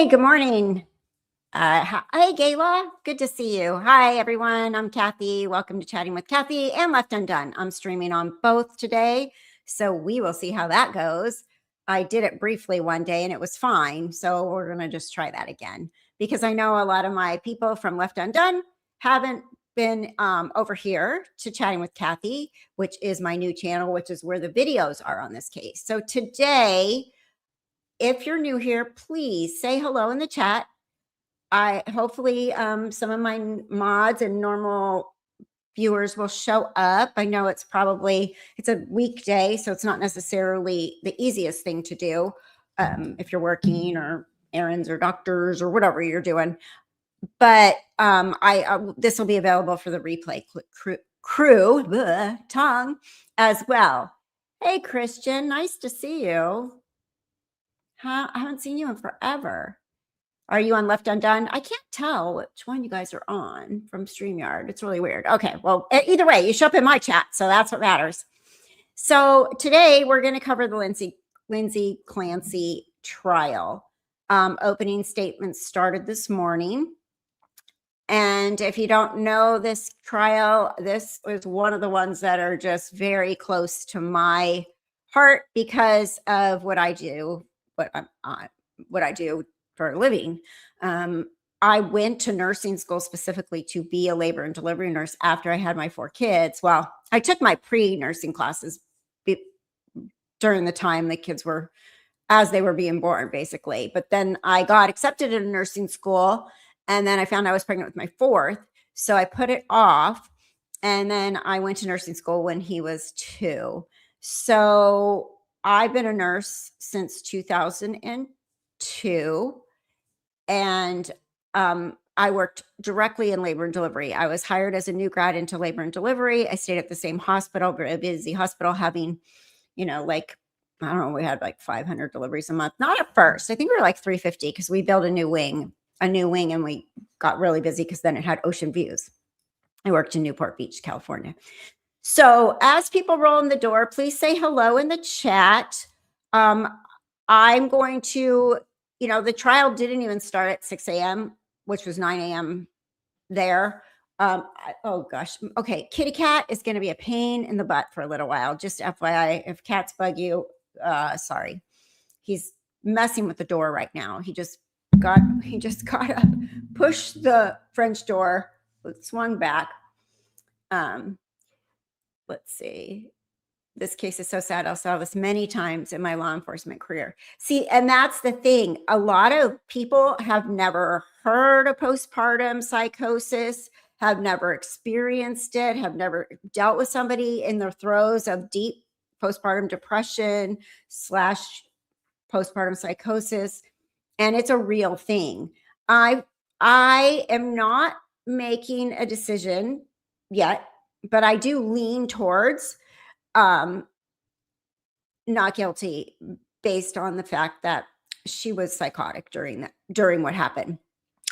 Hey, good morning. Hey, Gayla. Good to see you. Hi, everyone. I'm Kathy. Welcome to Chatting with Kathy and Left Undone. I'm streaming on both today, so we will see how that goes. I did it briefly one day and it was fine, so we're going to just try that again because I know a lot of my people from Left Undone haven't been over here to Chatting with Kathy, which is my new channel, which is where the videos are on this case. So today, if you're new here, please say hello in the chat. Hopefully some of my mods and normal viewers will show up. I know it's a weekday, so it's not necessarily the easiest thing to do if you're working or errands or doctors or whatever you're doing. But this will be available for the replay crew tongue as well. Hey, Christian, nice to see you. I haven't seen you in forever. Are you on Left Undone? I can't tell which one you guys are on from StreamYard. It's really weird. Okay, well, either way, you show up in my chat, so that's what matters. So today we're going to cover the Lindsay Clancy trial. Opening statements started this morning. And if you don't know this trial, this is one of the ones that are just very close to my heart because of what I do, what I do for a living. I went to nursing school specifically to be a labor and delivery nurse after I had my 4 kids. Well, I took my pre-nursing classes during the time the kids were, as they were being born, basically. But then I got accepted in nursing school, and then I found I was pregnant with my 4th. So I put it off, and then I went to nursing school when he was 2. So I've been a nurse since 2002. And I worked directly in labor and delivery. I was hired as a new grad into labor and delivery. I stayed at the same hospital, very busy hospital, having, like, I don't know, we had like 500 deliveries a month. Not at first. I think we were like 350 because we built a new wing, and we got really busy because then it had ocean views. I worked in Newport Beach, California. So as people roll in the door, please say hello in the chat. I'm going to, the trial didn't even start at 6 a.m., which was 9 a.m. there. Oh gosh. Okay. Kitty cat is going to be a pain in the butt for a little while. Just FYI, if cats bug you, sorry. He's messing with the door right now. He just got up, pushed the French door, swung back. Let's see. This case is so sad. I saw this many times in my law enforcement career. See, and that's the thing. A lot of people have never heard of postpartum psychosis, have never experienced it, have never dealt with somebody in the throes of deep postpartum depression / postpartum psychosis. And it's a real thing. I am not making a decision yet, but I do lean towards not guilty based on the fact that she was psychotic during what happened.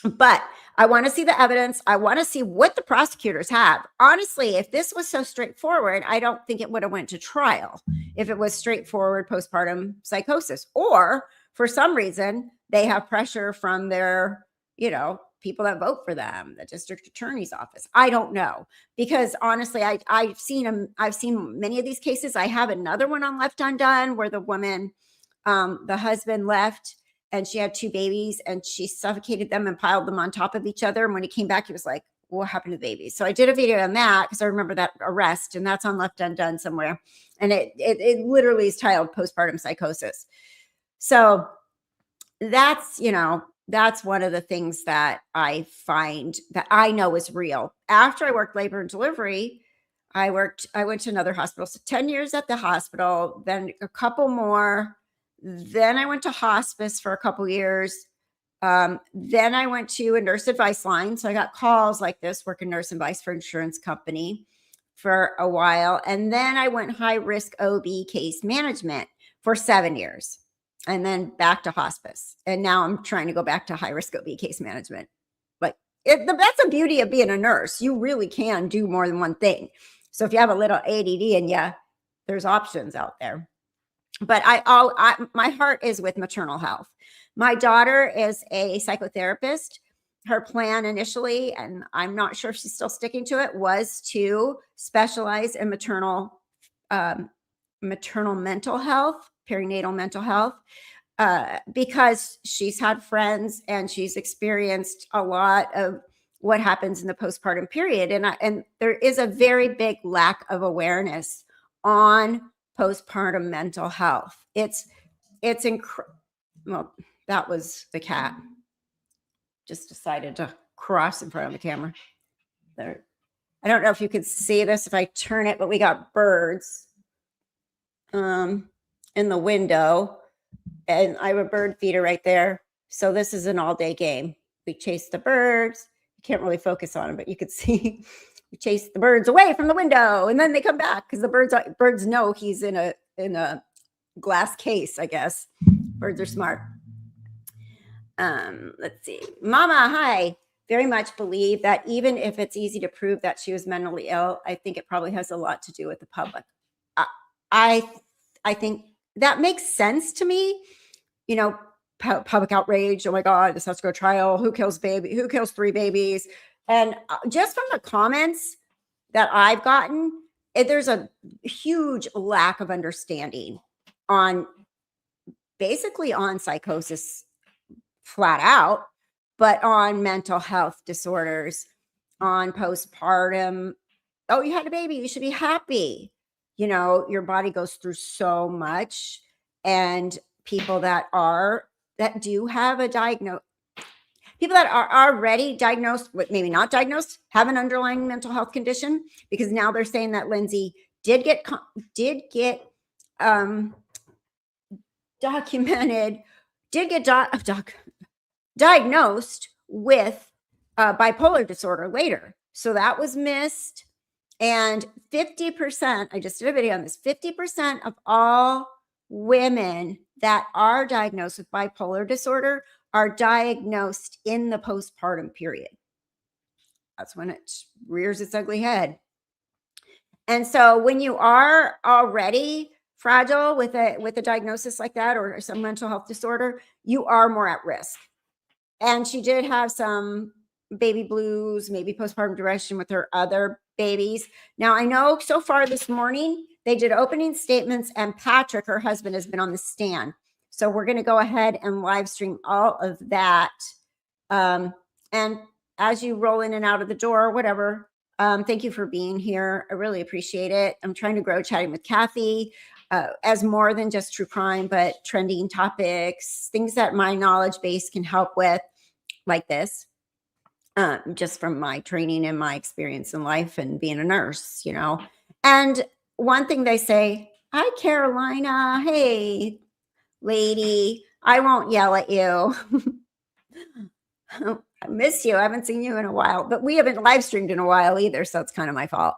But I want to see the evidence. I want to see what the prosecutors have. Honestly, if this was so straightforward, I don't think it would have went to trial if it was straightforward postpartum psychosis, or for some reason they have pressure from their, people that vote for them, the district attorney's office. I don't know, because honestly, I've seen many of these cases. I have another one on Left Undone where the woman, the husband left and she had 2 babies and she suffocated them and piled them on top of each other. And when he came back, he was like, what happened to the babies? So I did a video on that because I remember that arrest, and that's on Left Undone somewhere. And it literally is titled Postpartum Psychosis. So that's, that's one of the things that I find that I know is real. After I worked labor and delivery, I went to another hospital. So 10 years at the hospital, then a couple more. Then I went to hospice for a couple years. Then I went to a nurse advice line. So I got calls like this, working nurse advice for insurance company for a while. And then I went high risk OB case management for 7 years. And then back to hospice. And now I'm trying to go back to high risk OB case management. Like that's the beauty of being a nurse. You really can do more than one thing. So if you have a little ADD in you, there's options out there. but my heart is with maternal health. My daughter is a psychotherapist. Her plan initially, and I'm not sure if she's still sticking to it, was to specialize in um, maternal mental health, perinatal mental health, because she's had friends and she's experienced a lot of what happens in the postpartum period, and there is a very big lack of awareness on postpartum mental health. It's incredible. Well, that was the cat. Just decided to cross in front of the camera. There. I don't know if you could see this if I turn it, but we got birds in the window, and I have a bird feeder right there. So this is an all-day game. We chase the birds. You can't really focus on them, but you could see we chase the birds away from the window, and then they come back because the birds know he's in a glass case, I guess. Birds are smart. Let's see. Mama, hi. Very much believe that even if it's easy to prove that she was mentally ill, I think it probably has a lot to do with the public. I think that makes sense to me. You know, public outrage. Oh my God, this has to go to trial. Who kills 3 babies? And just from the comments that I've gotten, there's a huge lack of understanding on psychosis flat out, but on mental health disorders, on postpartum. Oh, you had a baby, you should be happy. You know, your body goes through so much, and people that do have a diagnosis, people that are already diagnosed, but maybe not diagnosed, have an underlying mental health condition, because now they're saying that Lindsay did get diagnosed with bipolar disorder later. So that was missed. And 50%, I just did a video on this, 50% of all women that are diagnosed with bipolar disorder are diagnosed in the postpartum period. That's when it rears its ugly head. And so when you are already fragile with a diagnosis like that, or some mental health disorder, you are more at risk. And she did have some baby blues, maybe postpartum depression with her other babies. Now, I know so far this morning, they did opening statements, and Patrick, her husband, has been on the stand. So we're going to go ahead and live stream all of that. And as you roll in and out of the door, or whatever, thank you for being here. I really appreciate it. I'm trying to grow Chatting with Kathy as more than just true crime, but trending topics, things that my knowledge base can help with, like this, just from my training and my experience in life and being a nurse, you know. And one thing they say, hi, Carolina. Hey, lady, I won't yell at you. I miss you. I haven't seen you in a while, but we haven't live streamed in a while either. So it's kind of my fault.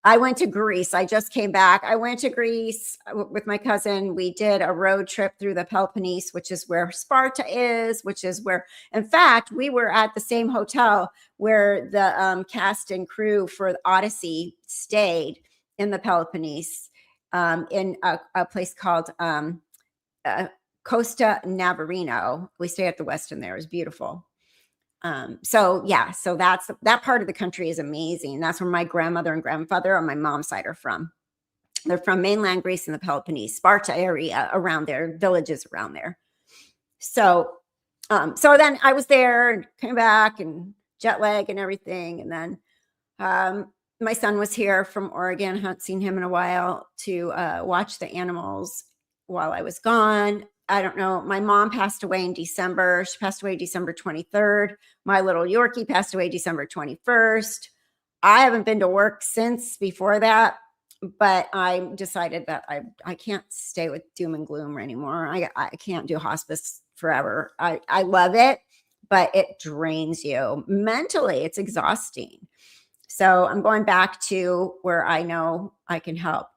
I went to Greece. I just came back. I went to Greece with my cousin. We did a road trip through the Peloponnese, which is where Sparta is, which is where, in fact, we were at the same hotel where the cast and crew for the Odyssey stayed, in the Peloponnese, in a place called Costa Navarino. We stayed at the Westin there. It was beautiful. So that part of the country is amazing. That's where my grandmother and grandfather on my mom's side are from. They're from mainland Greece and the Peloponnese, Sparta area, around there, villages around there. So then I was there and came back, and jet lag and everything. And then my son was here from Oregon. I hadn't seen him in a while, to watch the animals while I was gone. I don't know. My mom passed away in December. She passed away December 23rd. My little Yorkie passed away December 21st. I haven't been to work since before that, but I decided that I can't stay with doom and gloom anymore. I can't do hospice forever. I love it, but it drains you mentally. It's exhausting. So I'm going back to where I know I can help.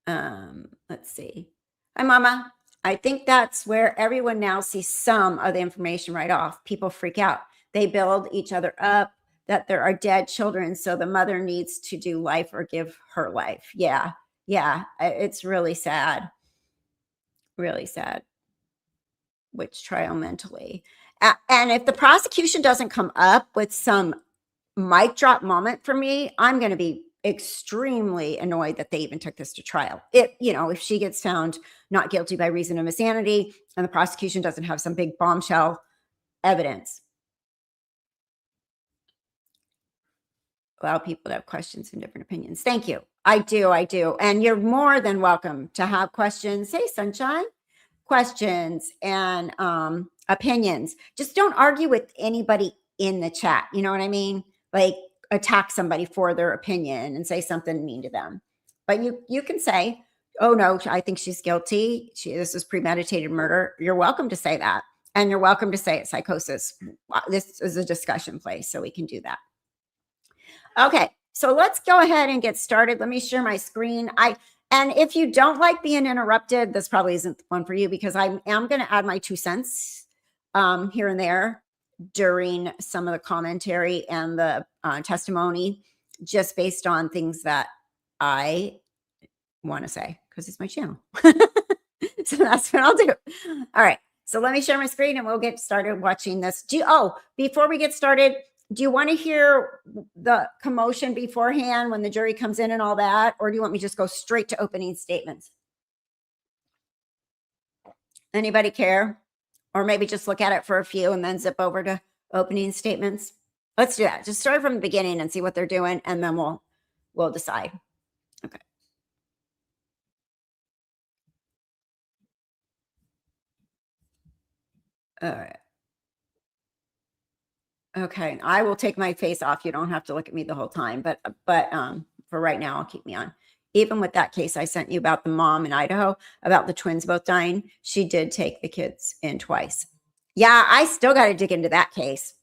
Let's see. Hi, Mama. I think that's where everyone now sees some of the information right off. People freak out. They build each other up, that there are dead children, so the mother needs to do life or give her life. Yeah, Yeah, it's really sad. Really sad. Which trial mentally. And if the prosecution doesn't come up with some mic drop moment for me, I'm going to be extremely annoyed that they even took this to trial. If she gets found not guilty by reason of insanity and the prosecution doesn't have some big bombshell evidence. Allow people to have questions and different opinions. Thank you. I do. And you're more than welcome to have questions. Hey, sunshine. Questions and opinions. Just don't argue with anybody in the chat. You know what I mean? Like attack somebody for their opinion and say something mean to them. But you can say, "Oh no, I think she's guilty. This is premeditated murder." You're welcome to say that, and you're welcome to say it's psychosis. This is a discussion place, so we can do that. Okay, so let's go ahead and get started. Let me share my screen. And if you don't like being interrupted, this probably isn't the one for you, because I am going to add my 2 cents here and there during some of the commentary and the testimony, just based on things that I want to say, because it's my channel. So that's what I'll do. All right. So let me share my screen and we'll get started watching this. Before we get started, do you want to hear the commotion beforehand when the jury comes in and all that? Or do you want me to just go straight to opening statements? Anybody care? Or maybe just look at it for a few and then zip over to opening statements? Let's do that. Just start from the beginning and see what they're doing, and then we'll decide. Okay. All right. Okay, I will take my face off. You don't have to look at me the whole time, but for right now, I'll keep me on. Even with that case I sent you about the mom in Idaho, about the twins both dying, she did take the kids in twice. Yeah, I still got to dig into that case.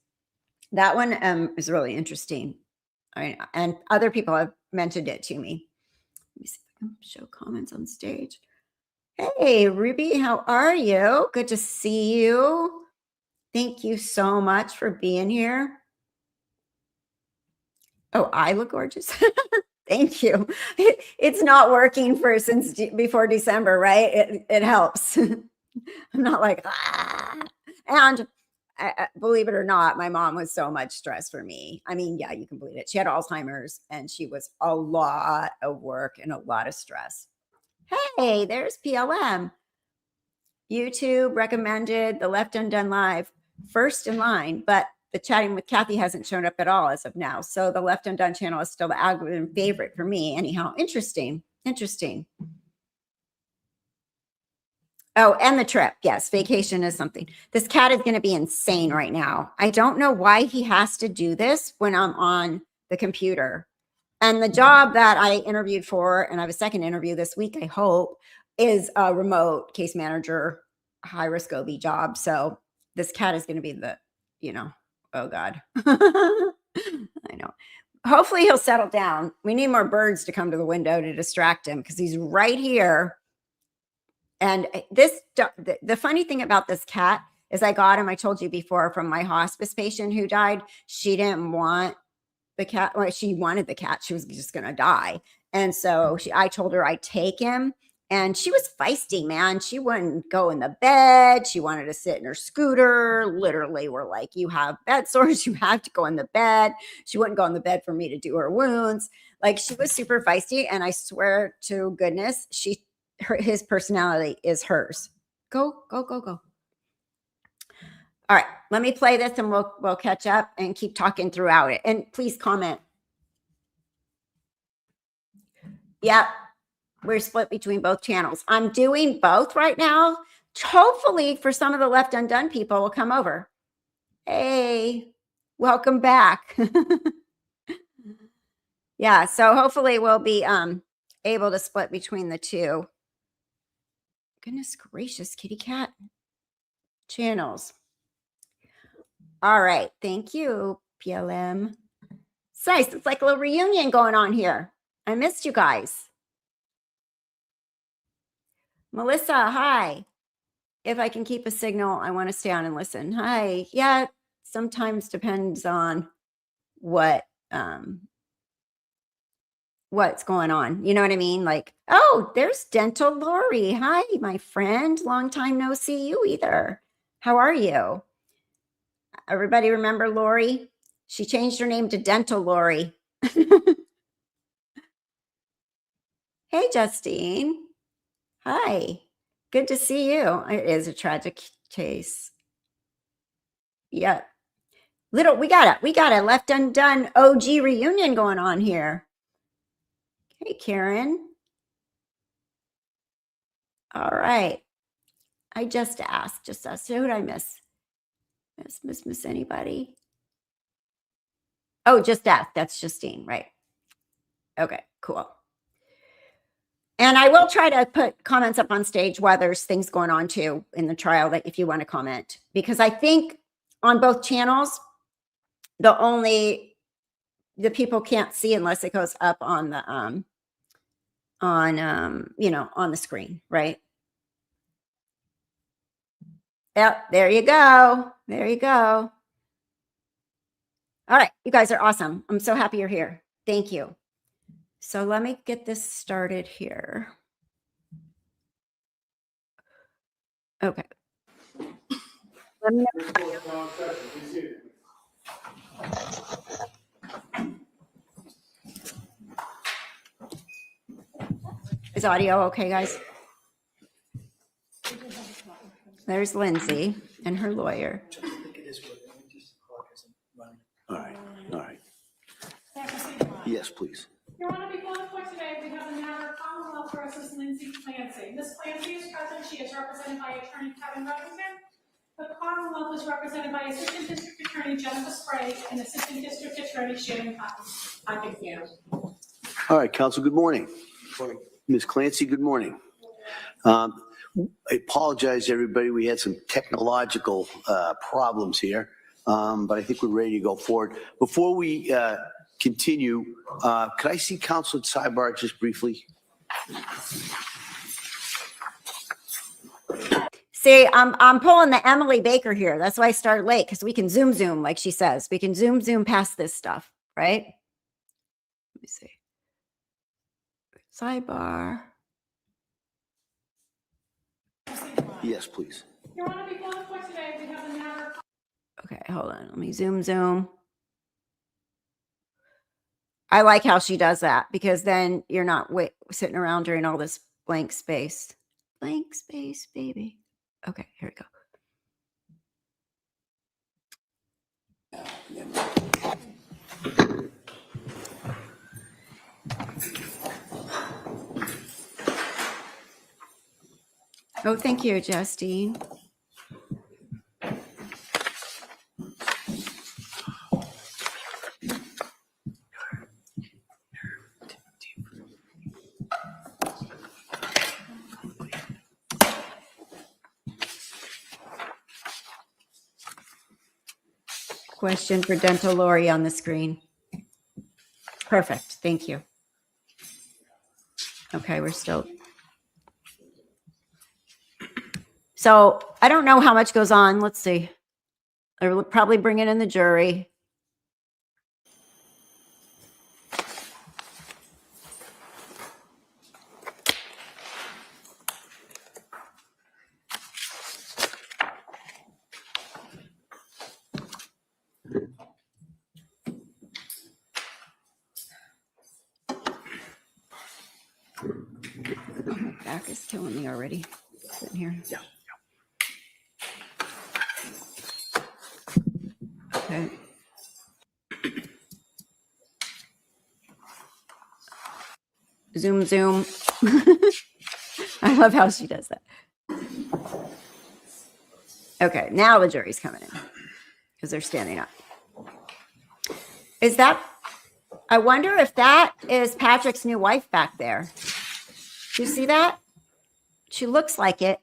That one is really interesting. And other people have mentioned it to me. Let me see if I can show comments on stage. Hey, Ruby, how are you? Good to see you. Thank you so much for being here. Oh, I look gorgeous. Thank you. It's not working since before December, right? It helps. I'm not like, And believe it or not, my mom was so much stress for me. I mean, yeah, you can believe it. She had Alzheimer's and she was a lot of work and a lot of stress. Hey, there's PLM. YouTube recommended the Left Undone Live first in line, but the Chatting with Kathy hasn't shown up at all as of now. So the Left Undone channel is still the algorithm favorite for me. Anyhow, interesting. Oh, and the trip. Yes, vacation is something. This cat is going to be insane right now. I don't know why he has to do this when I'm on the computer. And the job that I interviewed for, and I have a second interview this week, I hope, is a remote case manager, high risk OB job. So this cat is going to be oh God. I know. Hopefully he'll settle down. We need more birds to come to the window to distract him, because he's right here. And the funny thing about this cat is I got him, I told you before, from my hospice patient who died. She didn't want the cat. Well, she wanted the cat. She was just going to die. And so I told her I'd take him. And she was feisty, man. She wouldn't go in the bed. She wanted to sit in her scooter. Literally, we're like, you have bed sores. You have to go in the bed. She wouldn't go in the bed for me to do her wounds. Like, she was super feisty. And I swear to goodness, his personality is hers. Go. All right, let me play this and we'll catch up and keep talking throughout it. And please comment. Yep. We're split between both channels. I'm doing both right now. Hopefully for some of the Left Undone people will come over. Hey, welcome back. Yeah, so hopefully we'll be able to split between the two. Goodness gracious, kitty cat channels. All right, thank you, PLM. It's nice. It's like a little reunion going on here. I missed you guys. Melissa, hi. If I can keep a signal, I want to stay on and listen. Hi. Yeah, sometimes depends on what what's going on. You know what I mean? Like, oh, there's Dental Lori. Hi, my friend. Long time no see you either. How are you? Everybody remember Lori? She changed her name to Dental Lori. Hey, Justine. Hi. Good to see you. It is a tragic case. Yeah. We got a Left Undone OG reunion going on here. Hey, Karen. All right. I just asked. Who did I miss? Miss anybody? Oh, just asked. That's Justine, right? Okay, cool. And I will try to put comments up on stage while there's things going on too in the trial, that if you want to comment, because I think on both channels, the people can't see unless it goes up on the on the screen, right? Yep, there you go. There you go. All right, you guys are awesome. I'm so happy you're here. Thank you. So let me get this started here. Okay. Let me know. Is audio okay, guys? There's Lindsay and her lawyer. All right. All right. Yes, please. Your Honor, before the court today, we have the matter of Commonwealth versus Lindsay Clancy. Ms. Clancy is present. She is represented by Attorney Kevin Reddington. The Commonwealth is represented by Assistant District Attorney Jennifer Sprague and Assistant District Attorney Shannon Cox. I can hear. All right, counsel, good morning. Good morning. Ms. Clancy, good morning. I apologize, everybody. We had some technological problems here, but I think we're ready to go forward. Before we continue, could I see counsel at sidebar just briefly? See, I'm pulling the Emily Baker here. That's why I started late, because we can zoom, like she says. We can zoom past this stuff, right? Let me see. Sidebar. Yes, please. Your Honor, before the court today, we have the matter. Okay, hold on. Let me zoom. I like how she does that, because then you're not sitting around during all this blank space. Blank space, baby. Okay, here we go. Oh, thank you, Justine. Question for Dental Lori on the screen. Perfect. Thank you. Okay, we're still. So I don't know how much goes on. Let's see. I will probably bring it in the jury. Oh, my back is killing me already. Sitting here. Yeah. Okay. Zoom. I love how she does that. Okay, now the jury's coming in because they're standing up. Is that, I wonder if that is Patrick's new wife back there. Do you see that? She looks like it.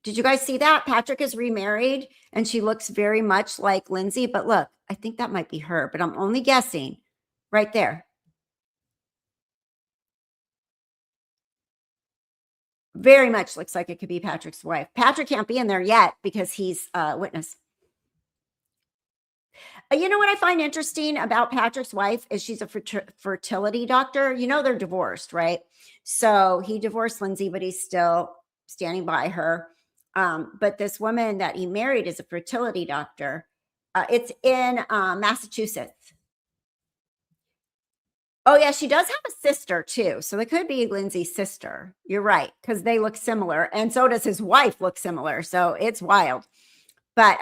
Did you guys see that? Patrick is remarried and she looks very much like Lindsay, but look, I think that might be her, but I'm only guessing. Right there. Very much looks like it could be Patrick's wife. Patrick can't be in there yet because he's a witness. You know what I find interesting about Patrick's wife is she's a fertility doctor. You know, they're divorced, right? So he divorced Lindsay, but he's still standing by her. But this woman that he married is a fertility doctor. It's in Massachusetts. Oh, yeah, she does have a sister too. So it could be Lindsay's sister. You're right, because they look similar. And so does his wife look similar. So it's wild. But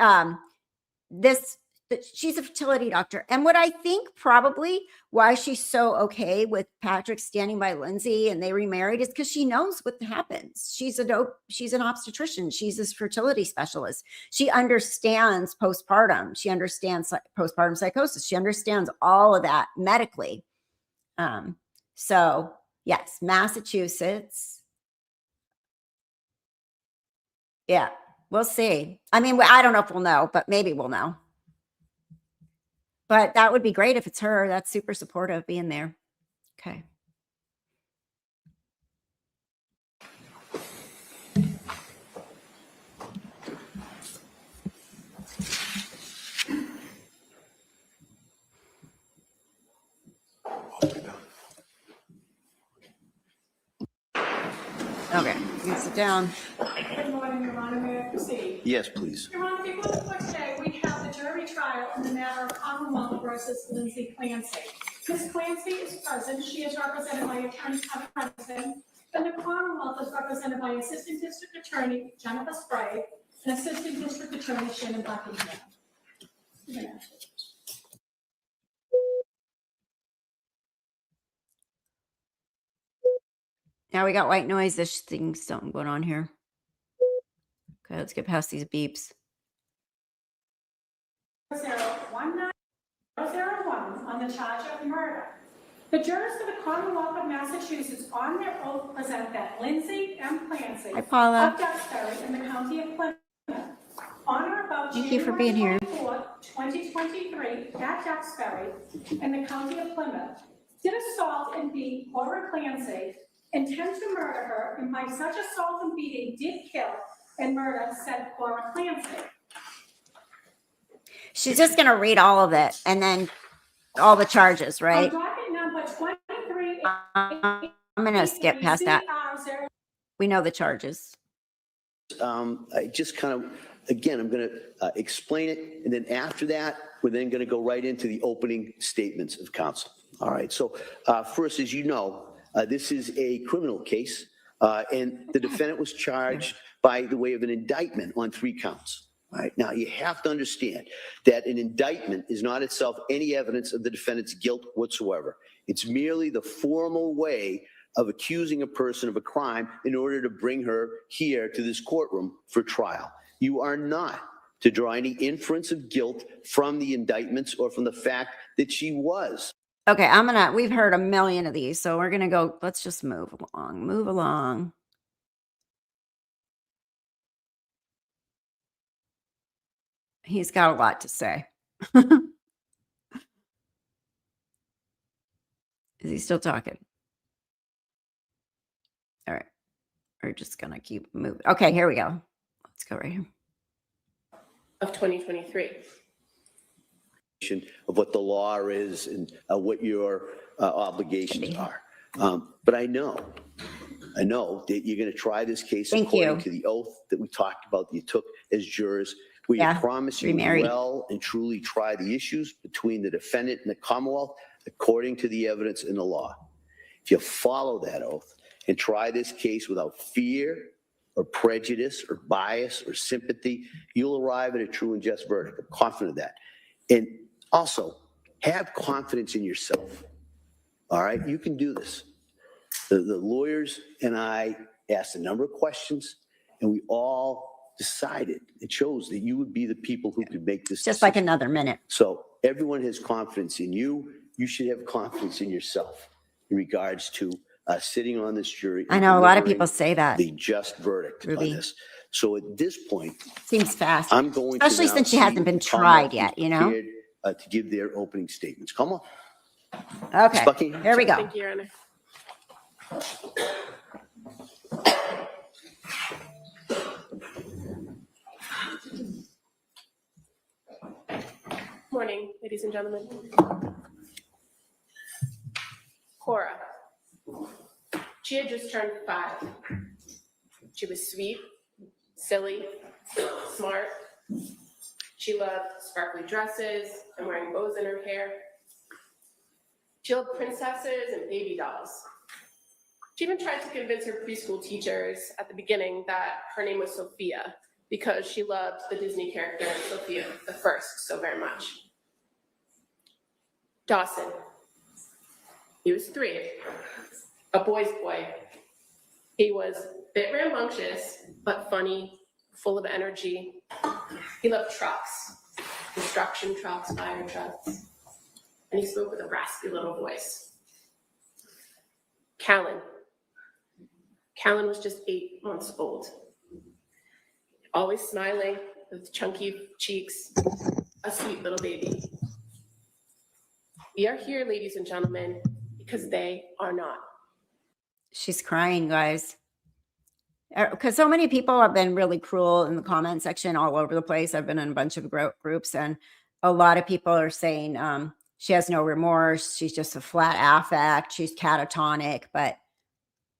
she's a fertility doctor. And what I think probably why she's so okay with Patrick standing by Lindsay and they remarried is because she knows what happens. She's an obstetrician. She's a fertility specialist. She understands postpartum. She understands postpartum psychosis. She understands all of that medically. So yes, Massachusetts. Yeah, we'll see. I mean, I don't know if we'll know, but maybe we'll know. But that would be great if it's her. That's super supportive being there. Okay. Okay, you sit down. Good morning, Your Honor. May I proceed? Yes, please. Your Honor, before the court today, we have the jury trial in the matter of Commonwealth versus Lindsay Clancy. Ms. Clancy is present. She is represented by Attorney Kevin Robinson, and the Commonwealth is represented by Assistant District Attorney Jennifer Sprague and Assistant District Attorney Shannon Buckingham. Now we got white noise. This thing's something going on here. Okay, let's get past these beeps. 019-001 on the charge of murder. The jurors for the Commonwealth of Massachusetts on their oath present that Lindsay M. Clancy Hi, Paula. of Duxbury in the county of Plymouth on or about Thank you for being here. January 24th, 2023 at Duxbury in the county of Plymouth did assault and beat Cora Clancy, intend to murder her, and by such assault and beating did kill and murder said Cora Clancy. She's just going to read all of it and then all the charges, right? On docket number 23. I'm going to skip past that. We know the charges. I just kind of, again, I'm going to explain it. And then after that, we're then going to go right into the opening statements of counsel. All right. So first, as you know, this is a criminal case. And the defendant was charged by the way of an indictment on 3 counts. All right. Now, you have to understand that an indictment is not itself any evidence of the defendant's guilt whatsoever. It's merely the formal way of accusing a person of a crime in order to bring her here to this courtroom for trial. You are not to draw any inference of guilt from the indictments or from the fact that she was. Okay, we've heard a million of these, so we're going to go, let's just move along. He's got a lot to say. Is he still talking? All right. We're just going to keep moving. Okay, here we go. Let's go right here. Of 2023. Of what the law is and what your obligations are. But I know that you're going to try this case according to the oath that we talked about that you took as jurors. We promise you well and truly try the issues between the defendant and the Commonwealth according to the evidence in the law. If you follow that oath and try this case without fear or prejudice or bias or sympathy, you'll arrive at a true and just verdict. I'm confident of that. And also, have confidence in yourself. All right? You can do this. The lawyers and I asked a number of questions, and we all decided and chose that you would be the people who could make this Just decision. like another minute. So everyone has confidence in you. You should have confidence in yourself in regards to sitting on this jury. I know a lot of people say that. The just verdict on this. So at this point, seems fast. I'm going to especially since she hasn't been tried yet, you know? To give their opening statements. Come on. Okay, Buckingham. here we go. Thank you, Your Honor. Morning, ladies and gentlemen. Cora. She had just turned 5. She was sweet, silly, smart. She loved sparkly dresses and wearing bows in her hair. She loved princesses and baby dolls. She even tried to convince her preschool teachers at the beginning that her name was Sophia because she loved the Disney character Sophia the First so very much. Dawson. He was 3, a boy's boy. He was a bit rambunctious, but funny, full of energy. He loved trucks, construction trucks, fire trucks, and he spoke with a raspy little voice. Callan. Callan was just 8 months old. Always smiling, with chunky cheeks, a sweet little baby. We are here, ladies and gentlemen, because they are not. She's crying, guys. Because so many people have been really cruel in the comment section all over the place. I've been in a bunch of groups, and a lot of people are saying she has no remorse. She's just a flat affect. She's catatonic. But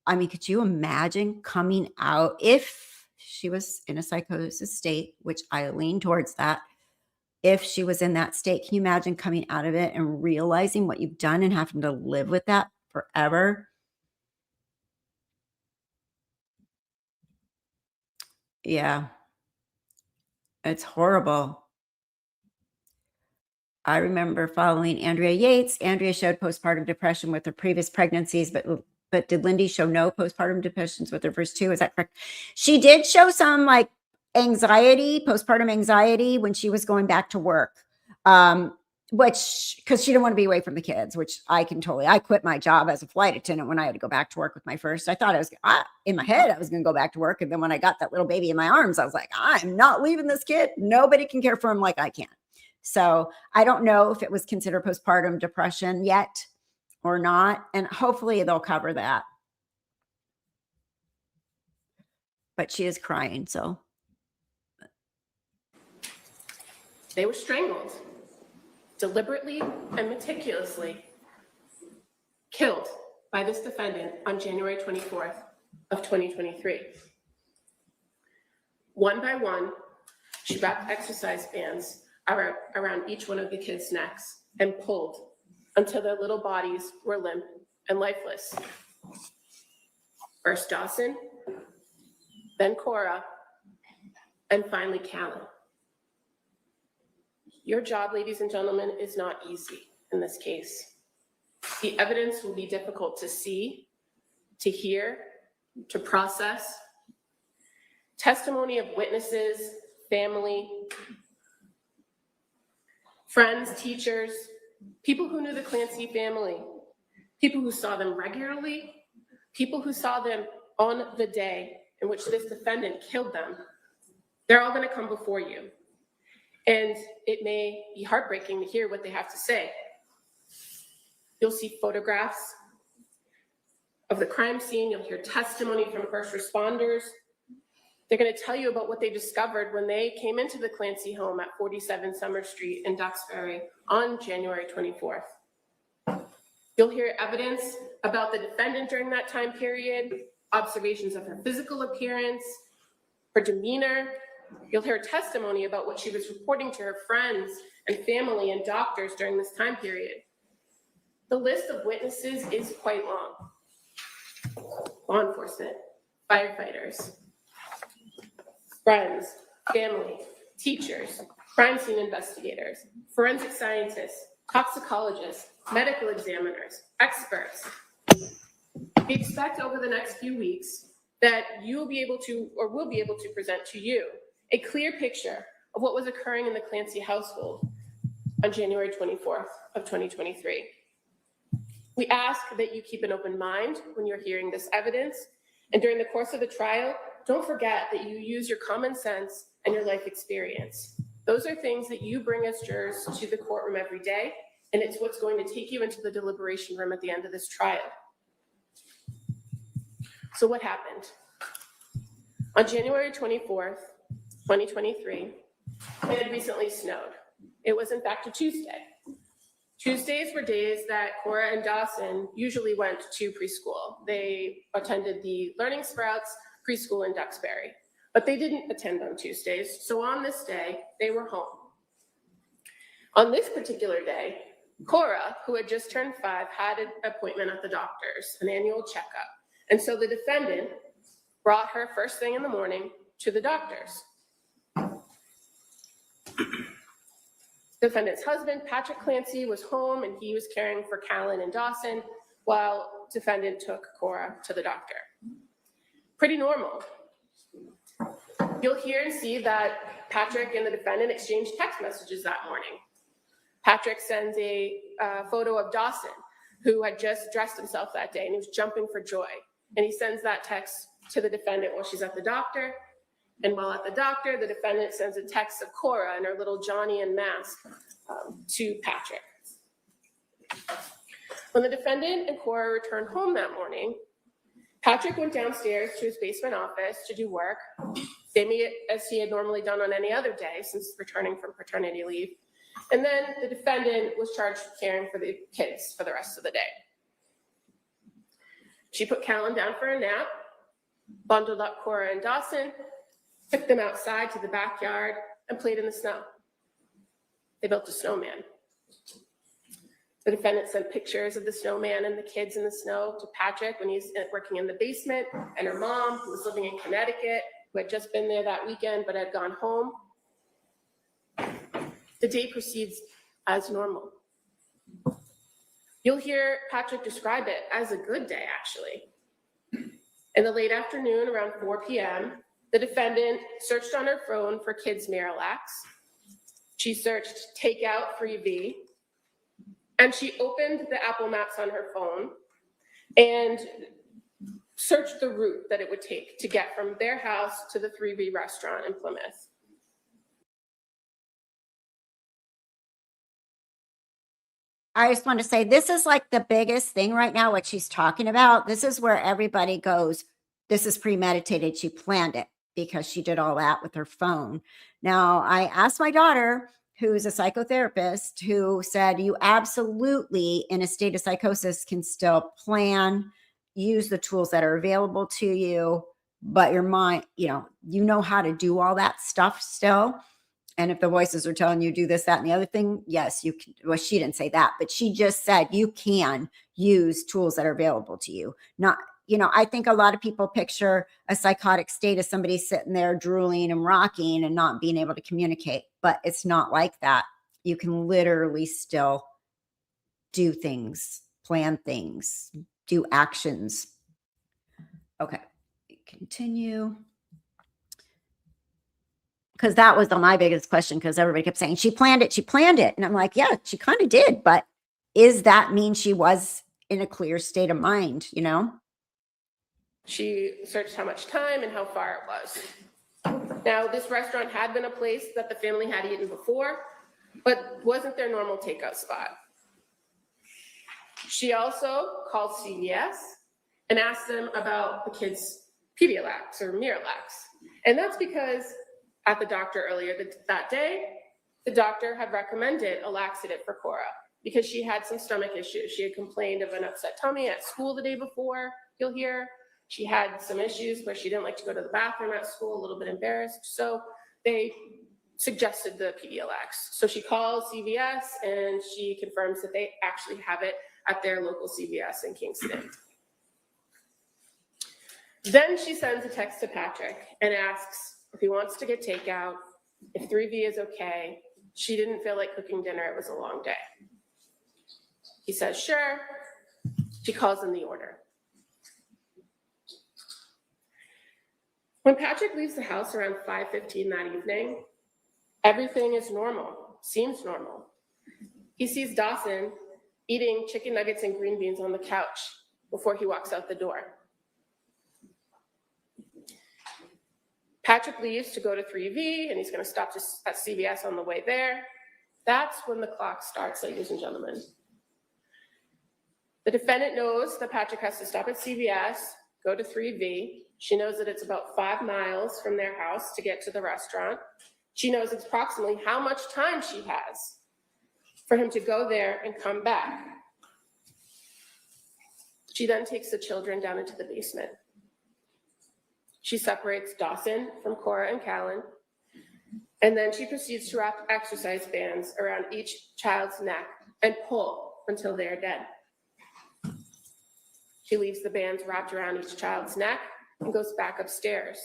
I mean, could you imagine coming out if she was in a psychosis state, which I lean towards that? If she was in that state, can you imagine coming out of it and realizing what you've done and having to live with that forever? Yeah, it's horrible. I remember following Andrea Yates. Andrea showed postpartum depression with her previous pregnancies, but did Lindy show no postpartum depressions with her first 2? Is that correct? She did show some like anxiety, postpartum anxiety when she was going back to work, which because she didn't want to be away from the kids, which I quit my job as a flight attendant when I had to go back to work with my first. I thought in my head, I was going to go back to work. And then when I got that little baby in my arms, I was like, I'm not leaving this kid. Nobody can care for him like I can. So I don't know if it was considered postpartum depression yet or not. And hopefully they'll cover that. But she is crying, so. They were strangled, deliberately and meticulously, killed by this defendant on January 24th of 2023. One by one, she wrapped exercise bands around each one of the kids' necks and pulled until their little bodies were limp and lifeless. First Dawson, then Cora, and finally Callan. Your job, ladies and gentlemen, is not easy in this case. The evidence will be difficult to see, to hear, to process. Testimony of witnesses, family, friends, teachers, people who knew the Clancy family, people who saw them regularly, people who saw them on the day in which this defendant killed them. They're all going to come before you. And it may be heartbreaking to hear what they have to say. You'll see photographs of the crime scene. You'll hear testimony from first responders. They're going to tell you about what they discovered when they came into the Clancy home at 47 Summer Street in Duxbury on January 24th. You'll hear evidence about the defendant during that time period, observations of her physical appearance, her demeanor. You'll hear testimony about what she was reporting to her friends and family and doctors during this time period. The list of witnesses is quite long. Law enforcement, firefighters, friends, family, teachers, crime scene investigators, forensic scientists, toxicologists, medical examiners, experts. We expect over the next few weeks that you will be able to, or will be able to present to you a clear picture of what was occurring in the Clancy household on January 24th of 2023. We ask that you keep an open mind when you're hearing this evidence, and during the course of the trial, don't forget that you use your common sense and your life experience. Those are things that you bring as jurors to the courtroom every day, and it's what's going to take you into the deliberation room at the end of this trial. So what happened? On January 24th, 2023, it had recently snowed. It was in fact a Tuesday. Tuesdays were days that Cora and Dawson usually went to preschool. They attended the Learning Sprouts preschool in Duxbury, but they didn't attend on Tuesdays. So on this day, they were home. On this particular day, Cora, who had just turned 5, had an appointment at the doctor's, an annual checkup. And so the defendant brought her first thing in the morning to the doctor's. Defendant's husband, Patrick Clancy, was home and he was caring for Callan and Dawson while defendant took Cora to the doctor. Pretty normal. You'll hear and see that Patrick and the defendant exchanged text messages that morning. Patrick sends a photo of Dawson, who had just dressed himself that day and he was jumping for joy. And he sends that text to the defendant while she's at the doctor. And while at the doctor, the defendant sends a text of Cora and her little Johnny and mask to Patrick. When the defendant and Cora returned home that morning, Patrick went downstairs to his basement office to do work, same as he had normally done on any other day since returning from paternity leave. And then the defendant was charged with caring for the kids for the rest of the day. She put Callan down for a nap, bundled up Cora and Dawson, took them outside to the backyard, and played in the snow. They built a snowman. The defendant sent pictures of the snowman and the kids in the snow to Patrick when he's working in the basement, and her mom, who was living in Connecticut, who had just been there that weekend but had gone home. The day proceeds as normal. You'll hear Patrick describe it as a good day, actually. In the late afternoon, around 4 p.m., the defendant searched on her phone for kids' Miralax. She searched takeout 3V, and she opened the Apple Maps on her phone and searched the route that it would take to get from their house to the 3V restaurant in Plymouth. I just want to say this is like the biggest thing right now, what she's talking about. This is where everybody goes, this is premeditated. She planned it because she did all that with her phone. Now, I asked my daughter, who's a psychotherapist, who said you absolutely, in a state of psychosis, can still plan, use the tools that are available to you, but your mind, you know how to do all that stuff still. And if the voices are telling you do this, that, and the other thing, yes, you can. Well, she didn't say that, but she just said you can use tools that are available to you. Not, I think a lot of people picture a psychotic state as somebody sitting there drooling and rocking and not being able to communicate, but it's not like that. You can literally still do things, plan things, do actions. Okay, continue. Because that was my biggest question, because everybody kept saying, she planned it. And I'm like, yeah, she kind of did. But is that mean she was in a clear state of mind, She searched how much time and how far it was. Now, this restaurant had been a place that the family had eaten before, but wasn't their normal takeout spot. She also called CVS and asked them about the kids' Pedialax or Miralax. And that's because at the doctor earlier that day, the doctor had recommended a laxative for Cora because she had some stomach issues. She had complained of an upset tummy at school the day before, you'll hear. She had some issues where she didn't like to go to the bathroom at school, a little bit embarrassed. So they suggested the Pedialax. So she calls CVS and she confirms that they actually have it at their local CVS in Kingston. Then she sends a text to Patrick and asks if he wants to get takeout, if 3V is okay. She didn't feel like cooking dinner. It was a long day. He says, sure. She calls in the order. When Patrick leaves the house around 5:15 that evening, everything is normal, seems normal. He sees Dawson eating chicken nuggets and green beans on the couch before he walks out the door. Patrick leaves to go to 3V, and he's going to stop at CVS on the way there. That's when the clock starts, ladies and gentlemen. The defendant knows that Patrick has to stop at CVS, go to 3V. She knows that it's about 5 miles from their house to get to the restaurant. She knows approximately how much time she has for him to go there and come back. She then takes the children down into the basement. She separates Dawson from Cora and Callan, and then she proceeds to wrap exercise bands around each child's neck and pull until they are dead. She leaves the bands wrapped around each child's neck and goes back upstairs.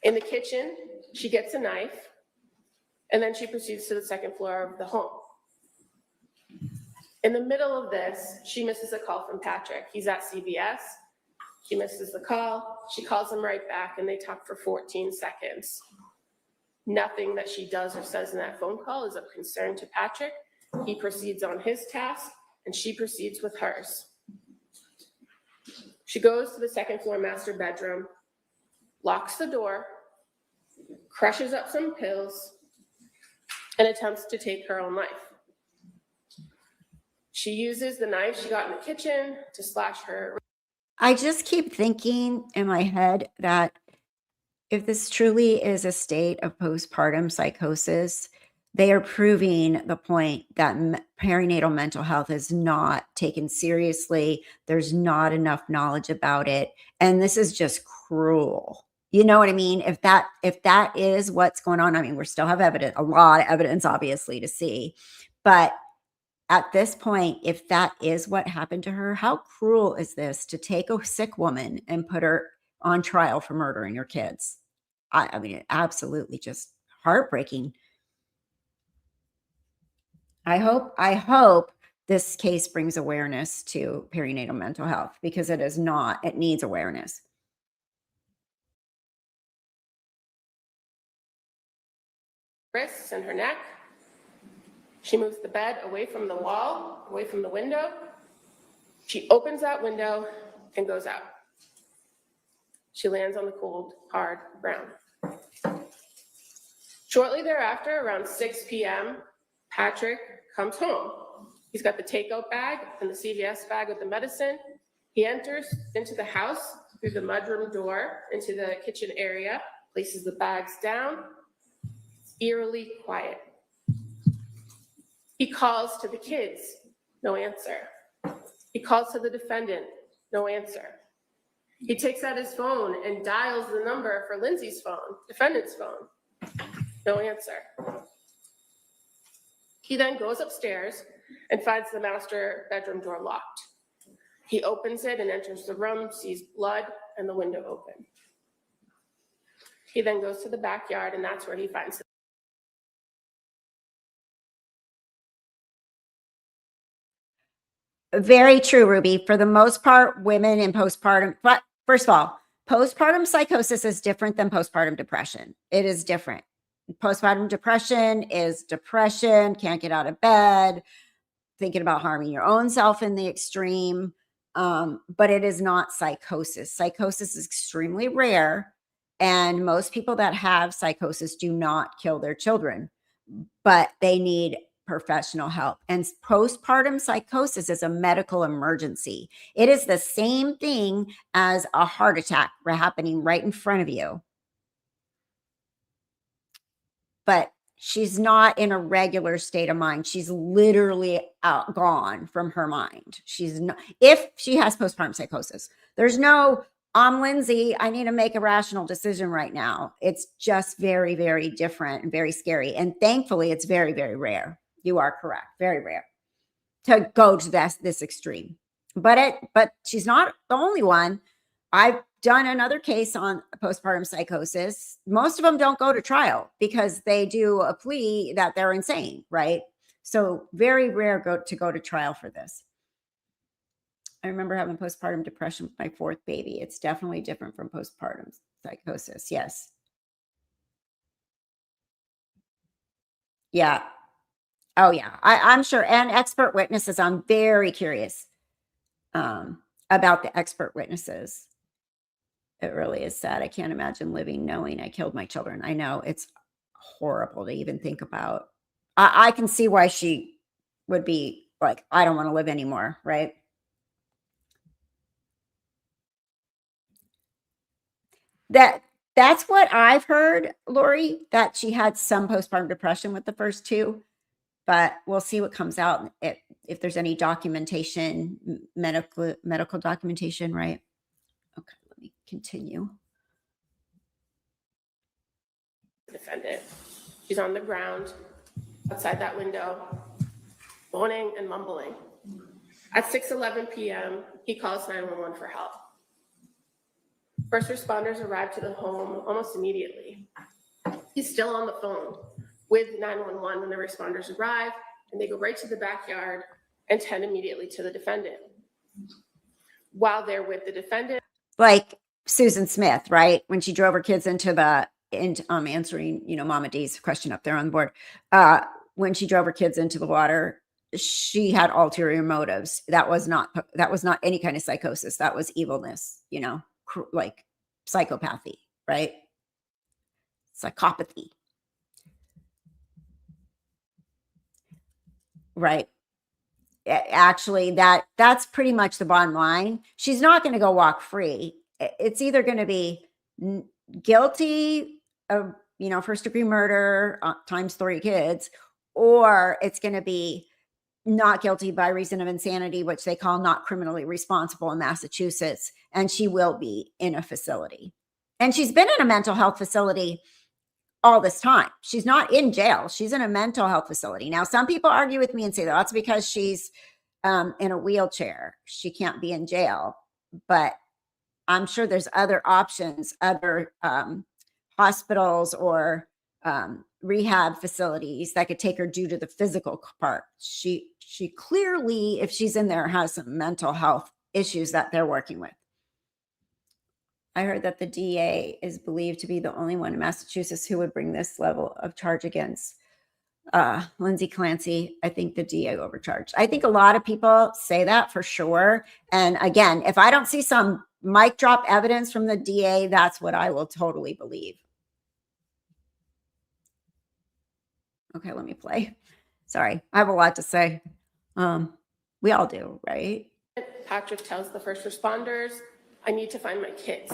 In the kitchen, she gets a knife, and then she proceeds to the second floor of the home. In the middle of this, she misses a call from Patrick. He's at CVS. She misses the call. She calls him right back, and they talk for 14 seconds. Nothing that she does or says in that phone call is of concern to Patrick. He proceeds on his task, and she proceeds with hers. She goes to the second floor master bedroom, locks the door, crushes up some pills, and attempts to take her own life. She uses the knife she got in the kitchen to slash her. I just keep thinking in my head that if this truly is a state of postpartum psychosis, they are proving the point that perinatal mental health is not taken seriously. There's not enough knowledge about it. And this is just cruel. You know what I mean? If that is what's going on, I mean, we still have evidence, a lot of evidence, obviously, to see. But at this point, if that is what happened to her, how cruel is this to take a sick woman and put her on trial for murdering your kids? I mean, absolutely just heartbreaking. I hope this case brings awareness to perinatal mental health, because it is not, it needs awareness. Wrists and her neck. She moves the bed away from the wall, away from the window. She opens that window and goes out. She lands on the cold, hard ground. Shortly thereafter, around 6 p.m., Patrick comes home. He's got the takeout bag and the CVS bag with the medicine. He enters into the house through the mudroom door into the kitchen area, places the bags down. It's eerily quiet. He calls to the kids, no answer. He calls to the defendant, no answer. He takes out his phone and dials the number for Lindsay's phone, defendant's phone, no answer. He then goes upstairs and finds the master bedroom door locked. He opens it and enters the room, sees blood and the window open. He then goes to the backyard, and that's where he finds Very true, Ruby. For the most part, women in postpartum, but first of all, postpartum psychosis is different than postpartum depression. It is different. Postpartum depression is depression, can't get out of bed, thinking about harming your own self in the extreme. But it is not psychosis. Psychosis is extremely rare. And most people that have psychosis do not kill their children, but they need professional help. And postpartum psychosis is a medical emergency. It is the same thing as a heart attack happening right in front of you. But she's not in a regular state of mind. She's literally gone from her mind. She's not, if she has postpartum psychosis, there's no, I'm Lindsay, I need to make a rational decision right now. It's just very, very different and very scary. And thankfully, it's very, very rare. You are correct. Very rare to go to this extreme. But she's not the only one. I've done another case on postpartum psychosis. Most of them don't go to trial because they do a plea that they're insane, right? So very rare to go to trial for this. I remember having postpartum depression with my fourth baby. It's definitely different from postpartum psychosis. Yes. Yeah. Oh yeah. I'm sure. And expert witnesses. I'm very curious about the expert witnesses. It really is sad. I can't imagine living knowing I killed my children. I know it's horrible to even think about. I can see why she would be like, I don't want to live anymore, right? That That's what I've heard, Lori, that she had some postpartum depression with the first two, but we'll see what comes out if there's any documentation, medical documentation, right? Okay, let me continue. Defendant. She's on the ground outside that window, moaning and mumbling. At 6:11 p.m., he calls 911 for help. First responders arrive to the home almost immediately. He's still on the phone with 911 when the responders arrive, and they go right to the backyard and tend immediately to the defendant. While they're with the defendant, Like Susan Smith, right? When she drove her kids into answering, Mama D's question up there on the board. When she drove her kids into the water, she had ulterior motives. That was not any kind of psychosis. That was evilness, like psychopathy, right? Psychopathy. Right. Actually, that's pretty much the bottom line. She's not going to go walk free. It's either going to be guilty of, first degree murder times 3 kids, or it's going to be not guilty by reason of insanity, which they call not criminally responsible in Massachusetts. And she will be in a facility. And she's been in a mental health facility all this time. She's not in jail. She's in a mental health facility. Now, some people argue with me and say that's because she's in a wheelchair. She can't be in jail. But I'm sure there's other options, other hospitals or rehab facilities that could take her due to the physical part. She clearly, if she's in there, has some mental health issues that they're working with. I heard that the DA is believed to be the only one in Massachusetts who would bring this level of charge against Lindsay Clancy. I think the DA overcharged. I think a lot of people say that for sure. And again, if I don't see some mic drop evidence from the DA, that's what I will totally believe. Okay, let me play. Sorry, I have a lot to say. We all do, right? Patrick tells the first responders, I need to find my kids.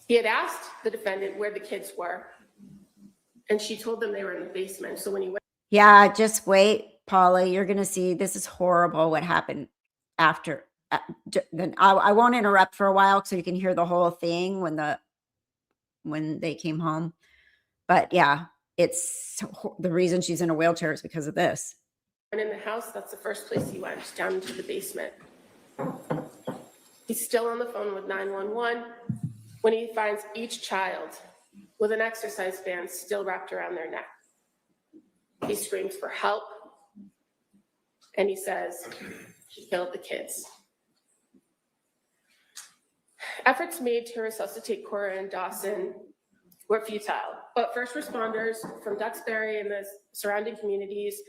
He had asked the defendant where the kids were, and she told them they were in the basement. So when he went, yeah, just wait, Paula, you're going to see this is horrible what happened after. Then I won't interrupt for a while so you can hear the whole thing when they came home. But yeah, it's the reason she's in a wheelchair is because of this. And in the house, that's the first place he went, down into the basement. He's still on the phone with 911 when he finds each child with an exercise band still wrapped around their neck. He screams for help, and he says, she killed the kids. Efforts made to resuscitate Cora and Dawson were futile, but first responders from Duxbury and the surrounding communities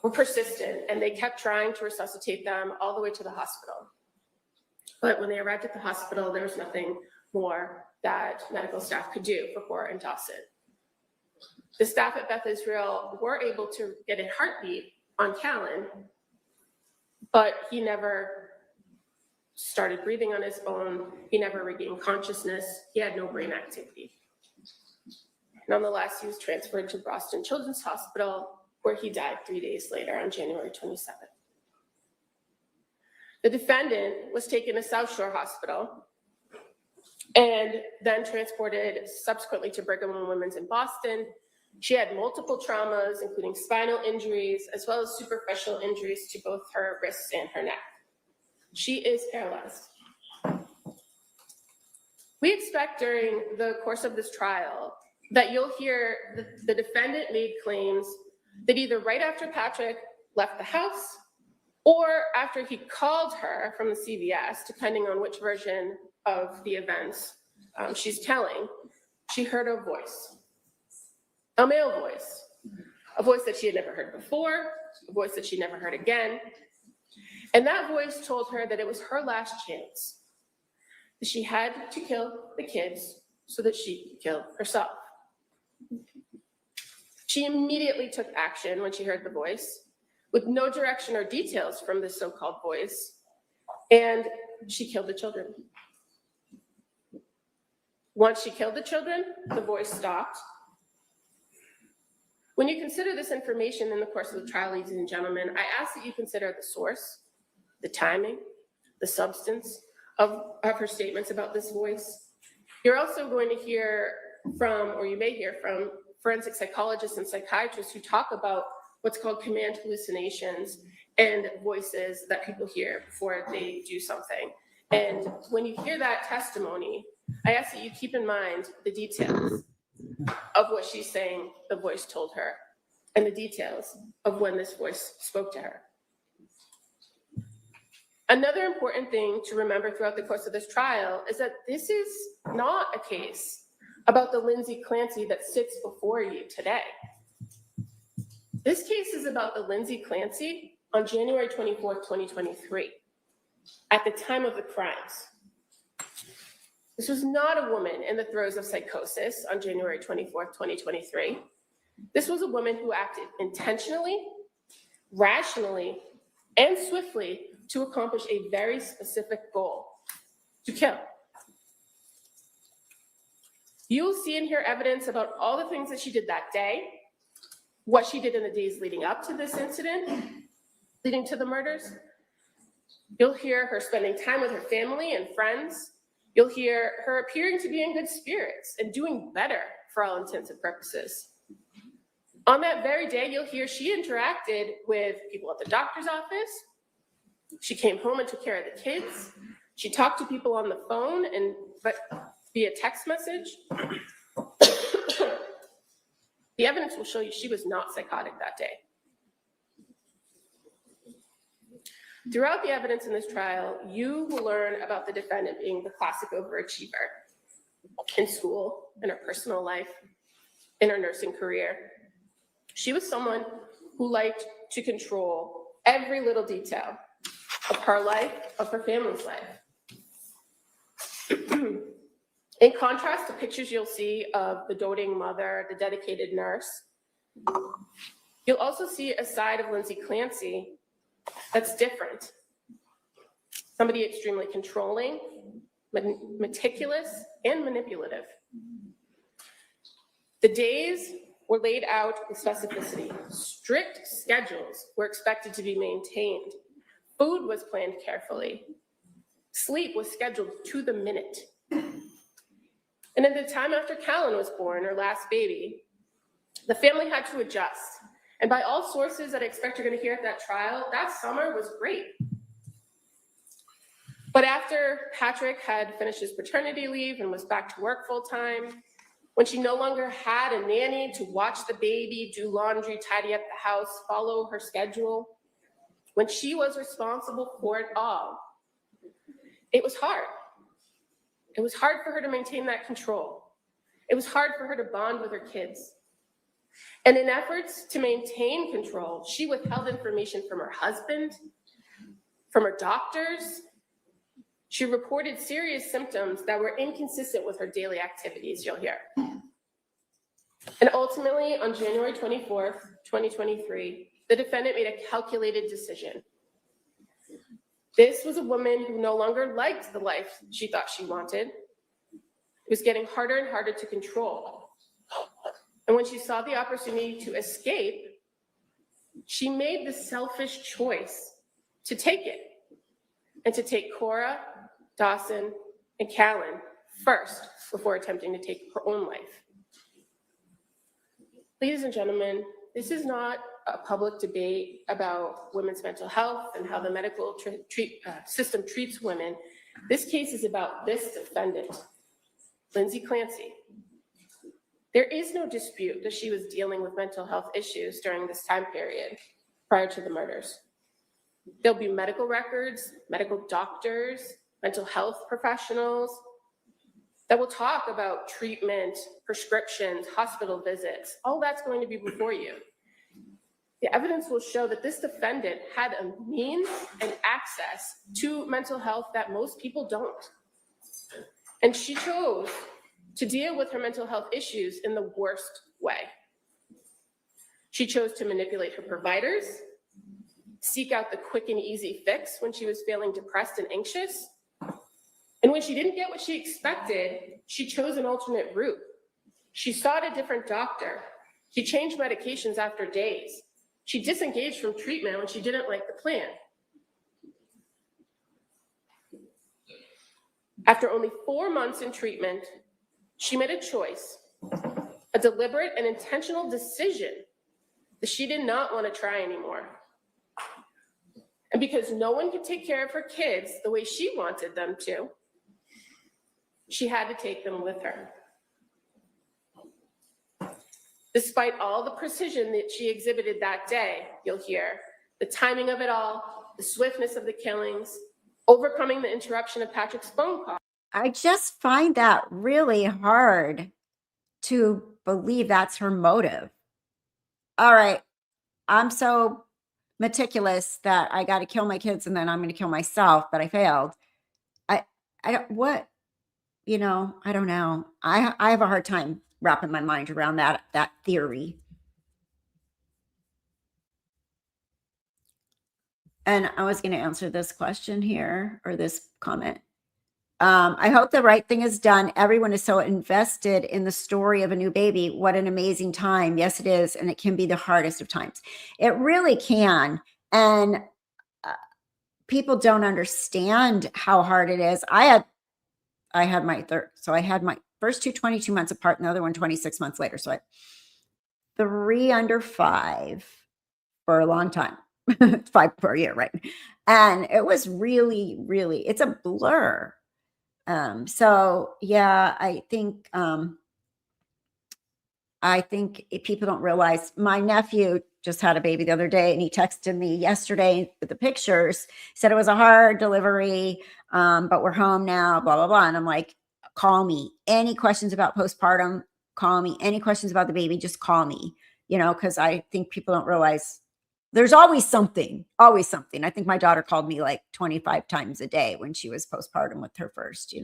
were persistent, and they kept trying to resuscitate them all the way to the hospital. But when they arrived at the hospital, there was nothing more that medical staff could do for Cora and Dawson. The staff at Beth Israel were able to get a heartbeat on Callan, but he never started breathing on his own. He never regained consciousness. He had no brain activity. Nonetheless, he was transferred to Boston Children's Hospital, where he died 3 days later on January 27th. The defendant was taken to South Shore Hospital and then transported subsequently to Brigham and Women's in Boston. She had multiple traumas, including spinal injuries, as well as superficial injuries to both her wrists and her neck. She is paralyzed. We expect during the course of this trial that you'll hear the defendant made claims that either right after Patrick left the house or after he called her from the CVS, depending on which version of the events she's telling, she heard a voice, a male voice, a voice that she had never heard before, a voice that she never heard again. And that voice told her that it was her last chance, that she had to kill the kids so that she could kill herself. She immediately took action when she heard the voice, with no direction or details from this so-called voice, and she killed the children. Once she killed the children, the voice stopped. When you consider this information in the course of the trial, ladies and gentlemen, I ask that you consider the source, the timing, the substance of her statements about this voice. You're also going to hear from, or you may hear from, forensic psychologists and psychiatrists who talk about what's called command hallucinations and voices that people hear before they do something. And when you hear that testimony, I ask that you keep in mind the details of what she's saying the voice told her, and the details of when this voice spoke to her. Another important thing to remember throughout the course of this trial is that this is not a case about the Lindsay Clancy that sits before you today. This case is about the Lindsay Clancy on January 24th, 2023, at the time of the crimes. This was not a woman in the throes of psychosis on January 24th, 2023. This was a woman who acted intentionally, rationally, and swiftly to accomplish a very specific goal: to kill. You will see and hear evidence about all the things that she did that day, what she did in the days leading up to this incident, leading to the murders. You'll hear her spending time with her family and friends. You'll hear her appearing to be in good spirits and doing better for all intents and purposes. On that very day, you'll hear she interacted with people at the doctor's office. She came home and took care of the kids. She talked to people on the phone and via text message. The evidence will show you she was not psychotic that day. Throughout the evidence in this trial, you will learn about the defendant being the classic overachiever in school, in her personal life, in her nursing career. She was someone who liked to control every little detail of her life, of her family's life. In contrast to pictures you'll see of the doting mother, the dedicated nurse, you'll also see a side of Lindsay Clancy that's different. Somebody extremely controlling, meticulous, and manipulative. The days were laid out with specificity. Strict schedules were expected to be maintained. Food was planned carefully. Sleep was scheduled to the minute. And in the time after Callan was born, her last baby, the family had to adjust. And by all sources that I expect you're going to hear at that trial, that summer was great. But after Patrick had finished his paternity leave and was back to work full time, when she no longer had a nanny to watch the baby, do laundry, tidy up the house, follow her schedule, when she was responsible for it all, it was hard. It was hard for her to maintain that control. It was hard for her to bond with her kids. And in efforts to maintain control, she withheld information from her husband, from her doctors. She reported serious symptoms that were inconsistent with her daily activities, you'll hear. And ultimately, on January 24th, 2023, the defendant made a calculated decision. This was a woman who no longer liked the life she thought she wanted. It was getting harder and harder to control. And when she saw the opportunity to escape, she made the selfish choice to take it, and to take Cora, Dawson, and Callan first before attempting to take her own life. Ladies and gentlemen, this is not a public debate about women's mental health and how the medical system treats women. This case is about this defendant, Lindsay Clancy. There is no dispute that she was dealing with mental health issues during this time period prior to the murders. There'll be medical records, medical doctors, mental health professionals that will talk about treatment, prescriptions, hospital visits. All that's going to be before you. The evidence will show that this defendant had a means and access to mental health that most people don't. And she chose to deal with her mental health issues in the worst way. She chose to manipulate her providers, seek out the quick and easy fix when she was feeling depressed and anxious, And when she didn't get what she expected, she chose an alternate route. She sought a different doctor. She changed medications after days. She disengaged from treatment when she didn't like the plan. After only 4 months in treatment, she made a choice, a deliberate and intentional decision that she did not want to try anymore. And because no one could take care of her kids the way she wanted them to, she had to take them with her. Despite all the precision that she exhibited that day, you'll hear, the timing of it all, the swiftness of the killings, overcoming the interruption of Patrick's phone call. I just find that really hard to believe that's her motive. All right, I'm so meticulous that I got to kill my kids and then I'm going to kill myself, but I failed. I don't, what, I don't know. I have a hard time wrapping my mind around that theory. And I was going to answer this question here, or this comment. I hope the right thing is done. Everyone is so invested in the story of a new baby. What an amazing time. Yes, it is. And it can be the hardest of times. It really can. And people don't understand how hard it is. I had my third. So I had my first two 22 months apart and the other one 26 months later. So I 3 under 5 for a long time. 5 per year, right? And it was really, really, it's a blur. So yeah, I think if people don't realize, my nephew just had a baby the other day and he texted me yesterday with the pictures, said it was a hard delivery, but we're home now, blah, blah, blah. And I'm like, call me. Any questions about postpartum, call me. Any questions about the baby, just call me, because I think people don't realize there's always something, always something. I think my daughter called me like 25 times a day when she was postpartum with her first,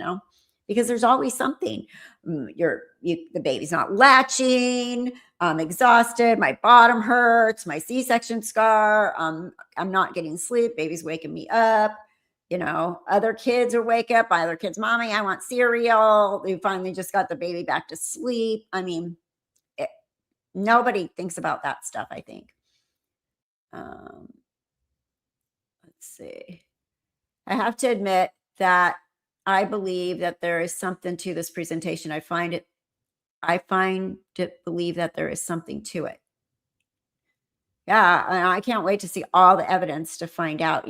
because there's always something. The baby's not latching. I'm exhausted. My bottom hurts. My C-section scar. I'm not getting sleep. Baby's waking me up. Other kids are wake up. Other kids, mommy, I want cereal. We finally just got the baby back to sleep. I mean, nobody thinks about that stuff, I think. Let's see. I have to admit that I believe that there is something to this presentation. I believe that there is something to it. Yeah, and I can't wait to see all the evidence to find out,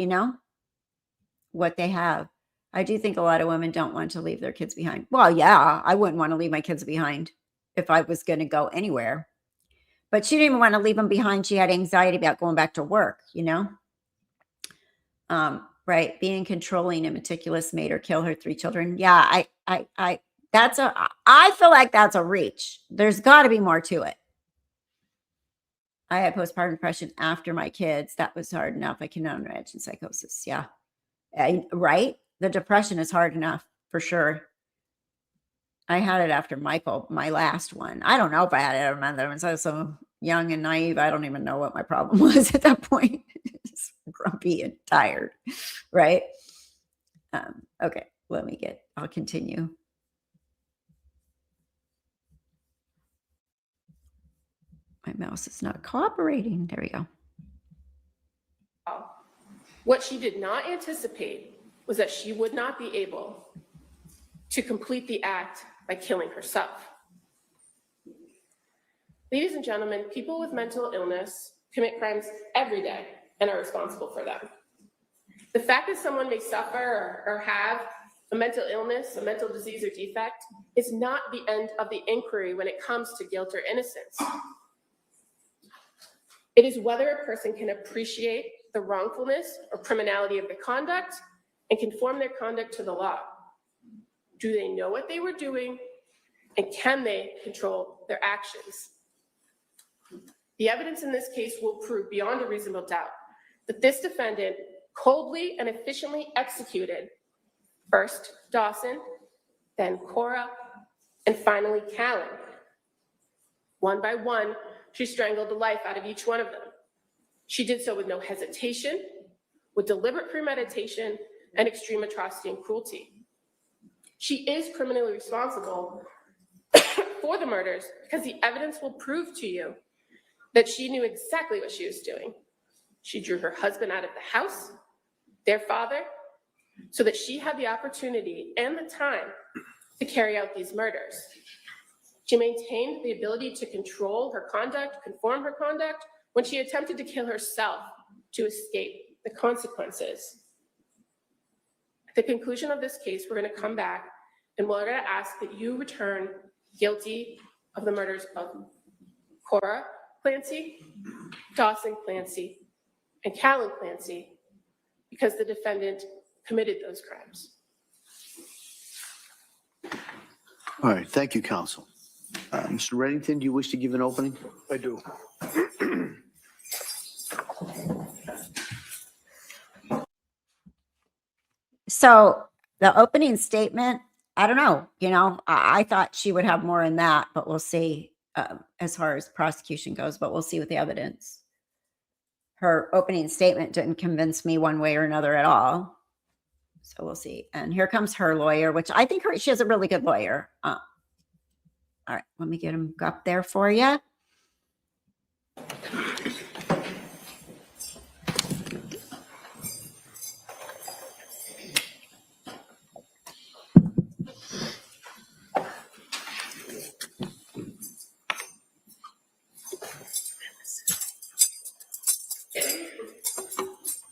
what they have. I do think a lot of women don't want to leave their kids behind. Well, yeah, I wouldn't want to leave my kids behind if I was going to go anywhere. But she didn't even want to leave them behind. She had anxiety about going back to work, right? Being controlling and meticulous made her kill her 3 children. Yeah, I feel like that's a reach. There's got to be more to it. I had postpartum depression after my kids. That was hard enough. I cannot imagine psychosis. Yeah. Right? The depression is hard enough for sure. I had it after Michael, my last one. I don't know if I had it after my other ones. I was so young and naive. I don't even know what my problem was at that point. Just grumpy and tired, right? Okay, I'll continue. My mouse is not cooperating. There we go. What she did not anticipate was that she would not be able to complete the act by killing herself. Ladies and gentlemen, people with mental illness commit crimes every day and are responsible for them. The fact that someone may suffer or have a mental illness, a mental disease or defect is not the end of the inquiry when it comes to guilt or innocence. It is whether a person can appreciate the wrongfulness or criminality of the conduct and conform their conduct to the law. Do they know what they were doing, and can they control their actions? The evidence in this case will prove beyond a reasonable doubt that this defendant coldly and efficiently executed first Dawson, then Cora, and finally Callan. One by one, she strangled the life out of each one of them. She did so with no hesitation, with deliberate premeditation, and extreme atrocity and cruelty. She is criminally responsible for the murders because the evidence will prove to you that she knew exactly what she was doing. She drew her husband out of the house, their father, so that she had the opportunity and the time to carry out these murders. She maintained the ability to control her conduct, conform her conduct, when she attempted to kill herself to escape the consequences. At the conclusion of this case, we're going to come back and we're going to ask that you return guilty of the murders of Cora Clancy, Dawson Clancy, and Callan Clancy, because the defendant committed those crimes. All right, thank you, counsel. Mr. Reddington, do you wish to give an opening? I do. So the opening statement, I don't know, I thought she would have more in that, but we'll see as far as prosecution goes, but we'll see with the evidence. Her opening statement didn't convince me one way or another at all. So we'll see. And here comes her lawyer, which I think she has a really good lawyer. All right, let me get him up there for you.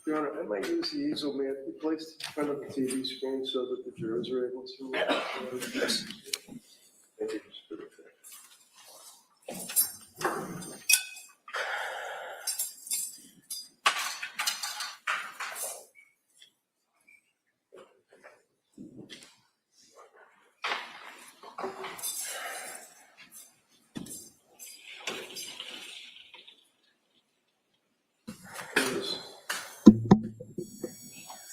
Your Honor, I might use the easel, may it be placed in front of the TV screen so that the jurors are able to. Yes. Thank you.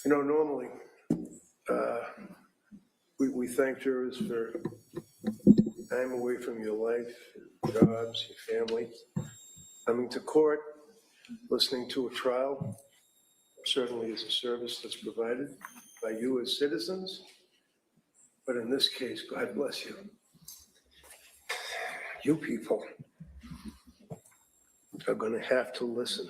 Normally, we thank jurors for time away from your life, your jobs, your family, coming to court, listening to a trial, certainly is a service that's provided by you as citizens. But in this case, God bless you. You people are going to have to listen.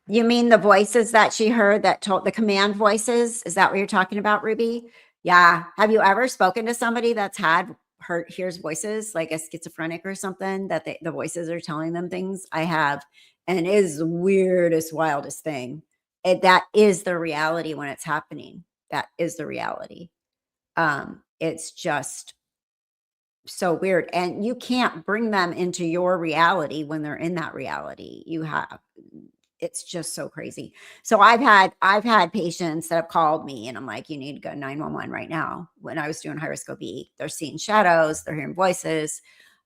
You mean the voices that she heard that told the command voices? Is that what you're talking about, Ruby? Yeah. Have you ever spoken to somebody that's hears voices like a schizophrenic or something that the voices are telling them things? I have. And it is the weirdest, wildest thing. That is the reality when it's happening. That is the reality. It's just so weird. And you can't bring them into your reality when they're in that reality. It's just so crazy. So I've had patients that have called me and I'm like, you need to go 911 right now. When I was doing high risk OB, they're seeing shadows, they're hearing voices.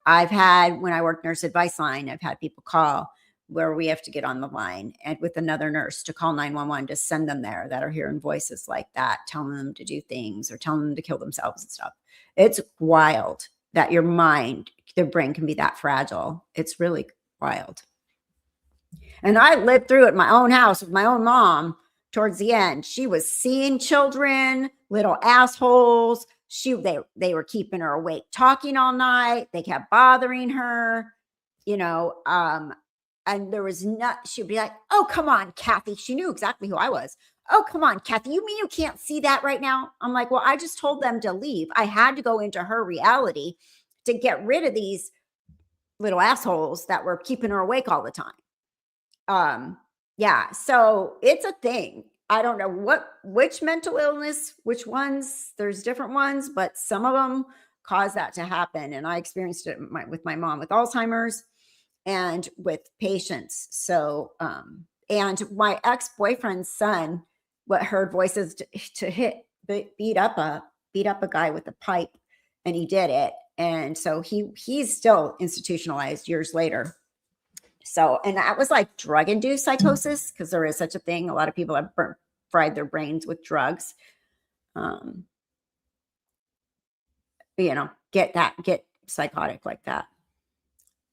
When I worked nurse advice line, I've had people call where we have to get on the line and with another nurse to call 911 to send them there that are hearing voices like that, telling them to do things or telling them to kill themselves and stuff. It's wild that your mind, their brain can be that fragile. It's really wild. And I lived through it in my own house with my own mom towards the end. She was seeing children, little assholes. They were keeping her awake, talking all night. They kept bothering her, and there was she'd be like, oh, come on, Kathy. She knew exactly who I was. Oh, come on, Kathy. You mean you can't see that right now? I'm like, well, I just told them to leave. I had to go into her reality to get rid of these little assholes that were keeping her awake all the time. Yeah, so it's a thing. I don't know which mental illness, which ones, there's different ones, but some of them cause that to happen. And I experienced it with my mom with Alzheimer's and with patients. So, and my ex-boyfriend's son, heard voices to beat up a guy with a pipe, and he did it. And so he's still institutionalized years later. So, and that was like drug-induced psychosis, because there is such a thing. A lot of people have fried their brains with drugs. Get psychotic like that.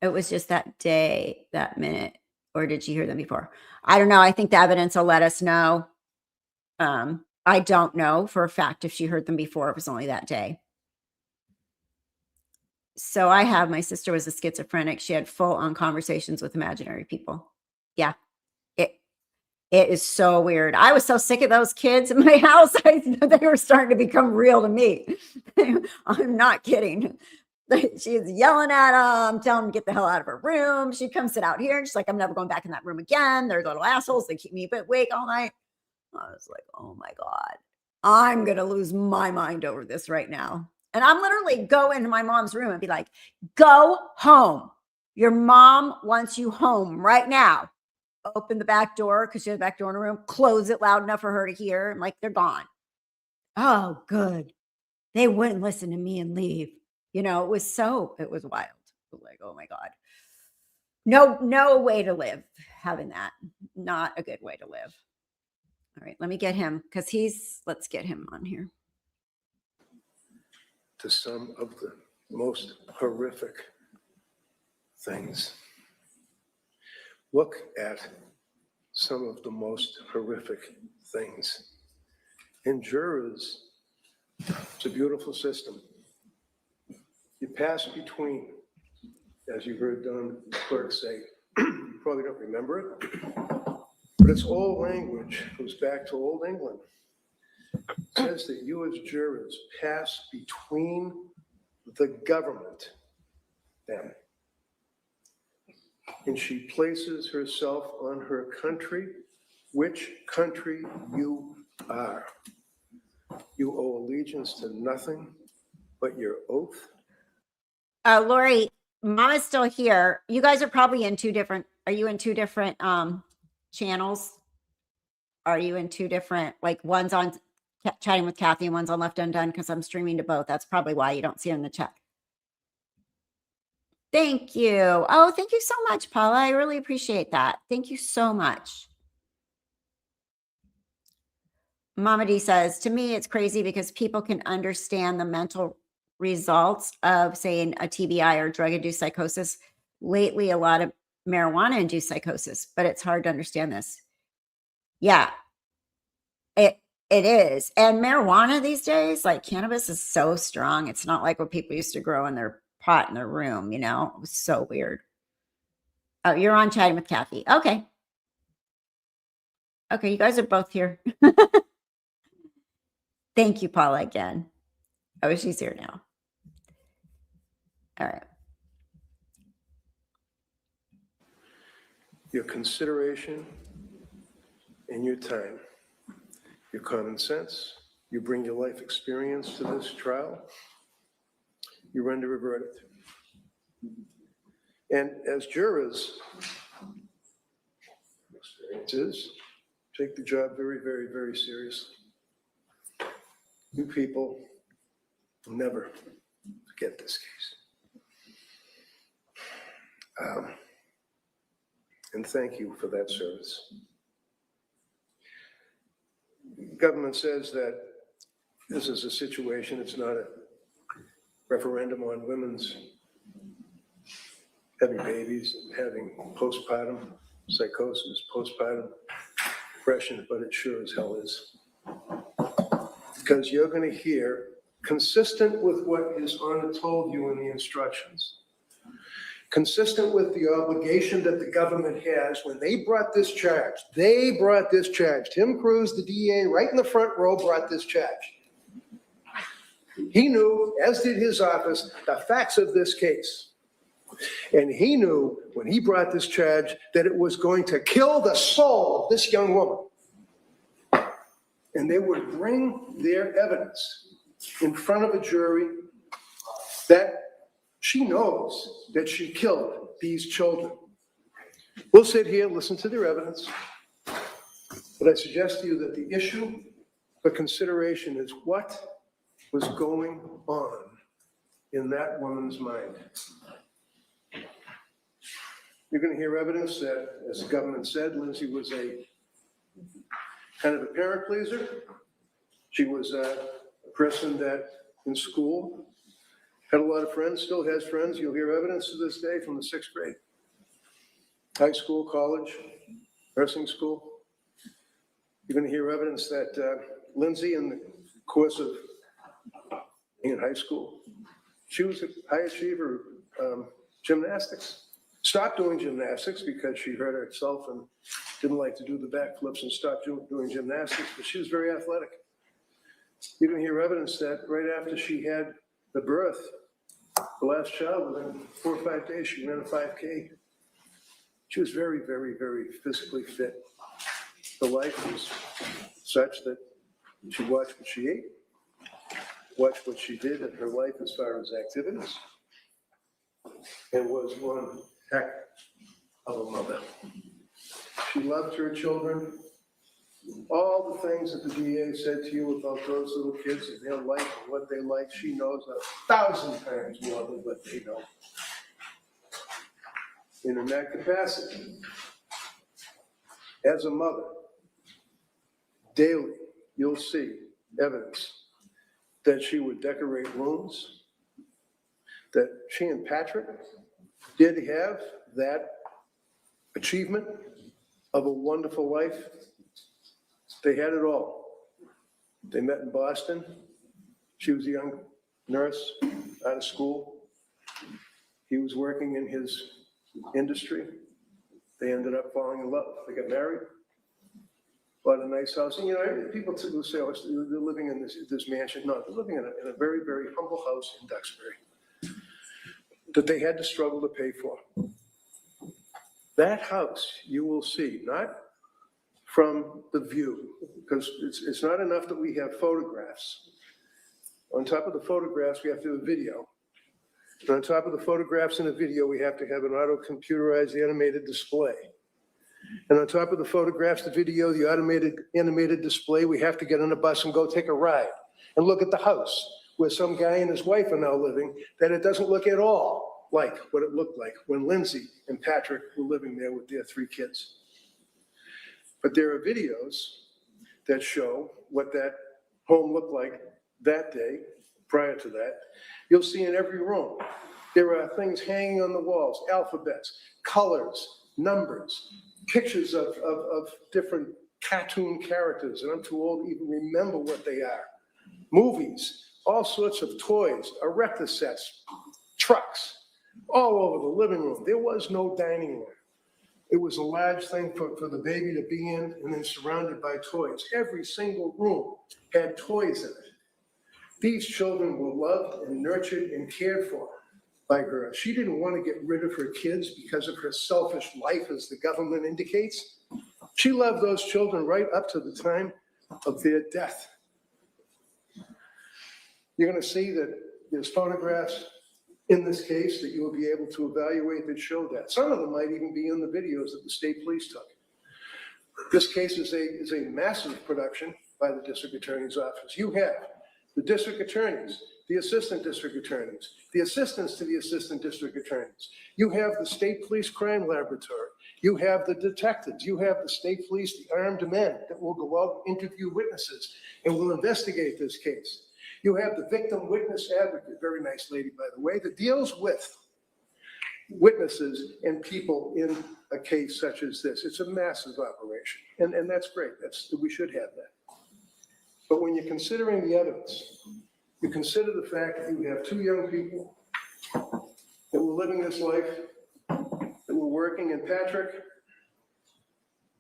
It was just that day, that minute, or did you hear them before? I don't know. I think the evidence will let us know. I don't know for a fact if she heard them before. It was only that day. So my sister was a schizophrenic. She had full on conversations with imaginary people. Yeah. It is so weird. I was so sick of those kids in my house. They were starting to become real to me. I'm not kidding. She's yelling at them, telling them to get the hell out of her room. She'd come sit out here and she's like, I'm never going back in that room again. They're little assholes. They keep me awake all night. I was like, oh my God, I'm going to lose my mind over this right now. And I'm literally go into my mom's room and be like, go home. Your mom wants you home right now. Open the back door because she had a back door in her room, close it loud enough for her to hear. And like, they're gone. Oh, good. They wouldn't listen to me and leave. You know, it was wild. It was like, oh my God. No way to live having that. Not a good way to live. All right, let me get him because let's get him on here. To some of the most horrific things. Look at some of the most horrific things. And jurors, it's a beautiful system. You pass between, as you heard Don Clerk say, you probably don't remember it, but it's old language, goes back to Old England. It says that you as jurors pass between the government, them, and she places herself on her country, which country you are. You owe allegiance to nothing but your oath. Lori, Mama's still here. You guys are probably are you in two different channels? Are you in two different, like one's on Chatting with Kathy and one's on Left Undone because I'm streaming to both. That's probably why you don't see it in the chat. Thank you. Oh, thank you so much, Paula. I really appreciate that. Thank you so much. Mama D says, to me, it's crazy because people can understand the mental results of, saying, a TBI or drug-induced psychosis. Lately, a lot of marijuana-induced psychosis, but it's hard to understand this. Yeah, it is. And marijuana these days, like cannabis, is so strong. It's not like what people used to grow in their pot in their room, you know? It was so weird. Oh, you're on Chatting with Kathy. Okay. Okay, you guys are both here. Thank you, Paula, again. Oh, she's here now. All right. Your consideration and your time, your common sense, you bring your life experience to this trial, you render a verdict. And as jurors, experiences, take the job very, very, very seriously. You people will never forget this case. And thank you for that service. Government says that this is a situation, it's not a referendum on women's having babies and having postpartum psychosis, postpartum depression, but it sure as hell is. Because you're going to hear, consistent with what is told you in the instructions, consistent with the obligation that the government has when they brought this charge. Tim Cruz, the DA, right in the front row, brought this charge. He knew, as did his office, the facts of this case. And he knew when he brought this charge that it was going to kill the soul of this young woman. And they would bring their evidence in front of a jury that she knows that she killed these children. We'll sit here, listen to their evidence, but I suggest to you that the issue for consideration is what was going on in that woman's mind. You're going to hear evidence that, as the government said, Lindsay was a kind of a parent pleaser. She was a person that in school had a lot of friends, still has friends. You'll hear evidence to this day from the 6th grade. High school, college, nursing school. You're going to hear evidence that Lindsay, in the course of in high school, she was a high achiever, gymnastics. Stopped doing gymnastics because she hurt herself and didn't like to do the backflips and stopped doing gymnastics, but she was very athletic. You can hear evidence that right after she had the birth, the last child, within 4 or 5 days, she ran a 5K. She was very, very, very physically fit. The life was such that she watched what she ate, watched what she did in her life as far as activities, and was one heck of a mother. She loved her children. All the things that the DA said to you about those little kids and their life and what they like, she knows 1,000 times more than what they know. And in that capacity, as a mother, daily you'll see evidence that she would decorate rooms, that she and Patrick did have that achievement of a wonderful life. They had it all. They met in Boston. She was a young nurse out of school. He was working in his industry. They ended up falling in love. They got married, bought a nice house. And, you know, people will say, oh, they're living in this mansion. No, they're living in a very, very humble house in Duxbury that they had to struggle to pay for. That house, you will see, not from the view, because it's not enough that we have photographs. On top of the photographs, we have to have video. And on top of the photographs and the video, we have to have an auto-computerized animated display. And on top of the photographs, the video, the automated animated display, we have to get on a bus and go take a ride and look at the house where some guy and his wife are now living, that it doesn't look at all like what it looked like when Lindsay and Patrick were living there with their 3 kids. But there are videos that show what that home looked like that day, prior to that. You'll see in every room, there are things hanging on the walls, alphabets, colors, numbers, pictures of different cartoon characters, and I'm too old to even remember what they are. Movies, all sorts of toys, erector sets, trucks, all over the living room. There was no dining room. It was a large thing for the baby to be in, and then surrounded by toys. Every single room had toys in it. These children were loved and nurtured and cared for by her. She didn't want to get rid of her kids because of her selfish life, as the government indicates. She loved those children right up to the time of their death. You're going to see that there's photographs in this case that you will be able to evaluate that show that. Some of them might even be in the videos that the state police took. This case is a massive production by the district attorney's office. You have the district attorneys, the assistant district attorneys, the assistants to the assistant district attorneys. You have the state police crime laboratory. You have the detectives. You have the state police, the armed men that will go out, interview witnesses, and will investigate this case. You have the victim witness advocate, very nice lady, by the way, that deals with witnesses and people in a case such as this. It's a massive operation, and that's great. We should have that. But when you're considering the evidence, you consider the fact that you have 2 young people that were living this life, that were working, and Patrick,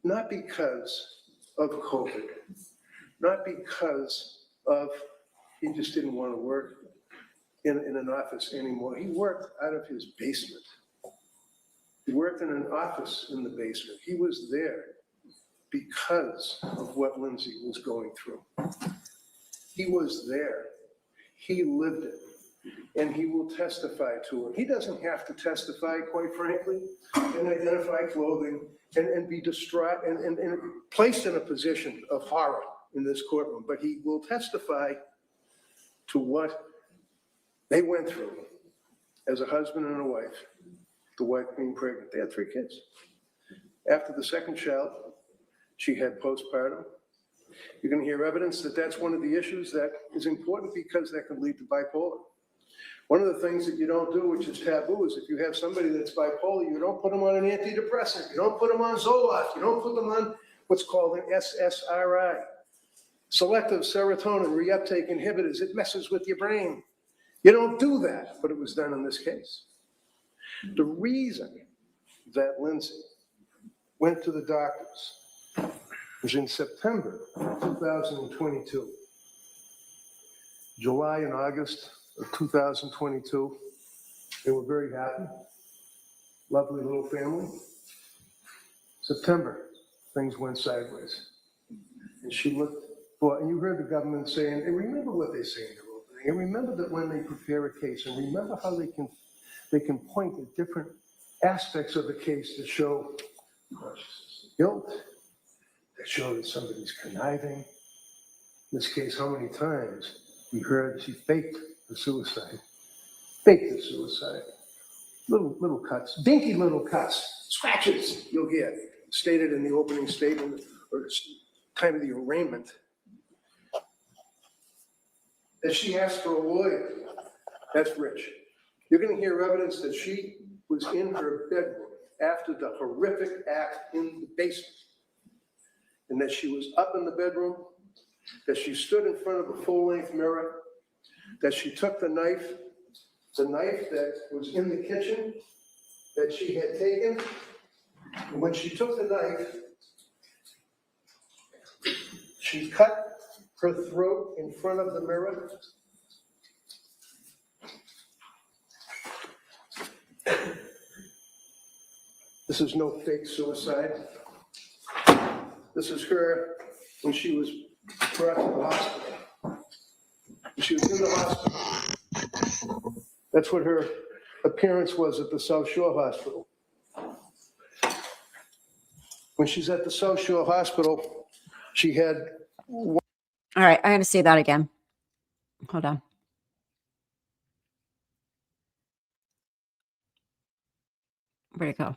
not because of COVID, not because of he just didn't want to work in an office anymore. He worked out of his basement. He worked in an office in the basement. He was there because of what Lindsay was going through. He was there. He lived it. And he will testify to it. He doesn't have to testify, quite frankly, and identify clothing and be distraught and placed in a position of horror in this courtroom. But he will testify to what they went through as a husband and a wife, the wife being pregnant. They had 3 kids. After the second child, she had postpartum. You're going to hear evidence that that's one of the issues that is important because that can lead to bipolar. One of the things that you don't do, which is taboo, is if you have somebody that's bipolar, you don't put them on an antidepressant. You don't put them on Zoloft. You don't put them on what's called an SSRI. selective serotonin reuptake inhibitors. It messes with your brain. You don't do that, but it was done in this case. The reason that Lindsay went to the doctors was in September 2022. July and August of 2022, they were very happy. Lovely little family. September, things went sideways. And she looked for, and you heard the government saying, and remember what they say in their opening, and remember that when they prepare a case, and remember how they can point at different aspects of the case to show consciousness of guilt, that show that somebody's conniving. In this case, how many times we heard she faked the suicide. Faked the suicide. Little cuts, dinky little cuts, scratches you'll get, stated in the opening statement or time of the arraignment. That she asked for a lawyer. That's rich. You're going to hear evidence that she was in her bedroom after the horrific act in the basement. And that she was up in the bedroom, that she stood in front of a full-length mirror, that she took the knife that was in the kitchen that she had taken. And when she took the knife, she cut her throat in front of the mirror. This is no fake suicide. This is her when she was brought to the hospital. She was in the hospital. That's what her appearance was at the South Shore Hospital. When she's at the South Shore Hospital, she had... All right, I'm going to say that again. Hold on. Where'd it go?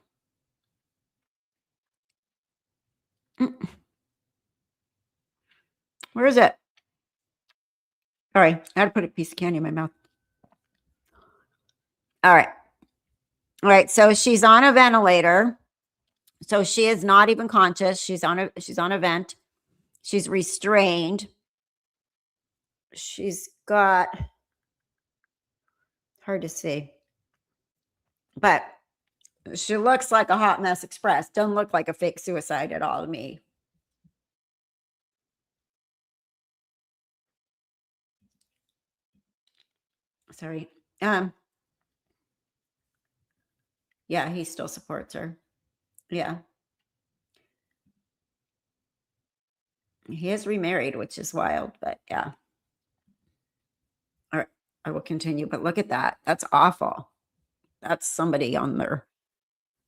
Where is it? Sorry, I had to put a piece of candy in my mouth. All right. All right, so she's on a ventilator. So she is not even conscious. She's on a vent. She's restrained. She's got, hard to see, but she looks like a hot mess express. Doesn't look like a fake suicide at all to me. Sorry. Yeah, he still supports her. Yeah. He is remarried, which is wild, but yeah. All right, I will continue, but look at that. That's awful. That's somebody on their,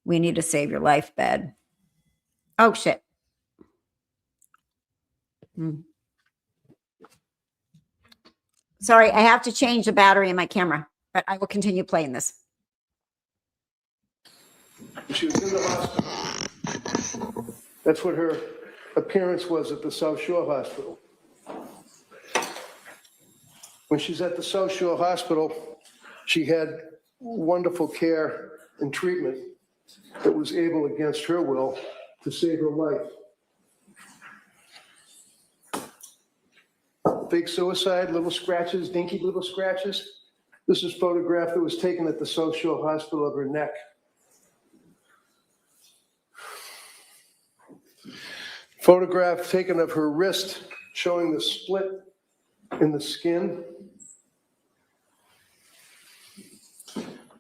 we need to save your life bed. Oh, shit. Sorry, I have to change the battery in my camera, but I will continue playing this. She was in the hospital. That's what her appearance was at the South Shore Hospital. When she's at the South Shore Hospital, she had wonderful care and treatment that was able, against her will, to save her life. Fake suicide, little scratches, dinky little scratches. This is a photograph that was taken at the South Shore Hospital of her neck. Photograph taken of her wrist, showing the split in the skin.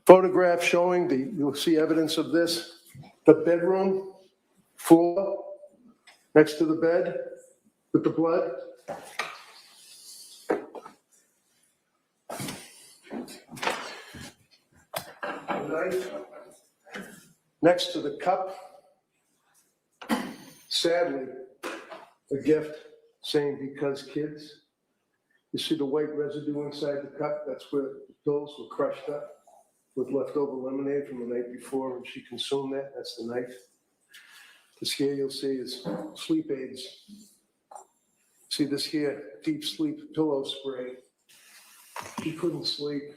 Photograph showing you'll see evidence of this, the bedroom floor next to the bed with the blood. The knife next to the cup. Sadly, a gift saying, "Because kids." You see the white residue inside the cup? That's where the pills were crushed up with leftover lemonade from the night before when she consumed that. That's the knife. This here you'll see is sleep aids. See this here, deep sleep pillow spray. She couldn't sleep.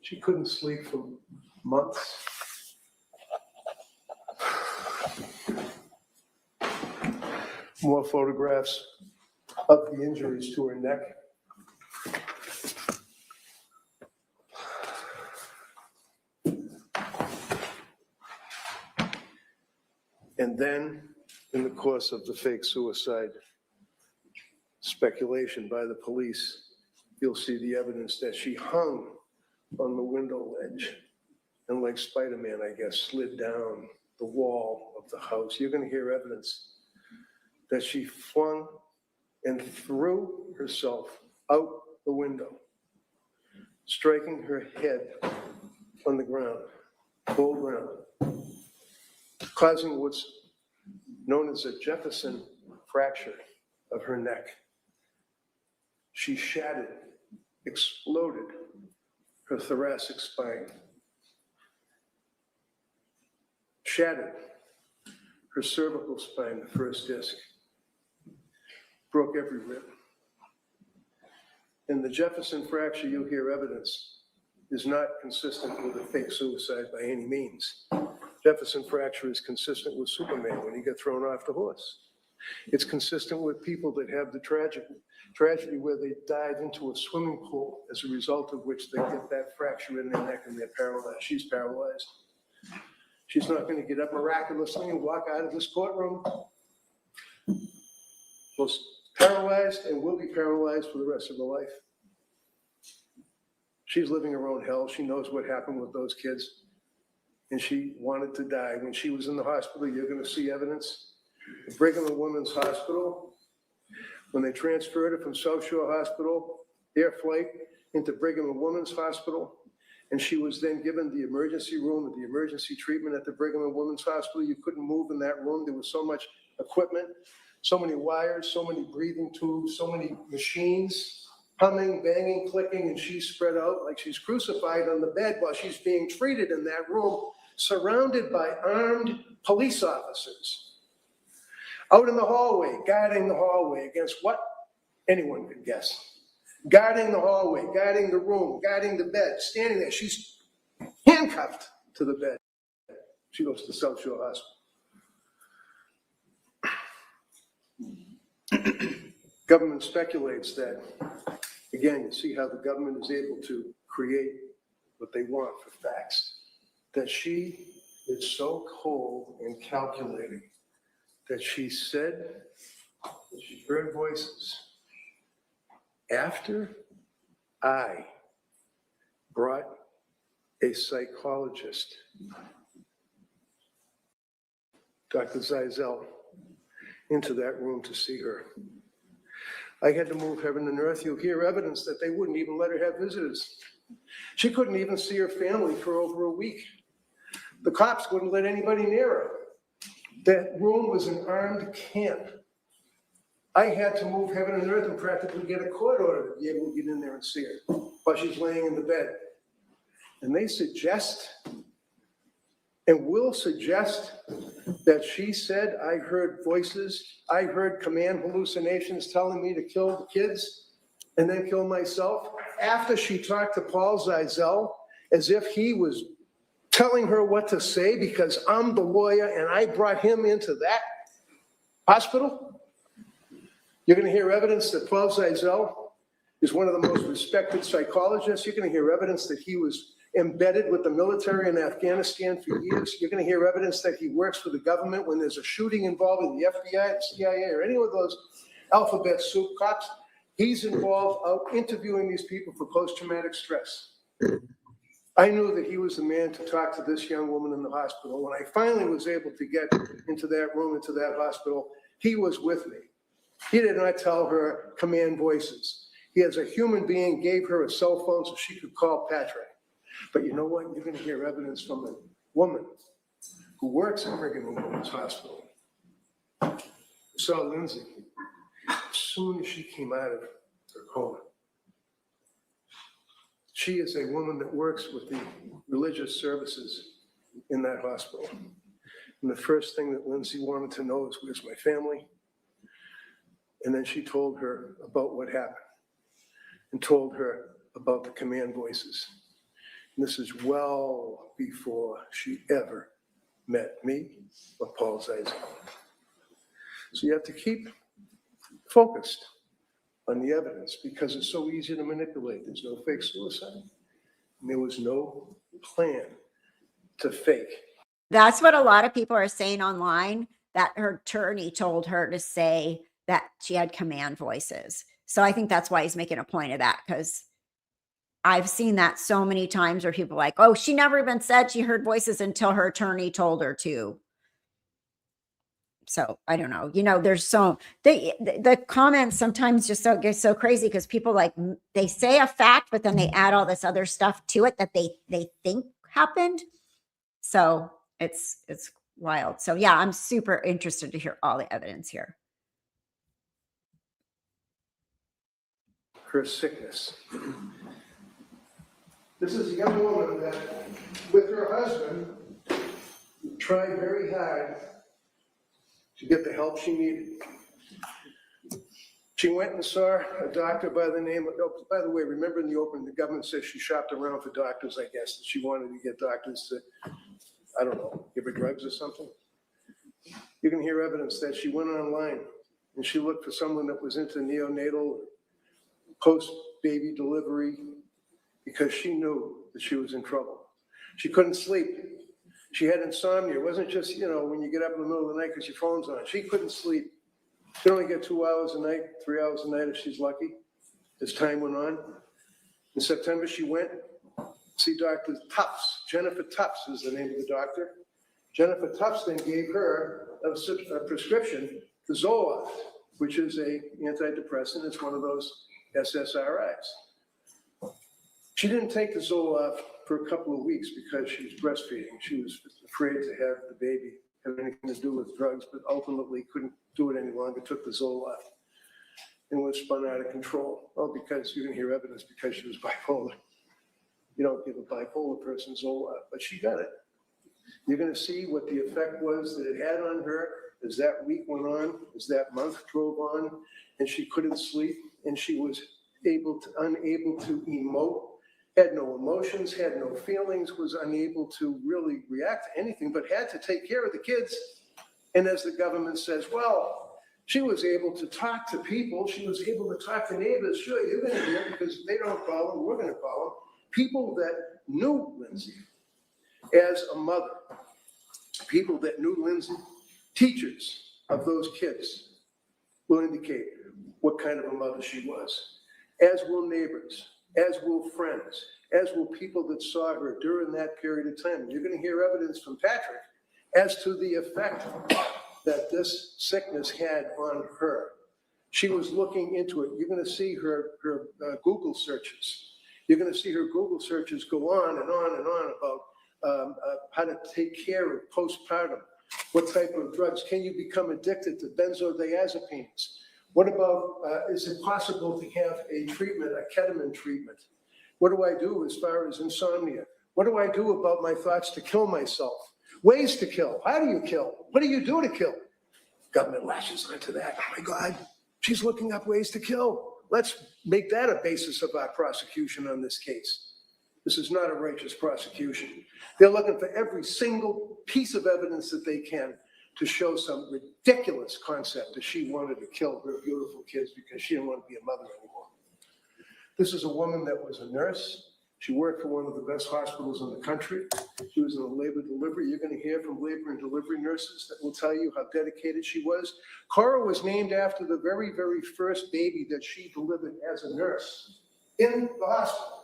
She couldn't sleep for months. More photographs. of the injuries to her neck. And then, in the course of the fake suicide speculation by the police, you'll see the evidence that she hung on the window ledge and, like Spider-Man, I guess, slid down the wall of the house. You're going to hear evidence that she flung and threw herself out the window, striking her head on the ground, full ground, causing what's known as a Jefferson fracture of her neck. She shattered, exploded her thoracic spine, shattered her cervical spine, the first disc, broke every rib. And the Jefferson fracture, you'll hear evidence, is not consistent with a fake suicide by any means. Jefferson fracture is consistent with Superman when he got thrown off the horse. It's consistent with people that have the tragedy where they dive into a swimming pool, as a result of which they get that fracture in their neck and they're paralyzed. She's paralyzed. She's not going to get up miraculously and walk out of this courtroom. She's paralyzed and will be paralyzed for the rest of her life. She's living her own hell. She knows what happened with those kids. And she wanted to die. When she was in the hospital, you're going to see evidence. The Brigham and Women's Hospital, when they transferred her from South Shore Hospital, air flight, into Brigham and Women's Hospital, and she was then given the emergency room and the emergency treatment at the Brigham and Women's Hospital. You couldn't move in that room. There was so much equipment, so many wires, so many breathing tubes, so many machines, humming, banging, clicking, and she's spread out like she's crucified on the bed while she's being treated in that room, surrounded by armed police officers. Out in the hallway, guarding the hallway against what? Anyone could guess. Guarding the hallway, guarding the room, guarding the bed, standing there. She's handcuffed to the bed. She goes to South Shore Hospital. Government speculates that, again, you see how the government is able to create what they want for facts, that she is so cold and calculating that she said that she heard voices after I brought a psychologist, Dr. Zeisel, into that room to see her. I had to move heaven and earth. You'll hear evidence that they wouldn't even let her have visitors. She couldn't even see her family for over a week. The cops wouldn't let anybody near her. That room was an armed camp. I had to move heaven and earth and practically get a court order to be able to get in there and see her while she's laying in the bed. And they suggest and will suggest that she said, I heard voices, I heard command hallucinations telling me to kill the kids and then kill myself, after she talked to Paul Zeisel as if he was telling her what to say because I'm the lawyer and I brought him into that hospital. You're going to hear evidence that Paul Zeisel is one of the most respected psychologists. You're going to hear evidence that he was embedded with the military in Afghanistan for years. You're going to hear evidence that he works for the government when there's a shooting involving the FBI, the CIA, or any of those alphabet soup cops. He's involved out interviewing these people for post-traumatic stress. I knew that he was the man to talk to this young woman in the hospital. When I finally was able to get into that room, into that hospital, he was with me. He did not tell her command voices. He, as a human being, gave her a cell phone so she could call Patrick. But you know what? You're going to hear evidence from a woman who works at Brigham and Women's Hospital. I saw Lindsay as soon as she came out of her coma. She is a woman that works with the religious services in that hospital. And the first thing that Lindsay wanted to know is, where's my family? And then she told her about what happened and told her about the command voices. And this is well before she ever met me or Paul Zeisel. So you have to keep focused on the evidence because it's so easy to manipulate. There's no fake suicide. And there was no plan to fake. That's what a lot of people are saying online, that her attorney told her to say that she had command voices. So I think that's why he's making a point of that, because I've seen that so many times where people are like, oh, she never even said she heard voices until her attorney told her to. So I don't know, there's the comments sometimes just get so crazy because people they say a fact, but then they add all this other stuff to it that they think happened. So it's wild. So yeah, I'm super interested to hear all the evidence here. Her sickness. This is a young woman that, with her husband, tried very hard to get the help she needed. She went and saw a doctor by the name of, oh, by the way, remember in the opening, the government said she shopped around for doctors, I guess, that she wanted to get doctors to, I don't know, give her drugs or something. You can hear evidence that she went online and she looked for someone that was into neonatal, post-baby delivery, because she knew that she was in trouble. She couldn't sleep. She had insomnia. It wasn't just, when you get up in the middle of the night because your phone's on. She couldn't sleep. She only get 2 hours a night, 3 hours a night if she's lucky, as time went on. In September, she went to see Dr. Tufts. Jennifer Tufts is the name of the doctor. Jennifer Tufts then gave her a prescription for Zoloft, which is an antidepressant. It's one of those SSRIs. She didn't take the Zoloft for a couple of weeks because she was breastfeeding. She was afraid to have the baby have anything to do with drugs, but ultimately couldn't do it any longer, took the Zoloft and was spun out of control. Well, because you can hear evidence because she was bipolar. You don't give a bipolar person Zoloft, but she got it. You're going to see what the effect was that it had on her as that week went on, as that month drove on, and she couldn't sleep, and she was unable to emote, had no emotions, had no feelings, was unable to really react to anything, but had to take care of the kids. And as the government says, well, she was able to talk to people. She was able to talk to neighbors. Sure, you're going to hear because they don't call them, we're going to call them. People that knew Lindsay as a mother, people that knew Lindsay, teachers of those kids will indicate what kind of a mother she was, as will neighbors, as will friends, as will people that saw her during that period of time. You're going to hear evidence from Patrick as to the effect that this sickness had on her. She was looking into it. You're going to see her Google searches. You're going to see her Google searches go on and on and on about how to take care of postpartum. What type of drugs? Can you become addicted to benzodiazepines? What about, is it possible to have a treatment, a ketamine treatment? What do I do as far as insomnia? What do I do about my thoughts to kill myself? Ways to kill. How do you kill? What do you do to kill? Government lashes onto that. Oh my God, she's looking up ways to kill. Let's make that a basis of our prosecution on this case. This is not a righteous prosecution. They're looking for every single piece of evidence that they can to show some ridiculous concept that she wanted to kill her beautiful kids because she didn't want to be a mother anymore. This is a woman that was a nurse. She worked for one of the best hospitals in the country. She was in a labor delivery. You're going to hear from labor and delivery nurses that will tell you how dedicated she was. Cora was named after the very, very first baby that she delivered as a nurse in the hospital.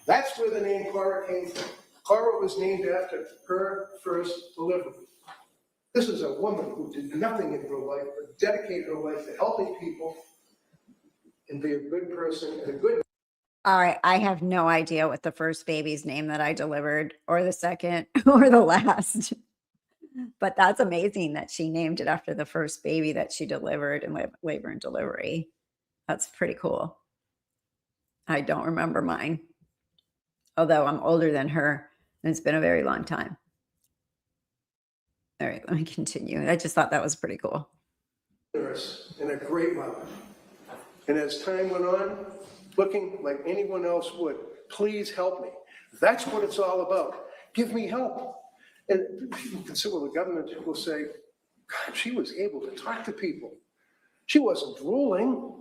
That's where the name Cora came from. Cora was named after her first delivery. This is a woman who did nothing in her life but dedicate her life to helping people and be a good person and a good. All right. I have no idea what the first baby's name that I delivered or the second or the last, but that's amazing that she named it after the first baby that she delivered in labor and delivery. That's pretty cool. I don't remember mine, although I'm older than her and it's been a very long time. All right, let me continue. I just thought that was pretty cool. Nurse and a great mother. And as time went on, looking like anyone else would, please help me. That's what it's all about. Give me help. And you can say, well, the government will say, God, she was able to talk to people. She wasn't drooling.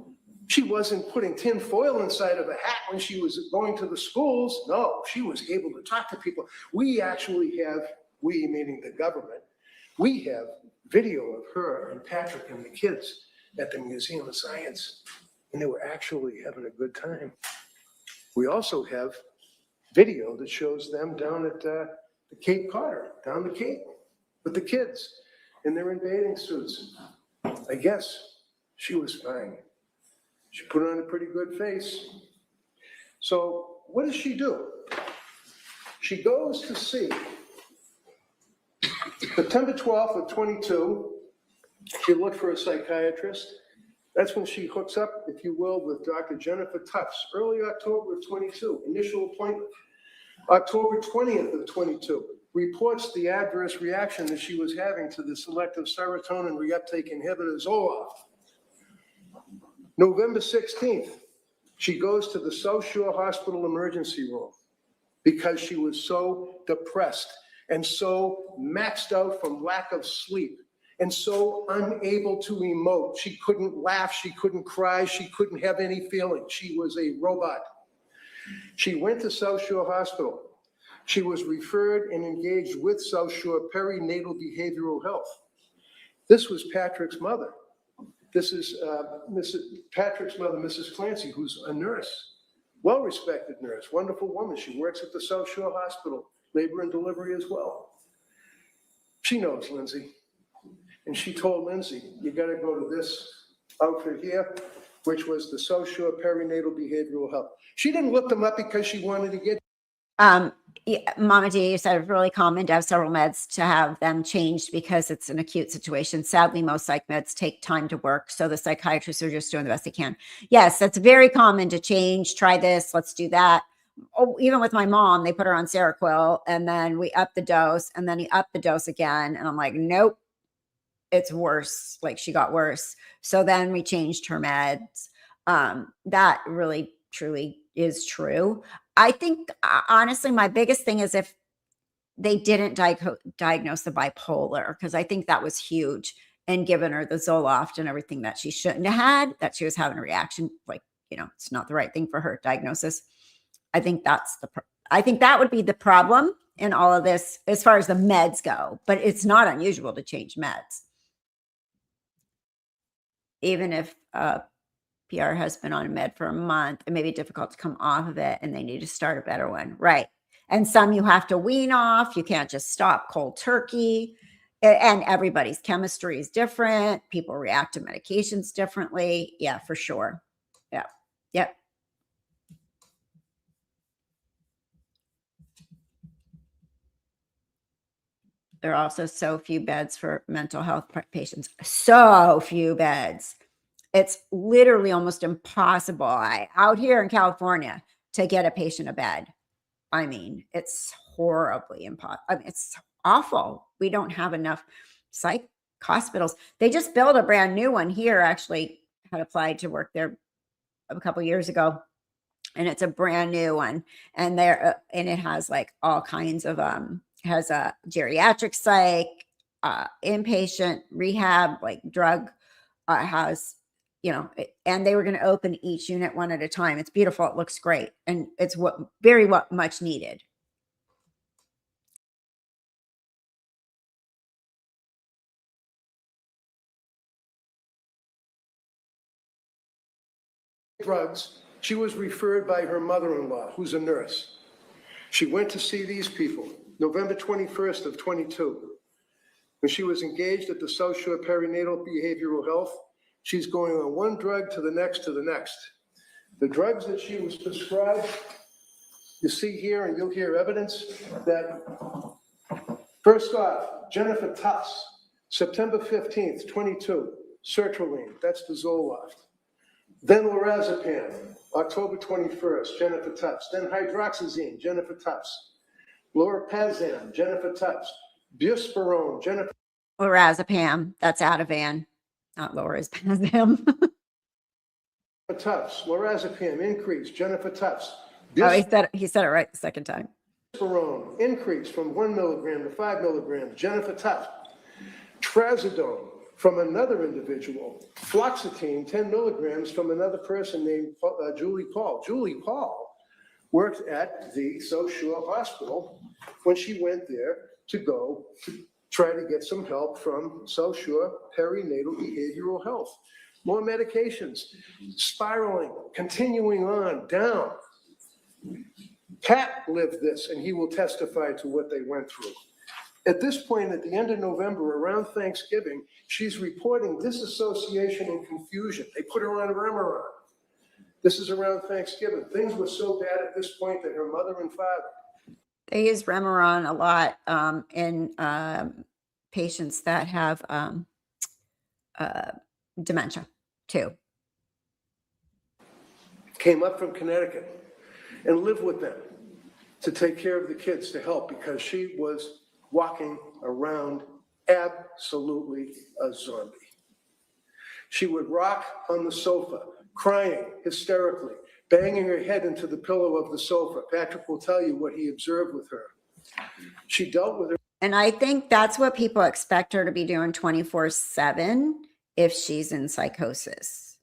She wasn't putting tin foil inside of a hat when she was going to the schools. No, she was able to talk to people. We actually have, we meaning the government, we have video of her and Patrick and the kids at the Museum of Science, and they were actually having a good time. We also have video that shows them down at the Cape Cod, down the Cape, with the kids, and they're in bathing suits. I guess she was fine. She put on a pretty good face. So what does she do? She goes to see, September 12th of 22, she looked for a psychiatrist. That's when she hooks up, if you will, with Dr. Jennifer Tufts, early October of 22, initial appointment. October 20th of 22, reports the adverse reaction that she was having to the selective serotonin reuptake inhibitor Zoloft. November 16th, she goes to the South Shore Hospital emergency room because she was so depressed and so maxed out from lack of sleep and so unable to emote. She couldn't laugh, she couldn't cry, she couldn't have any feeling. She was a robot. She went to South Shore Hospital. She was referred and engaged with South Shore Perinatal Behavioral Health. This was Patrick's mother. This is Patrick's mother, Mrs. Clancy, who's a nurse, well-respected nurse, wonderful woman. She works at the South Shore Hospital, labor and delivery as well. She knows Lindsay. And she told Lindsay, you got to go to this outfit here, which was the South Shore Perinatal Behavioral Health. She didn't look them up because she wanted to get. Yeah, Mama D, you said it's really common to have several meds to have them changed because it's an acute situation. Sadly, most psych meds take time to work. So the psychiatrists are just doing the best they can. Yes, that's very common to change. Try this. Let's do that. Oh, even with my mom, they put her on Seroquel and then we upped the dose and then he upped the dose again. And I'm like, nope, it's worse. Like she got worse. So then we changed her meds. That really, truly is true. I think, honestly, my biggest thing is if they didn't diagnose the bipolar, because I think that was huge, and given her the Zoloft and everything that she shouldn't have had, that she was having a reaction, like, it's not the right thing for her diagnosis. I think I think that would be the problem in all of this as far as the meds go, but it's not unusual to change meds. Even if PR has been on a med for a month, it may be difficult to come off of it and they need to start a better one. Right. And some you have to wean off. You can't just stop cold turkey. And everybody's chemistry is different. People react to medications differently. Yeah, for sure. Yeah. Yep. There are also so few beds for mental health patients. So few beds. It's literally almost impossible out here in California to get a patient a bed. I mean, it's horribly impossible. I mean, it's awful. We don't have enough psych hospitals. They just built a brand new one here. Actually, had applied to work there a couple years ago, and it's a brand new one. And and it has like all kinds of has a geriatric psych, inpatient rehab, like drug. Has and they were going to open each unit one at a time. It's beautiful. It looks great. And it's very much needed. Drugs. She was referred by her mother-in-law, who's a nurse. She went to see these people, November 21st of 22. When she was engaged at the South Shore Perinatal Behavioral Health, she's going on one drug to the next to the next. The drugs that she was prescribed, you see here, and you'll hear evidence that, first off, Jennifer Tufts, September 15th, 22, sertraline, that's the Zoloft. Then lorazepam, October 21st, Jennifer Tufts. Then hydroxyzine, Jennifer Tufts. Lorapazan, Jennifer Tufts. Buspirone, Jennifer. Lorazepam, that's Ativan. Not lorazepam. Tufts, lorazepam, increase, Jennifer Tufts. Oh, he said it right the second time. Increase from 1 milligram to 5 milligrams, Jennifer Tufts. Trazodone, from another individual, fluoxetine, 10 milligrams from another person named Julie Paul. Julie Paul worked at the South Shore Hospital when she went there to go to try to get some help from South Shore Perinatal Behavioral Health. More medications, spiraling, continuing on, down. Pat lived this, and he will testify to what they went through. At this point, at the end of November, around Thanksgiving, she's reporting disassociation and confusion. They put her on Remeron. This is around Thanksgiving. Things were so bad at this point that her mother and father. They use Remeron a lot in patients that have dementia too. Came up from Connecticut and lived with them to take care of the kids, to help, because she was walking around absolutely a zombie. She would rock on the sofa, crying hysterically, banging her head into the pillow of the sofa. Patrick will tell you what he observed with her. She dealt with her. And I think that's what people expect her to be doing 24/7 if she's in psychosis.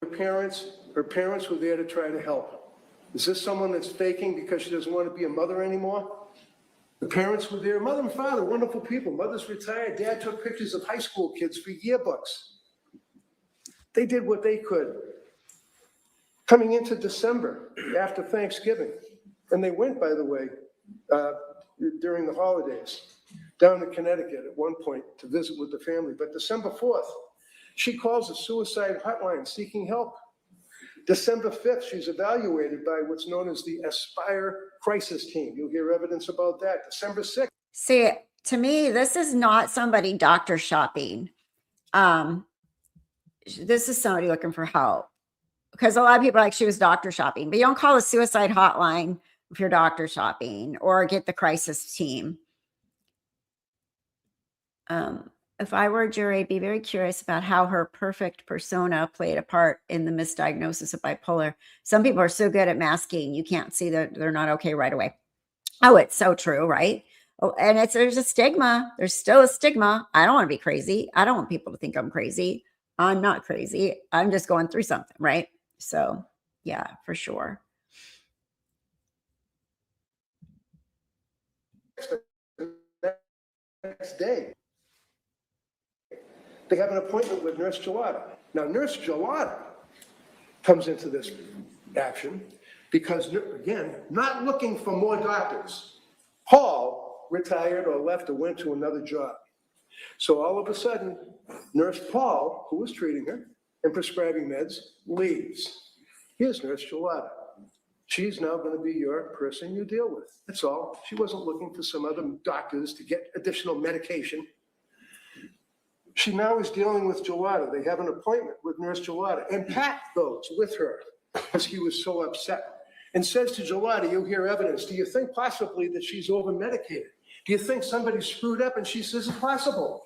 Her parents were there to try to help. Is this someone that's faking because she doesn't want to be a mother anymore? The parents were there. Mother and father, wonderful people. Mother's retired. Dad took pictures of high school kids for yearbooks. They did what they could. Coming into December, after Thanksgiving, and they went, by the way, during the holidays, down to Connecticut at one point to visit with the family. But December 4th, she calls a suicide hotline seeking help. December 5th, she's evaluated by what's known as the Aspire Crisis Team. You'll hear evidence about that. December 6th. See, to me, this is not somebody doctor shopping. This is somebody looking for help. Because a lot of people are like, she was doctor shopping. But you don't call a suicide hotline if you're doctor shopping, or get the crisis team. If I were a jury, I'd be very curious about how her perfect persona played a part in the misdiagnosis of bipolar. Some people are so good at masking, you can't see that they're not okay right away. Oh, it's so true, right? Oh, and there's a stigma. There's still a stigma. I don't want to be crazy. I don't want people to think I'm crazy. I'm not crazy. I'm just going through something, right? So, yeah, for sure. Next day, they have an appointment with Nurse Gelada. Now, Nurse Gelada comes into this action because, again, not looking for more doctors. Paul retired or left or went to another job. So all of a sudden, Nurse Paul, who was treating her and prescribing meds, leaves. Here's Nurse Gelada. She's now going to be your person you deal with. That's all. She wasn't looking for some other doctors to get additional medication. She now is dealing with Gelada. They have an appointment with Nurse Gelada. And Pat goes with her because he was so upset and says to Gelada, you'll hear evidence. Do you think possibly that she's over-medicated? Do you think somebody screwed up? And she says, it's possible.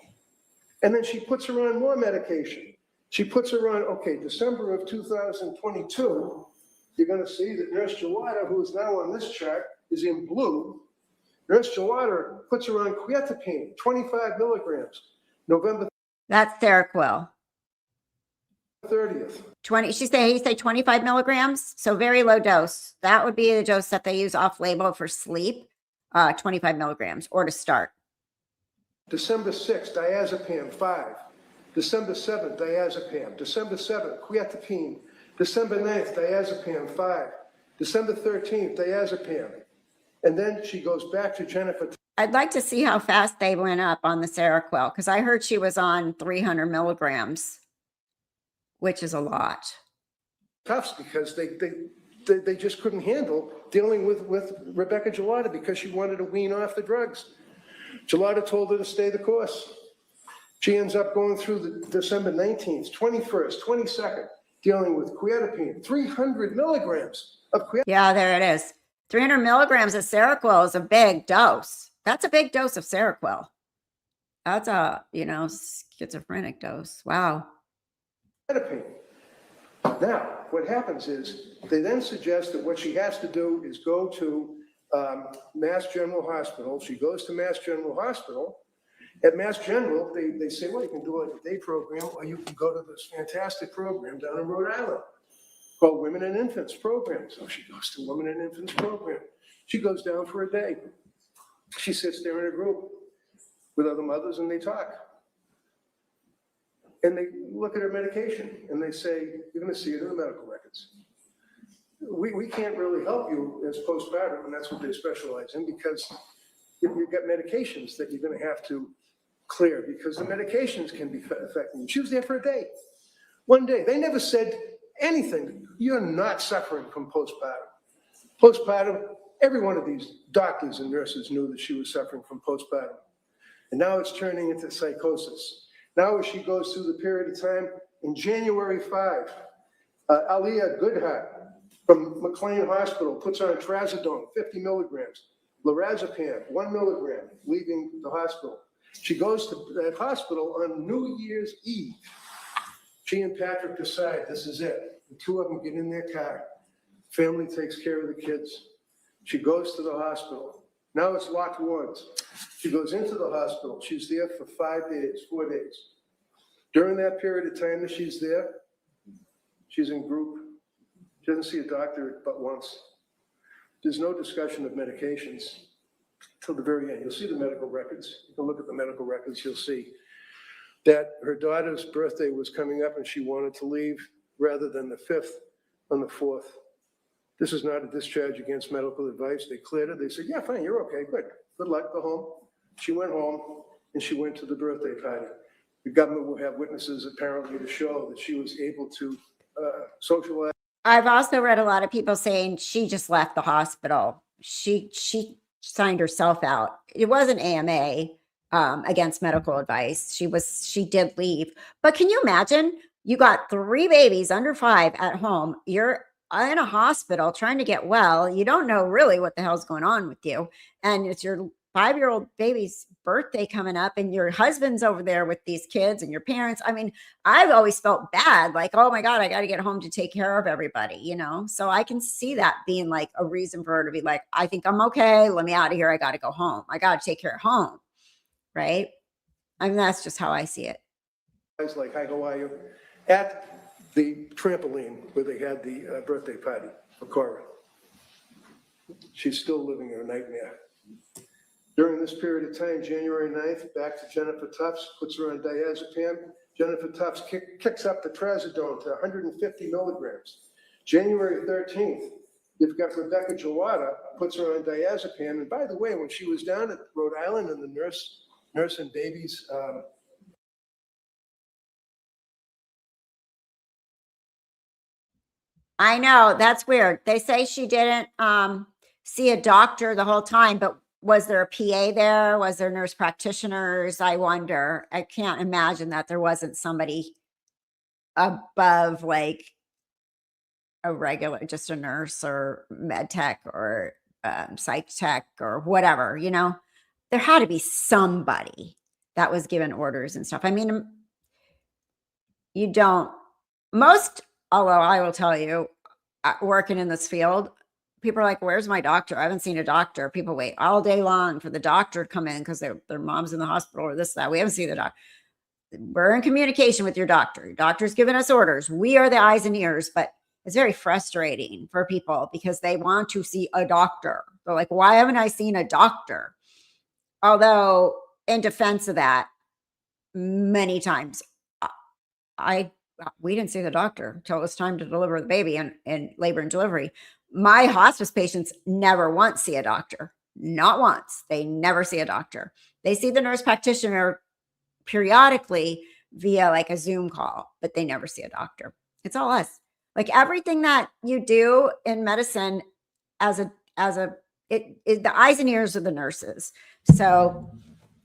And then she puts her on more medication. She puts her on, okay, December of 2022, you're going to see that Nurse Gelada, who is now on this chart, is in blue. Nurse Gelada puts her on quetiapine, 25 milligrams, November. That's Seroquel. 30th. He say 25 milligrams, so very low dose. That would be the dose that they use off-label for sleep, 25 milligrams, or to start. December 6th, diazepam 5. December 7th, diazepam. December 7th, quetiapine. December 9th, diazepam 5. December 13th, diazepam. And then she goes back to Jennifer. I'd like to see how fast they went up on the Seroquel, because I heard she was on 300 milligrams, which is a lot. Tough, because they just couldn't handle dealing with Rebecca Gelada because she wanted to wean off the drugs. Gelada told her to stay the course. She ends up going through the December 19th, 21st, 22nd, dealing with quetiapine, 300 milligrams of quetiapine. Yeah, there it is. 300 milligrams of Seroquel is a big dose. That's a big dose of Seroquel. That's a, schizophrenic dose. Wow. Now, what happens is they then suggest that what she has to do is go to Mass General Hospital. She goes to Mass General Hospital, At Mass General, they say, well, you can do like a day program, or you can go to this fantastic program down in Rhode Island called Women and Infants Program. So she goes to Women and Infants Program. She goes down for a day. She sits there in a group with other mothers and they talk. And they look at her medication and they say, you're gonna see it in the medical records. We can't really help you as postpartum, and that's what they specialize in, because you've got medications that you're gonna have to clear, because the medications can be affecting you. She was there for a day, one day. They never said anything. You're not suffering from postpartum. Postpartum, every one of these doctors and nurses knew that she was suffering from postpartum. And now it's turning into psychosis. Now as she goes through the period of time, in January 5, Aliyah Goodhart from McLean Hospital puts on trazodone, 50 milligrams, lorazepam, 1 milligram, leaving the hospital. She goes to that hospital on New Year's Eve. She and Patrick decide this is it. The two of them get in their car. Family takes care of the kids. She goes to the hospital. Now it's locked wards. She goes into the hospital. She's there for 4 days. During that period of time that she's there, she's in group. She doesn't see a doctor but once. There's no discussion of medications till the very end. You'll see the medical records. You can look at the medical records. You'll see that her daughter's birthday was coming up and she wanted to leave rather than the 5th on the 4th. This is not a discharge against medical advice. They cleared her. They said, yeah, fine, you're okay, good. Good luck, go home. She went home and she went to the birthday party. The government will have witnesses apparently to show that she was able to socialize. I've also read a lot of people saying she just left the hospital. She signed herself out. It wasn't AMA against medical advice. She did leave. But can you imagine? You got 3 babies under 5 at home. You're in a hospital trying to get well. You don't know really what the hell's going on with you. And it's your 5-year-old baby's birthday coming up and your husband's over there with these kids and your parents. I mean, I've always felt bad, like, oh my God, I got to get home to take care of everybody, you know? So I can see that being like a reason for her to be like, I think I'm okay. Let me out of here. I got to go home. I got to take care of home. Right. I mean, that's just how I see it. Like, hi, how are you? At the trampoline where they had the birthday party for Cora. She's still living in a nightmare. During this period of time, January 9th, back to Jennifer Tufts, puts her on diazepam. Jennifer Tufts kicks up the trazodone to 150 milligrams. January 13th, you've got Rebecca Jawada, puts her on diazepam. And by the way, when she was down at Rhode Island and the nurse and babies, I know, that's weird. They say she didn't see a doctor the whole time, but was there a PA there? Was there nurse practitioners? I wonder. I can't imagine that there wasn't somebody above like a regular, just a nurse or med tech or psych tech or whatever, you know? There had to be somebody that was given orders and stuff. I mean, you don't, although I will tell you, working in this field, people are like, where's my doctor? I haven't seen a doctor. People wait all day long for the doctor to come in because their mom's in the hospital or this, that. We haven't seen the doctor. We're in communication with your doctor. Your doctor's giving us orders. We are the eyes and ears, but it's very frustrating for people because they want to see a doctor. They're like, why haven't I seen a doctor? Although in defense of that, many times we didn't see the doctor until it was time to deliver the baby in labor and delivery. My hospice patients never once see a doctor. Not once. They never see a doctor. They see the nurse practitioner periodically via like a Zoom call, but they never see a doctor. It's all us. Like everything that you do in medicine the eyes and ears of the nurses. So,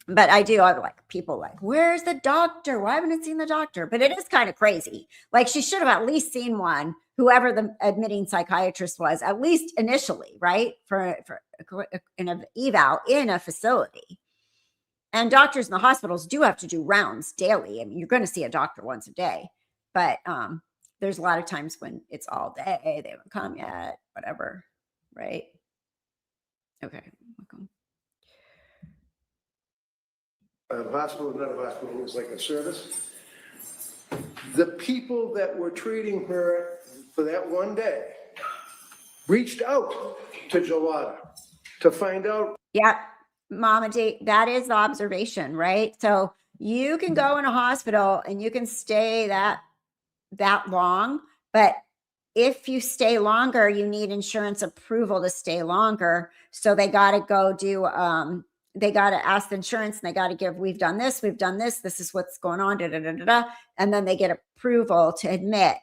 but I have like people like, where's the doctor? Why haven't I seen the doctor? But it is kind of crazy. Like she should have at least seen one, whoever the admitting psychiatrist was, at least initially, right? For an eval in a facility. And doctors in the hospitals do have to do rounds daily. I mean, you're going to see a doctor once a day, but there's a lot of times when it's all day, they haven't come yet, whatever, right? Okay. hospital hospital, not a hospital, it was like a service. The people that were treating her for that one day reached out to Gelada to find out. Yeah, Mama D, that is the observation, right? So you can go in a hospital and you can stay that long, but if you stay longer, you need insurance approval to stay longer. So they got to go do, they got to ask the insurance and they got to give, we've done this, this is what's going on, da, da, da, da, da, and then they get approval to admit.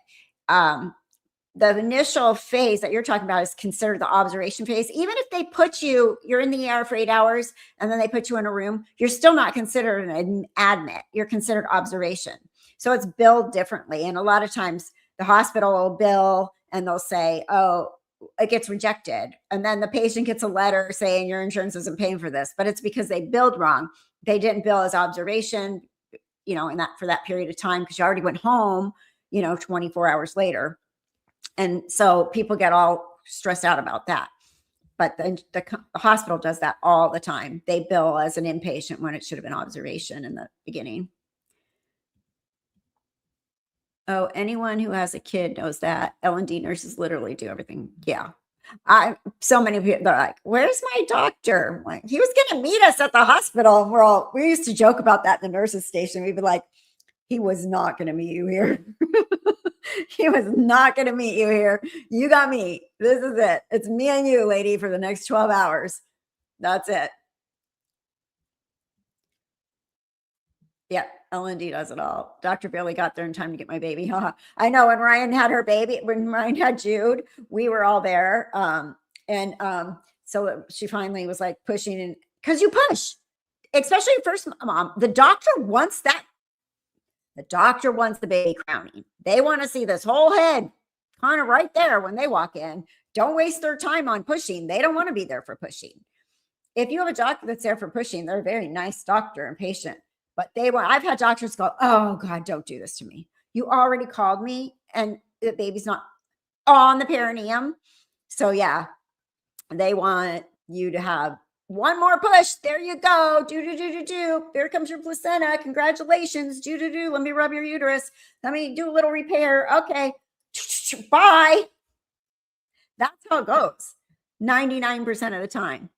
The initial phase that you're talking about is considered the observation phase. Even if they put you're in the ER for 8 hours and then they put you in a room, you're still not considered an admit. You're considered observation. So it's billed differently. And a lot of times the hospital will bill and they'll say, oh, it gets rejected. And then the patient gets a letter saying your insurance isn't paying for this, but it's because they billed wrong. They didn't bill as observation, in that for that period of time because you already went home, 24 hours later. And so people get all stressed out about that. But the hospital does that all the time. They bill as an inpatient when it should have been observation in the beginning. Oh, anyone who has a kid knows that L&D nurses literally do everything. Yeah. So many people, they're like, where's my doctor? Like, he was going to meet us at the hospital. We used to joke about that in the nurses station. We'd be like, he was not going to meet you here. He was not going to meet you here. You got me. This is it. It's me and you, lady, for the next 12 hours. That's it. Yeah, L&D does it all. Doctor barely got there in time to get my baby. I know when Ryan had Jude, we were all there. So she finally was like pushing, and because you push, especially first mom, the doctor wants that. The doctor wants the baby crowning. They want to see this whole head kind of right there when they walk in. Don't waste their time on pushing. They don't want to be there for pushing. If you have a doctor that's there for pushing, they're a very nice doctor and patient. But I've had doctors go, oh God, don't do this to me. You already called me and the baby's not on the perineum. So yeah, they want you to have one more push. There you go. Do. There comes your placenta. Congratulations. Do. Let me rub your uterus. Let me do a little repair. Okay. Bye. That's how it goes 99% of the time.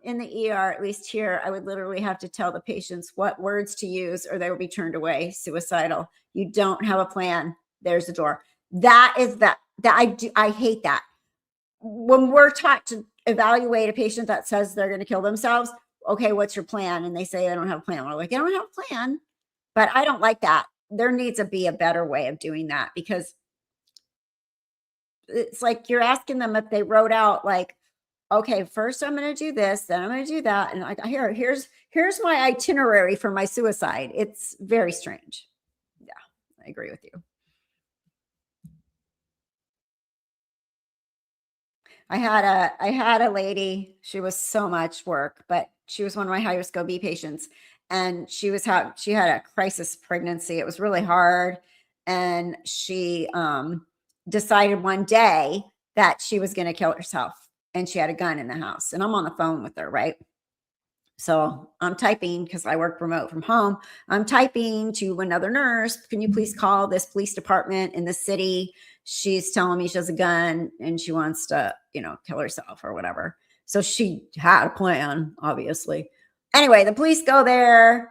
In the ER, at least here, I would literally have to tell the patients what words to use or they will be turned away. Suicidal. You don't have a plan. There's the door. I hate that. When we're taught to evaluate a patient that says they're going to kill themselves, okay, what's your plan? And they say they don't have a plan. We're like, I don't have a plan, but I don't like that. There needs to be a better way of doing that because it's like you're asking them if they wrote out like, okay, first I'm going to do this, then I'm going to do that. And like, here's my itinerary for my suicide. It's very strange. Yeah, I agree with you. I had a lady, she was so much work, but she was one of my high risk OB patients and she had a crisis pregnancy. It was really hard. And she decided one day that she was going to kill herself and she had a gun in the house and I'm on the phone with her. Right. So I'm typing because I work remote from home. I'm typing to another nurse. Can you please call this police department in the city? She's telling me she has a gun and she wants to, kill herself or whatever. So she had a plan, obviously. Anyway, the police go there.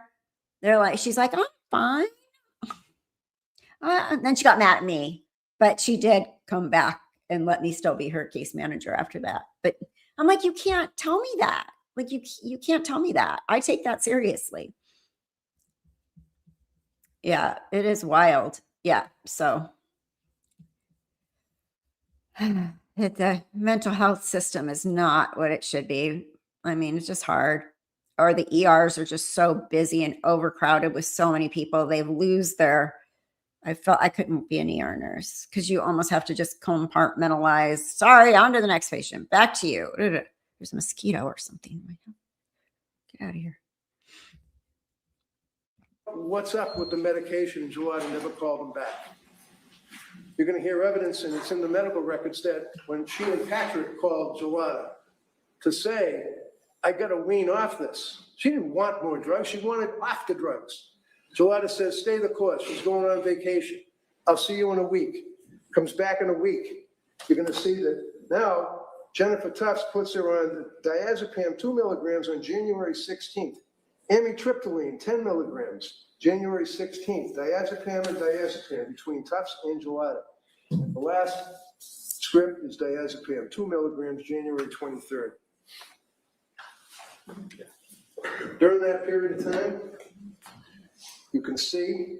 She's like, I'm fine. And then she got mad at me, but she did come back and let me still be her case manager after that. But I'm like, you can't tell me that. Like you can't tell me that. I take that seriously. Yeah, it is wild. Yeah. So the mental health system is not what it should be. I mean, it's just hard. Or the ERs are just so busy and overcrowded with so many people. They lose I felt I couldn't be an ER nurse because you almost have to just compartmentalize. Sorry, on to the next patient. Back to you. There's a mosquito or something. Get out of here. What's up with the medication? Gelada never called them back. You're going to hear evidence, and it's in the medical records, that when she and Patrick called Gelada to say, I got to wean off this. She didn't want more drugs. She wanted off the drugs. Joletta says, stay the course. She's going on vacation. I'll see you in a week. Comes back in a week. You're going to see that now Jennifer Tufts puts her on diazepam 2 milligrams on January 16th. Amitriptyline 10 milligrams, January 16th. Diazepam and diazepam between Tufts and Joletta. The last script is diazepam 2 milligrams, January 23rd. During that period of time, you can see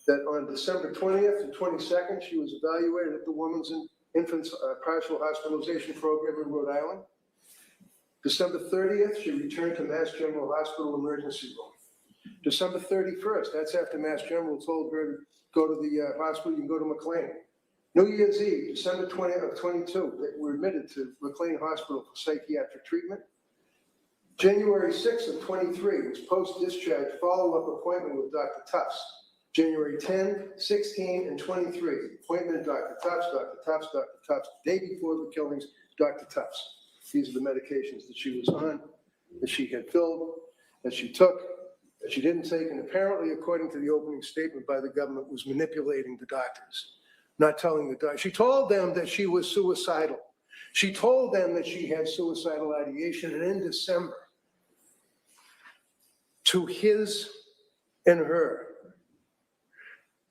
that on December 20th and 22nd, she was evaluated at the Women's and Infants Partial Hospitalization Program in Rhode Island. December 30th, she returned to Mass General Hospital emergency room. December 31st, that's after Mass General told her to go to the hospital, you can go to McLean. New Year's Eve, December 20th of 22, they were admitted to McLean Hospital for psychiatric treatment. January 6th of 23 was post-discharge follow-up appointment with Dr. Tufts. January 10, 16, and 23, appointment Dr. Tufts, Dr. Tufts, Dr. Tufts. Day before the killings, Dr. Tufts. These are the medications that she was on, that she had filled, that she took, that she didn't take, and apparently, according to the opening statement by the government, was manipulating the doctors, not telling the doctors. She told them that she was suicidal. She told them that she had suicidal ideation, and in December, to his and her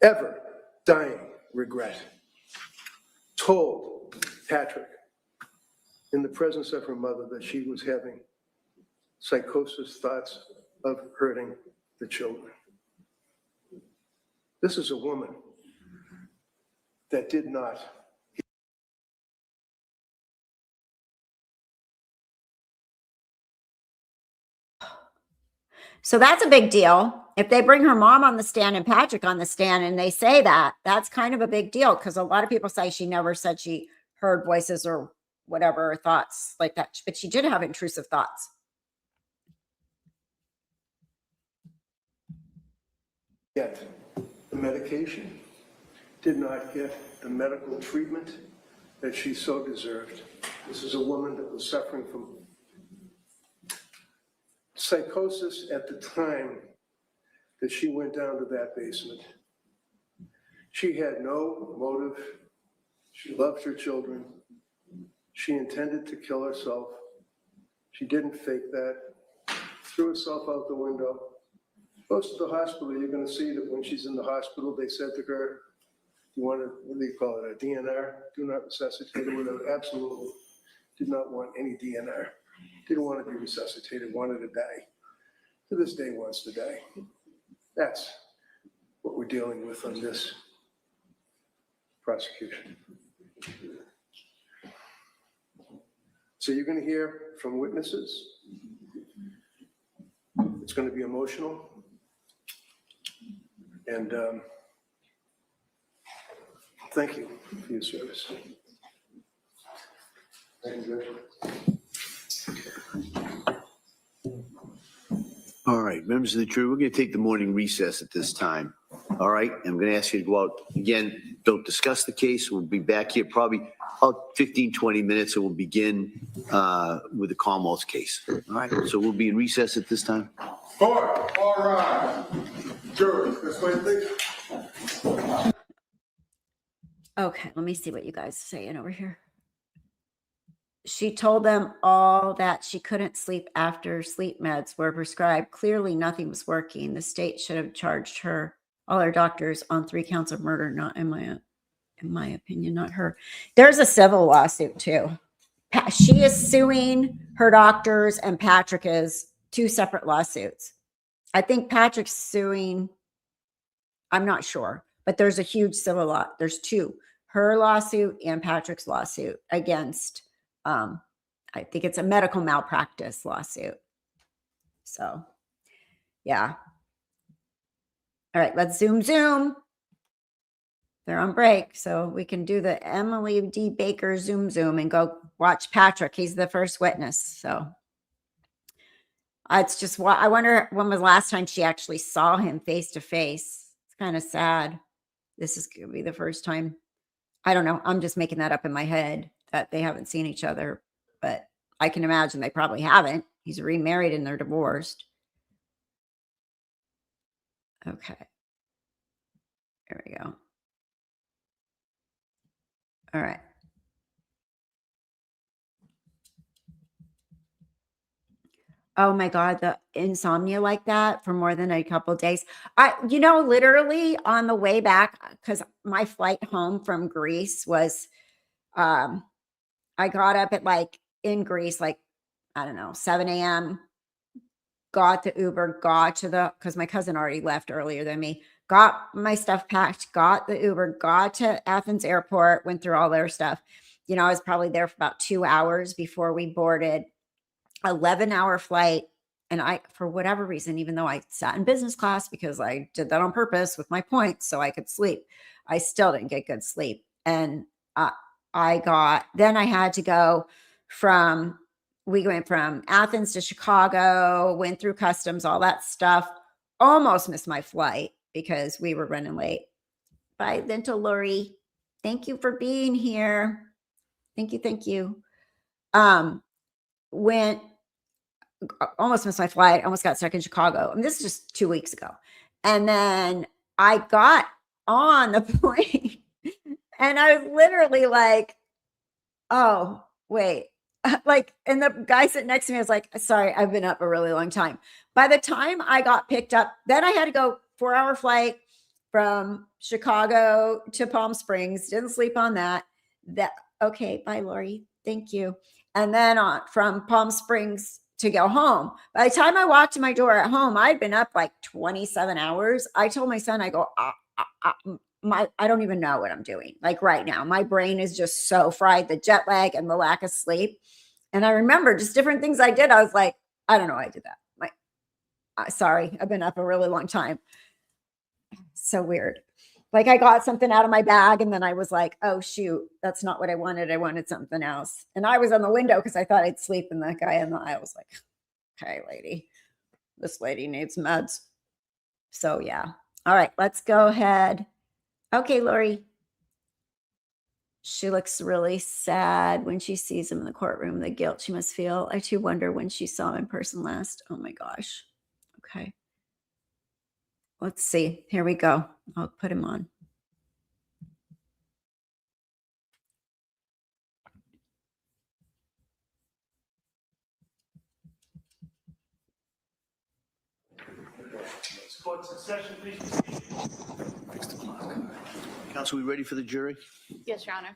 ever dying regret, told Patrick in the presence of her mother that she was having psychosis thoughts of hurting the children. This is a woman that did not. So that's a big deal. If they bring her mom on the stand and Patrick on the stand and they say that, that's kind of a big deal, because a lot of people say she never said she heard voices or whatever, thoughts like that, but she did have intrusive thoughts. Get the medication, did not get the medical treatment that she so deserved. This is a woman that was suffering from psychosis at the time that she went down to that basement. She had no motive. She loved her children. She intended to kill herself. She didn't fake that. Threw herself out the window. Goes to the hospital. You're going to see that when she's in the hospital, they said to her, you want to, what do you call it, a DNR? Do not resuscitate her. Whatever. Absolutely did not want any DNR. Didn't want to be resuscitated, wanted to die. To this day wants to die. That's what we're dealing with on this prosecution. So you're going to hear from witnesses. It's going to be emotional. And thank you for your service. Thank you, Judge. All right, members of the jury, we're going to take the morning recess at this time. All right, I'm going to ask you to go out again. Don't discuss the case. We'll be back here probably about 15, 20 minutes, and we'll begin with the Commonwealth's case. All right, so we'll be in recess at this time. Court, all right. Jury, this way, please. Okay, let me see what you guys are saying over here. She told them all that she couldn't sleep after sleep meds were prescribed. Clearly nothing was working. The state should have charged her, all her doctors, on 3 counts of murder, not in my opinion, not her. There's a civil lawsuit too. She is suing her doctors and Patrick is 2 separate lawsuits. I think Patrick's suing, I'm not sure, but there's a huge civil law. There's 2, her lawsuit and Patrick's lawsuit against, I think it's a medical malpractice lawsuit. So, yeah. All right, let's zoom. They're on break, so we can do the Emily D. Baker zoom and go watch Patrick. He's the first witness. So it's just, I wonder when was the last time she actually saw him face to face. It's kind of sad. This is going to be the first time. I don't know. I'm just making that up in my head that they haven't seen each other, but I can imagine they probably haven't. He's remarried and they're divorced. Okay. There we go. All right. Oh my God, the insomnia like that for more than a couple days. Literally on the way back, because my flight home from Greece was, I got up at in Greece, I don't know, 7 a.m., got the Uber, because my cousin already left earlier than me, got my stuff packed, got the Uber, got to Athens airport, went through all their stuff. I was probably there for about 2 hours before we boarded. 11-hour flight. And for whatever reason, even though I sat in business class because I did that on purpose with my points so I could sleep, I still didn't get good sleep. And then I had to go we went from Athens to Chicago, went through customs, all that stuff, almost missed my flight because we were running late. Bye, Linda Lori. Thank you for being here. Thank you. Thank you. Almost missed my flight, almost got stuck in Chicago. This is just 2 weeks ago. And then I got on the plane and I was literally like, oh, wait. And the guy sitting next to me was like, sorry, I've been up a really long time. By the time I got picked up, then I had to go 4-hour flight from Chicago to Palm Springs. Didn't sleep on that. Okay, bye, Lori. Thank you. And then from Palm Springs to go home. By the time I walked to my door at home, I'd been up 27 hours. I told my son, I go, I don't even know what I'm doing. Right now, my brain is just so fried, the jet lag and the lack of sleep. And I remember just different things I did. I was like, I don't know why I did that. Sorry, I've been up a really long time. So weird. I got something out of my bag and then I was like, oh shoot, that's not what I wanted. I wanted something else. And I was on the window because I thought I'd sleep. And the guy in the aisle was like, okay, lady, this lady needs meds. So yeah. All right, let's go ahead. Okay, Lori. She looks really sad when she sees him in the courtroom, the guilt she must feel. I too wonder when she saw him in person last. Oh my gosh. Okay. Let's see. Here we go. I'll put him on. Court's in session, please. Fix the clock. Counsel, we ready for the jury? Yes, Your Honor.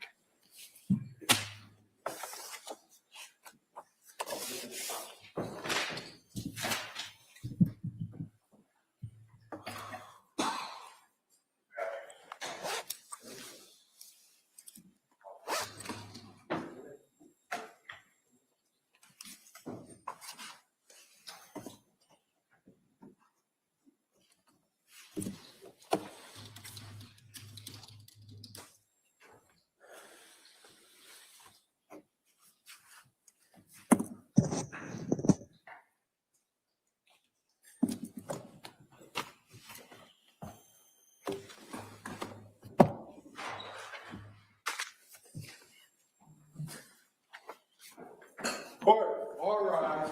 Court, all rise.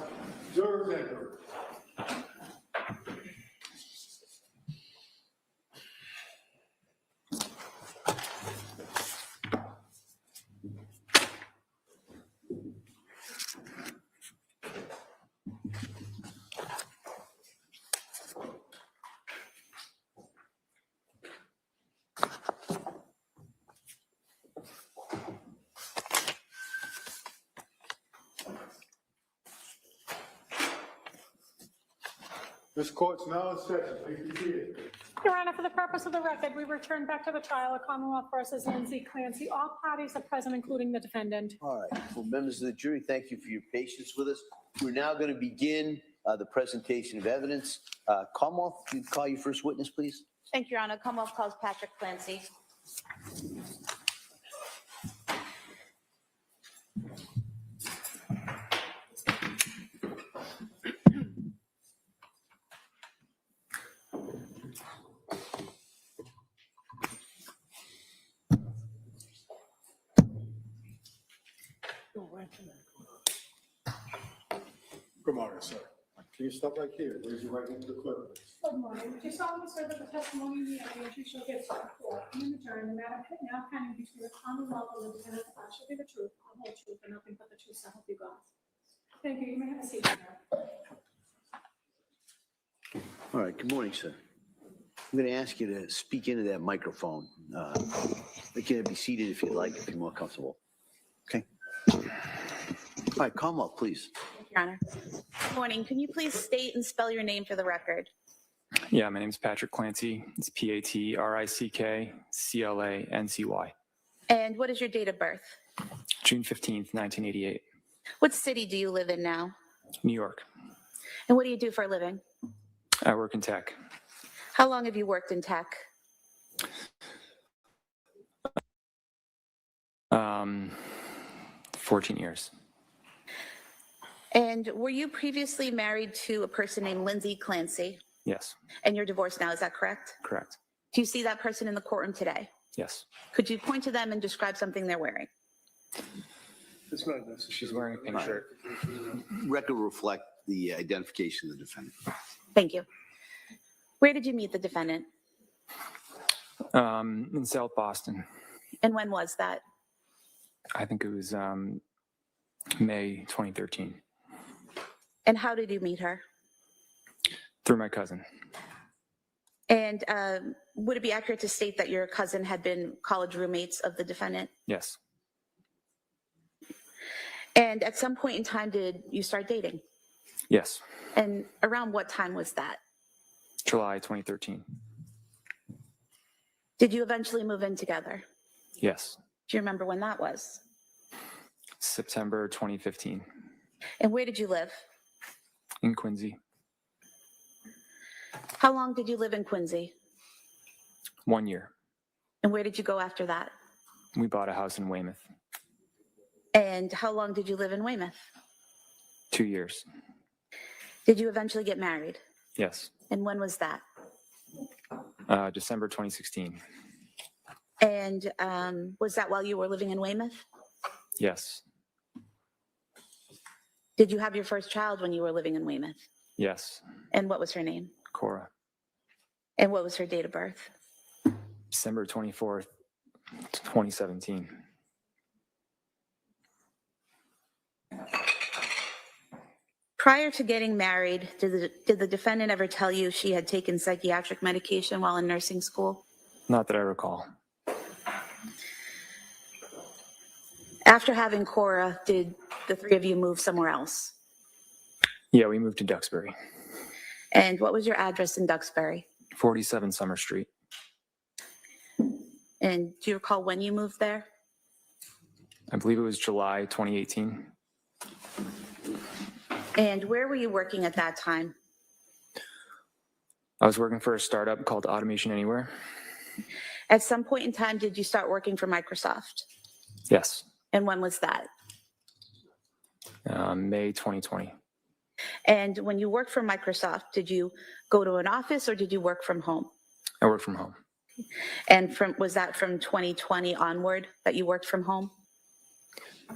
Jurors enter. This court's now in session. Please be seated. Your Honor, for the purpose of the record, we return back to the trial of Commonwealth versus Lindsay Clancy. All parties are present, including the defendant. All right. Well, members of the jury, thank you for your patience with us. We're now going to begin the presentation of evidence. Commonwealth, can you call your first witness, please? Thank you, Your Honor. Commonwealth calls Patrick Clancy. Good morning, sir. Can you stop right here? Raise your right hand to the clerk. Good morning. Do you solemnly swear that the testimony in the evidence you shall give to the court and in return, the matter now pending between the Commonwealth and the defendant shall be the truth, the whole truth, and nothing but the truth, so help you God? Thank you. You may have a seat, sir. All right, good morning, sir. I'm going to ask you to speak into that microphone. You can be seated if you'd like, if you're more comfortable. Okay. All right, Commonwealth, please. Your Honor. Good morning. Can you please state and spell your name for the record? Yeah, my name is Patrick Clancy. It's PATRICKCLANCY. And what is your date of birth? June 15th, 1988. What city do you live in now? New York. And what do you do for a living? I work in tech. How long have you worked in tech? 14 years. And were you previously married to a person named Lindsay Clancy? Yes, And you're divorced now, is that correct? correct. Do you see that person in the courtroom today? Yes. Could you point to them and describe something they're wearing? It's not necessary. She's wearing a pink shirt. Record reflect the identification of the defendant. Thank you. Where did you meet the defendant? In South Boston. And when was that? I think it was May 2013. And how did you meet her? Through my cousin. And would it be accurate to state that your cousin had been college roommates of the defendant? Yes. And at some point in time, did you start dating? Yes. And around what time was that? July 2013. Did you eventually move in together? Yes. Do you remember when that was? September 2015. And where did you live? In Quincy. How long did you live in Quincy? 1 year. And where did you go after that? We bought a house in Weymouth. And how long did you live in Weymouth? 2 years. Did you eventually get married? Yes. And when was that? December 2016. And was that while you were living in Weymouth? Yes. Did you have your first child when you were living in Weymouth? Yes. And what was her name? Cora. And what was her date of birth? December 24th, 2017. Prior to getting married, did the defendant ever tell you she had taken psychiatric medication while in nursing school? Not that I recall. After having Cora, did the three of you move somewhere else? Yeah, we moved to Duxbury. And what was your address in Duxbury? 47 Summer Street. And do you recall when you moved there? I believe it was July 2018. And where were you working at that time? I was working for a startup called Automation Anywhere. At some point in time, did you start working for Microsoft? Yes. And when was that? May 2020. And when you worked for Microsoft, did you go to an office or did you work from home? I work from home. And was that from 2020 onward that you worked from home?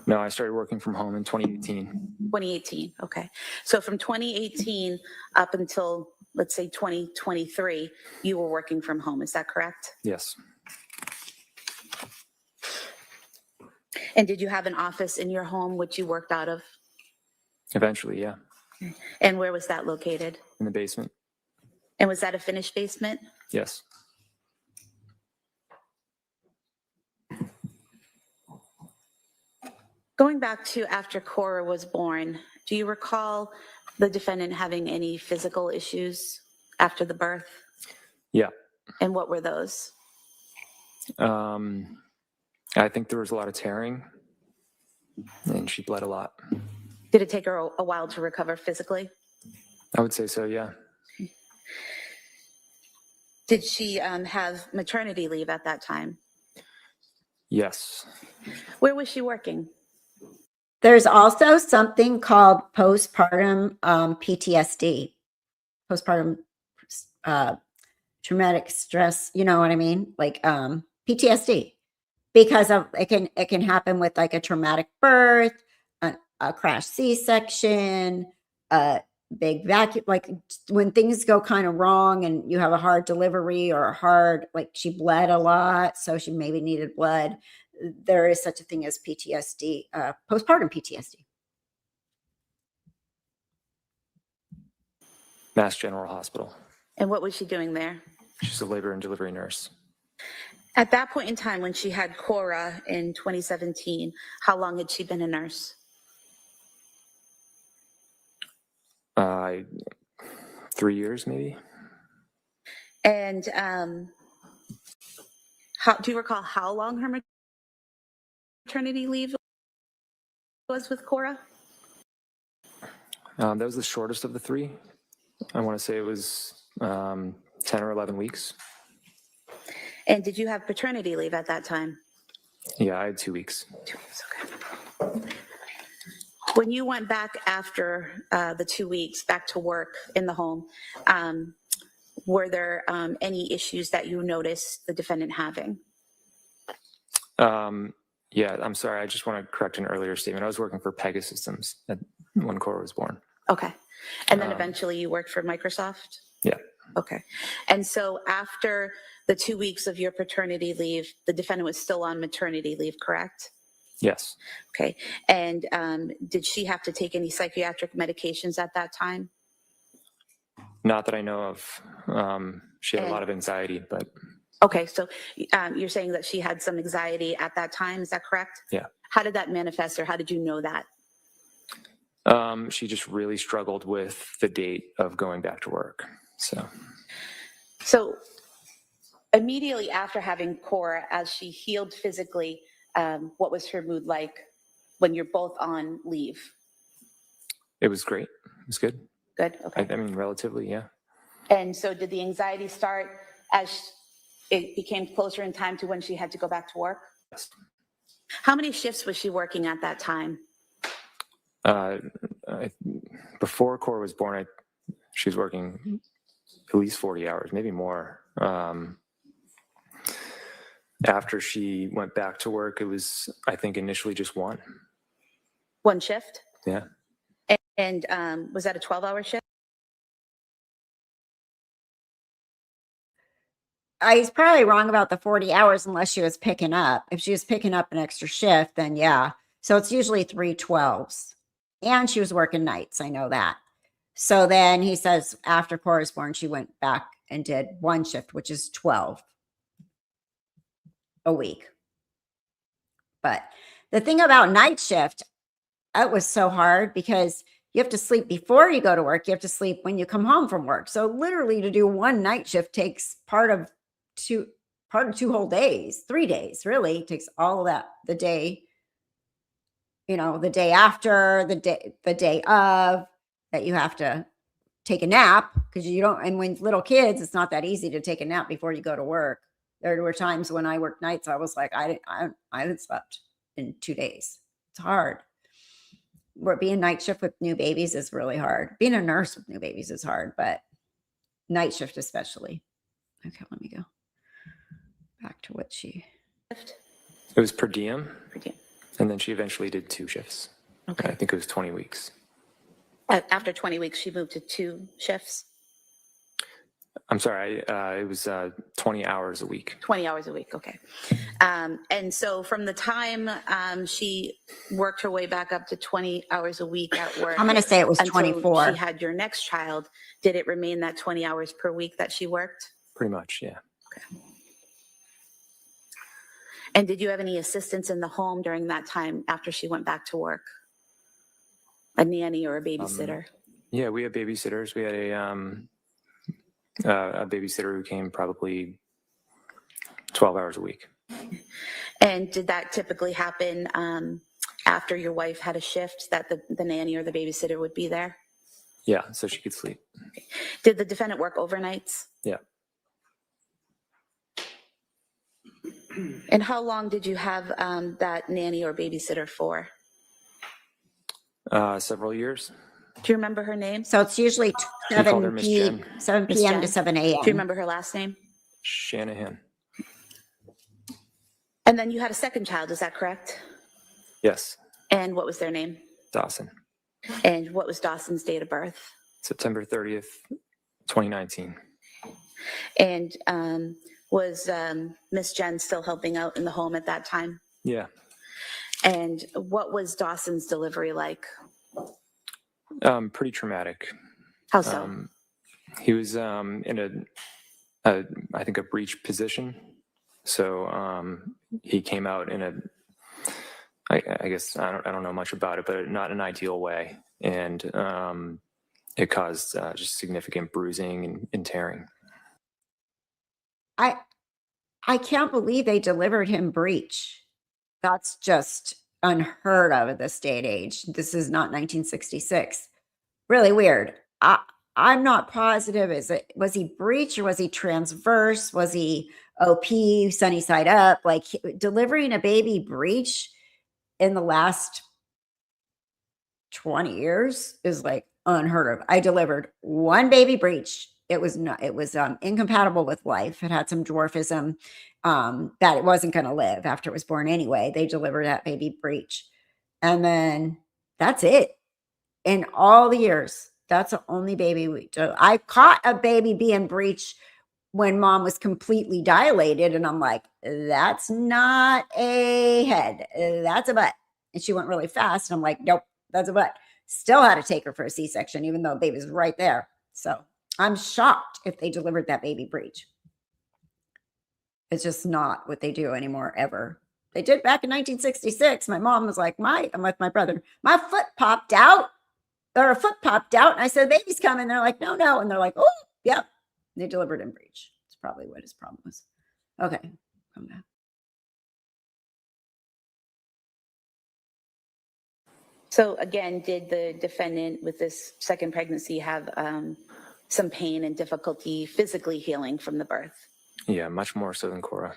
No, I started working from home in 2018. 2018, okay. So from 2018 up until, let's say, 2023, you were working from home, is that correct? Yes. And did you have an office in your home which you worked out of? Eventually, yeah. And where was that located? In the basement. And was that a finished basement? Yes. Going back to after Cora was born, do you recall the defendant having any physical issues after the birth? Yeah. And what were those? I think there was a lot of tearing and she bled a lot. Did it take her a while to recover physically? I would say so, yeah. Did she have maternity leave at that time? Yes. Where was she working? There's also something called postpartum PTSD, postpartum traumatic stress. You know what I mean? Like PTSD, because of it can happen with like a traumatic birth, a crash C-section, a big vacuum, like when things go kind of wrong and you have a hard delivery or a hard, like she bled a lot, so she maybe needed blood. There is such a thing as PTSD, postpartum PTSD. Mass General Hospital. And what was she doing there? She's a labor and delivery nurse. At that point in time, when she had Cora in 2017, how long had she been a nurse? 3 years, maybe. And do you recall how long her maternity leave was with Cora? That was the shortest of the 3. I want to say it was 10 or 11 weeks. And did you have paternity leave at that time? Yeah, I had 2 weeks. 2 weeks, okay. When you went back after the 2 weeks back to work in the home, were there any issues that you noticed the defendant having? Yeah, I'm sorry. I just want to correct an earlier statement. I was working for Pegasystems when Cora was born. Okay. And then eventually you worked for Microsoft? Yeah. Okay. And so after the 2 weeks of your paternity leave, the defendant was still on maternity leave, correct? Yes. Okay. And did she have to take any psychiatric medications at that time? Not that I know of. She had a lot of anxiety, but Okay. So you're saying that she had some anxiety at that time. Is that correct? yeah. How did that manifest, or how did you know that? She just really struggled with the date of going back to work. So immediately after having Cora, as she healed physically, what was her mood like when you're both on leave? It was great. It was good. Good. Okay. I mean, relatively, yeah. And so did the anxiety start as it became closer in time to when she had to go back to work? Yes. How many shifts was she working at that time? Before Cora was born, she was working at least 40 hours, maybe more. After she went back to work, it was, I think, initially just one. One shift? Yeah. And was that a 12-hour shift? He's probably wrong about the 40 hours unless she was picking up. If she was picking up an extra shift, then yeah. So it's usually 3 12s. And she was working nights. I know that. So then he says after Cora's born, she went back and did one shift, which is 12 a week. But the thing about night shift, that was so hard because you have to sleep before you go to work. You have to sleep when you come home from work. So literally to do one night shift takes part of 2 whole days, 3 days, really. It takes all of that, the day, the day after, the day of, that you have to take a nap because you don't, and when little kids, it's not that easy to take a nap before you go to work. There were times when I worked nights, I was like, I haven't slept in 2 days. It's hard. Being night shift with new babies is really hard. Being a nurse with new babies is hard, but night shift especially. Okay, let me go back to what she... It was per diem. Per diem. And then she eventually did 2 shifts. Okay. I think it was 20 weeks. After 20 weeks, she moved to 2 shifts? I'm sorry, it was 20 hours a week. 20 hours a week, okay. And so from the time she worked her way back up to 20 hours a week at work. I'm going to say it was until 24. she had your next child, did it remain that 20 hours per week that she worked? Pretty much, yeah. Okay. And did you have any assistance in the home during that time after she went back to work? A nanny or a babysitter? Yeah, we had babysitters. We had a babysitter who came probably 12 hours a week. And did that typically happen after your wife had a shift, that the nanny or the babysitter would be there? Yeah, so she could sleep. Did the defendant work overnights? Yeah. And how long did you have that nanny or babysitter for? Several years. Do you remember her name? So it's usually We called her 7 Miss Jen. Miss p.m. Jen. to 7 Do you a.m. remember her last name? Shanahan. And then you had a second child, is that correct? Yes. And what was their name? Dawson. And what was Dawson's date of birth? September 30th, 2019. And was Miss Jen still helping out in the home at that time? Yeah. And what was Dawson's delivery like? Pretty traumatic. How so? He was in I think a breech position. So he came out in I guess I don't know much about it, but not an ideal way. And it caused just significant bruising and tearing. I can't believe they delivered him breech. That's just unheard of at this day and age. This is not 1966. Really weird. I'm not positive. Was he breech or was he transverse? Was he OP, sunny side up? Like delivering a baby breech in the last 20 years is like unheard of. I delivered one baby breech. It was incompatible with life. It had some dwarfism that it wasn't going to live after it was born anyway. They delivered that baby breech. And then that's it. In all the years, that's the only baby I caught a baby being breech when mom was completely dilated. And I'm like, that's not a head. That's a butt. And she went really fast. And I'm like, nope, that's a butt. Still had to take her for a C-section, even though the baby's right there. So I'm shocked if they delivered that baby breech. It's just not what they do anymore, ever. They did back in 1966. My mom was like, I'm with my brother. My foot popped out, or a foot popped out. And I said, baby's coming. They're like, no. And they're like, oh, yep. They delivered him breech. It's probably what his problem was. Okay, come back. So again, did the defendant with this second pregnancy have some pain and difficulty physically healing from the birth? Yeah, much more so than Cora.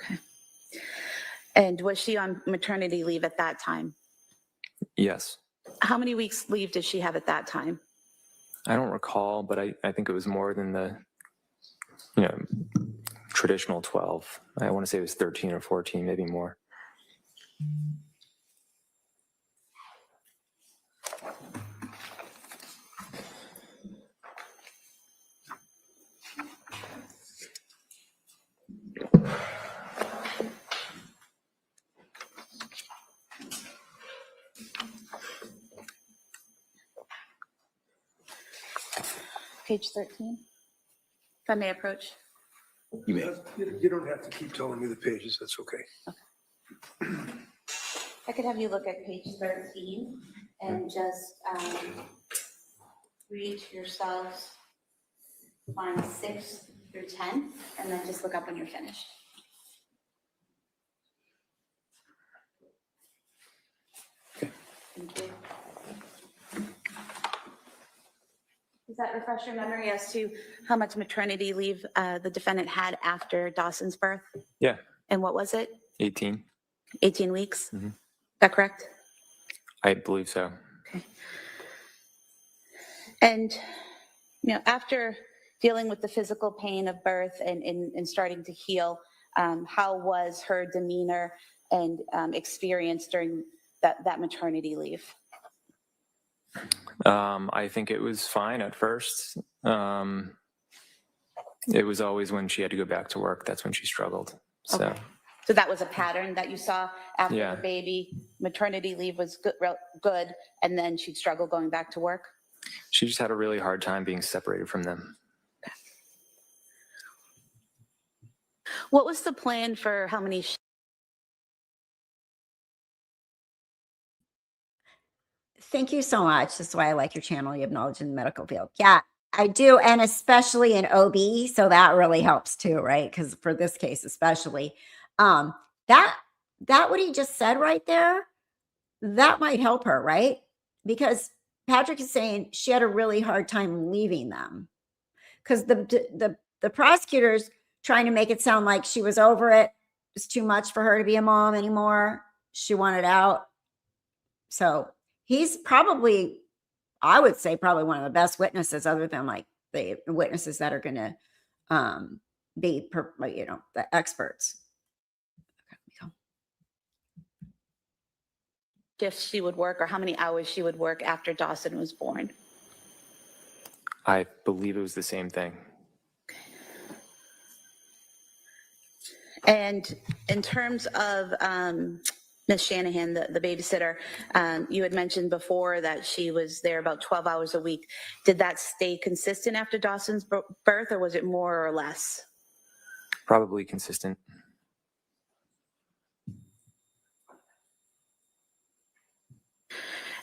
Okay. And was she on maternity leave at that time? Yes. How many weeks leave did she have at that time? I don't recall, but I think it was more than the traditional 12. I want to say it was 13 or 14, maybe more. Page 13, if I may approach. You may. You don't have to keep telling me the pages, that's okay. I could have you look at page 13 and just read to yourselves lines 6 through 10, and then just look up when you're finished. Thank you. Does that refresh your memory as to how much maternity leave the defendant had after Dawson's birth? Yeah. And what was it? 18. 18 weeks? Mhm. Is that correct? I believe so. Okay. And, after dealing with the physical pain of birth and starting to heal, how was her demeanor and experience during that maternity leave? I think it was fine at first. It was always when she had to go back to work, that's when she struggled. So, Okay. So that was a pattern that you saw after Yeah. the baby. Maternity leave was good, and then she'd struggle going back to work? she just had a really hard time being separated from them. What was the plan for how many Thank you so much. That's why I like your channel. You have knowledge in the medical field. Yeah, I do. And especially in OB. So that really helps too, right? Because for this case, especially, that what he just said right there, that might help her, right? Because Patrick is saying she had a really hard time leaving them. Because the prosecutors trying to make it sound like she was over it. It's too much for her to be a mom anymore. She wanted out. So he's probably, I would say, probably one of the best witnesses, other than like the witnesses that are going to be, the experts. shifts she would work or how many hours she would work after Dawson was born? I believe it was the same thing. And in terms of Ms. Shanahan, the babysitter, you had mentioned before that she was there about 12 hours a week. Did that stay consistent after Dawson's birth, or was it more or less? Probably consistent.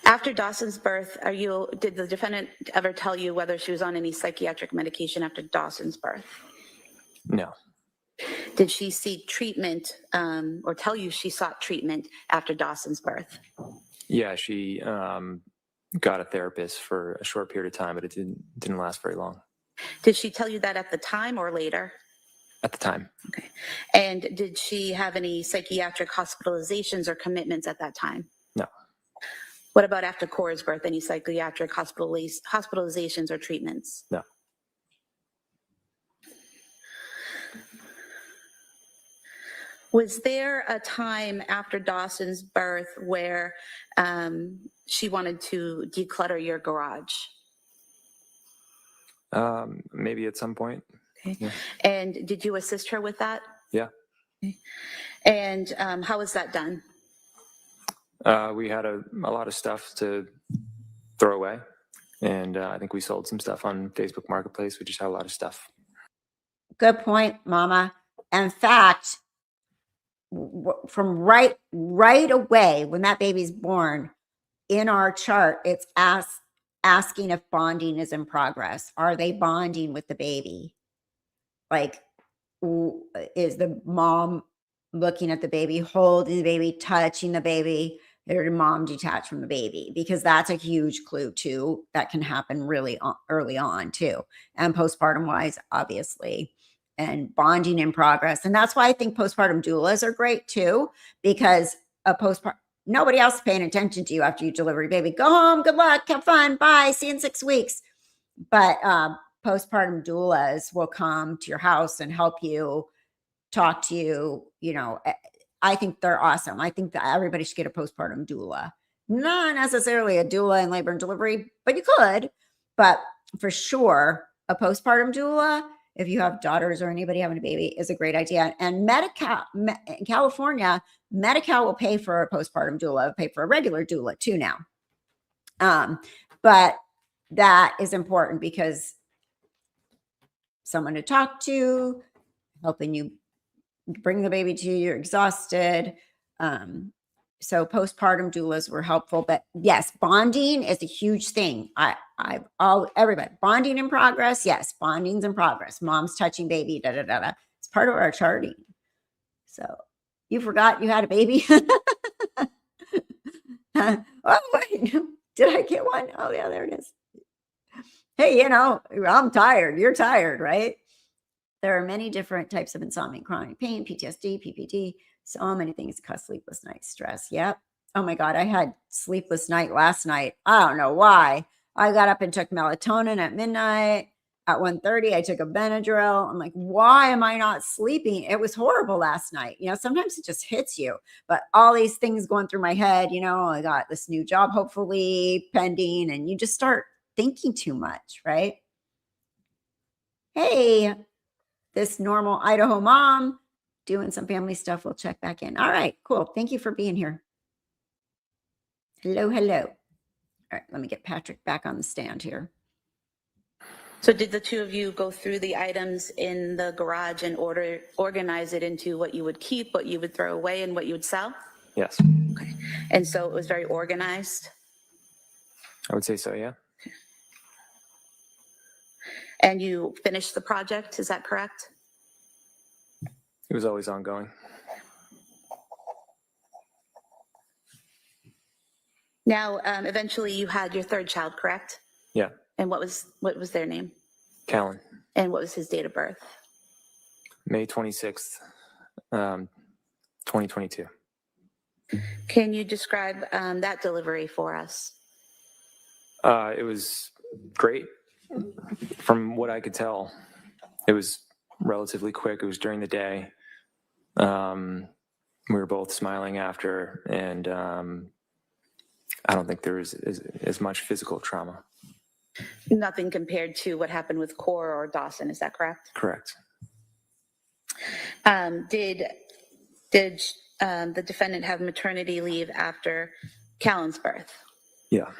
After Dawson's birth, did the defendant ever tell you whether she was on any psychiatric medication after Dawson's birth? No. Did she seek treatment or tell you she sought treatment after Dawson's birth? Yeah, she got a therapist for a short period of time, but it didn't last very long. Did she tell you that at the time or later? At the time. Okay. And did she have any psychiatric hospitalizations or commitments at that time? No. What about after Cora's birth? Any psychiatric hospitalizations or treatments? No. Was there a time after Dawson's birth where she wanted to declutter your garage? Maybe at some point. Okay. Yeah. And did you assist her with that? Yeah. Okay. And how was that done? We had a lot of stuff to throw away, and I think we sold some stuff on Facebook Marketplace. We just had a lot of stuff. Good point, Mama. In fact, from right away when that baby's born, in our chart, it's asking if bonding is in progress. Are they bonding with the baby? Like, is the mom looking at the baby, holding the baby, touching the baby? Or mom detached from the baby? Because that's a huge clue too. That can happen really early on too. And postpartum wise, obviously, and bonding in progress. And that's why I think postpartum doulas are great too, because nobody else is paying attention to you after you deliver your baby. Go home, good luck, have fun, bye, see you in 6 weeks. But postpartum doulas will come to your house and help you, talk to you, I think they're awesome. I think that everybody should get a postpartum doula. Not necessarily a doula in labor and delivery, but you could. But for sure, a postpartum doula, if you have daughters or anybody having a baby, is a great idea. And Medi-Cal, in California, Medi-Cal will pay for a postpartum doula, pay for a regular doula too now. But that is important because someone to talk to, helping you bring the baby to you, you're exhausted. So postpartum doulas were helpful, but yes, bonding is a huge thing. Everybody, bonding in progress. Yes, bonding's in progress. Mom's touching baby, It's part of our charting. So you forgot you had a baby. Oh, wait, did I get one? Oh yeah, there it is. Hey, I'm tired. You're tired, right? There are many different types of insomnia, chronic pain, PTSD, PPD, so many things cause sleepless night stress. Yep. Oh my God, I had sleepless night last night. I don't know why. I got up and took melatonin at midnight. At 1:30, I took a Benadryl. I'm like, why am I not sleeping? It was horrible last night. Sometimes it just hits you, but all these things going through my head, I got this new job, hopefully pending, and you just start thinking too much, right? Hey, this normal Idaho mom doing some family stuff. We'll check back in. All right, cool. Thank you for being here. Hello, hello. All right, let me get Patrick back on the stand here. So did the two of you go through the items in the garage and organize it into what you would keep, what you would throw away, and what you would sell? Yes. Okay. And so it was very organized? I would say so, yeah. And you finished the project, is that correct? It was always ongoing. Now, eventually you had your third child, correct? Yeah. And what was their name? Callan. And what was his date of birth? May 26th, 2022. Can you describe that delivery for us? It was great. From what I could tell, it was relatively quick. It was during the day. We were both smiling after, and I don't think there is as much physical trauma. Nothing compared to what happened with Cora or Dawson, is that correct? Correct. Did the defendant have maternity leave after Callan's birth? Yeah.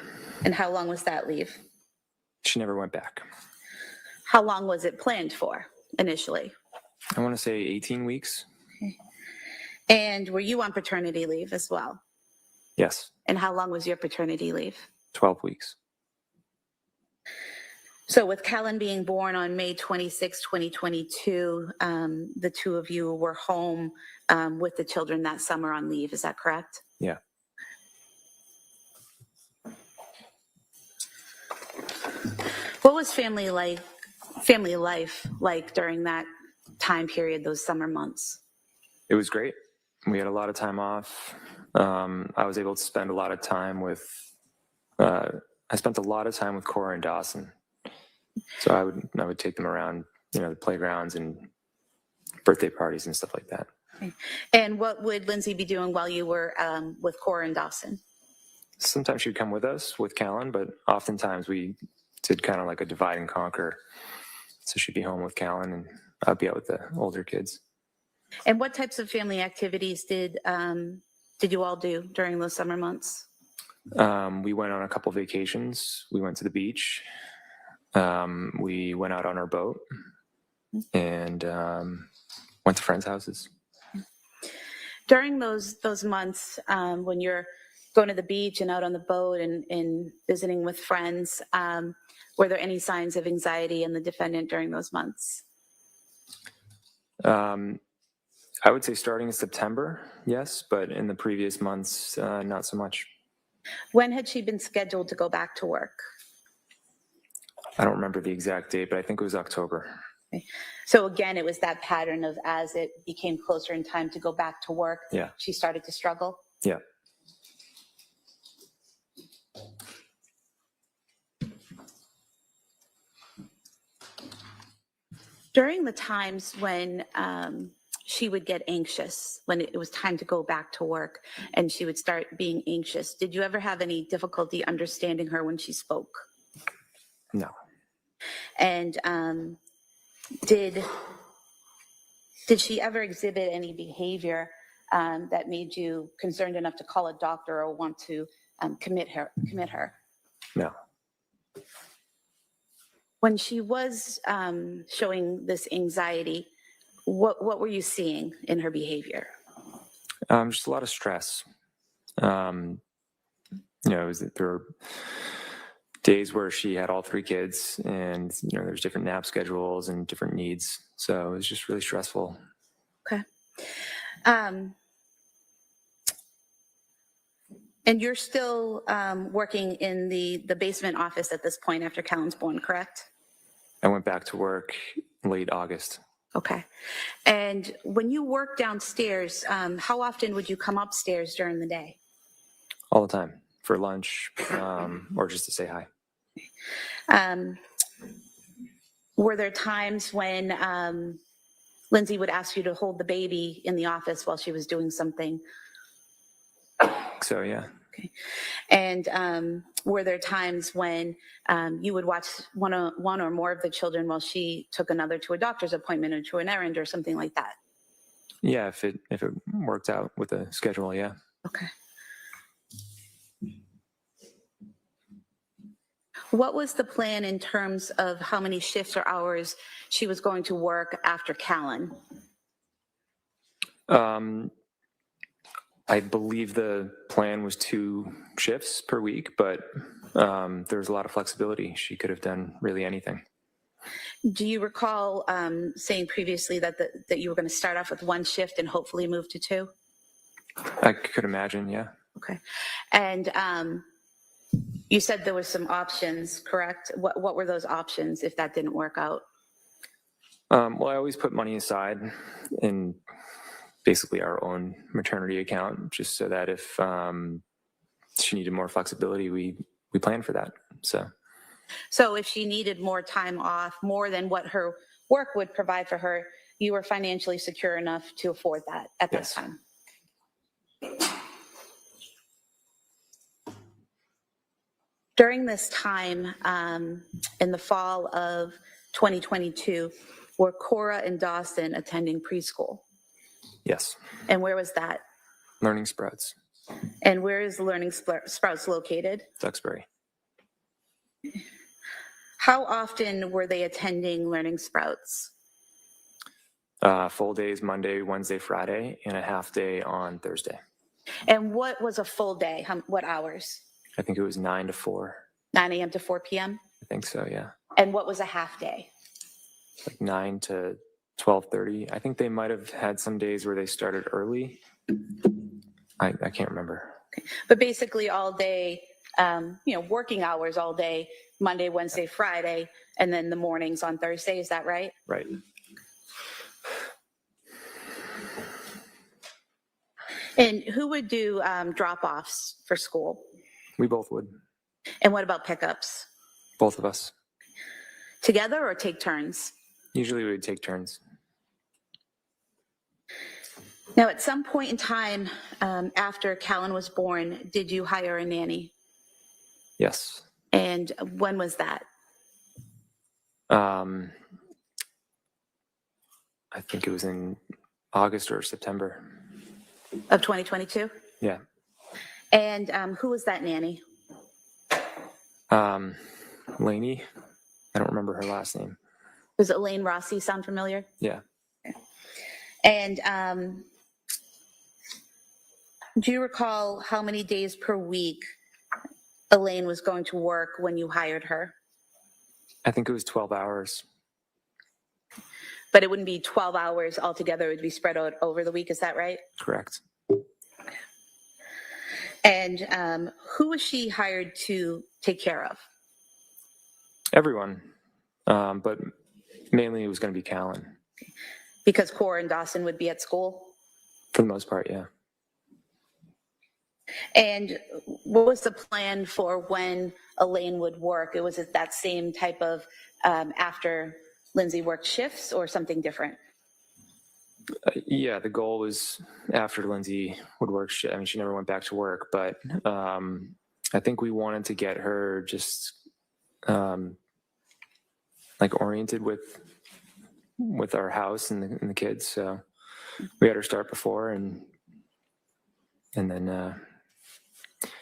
And how long was that leave? She never went back. How long was it planned for initially? I want to say 18 weeks. And were you on paternity leave as well? Yes. And how long was your paternity leave? 12 weeks. So with Callan being born on May 26, 2022, the two of you were home with the children that summer on leave. Is that correct? Yeah. What was family life like during that time period, those summer months? It was great. We had a lot of time off. I was able to spend a lot of time with, I spent a lot of time with Cora and Dawson. So I would take them around, the playgrounds and birthday parties and stuff like that. Okay. And what would Lindsay be doing while you were with Cora and Dawson? Sometimes she'd come with us with Callan, but oftentimes we did kind of like a divide and conquer. So she'd be home with Callan and I'd be out with the older kids. And what types of family activities did you all do during those summer months? We went on a couple vacations. We went to the beach. We went out on our boat and went to friends' houses. During those months, when you're going to the beach and out on the boat and visiting with friends, were there any signs of anxiety in the defendant during those months? I would say starting in September, yes, but in the previous months, not so much. When had she been scheduled to go back to work? I don't remember the exact date, but I think it was October. Okay. So again, it was that pattern of as it became closer in time to go back to work, Yeah. she started to struggle? Yeah. During the times when she would get anxious, when it was time to go back to work and she would start being anxious, did you ever have any difficulty understanding her when she spoke? No. And did she ever exhibit any behavior that made you concerned enough to call a doctor or want to commit her? No. When she was showing this anxiety, what were you seeing in her behavior? Just a lot of stress. There were days where she had all three kids and, there's different nap schedules and different needs. So it was just really stressful. Okay. And you're still working in the basement office at this point after Callan's born, correct? I went back to work late August. Okay. And when you work downstairs, how often would you come upstairs during the day? All the time for lunch or just to say hi. Were there times when Lindsay would ask you to hold the baby in the office while she was doing something? So, yeah. Okay. And were there times when you would watch one or more of the children while she took another to a doctor's appointment or to an errand or something like that? Yeah, if it worked out with the schedule, yeah. Okay. What was the plan in terms of how many shifts or hours she was going to work after Callan? I believe the plan was 2 shifts per week, but there was a lot of flexibility. She could have done really anything. Do you recall saying previously that you were going to start off with 1 shift and hopefully move to 2? I could imagine, yeah. Okay. And you said there were some options, correct? What were those options if that didn't work out? Well, I always put money aside in basically our own maternity account, just so that if she needed more flexibility, we planned for that. So if she needed more time off, more than what her work would provide for her, you were financially secure enough to afford that at this time? During this time, in the fall of 2022, were Cora and Dawson attending preschool? Yes. And where was that? Learning Sprouts, And where is Learning Sprouts located? Duxbury. How often were they attending Learning Sprouts? Full days Monday, Wednesday, Friday, and a half day on Thursday. And what was a full day? What hours? I think it was 9 to 4. 9 a.m. to 4 p.m.? I think so, yeah. And what was a half day? Like 9 to 12:30. I think they might have had some days where they started early. I can't remember. But basically all day, working hours all day, Monday, Wednesday, Friday, and then the mornings on Thursday. Is that right? Right. And who would do drop-offs for school? We both would. And what about pickups? Both of us. Together or take turns? Usually we would take turns. Now, at some point in time after Callan was born, did you hire a nanny? Yes. And when was that? I think it was in August or September. Of 2022? Yeah. And who was that nanny? Lainey. I don't remember her last name. Does Elaine Rossi sound familiar? Yeah. And do you recall how many days per week Elaine was going to work when you hired her? I think it was 12 hours. But it wouldn't be 12 hours altogether. It would be spread out over the week. Is that right? Correct. And who was she hired to take care of? Everyone. But mainly it was going to be Callan. Because Cora and Dawson would be at school? For the most part, yeah. And what was the plan for when Elaine would work? Was it that same type of after Lindsay worked shifts or something different? Yeah, the goal was after Lindsay would work. I mean, she never went back to work, but I think we wanted to get her just like oriented with our house and the kids. So we had her start before, and then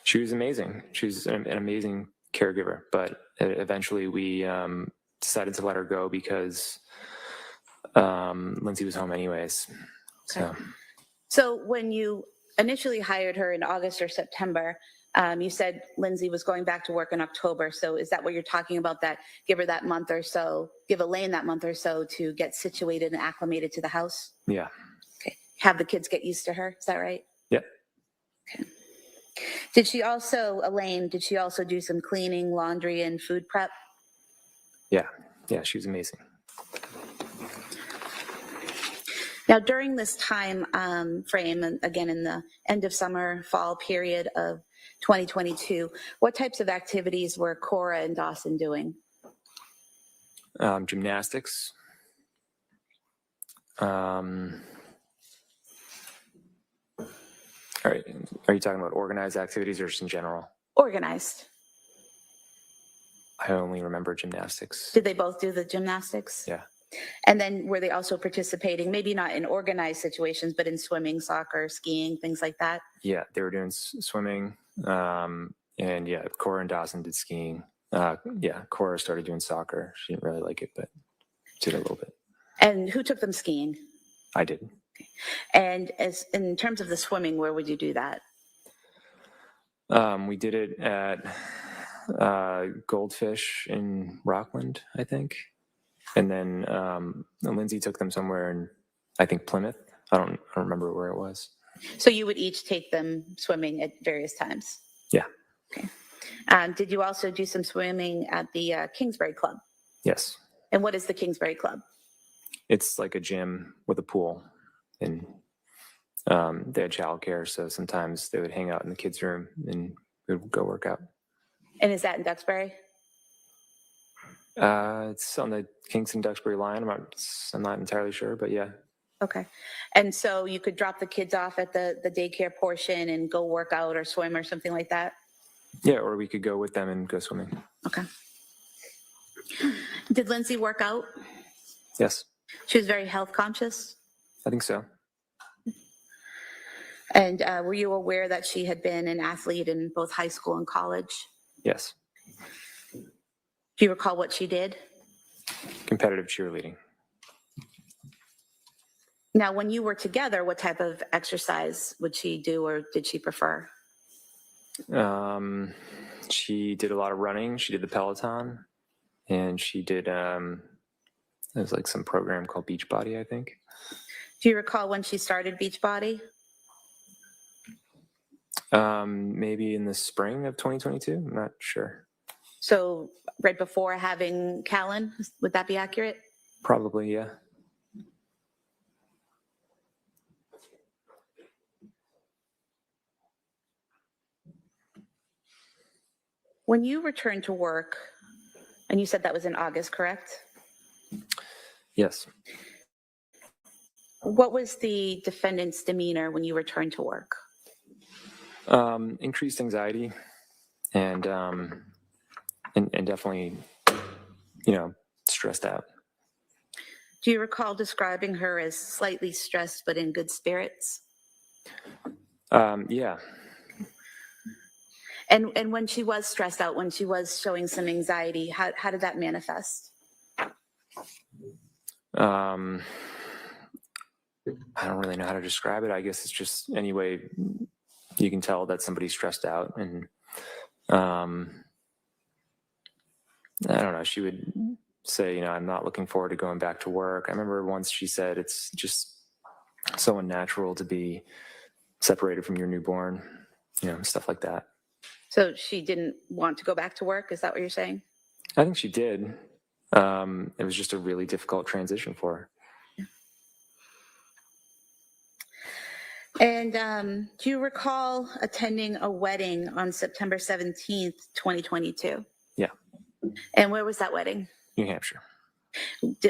she was amazing. She was an amazing caregiver, but eventually we decided to let her go because Lindsay was home anyways. So when you initially hired her in August or September, you said Lindsay was going back to work in October. So is that what you're talking about, that give her that month or so, give Elaine that month or so to get situated and acclimated to the house? Yeah. Okay. Have the kids get used to her. Is that right? Yep. Okay. Elaine, did she also do some cleaning, laundry, and food prep? Yeah. Yeah, she was amazing. Now, during this time frame, and again in the end of summer, fall period of 2022, what types of activities were Cora and Dawson doing? Gymnastics. Are you talking about organized activities or just in general? Organized. I only remember gymnastics. Did they both do the gymnastics? Yeah. And then were they also participating, maybe not in organized situations, but in swimming, soccer, skiing, things like that? Yeah, they were doing swimming. And yeah, Cora and Dawson did skiing. Yeah, Cora started doing soccer. She didn't really like it, but did a little bit. And who took them skiing? I did. And as in terms of the swimming, where would you do that? We did it at Goldfish in Rockland, I think. And then Lindsay took them somewhere in, I think, Plymouth. I don't remember where it was. So you would each take them swimming at various times? Yeah. Okay. Did you also do some swimming at the Kingsbury Club? Yes. And what is the Kingsbury Club? It's like a gym with a pool. And they had childcare, so sometimes they would hang out in the kids' room and we would go work out. And is that in Duxbury? It's on the Kingston-Duxbury line. I'm not entirely sure, but yeah. Okay. And so you could drop the kids off at the daycare portion and go work out or swim or something like that? Yeah, or we could go with them and go swimming. Okay. Did Lindsay work out? Yes, She was very health conscious. I think so. And were you aware that she had been an athlete in both high school and college? Yes, Do you recall what she did? competitive cheerleading. Now, when you were together, what type of exercise would she do or did she prefer? She did a lot of running. She did the Peloton, and she did there's like some program called Beachbody, I think. Do you recall when she started Beachbody? Maybe in the spring of 2022. I'm not sure. So right before having Callan, would that be accurate? Probably, yeah. When you returned to work, and you said that was in August, correct? Yes. What was the defendant's demeanor when you returned to work? Increased anxiety and definitely, stressed out. Do you recall describing her as slightly stressed but in good spirits? Yeah. And when she was stressed out, when she was showing some anxiety, how did that manifest? I don't really know how to describe it. I guess it's just any way you can tell that somebody's stressed out. And I don't know, she would say, I'm not looking forward to going back to work. I remember once she said it's just so unnatural to be separated from your newborn, stuff like that. So she didn't want to go back to work? Is that what you're saying? I think she did. It was just a really difficult transition for her. And do you recall attending a wedding on September 17th, 2022? Yeah. And where was that wedding? New Hampshire.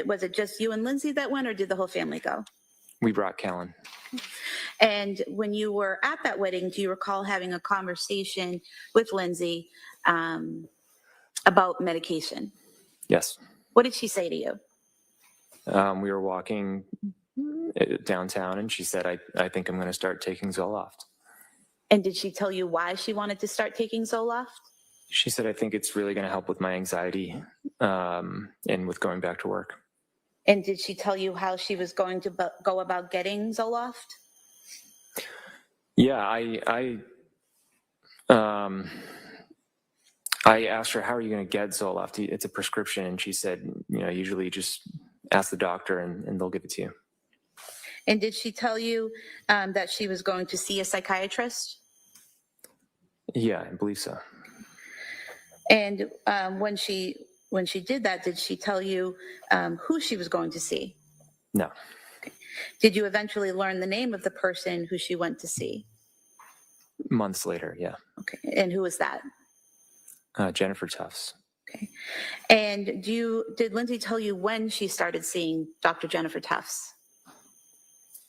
Was it just you and Lindsay that went, or did the whole family go? We brought Callan. And when you were at that wedding, do you recall having a conversation with Lindsay about medication? Yes. What did she say to you? We were walking downtown, and she said, I think I'm going to start taking Zoloft. And did she tell you why she wanted to start taking Zoloft? She said, I think it's really going to help with my anxiety and with going back to work. And did she tell you how she was going to go about getting Zoloft? Yeah, I asked her, how are you going to get Zoloft? It's a prescription. And she said, usually just ask the doctor and they'll give it to you. And did she tell you that she was going to see a psychiatrist? Yeah, I believe so. And when she did that, did she tell you who she was going to see? No. Okay. Did you eventually learn the name of the person who she went to see? Months later, yeah. Okay. And who was that? Jennifer Tufts. Okay. And did Lindsay tell you when she started seeing Dr. Jennifer Tufts?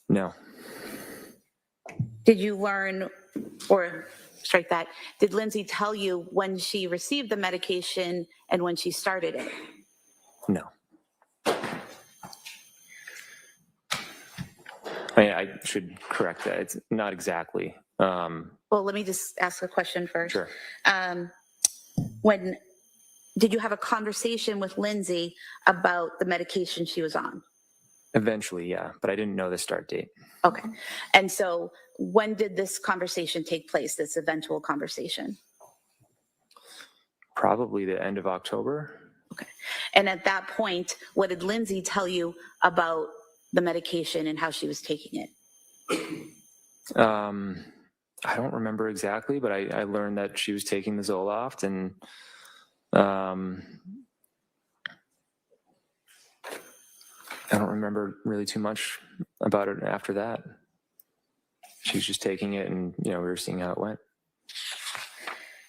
No. Did you learn, or strike that, did Lindsay tell you when she received the medication and when she started it? No. I should correct that. It's not exactly. Well, let me just ask a question first. Sure. Did you have a conversation with Lindsay about the medication she was on? Eventually, yeah, but I didn't know the start date. Okay. And so when did this conversation take place, this eventual conversation? Probably the end of October. Okay. And at that point, what did Lindsay tell you about the medication and how she was taking it? I don't remember exactly, but I learned that she was taking the Zoloft, and I don't remember really too much about it after that. She was just taking it, and we were seeing how it went.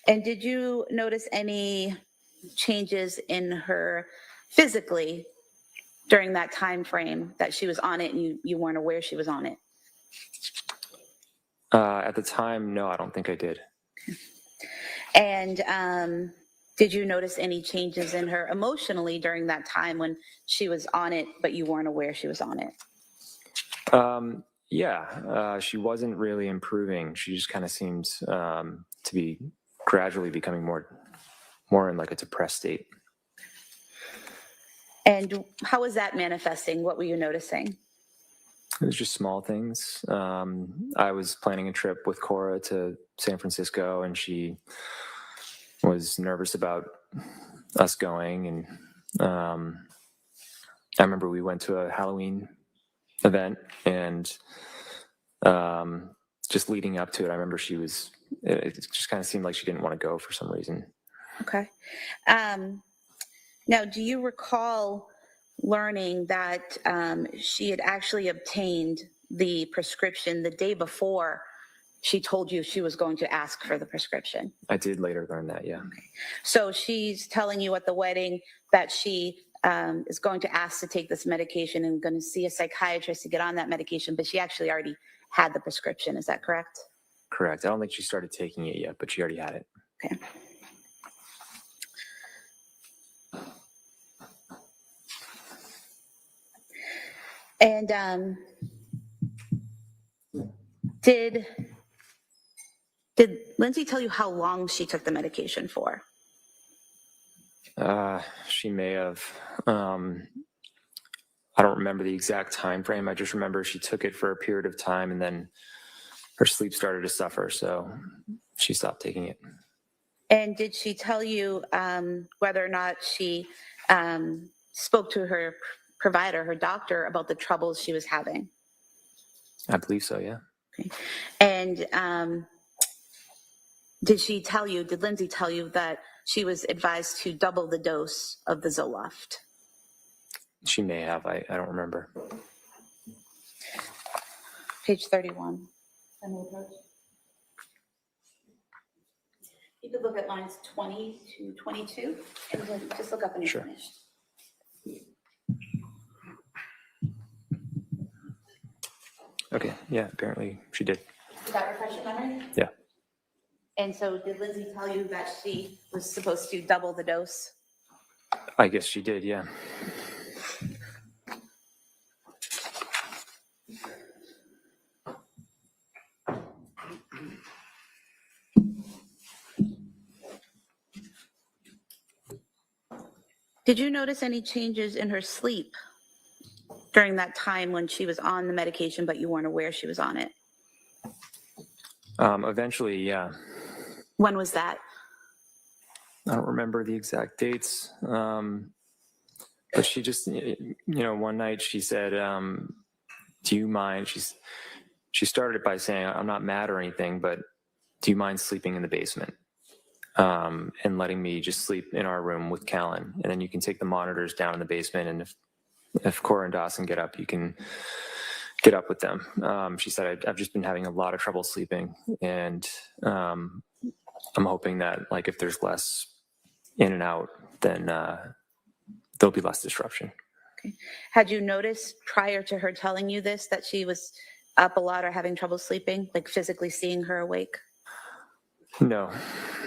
And did you notice any changes in her physically during that time frame that she was on it and you weren't aware she was on it? At the time, no, I don't think I did. And did you notice any changes in her emotionally during that time when she was on it, but you weren't aware she was on it? Yeah, she wasn't really improving. She just kind of seemed to be gradually becoming more in like a depressed state. And how was that manifesting? What were you noticing? It was just small things. I was planning a trip with Cora to San Francisco, and she was nervous about us going. And I remember we went to a Halloween event, and just leading up to it, I remember it just kind of seemed like she didn't want to go for some reason. Okay. Now, do you recall learning that she had actually obtained the prescription the day before she told you she was going to ask for the prescription? I did later learn that, yeah. So she's telling you at the wedding that she is going to ask to take this medication and going to see a psychiatrist to get on that medication, but she actually already had the prescription. Is that correct? Correct. I don't think she started taking it yet, but she already had it. Okay. And did Lindsay tell you how long she took the medication for? She may have. I don't remember the exact time frame. I just remember she took it for a period of time, and then her sleep started to suffer, so she stopped taking it. And did she tell you whether or not she spoke to her provider, her doctor, about the troubles she was having? I believe so, yeah. Okay. And did Lindsay tell you that she was advised to double the dose of the Zoloft? She may have. I don't remember. Page 31. You could look at lines 20 to 22 and then just look up when you're Sure. finished. Okay, yeah, apparently she did. Did that refresh your memory? Yeah. And so did Lindsay tell you that she was supposed to double the dose? I guess she did, yeah. Did you notice any changes in her sleep during that time when she was on the medication, but you weren't aware she was on it? Eventually, yeah. When was that? I don't remember the exact dates. But she just, one night she said, do you mind? She started it by saying, I'm not mad or anything, but do you mind sleeping in the basement? And letting me just sleep in our room with Callan. And then you can take the monitors down in the basement. And if Cora and Dawson get up, you can get up with them. She said, I've just been having a lot of trouble sleeping. And I'm hoping that like if there's less in and out, then there'll be less disruption. Okay. Had you noticed prior to her telling you this that she was up a lot or having trouble sleeping, like physically seeing her awake? No,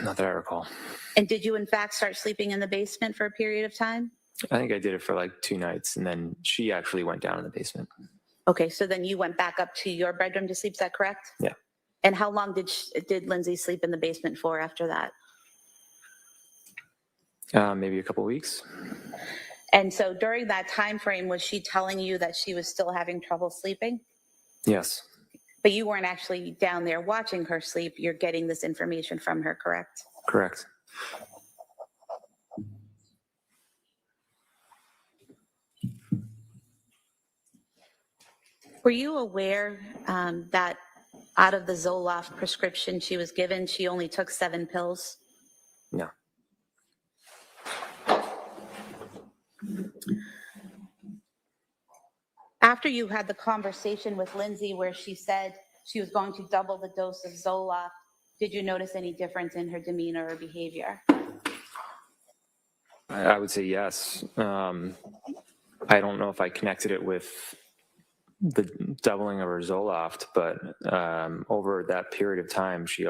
not that I recall. And did you in fact start sleeping in the basement for a period of time? I think I did it for like 2 nights, and then she actually went down in the basement. Okay, so then you went back up to your bedroom to sleep, is that correct? Yeah. And how long did Lindsay sleep in the basement for after that? Maybe a couple weeks. And so during that time frame, was she telling you that she was still having trouble sleeping? Yes. But you weren't actually down there watching her sleep. You're getting this information from her, correct? Correct. Were you aware that out of the Zoloft prescription she was given, she only took 7 pills? No. After you had the conversation with Lindsay where she said she was going to double the dose of Zoloft, did you notice any difference in her demeanor or behavior? I would say yes. I don't know if I connected it with the doubling of her Zoloft, but over that period of time, she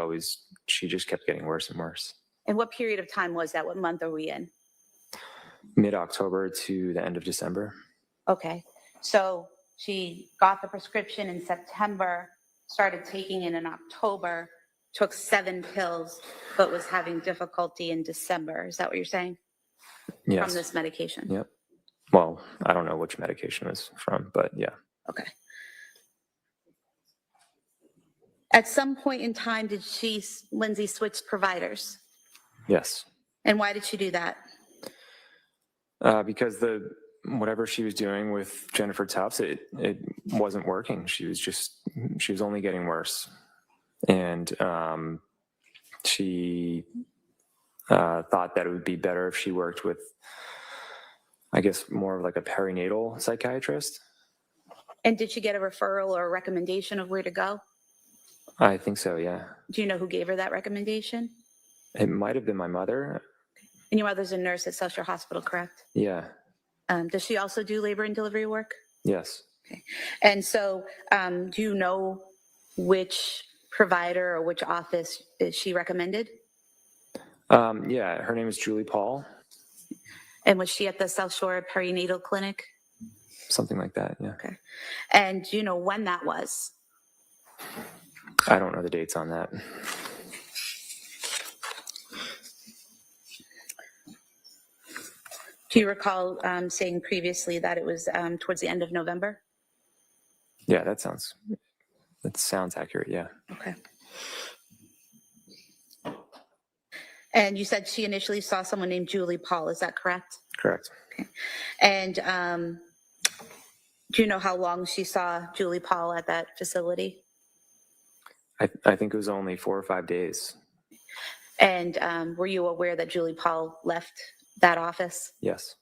just kept getting worse and worse. And what period of time was that? What month are we in? Mid-October to the end of December. Okay, so she got the prescription in September, started taking it in October, took 7 pills, but was having difficulty in December. Is that what you're saying? Yes. From this medication? Yep. Well, I don't know which medication it was from, but yeah. Okay. At some point in time, did Lindsay, switch providers? Yes. And why did she do that? Because whatever she was doing with Jennifer Tufts, it wasn't working. She was only getting worse. And she thought that it would be better if she worked with, I guess, more of like a perinatal psychiatrist. And did she get a referral or a recommendation of where to go? I think so, yeah. Do you know who gave her that recommendation? It might have been my mother. And your mother's a nurse at South Shore Hospital, correct? Yeah. Does she also do labor and delivery work? Yes. Okay. And so do you know which provider or which office she recommended? Yeah, her name is Julie Paul. And was she at the South Shore Perinatal Clinic? Something like that, yeah. Okay. And do you know when that was? I don't know the dates on that. Do you recall saying previously that it was towards the end of November? Yeah, that sounds accurate, yeah. Okay. And you said she initially saw someone named Julie Paul, is that correct? Correct. Okay. And do you know how long she saw Julie Paul at that facility? I think it was only 4 or 5 days. And were you aware that Julie Paul left that office? Yes.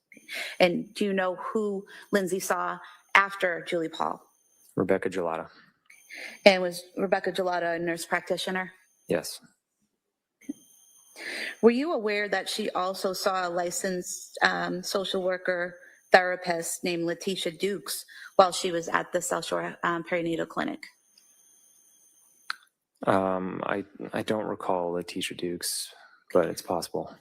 And do you know who Lindsay saw after Julie Paul? Rebecca Gelata. And was Rebecca Gelata a nurse practitioner? Yes. Were you aware that she also saw a licensed social worker therapist named Letitia Dukes while she was at the South Shore Perinatal Clinic? I don't recall Letitia Dukes, but it's possible.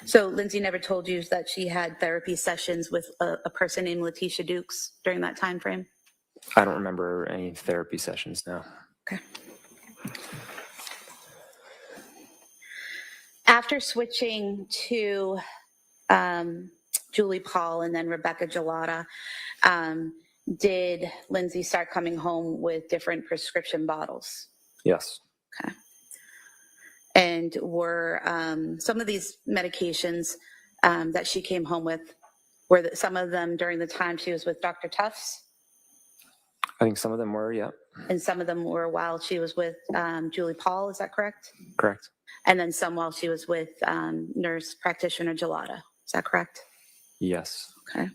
So Lindsay never told you that she had therapy sessions with a person named Letitia Dukes during that time frame? I don't remember any therapy sessions now. Okay. After switching to Julie Paul and then Rebecca Gelata, did Lindsay start coming home with different prescription bottles? Yes. Okay. And were some of these medications that she came home with, were some of them during the time she was with Dr. Tufts? I think some of them were, yeah. And some of them were while she was with Julie Paul, is that correct? Correct. And then some while she was with nurse practitioner Gelata, is that correct? Yes. Okay.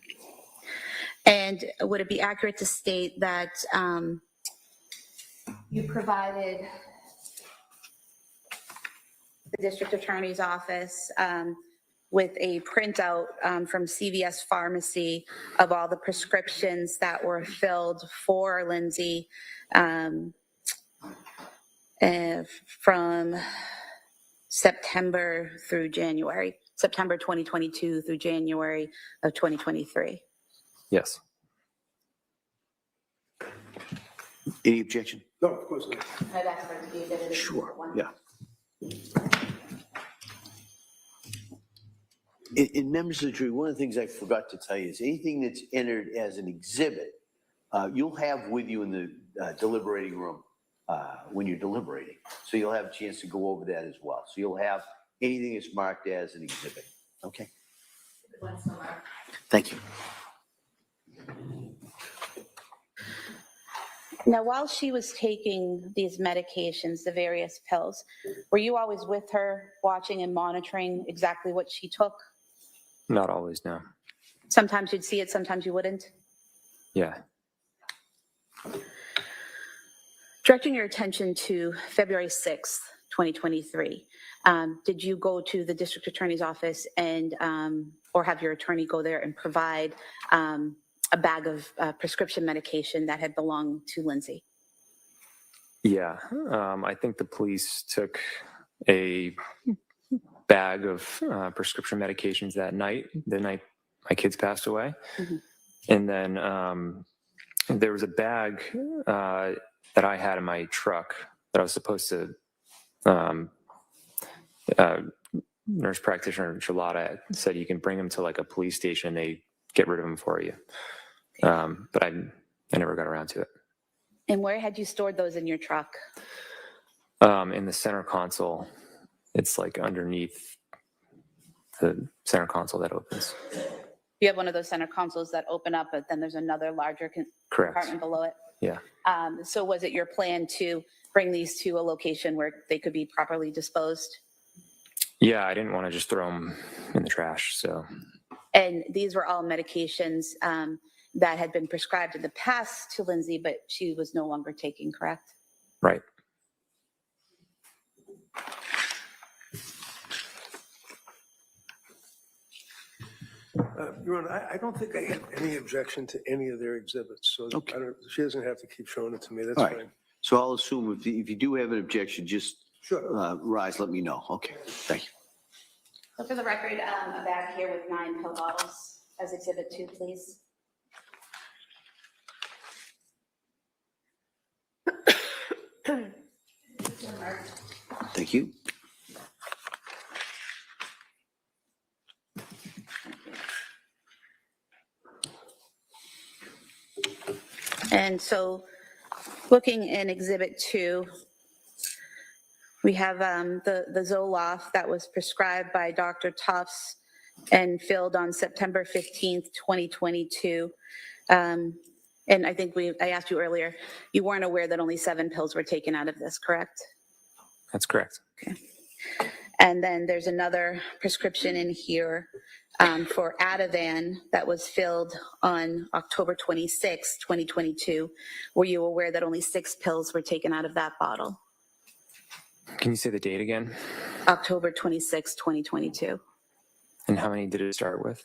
And would it be accurate to state that you provided the district attorney's office with a printout from CVS Pharmacy of all the prescriptions that were filled for Lindsay from September through January, September 2022 through January of 2023? Yes. Any objection? No, of course not. I'd ask for it to be admitted. Sure, yeah. In members of the jury, one of the things I forgot to tell you is anything that's entered as an exhibit, you'll have with you in the deliberating room when you're deliberating. So you'll have a chance to go over that as well. So you'll have anything that's marked as an exhibit. Okay? Thank you. Now, while she was taking these medications, the various pills, were you always with her, watching and monitoring exactly what she took? Not always, no. Sometimes you'd see it, sometimes you wouldn't? Yeah. Directing your attention to February 6th, 2023, did you go to the district attorney's office and, or have your attorney go there and provide a bag of prescription medication that had belonged to Lindsay? Yeah. I think the police took a bag of prescription medications that night, the night my kids passed away. Mhm. And then there was a bag that I had in my truck that I was supposed to, nurse practitioner Charlotta said you can bring them to like a police station. They get rid of them for you. But I never got around to it. And where had you stored those in your truck? In the center console. It's like underneath the center console that opens. You have one of those center consoles that open up, but then there's another larger Correct. compartment below it. Yeah. So was it your plan to bring these to a location where they could be properly disposed? Yeah, I didn't want to just throw them in the trash. So, And these were all medications that had been prescribed in the past to Lindsay, but she was no longer taking, correct? right. Your Honor, I don't think I have any objection to any of their exhibits, so Okay. she doesn't have to keep showing it to me. That's All right. fine. So I'll assume if you do have an objection, just Sure. rise, let me know. Okay, thank you. So for the record, a bag here with 9 pill bottles as exhibit 2, please. Thank you. And so looking in exhibit 2, we have the Zoloft that was prescribed by Dr. Tufts and filled on September 15th, 2022. And I think I asked you earlier, you weren't aware that only 7 pills were taken out of this, correct? That's correct. And then there's another prescription in here for Ativan that was filled on October 26, 2022. Were you aware that only 6 pills were taken out of that bottle? Can you say the date again? October 26, 2022. And how many did it start with?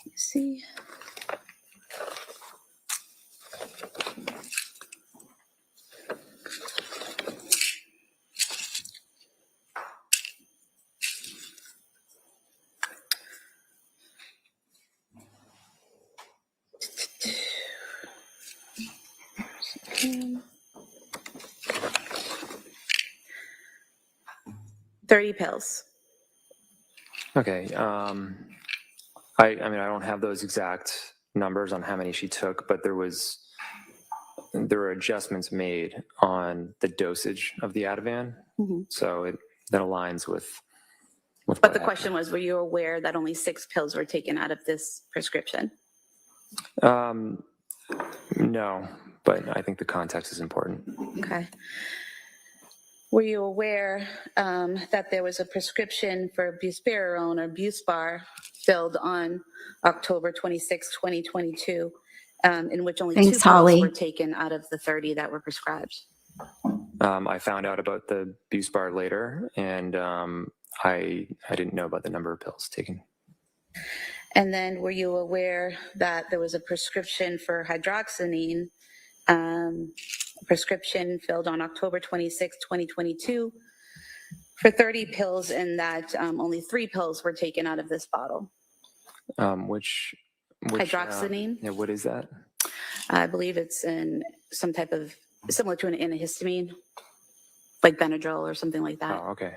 Let's see. Um, 30 pills. Okay. I mean, I don't have those exact numbers on how many she took, but there were adjustments made on the dosage of the Ativan. Mhm. So that aligns with But what the question was, were you aware that only 6 pills were taken out of this prescription? happened. No, but I think the context is important. Okay. Were you aware that there was a prescription for buspirone or Buspar filled on October 26, 2022, in which only Thanks, 2 pills Holly. were taken out of the 30 that were prescribed? I found out about the Buspar later, and I didn't know about the number of pills taken. And then were you aware that there was a prescription for hydroxyzine, prescription filled on October 26, 2022 for 30 pills, and that only 3 pills were taken out of this bottle? Which Hydroxyzine? Yeah, what is that? I believe it's in some type of, similar to an antihistamine, like Benadryl or something like that. Oh, okay.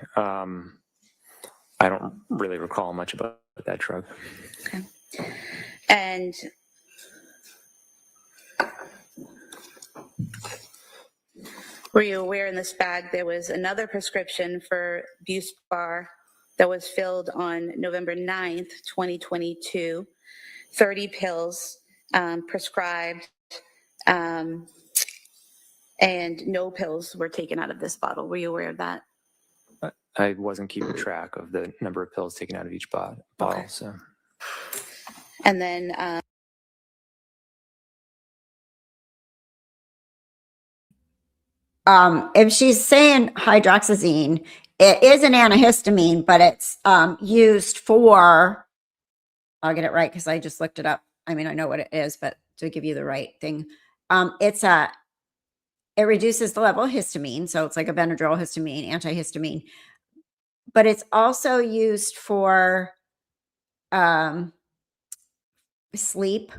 I don't really recall much about that drug. Okay. And were you aware in this bag there was another prescription for Buspar that was filled on November 9th, 2022, 30 pills prescribed, and no pills were taken out of this bottle? Were you aware of that? I wasn't keeping track of the number of pills taken out of each bottle. Okay. So And then if she's saying hydroxyzine, it is an antihistamine, but it's used for, I'll get it right because I just looked it up. I mean, I know what it is, but to give you the right thing, it reduces the level of histamine. So it's like a Benadryl histamine, antihistamine, but it's also used for sleep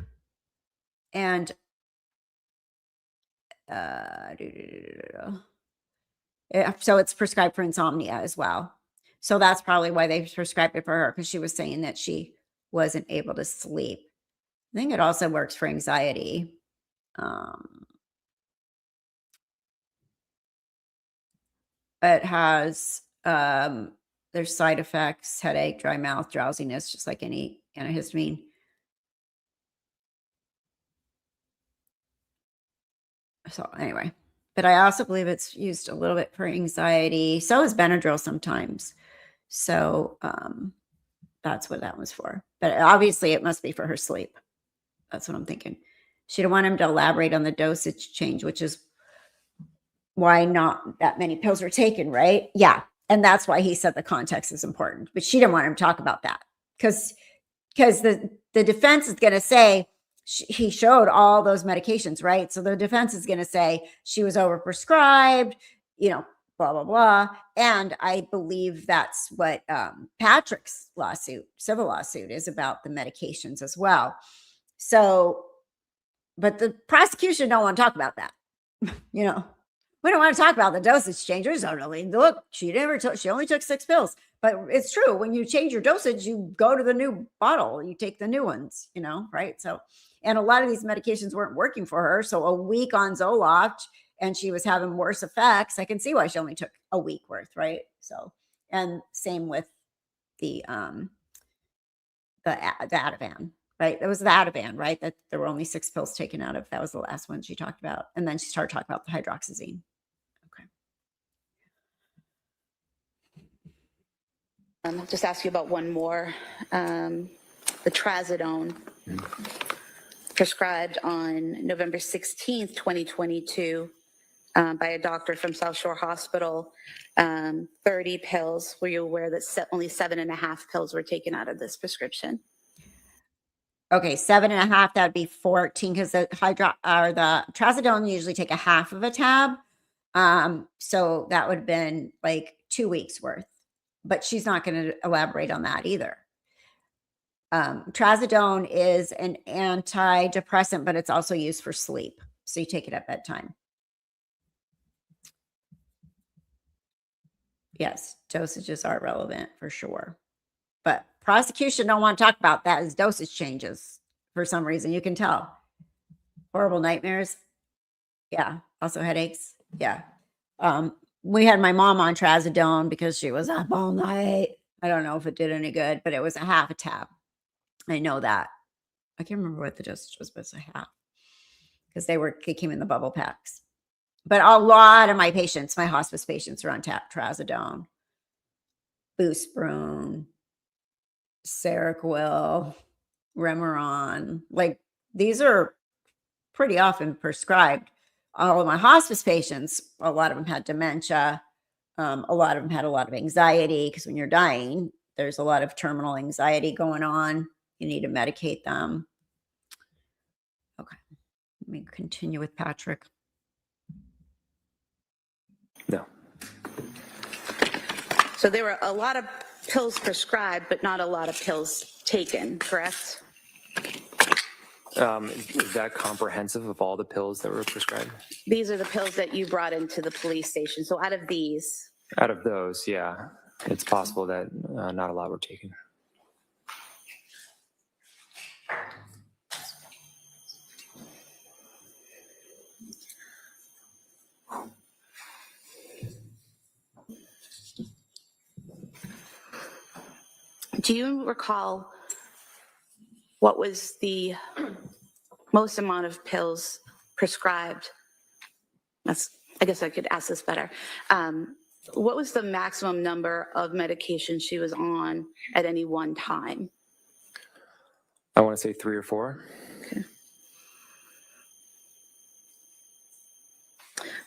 and so it's prescribed for insomnia as well. So that's probably why they prescribed it for her, because she was saying that she wasn't able to sleep. I think it also works for anxiety. It has there's side effects: headache, dry mouth, drowsiness, just like any antihistamine. So anyway, but I also believe it's used a little bit for anxiety. So is Benadryl sometimes. So that's what that was for. But obviously it must be for her sleep. That's what I'm thinking. She didn't want him to elaborate on the dosage change, which is why not that many pills were taken, right? Yeah. And that's why he said the context is important. But she didn't want him to talk about that because the defense is going to say he showed all those medications, right? So the defense is going to say she was overprescribed, blah, blah, blah. And I believe that's what Patrick's civil lawsuit is about, the medications as well. So, but the prosecution don't want to talk about that. We don't want to talk about the dosage changes. Don't really look. She only took 6 pills, but it's true. When you change your dosage, you go to the new bottle. You take the new ones. Right? So, and a lot of these medications weren't working for her. So a week on Zoloft, and she was having worse effects. I can see why she only took a week worth, right? So, and same with the Ativan. Right. That was the Ativan, right? That there were only 6 pills taken out of. That was the last one she talked about. And then she started talking about the hydroxyzine. Okay. I'll just ask you about one more. The trazodone, prescribed on November 16th, 2022, by a doctor from South Shore Hospital, 30 pills. Were you aware that only 7.5 pills were taken out of this prescription? Okay, 7.5, that would be 14, because the trazodone usually take a half of a tab. So that would have been like 2 weeks worth, but she's not going to elaborate on that either. Trazodone is an antidepressant, but it's also used for sleep. So you take it at bedtime. Yes, dosages are relevant for sure. But prosecution don't want to talk about that as dosage changes for some reason. You can tell. Horrible nightmares. Yeah. Also headaches. Yeah. We had my mom on trazodone because she was up all night. I don't know if it did any good, but it was a half a tab. I know that. I can't remember what the dosage was, but it's a half, because they came in the bubble packs. But a lot of my patients, my hospice patients, are on trazodone, Boosprone, Seroquel, Remeron. Like, these are pretty often prescribed. All of my hospice patients, a lot of them had dementia. A lot of them had a lot of anxiety, because when you're dying, there's a lot of terminal anxiety going on. You need to medicate them. Okay. Let me continue with Patrick. No. So there were a lot of pills prescribed, but not a lot of pills taken, correct? Is that comprehensive of all the pills that were prescribed? These are the pills that you brought into the police station. So out of these? Out of those, yeah. It's possible that not a lot were taken. Do you recall what was the most amount of pills prescribed? I guess I could ask this better. What was the maximum number of medications she was on at any one time? I want to say 3 or 4. Okay.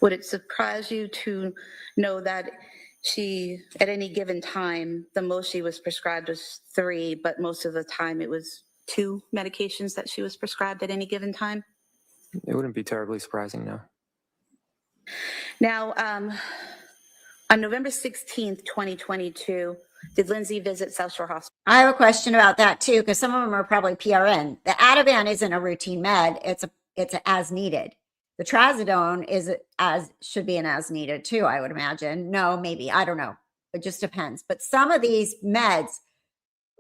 Would it surprise you to know that she, at any given time, the most she was prescribed was 3, but most of the time it was 2 medications that she was prescribed at any given time? It wouldn't be terribly surprising, no. Now, On November 16th, 2022, did Lindsay visit South Shore Hospital? I have a question about that too, because some of them are probably PRN. The Ativan isn't a routine med; it's a as needed. The trazodone should be an as needed too, I would imagine. No, maybe, I don't know. It just depends. But some of these meds,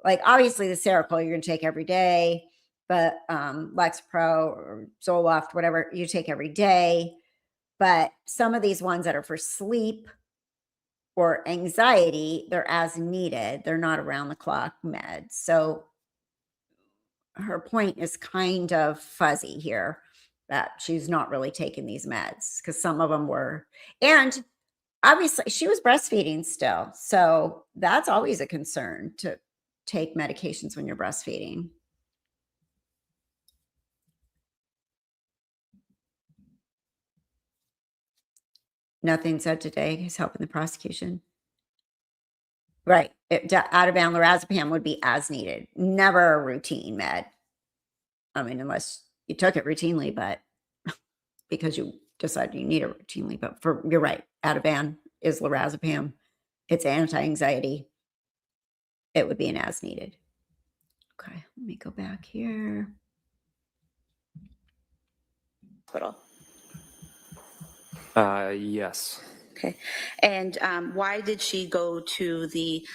like obviously the Seroquel, you're going to take every day, but Lexapro or Zoloft, whatever, you take every day. But some of these ones that are for sleep or anxiety, they're as needed. They're not around the clock meds. So her point is kind of fuzzy here, that she's not really taking these meds, because some of them were. And obviously she was breastfeeding still. So that's always a concern, to take medications when you're breastfeeding. Nothing said today is helping the prosecution. Right. Ativan, lorazepam would be as needed. Never a routine med. I mean, unless you took it routinely, but because you decided you need it routinely. But you're right. Ativan is lorazepam. It's anti-anxiety. It would be an as needed. Okay. Let me go back here. Hospital. Yes. Okay. And why did she go to the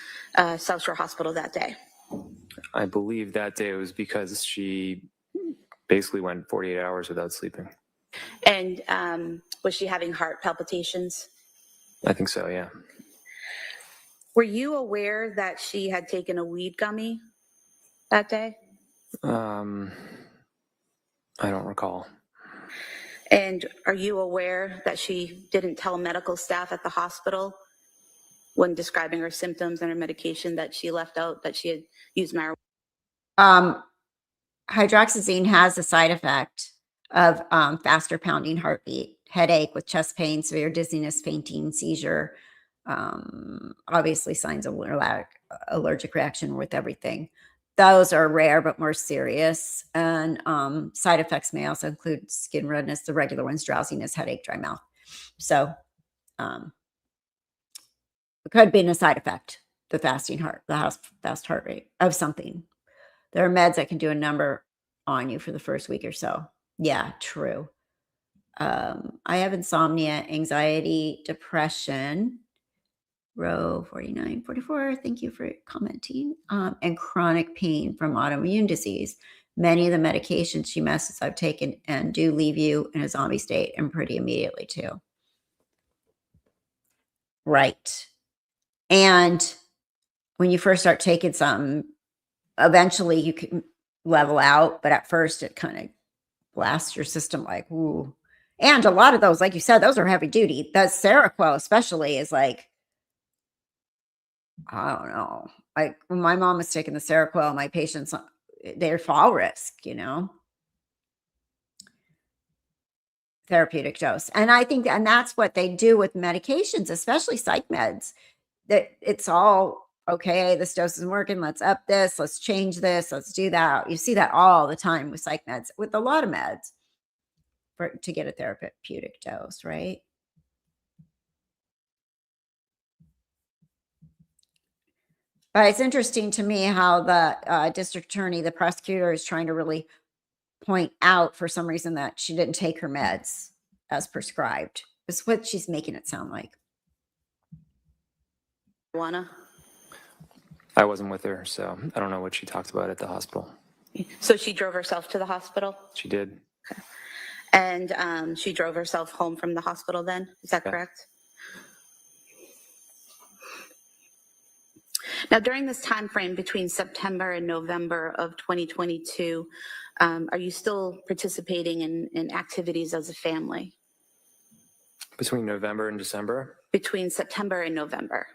South Shore Hospital that day? I believe that day it was because she basically went 48 hours without sleeping. And was she having heart palpitations? I think so, yeah. Were you aware that she had taken a weed gummy that day? I don't recall. And are you aware that she didn't tell medical staff at the hospital when describing her symptoms and her medication that she left out that she had used marijuana? Hydroxyzine has a side effect of faster pounding heartbeat, headache with chest pain, severe dizziness, fainting, seizure, obviously signs of allergic reaction with everything. Those are rare but more serious. And side effects may also include skin redness, the regular ones, drowsiness, headache, dry mouth. So it could have been a side effect, the fast heart rate of something. There are meds that can do a number on you for the first week or so. Yeah, true. I have insomnia, anxiety, depression. Row 4944, thank you for commenting. And chronic pain from autoimmune disease. Many of the medications she messes I've taken and do leave you in a zombie state, and pretty immediately too. Right. And when you first start taking something, eventually you can level out, but at first it kind of blasts your system like, ooh. And a lot of those, like you said, those are heavy duty. The Seroquel especially is like, I don't know. Like when my mom was taking the Seroquel, my patients, they're fall risk, therapeutic dose. And I think, and that's what they do with medications, especially psych meds, that it's all, okay, this dose isn't working. Let's up this. Let's change this. Let's do that. You see that all the time with psych meds, with a lot of meds to get a therapeutic dose, right? But it's interesting to me how the district attorney, the prosecutor, is trying to really point out for some reason that she didn't take her meds as prescribed. It's what she's making it sound like. Marijuana? I wasn't with her, so I don't know what she talked about at the hospital. So she drove herself to the hospital? She did. Okay. And she drove herself home from the hospital then? Is that correct? Now, during this time frame between September and November of 2022, are you still participating in activities as a family? Between November and December? Between September and November?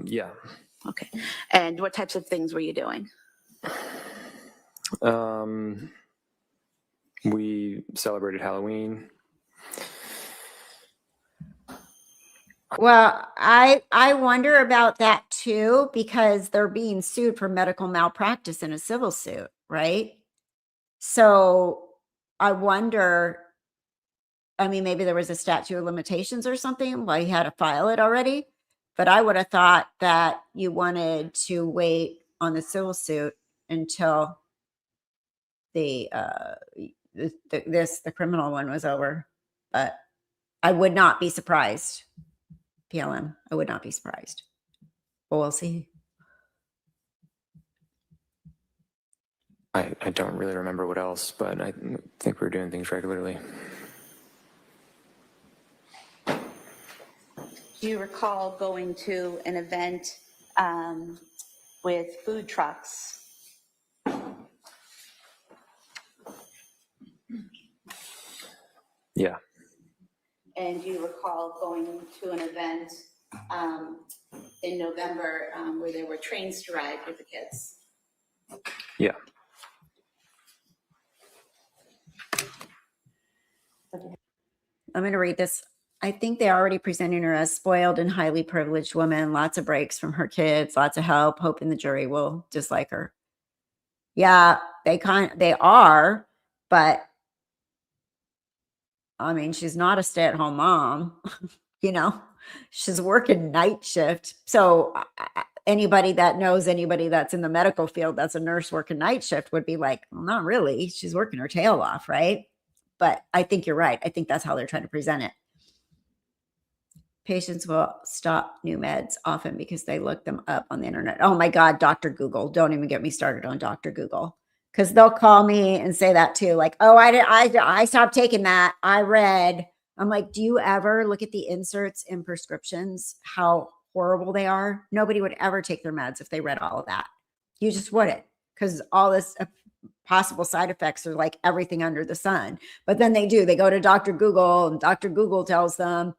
Yeah. Okay. And what types of things were you doing? We celebrated Halloween. Well, I wonder about that too, because they're being sued for medical malpractice in a civil suit, right? So I wonder, I mean, maybe there was a statute of limitations or something, why you had to file it already. but I would have thought that you wanted to wait on the civil suit until the criminal one was over. But I would not be surprised. PLM, I would not be surprised. But we'll see. I don't really remember what else, but I think we're doing things regularly. Do you recall going to an event with food trucks? Yeah. And do you recall going to an event in November where there were trains to ride with the kids? Yeah. I'm going to read this. I think they already presenting her as spoiled and highly privileged woman, lots of breaks from her kids, lots of help, hoping the jury will dislike her. Yeah, they are, but I mean, she's not a stay-at-home mom, you know, she's working night shift. So anybody that knows anybody that's in the medical field, that's a nurse working night shift would be like, well, not really. She's working her tail off, right? But I think you're right. I think that's how they're trying to present it. Patients will stop new meds often because they look them up on the internet. Oh my God, Dr. Google. Don't even get me started on Dr. Google. Because they'll call me and say that too. Like, oh, I stopped taking that. I read. I'm like, do you ever look at the inserts in prescriptions, how horrible they are? Nobody would ever take their meds if they read all of that. You just wouldn't, because all this possible side effects are like everything under the sun. But then they do. They go to Dr. Google and Dr. Google tells them,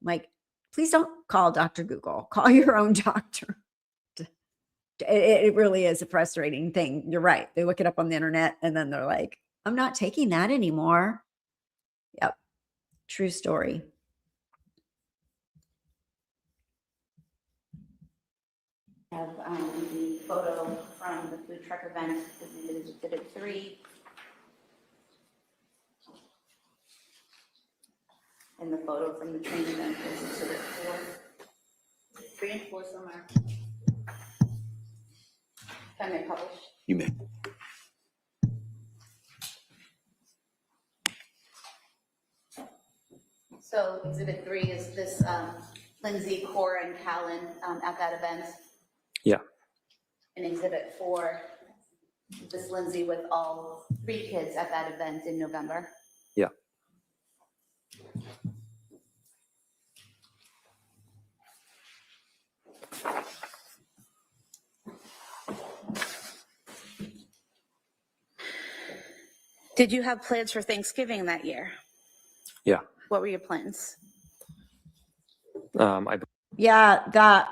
like, please don't call Dr. Google. Call your own doctor. It really is a frustrating thing. You're right. They look it up on the internet and then they're like, I'm not taking that anymore. Yep. True story. I have the photo from the food truck event. This is Exhibit 3. And the photo from the train event is Exhibit 4. 3 and 4 somewhere. Can they publish? You may. So Exhibit 3 is this Lindsay, Cora, and Callan at that event. Yeah. And Exhibit 4, this Lindsay with all 3 kids at that event in November. Yeah. Did you have plans for Thanksgiving that year? Yeah. What were your plans? Yeah,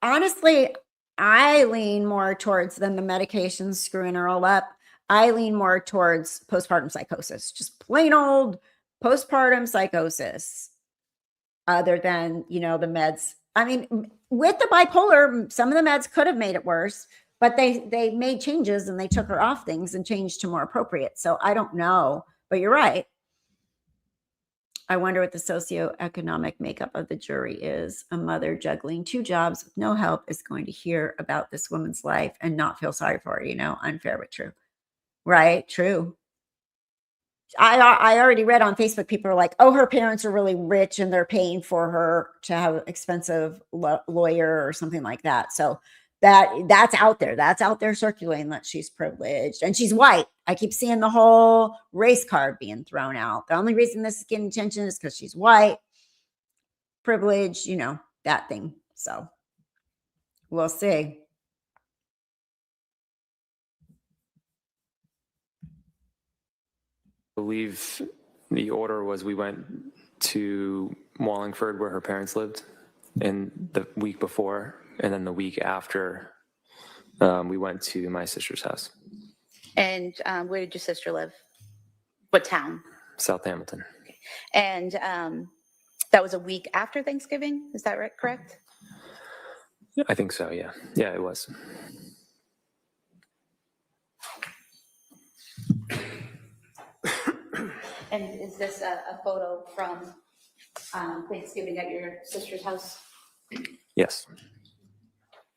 honestly, I lean more towards than the medications screwing her all up. I lean more towards postpartum psychosis, just plain old postpartum psychosis, other than, you know, the meds. I mean, with the bipolar, some of the meds could have made it worse, but they made changes and they took her off things and changed to more appropriate. So I don't know, but you're right. I wonder what the socioeconomic makeup of the jury is. A mother juggling 2 jobs with no help is going to hear about this woman's life and not feel sorry for her, you know, unfair but true. Right? True. I already read on Facebook, people are like, oh, her parents are really rich and they're paying for her to have an expensive lawyer or something like that. So that's out there. That's out there circulating that she's privileged and she's white. I keep seeing the whole race card being thrown out. The only reason this is getting attention is because she's white, privileged, you know, that thing. So we'll see. I believe the order was we went to Wallingford where her parents lived in the week before, and then the week after we went to my sister's house. And where did your sister live? What town? South Hamilton. Okay. And that was a week after Thanksgiving, is that right, correct? I think so, yeah. Yeah, it was. And is this a photo from Thanksgiving at your sister's house? Yes.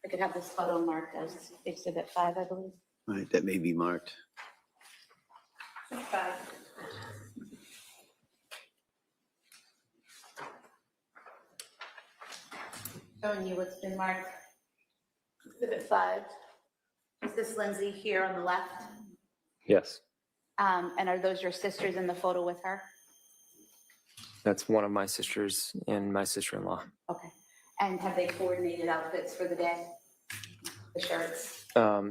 I could have this photo marked as Exhibit 5, I believe. All right, that may be marked. 5. Showing you what's been marked. Exhibit 5. Is this Lindsay here on the left? Yes. And are those your sisters in the photo with her? That's one of my sisters and my sister-in-law. Okay. And have they coordinated outfits for the day? The shirts?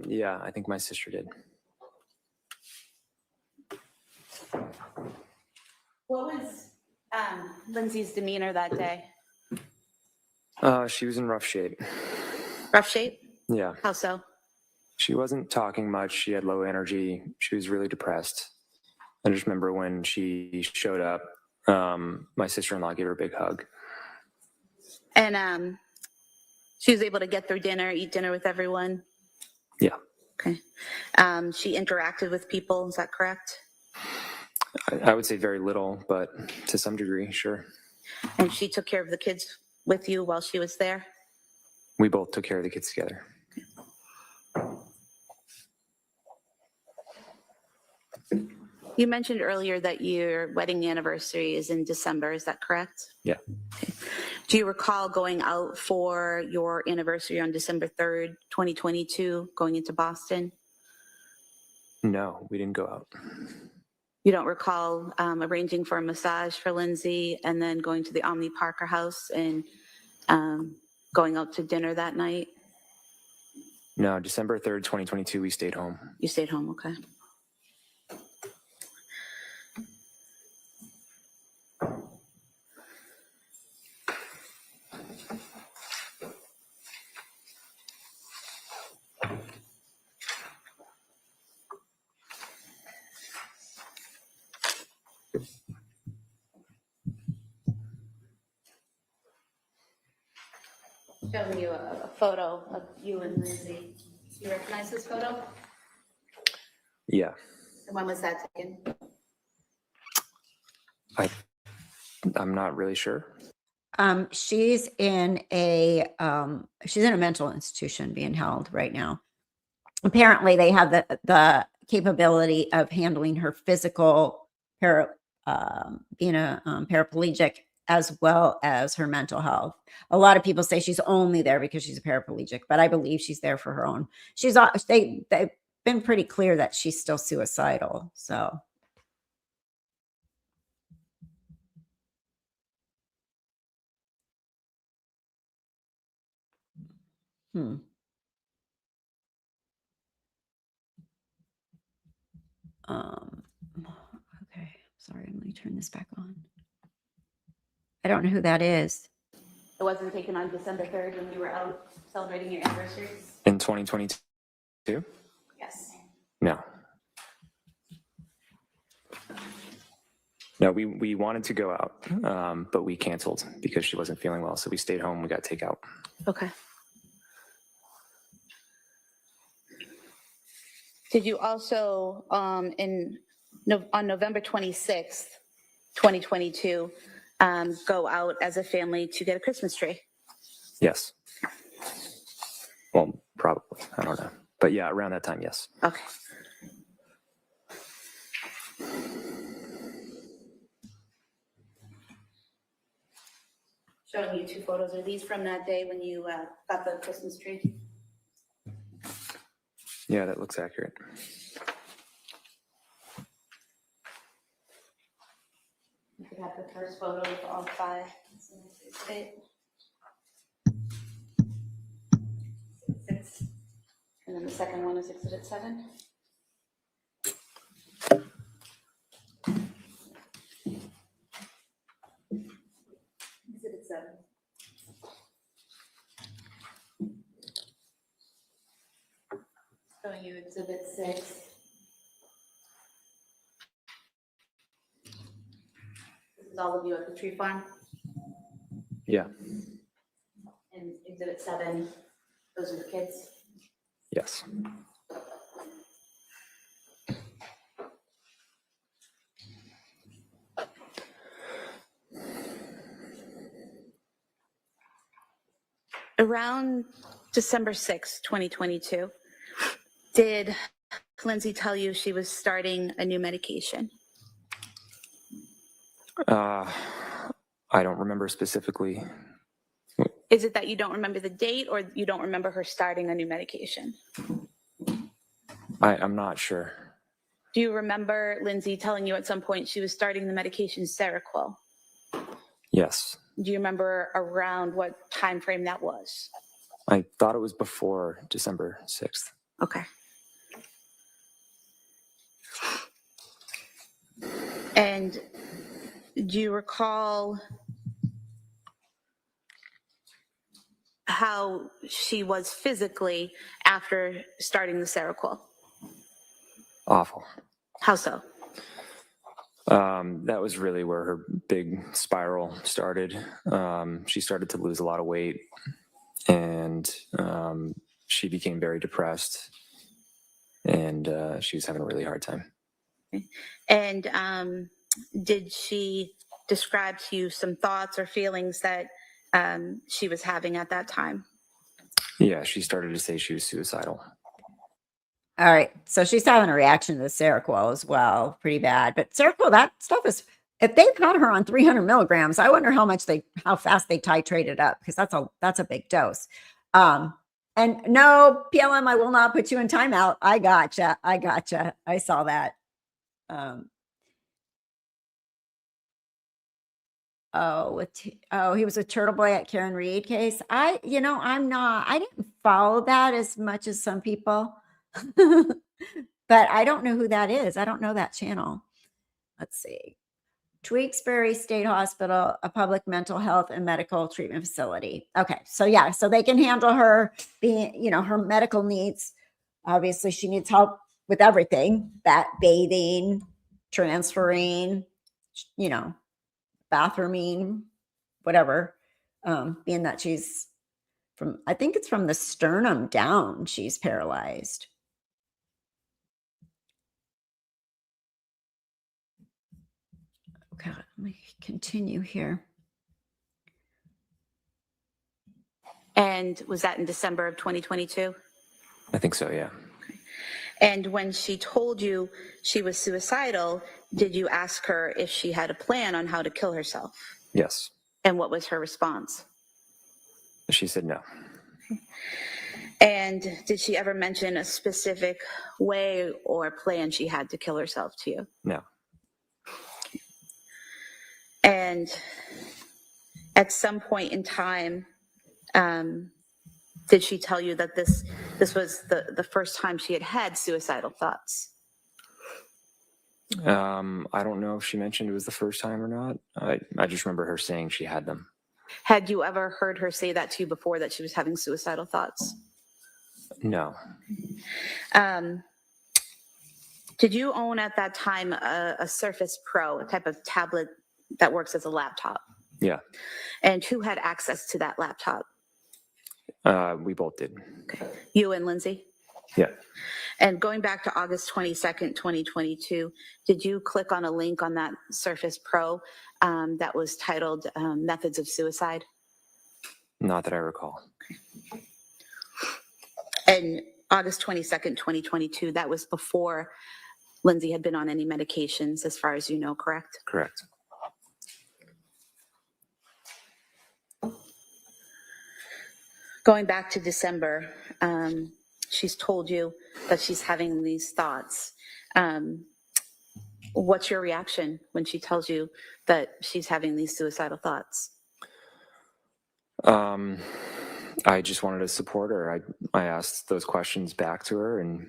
Yeah, I think my sister did. What was Lindsay's demeanor that day? She was in rough shape. Rough shape? Yeah. How so? She wasn't talking much. She had low energy. She was really depressed. I just remember when she showed up, my sister-in-law gave her a big hug. And she was able to get through dinner, eat dinner with everyone? Yeah. Okay. She interacted with people, is that correct? I would say very little, but to some degree, sure. And she took care of the kids with you while she was there? We both took care of the kids together. You mentioned earlier that your wedding anniversary is in December, is that correct? Yeah. Okay. Do you recall going out for your anniversary on December 3rd, 2022, going into Boston? No, we didn't go out. You don't recall arranging for a massage for Lindsay and then going to the Omni Parker house and going out to dinner that night? No, December 3rd, 2022, we stayed home. You stayed home, okay. Showing you a photo of you and Lindsay. You recognize this photo? Yeah. And when was that taken? I'm not really sure. She's in a mental institution being held right now. Apparently, they have the capability of handling her physical being a paraplegic as well as her mental health. A lot of people say she's only there because she's a paraplegic, but I believe she's there for her own. They've been pretty clear that she's still suicidal. So. Okay, sorry, let me turn this back on. I don't know who that is. It wasn't taken on December 3rd when you were out celebrating your anniversary? In 2022? Yes. No. No, we wanted to go out, but we canceled because she wasn't feeling well. So we stayed home. We got takeout. Okay. Did you also, on November 26th, 2022, go out as a family to get a Christmas tree? Yes. Well, probably. I don't know. But yeah, around that time, yes. Okay. Showing you two photos. Are these from that day when you got the Christmas tree? Yeah, that looks accurate. You could have the first photo with all 5. Six. And then the second one is Exhibit 7. Exhibit 7. Showing you Exhibit 6. This is all of you at the tree farm. Yeah. And Exhibit 7, those are the kids. Yes. Around December 6th, 2022, did Lindsay tell you she was starting a new medication? I don't remember specifically. Is it that you don't remember the date or you don't remember her starting a new medication? I'm not sure. Do you remember Lindsay telling you at some point she was starting the medication Seroquel? Yes. Do you remember around what time frame that was? I thought it was before December 6th. Okay. And do you recall how she was physically after starting the Seroquel? Awful. How so? That was really where her big spiral started. She started to lose a lot of weight, and she became very depressed, and she was having a really hard time. And did she describe to you some thoughts or feelings that she was having at that time? Yeah, she started to say she was suicidal. All right. So she's having a reaction to the Seroquel as well. Pretty bad. But Seroquel, that stuff is, if they got her on 300 milligrams, I wonder how fast they titrate it up, because that's a big dose. And no, PLM, I will not put you in timeout. I gotcha. I saw that. He was a Turtle Boy at Karen Reed case. I didn't follow that as much as some people. But I don't know who that is. I don't know that channel. Let's see. Tewksbury State Hospital, a public mental health and medical treatment facility. Okay. So yeah, so they can handle her being, her medical needs. Obviously she needs help with everything, that bathing, transferring, bathrooming, whatever. Being that she's I think it's from the sternum down, she's paralyzed. Okay, let me continue here. And was that in December of 2022? I think so, yeah. And when she told you she was suicidal, did you ask her if she had a plan on how to kill herself? Yes. And what was her response? She said no. And did she ever mention a specific way or plan she had to kill herself to you? No. And at some point in time, did she tell you that this was the first time she had suicidal thoughts? I don't know if she mentioned it was the first time or not. I just remember her saying she had them. Had you ever heard her say that to you before, that she was having suicidal thoughts? No. Did you own at that time a Surface Pro, a type of tablet that works as a laptop? Yeah. And who had access to that laptop? We both did. Okay. You and Lindsay? Yeah. And going back to August 22nd, 2022, did you click on a link on that Surface Pro that was titled Methods of Suicide? Not that I recall. And August 22nd, 2022, that was before Lindsay had been on any medications, as far as you know, correct? Correct. Going back to December, she's told you that she's having these thoughts. What's your reaction when she tells you that she's having these suicidal thoughts? I just wanted to support her. I asked those questions back to her, and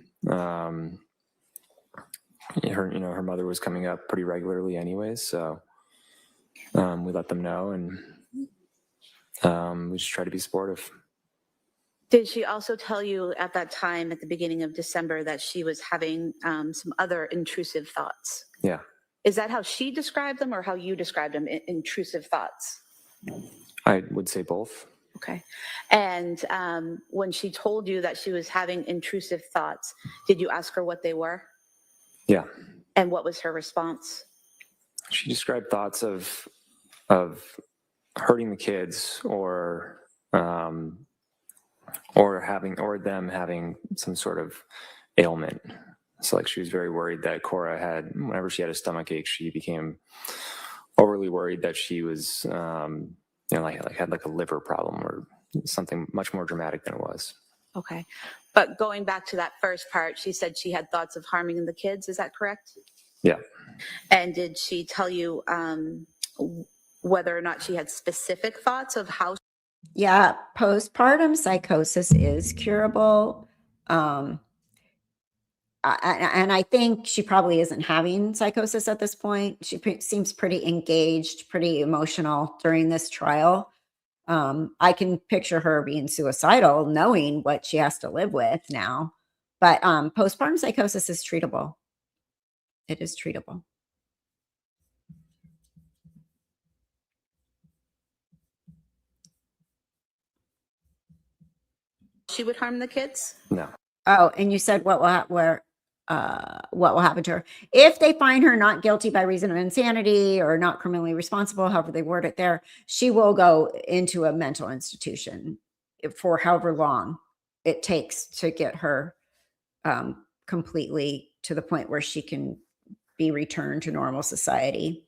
her mother was coming up pretty regularly anyways, so we let them know, and we just try to be supportive. Did she also tell you at that time, at the beginning of December, that she was having some other intrusive thoughts? Yeah. Is that how she described them or how you described them, intrusive thoughts? I would say both. Okay. And when she told you that she was having intrusive thoughts, did you ask her what they were? Yeah. And what was her response? She described thoughts of hurting the kids or or them having some sort of ailment. So like she was very worried that Cora had, whenever she had a stomach ache, she became overly worried that she was, like had like a liver problem or something much more dramatic than it was. Okay. But going back to that first part, she said she had thoughts of harming the kids. Is that correct? Yeah. And did she tell you whether or not she had specific thoughts of how? Yeah, postpartum psychosis is curable. And I think she probably isn't having psychosis at this point. She seems pretty engaged, pretty emotional during this trial. I can picture her being suicidal, knowing what she has to live with now. But postpartum psychosis is treatable. It is treatable. She would harm the kids? No. Oh, and you said what will happen to her if they find her not guilty by reason of insanity or not criminally responsible, however they word it there. She will go into a mental institution for however long it takes to get her completely to the point where she can be returned to normal society.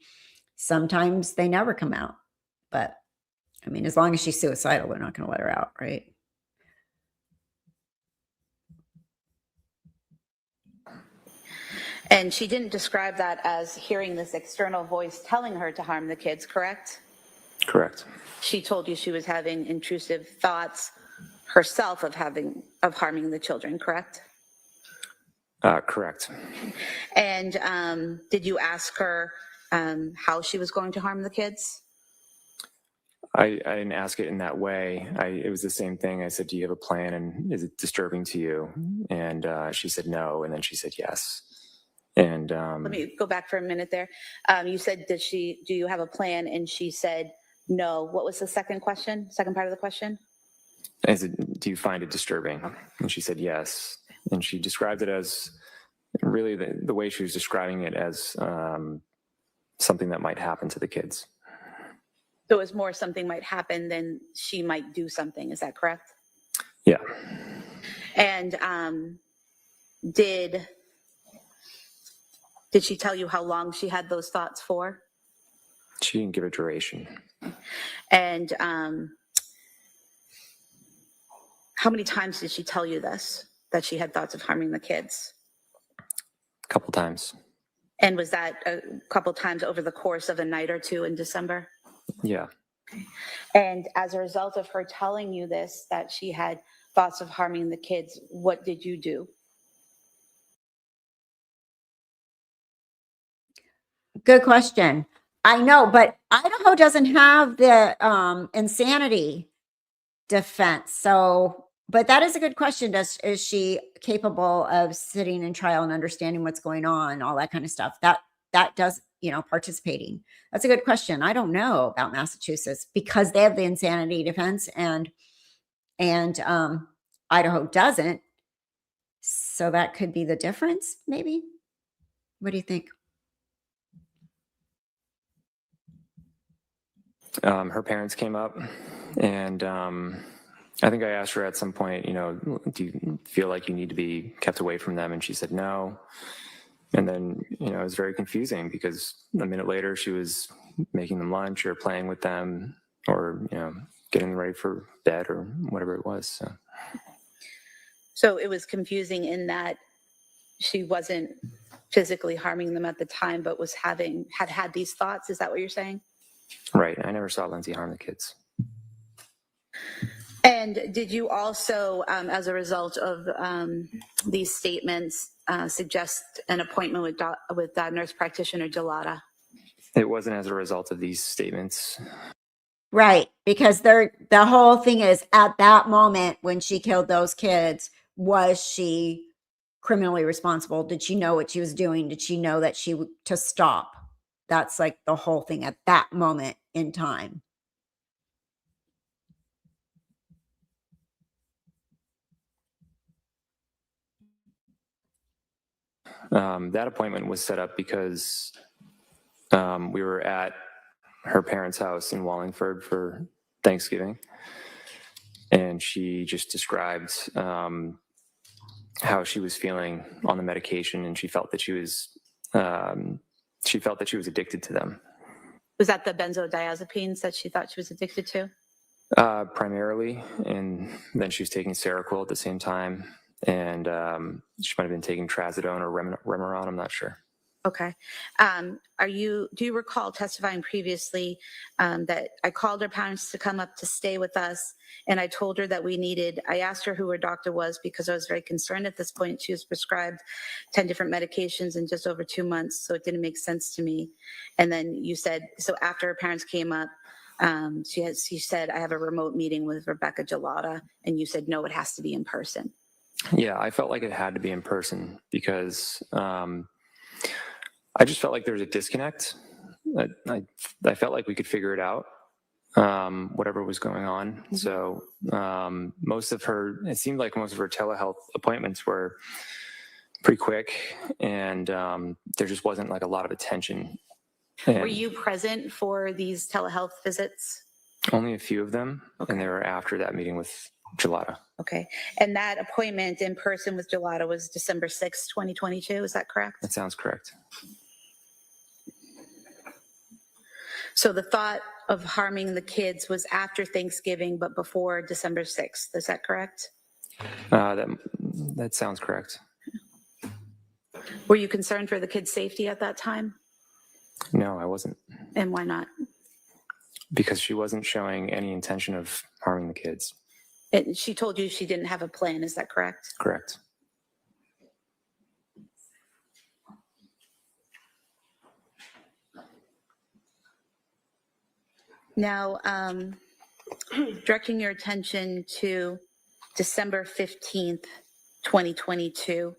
Sometimes they never come out, but I mean, as long as she's suicidal, they're not going to let her out, right? And she didn't describe that as hearing this external voice telling her to harm the kids, correct? Correct. She told you she was having intrusive thoughts herself of harming the children, correct? Correct. And did you ask her how she was going to harm the kids? I didn't ask it in that way. It was the same thing. I said, do you have a plan, and is it disturbing to you? And she said no, and then she said yes. And let me go back for a minute there. You said, do you have a plan? And she said no. What was the second question? Second part of the question? I said, do you find it disturbing? Okay. And she said yes. And she described it as really the way she was describing it as something that might happen to the kids. So it was more something might happen than she might do something. Is that correct? Yeah. And did she tell you how long she had those thoughts for? She didn't give a duration. And how many times did she tell you this, that she had thoughts of harming the kids? A couple times. And was that a couple times over the course of a night or two in December? Yeah. And as a result of her telling you this, that she had thoughts of harming the kids, what did you do? Good question. I know, but Idaho doesn't have the insanity defense. So, but that is a good question. Is she capable of sitting in trial and understanding what's going on, all that kind of stuff? That does, participating. That's a good question. I don't know about Massachusetts because they have the insanity defense and Idaho doesn't. So that could be the difference, maybe. What do you think? Her parents came up, and I think I asked her at some point, do you feel like you need to be kept away from them? And she said no. And then, it was very confusing because a minute later she was making them lunch or playing with them or, getting them ready for bed or whatever it was. So it was confusing in that she wasn't physically harming them at the time, but was had these thoughts. Is that what you're saying? Right. I never saw Lindsay harm the kids. And did you also, as a result of these statements, suggest an appointment with nurse practitioner Gelada? It wasn't as a result of these statements. Right. Because the whole thing is at that moment when she killed those kids, was she criminally responsible? Did she know what she was doing? Did she know that to stop? That's like the whole thing at that moment in time. That appointment was set up because we were at her parents' house in Wallingford for Thanksgiving. and she just described how she was feeling on the medication, and she felt that she was addicted to them. Was that the benzodiazepines that she thought she was addicted to? Primarily, and then she was taking Seroquel at the same time, and she might have been taking Trazodone or Remeron. I'm not sure. Okay. Do you recall testifying previously that I called her parents to come up to stay with us, and I told her that I asked her who her doctor was because I was very concerned at this point. She was prescribed 10 different medications in just over 2 months, so it didn't make sense to me. And then you said, so after her parents came up, she said, I have a remote meeting with Rebecca Gelada, and you said, no, it has to be in person. Yeah, I felt like it had to be in person because I just felt like there was a disconnect. I felt like we could figure it out, whatever was going on. Mm-hmm. So it seemed like most of her telehealth appointments were pretty quick, and there just wasn't like a lot of attention. Were you present for these telehealth visits? Only a few of them, okay. And they were after that meeting with Gelada. Okay. And that appointment in person with Gelada was December 6th, 2022. Is that correct? That sounds correct. So the thought of harming the kids was after Thanksgiving, but before December 6th. Is that correct? That sounds correct. Were you concerned for the kids' safety at that time? No, I wasn't. And why not? Because she wasn't showing any intention of harming the kids. And she told you she didn't have a plan. Is that correct? Correct. Now, directing your attention to December 15th, 2022,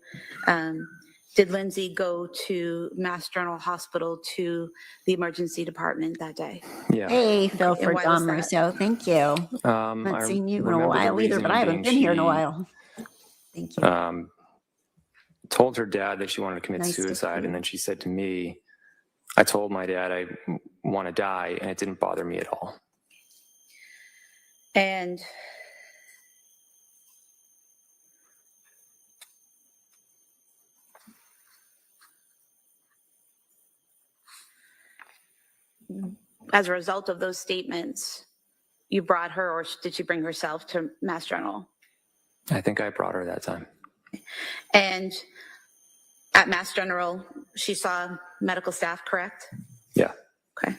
did Lindsay go to Mass General Hospital to the emergency department that day? Yeah. Hey, Phil Okay, for and why Dom was Russo. Thank you. I haven't seen you in a while either, but I haven't been here in a while. Thank you. Told her dad that she wanted to commit suicide, and then she said to me, I told my dad I want to die, and it didn't bother me at all. And as a result of those statements, you brought her, or did she bring herself to Mass General? I think I brought her that time. And at Mass General, she saw medical staff, correct? Yeah. Okay.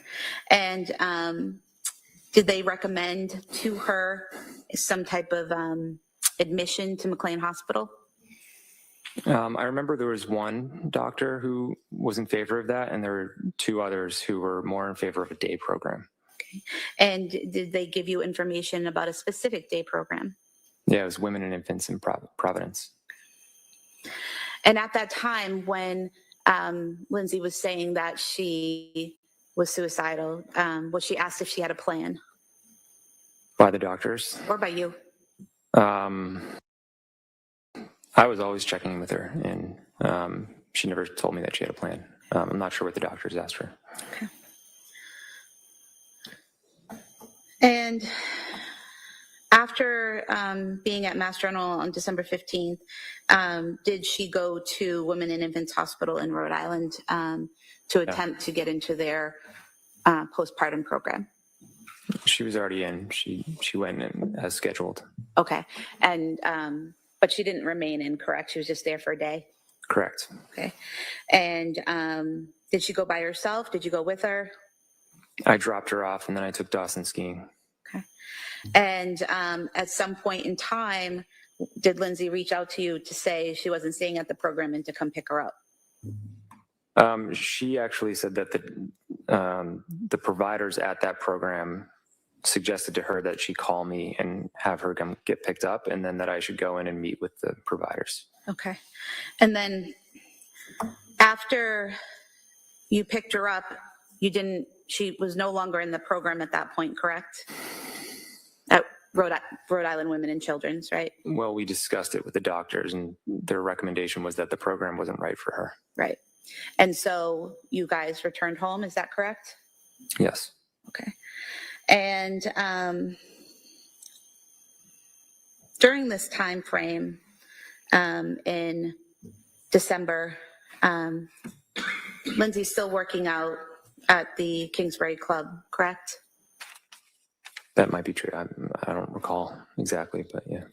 And did they recommend to her some type of admission to McLean Hospital? I remember there was one doctor who was in favor of that, and there were two others who were more in favor of a day program. Okay. And did they give you information about a specific day program? Yeah, it was Women and Infants in Providence. And at that time, when Lindsay was saying that she was suicidal, was she asked if she had a plan? By the doctors? Or by you? I was always checking in with her, and she never told me that she had a plan. I'm not sure what the doctors asked her. Okay. And after being at Mass General on December 15th, did she go to Women and Infants Hospital in Rhode Island to attempt to get into their postpartum program? She was already in. She went in as scheduled. Okay. And but she didn't remain in, correct? She was just there for a day? Correct. Okay. And did she go by herself? Did you go with her? I dropped her off, and then I took Dawson skiing. Okay. And at some point in time, did Lindsay reach out to you to say she wasn't staying at the program and to come pick her up? She actually said that the providers at that program suggested to her that she call me and have her come get picked up, and then that I should go in and meet with the providers. Okay. And then after you picked her up, she was no longer in the program at that point, correct? At Rhode Island Women and Children's, right? Well, we discussed it with the doctors, and their recommendation was that the program wasn't right for her. Right. And so you guys returned home, is that correct? Yes. Okay. And during this time frame in December, Lindsay's still working out at the Kingsbury Club, correct? That might be true. I don't recall exactly, but yeah.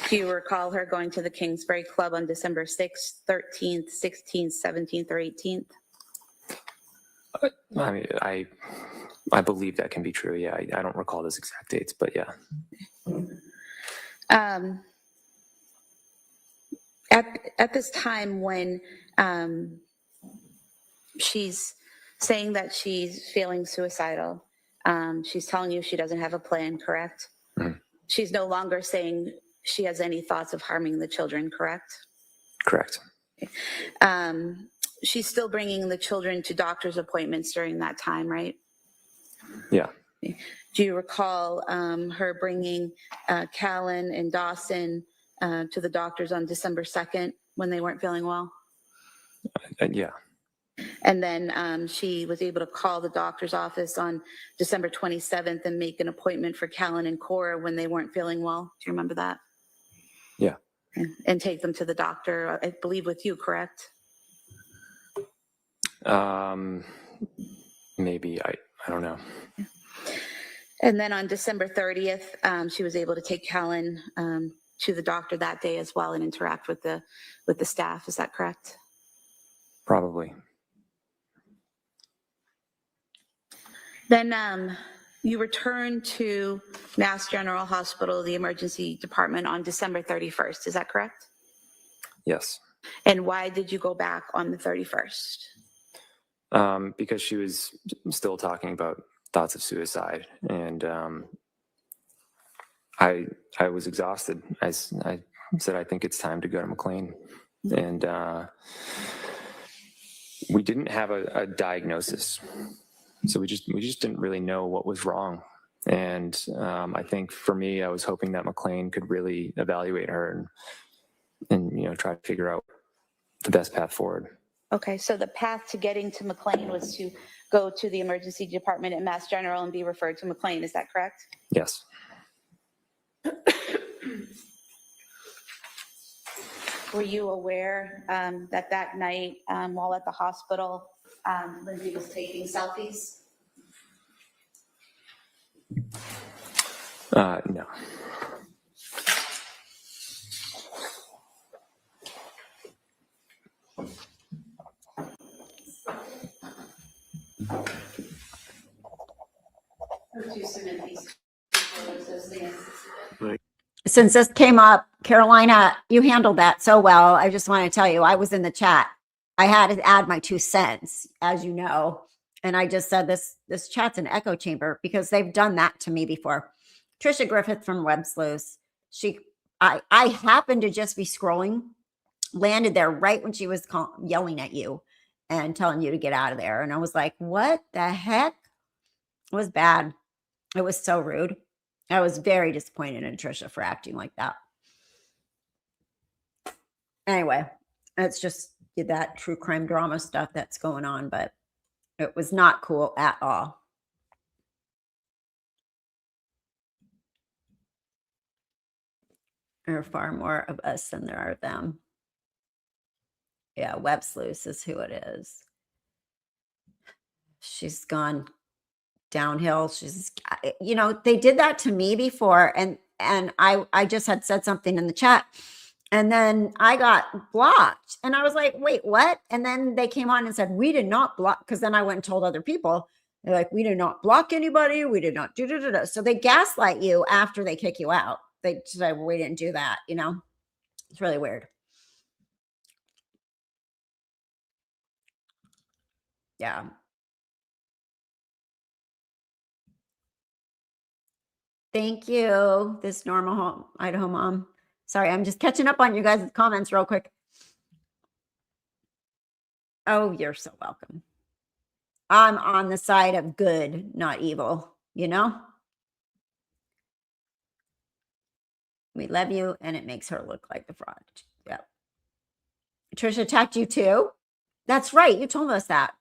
Do you recall her going to the Kingsbury Club on December 6th, 13th, 16th, 17th, or 18th? I mean, I believe that can be true. Yeah, I don't recall those exact dates, but yeah. At this time when she's saying that she's feeling suicidal, she's telling you she doesn't have a plan, correct? Mhm. She's no longer saying she has any thoughts of harming the children, correct? Correct. She's still bringing the children to doctor's appointments during that time, right? Yeah. Do you recall her bringing Callan and Dawson to the doctors on December 2nd when they weren't feeling well? Yeah. And then she was able to call the doctor's office on December 27th and make an appointment for Callan and Cora when they weren't feeling well. Do you remember that? Yeah. And take them to the doctor, I believe with you, correct? Maybe I don't know. And then on December 30th, she was able to take Callan to the doctor that day as well and interact with the staff. Is that correct? Probably. Then you returned to Mass General Hospital, the emergency department, on December 31st. Is that correct? Yes. And why did you go back on the 31st? Because she was still talking about thoughts of suicide, and I was exhausted. I said, I think it's time to go to McLean, and we didn't have a diagnosis, so we just didn't really know what was wrong. And I think for me, I was hoping that McLean could really evaluate her and try to figure out the best path forward. Okay, so the path to getting to McLean was to go to the emergency department at Mass General and be referred to McLean. Is that correct? Yes. Were you aware that night while at the hospital, Lindsay was taking selfies? No. Since this came up, Carolina, you handled that so well. I just want to tell you, I was in the chat. I had to add my 2 cents, as you know. And I just said this chat's an echo chamber because they've done that to me before. Trisha Griffith from Web Sleuths. I happened to just be scrolling, landed there right when she was yelling at you and telling you to get out of there. And I was like, what the heck? It was bad. It was so rude. I was very disappointed in Trisha for acting like that. Anyway, it's just that true crime drama stuff that's going on, but it was not cool at all. There are far more of us than there are of them. Yeah, Web Sleuths is who it is. She's gone downhill. She's, they did that to me before, and I just had said something in the chat, and then I got blocked, and I was like, wait, what? And then they came on and said, we did not block, because then I went and told other people. They're like, we did not block anybody. We did not do da. So they gaslight you after they kick you out. They say, well, we didn't do that. It's really weird. Yeah. Thank you, this normal home, Idaho mom. Sorry, I'm just catching up on you guys' comments real quick. Oh, you're so welcome. I'm on the side of good, not evil, We love you, and it makes her look like the fraud. Yeah. Trisha attacked you too? That's right. You told us that.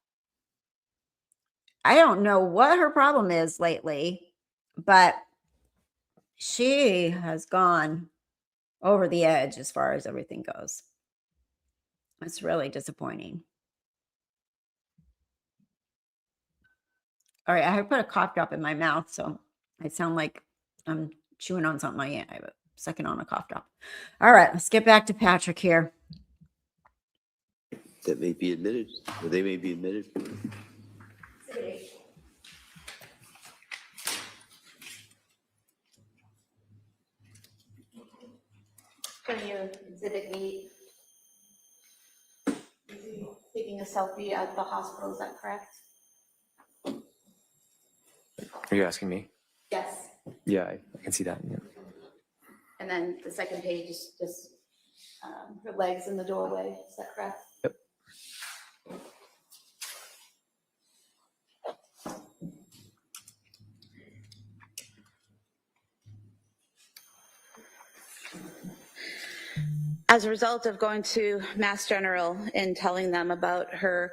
I don't know what her problem is lately, but she has gone over the edge as far as everything goes. It's really disappointing. All right, I have put a cough drop in my mouth, so I sound like I'm chewing on something. I have a second on a cough drop. All right, let's get back to Patrick here. That may be admitted, or they may be admitted. Can you exhibit me taking a selfie at the hospital, is that correct? Are you asking me? Yes. Yeah, I can see that. Yeah. And then the second page is just her legs in the doorway, is that correct? Yep. As a result of going to Mass General and telling them about her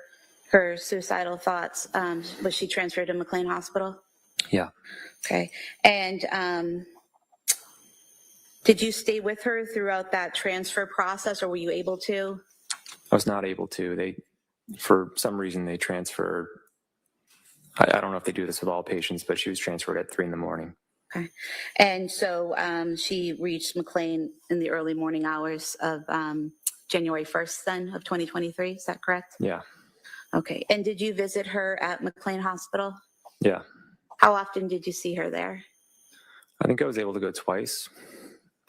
suicidal thoughts, was she transferred to McLean Hospital? Yeah. Okay. And did you stay with her throughout that transfer process, or were you able to? I was not able to. For some reason, they transfer. I don't know if they do this with all patients, but she was transferred at 3 a.m. Okay. And so she reached McLean in the early morning hours of January 1st then of 2023, is that correct? Yeah. Okay. And did you visit her at McLean Hospital? Yeah. How often did you see her there? I think I was able to go twice,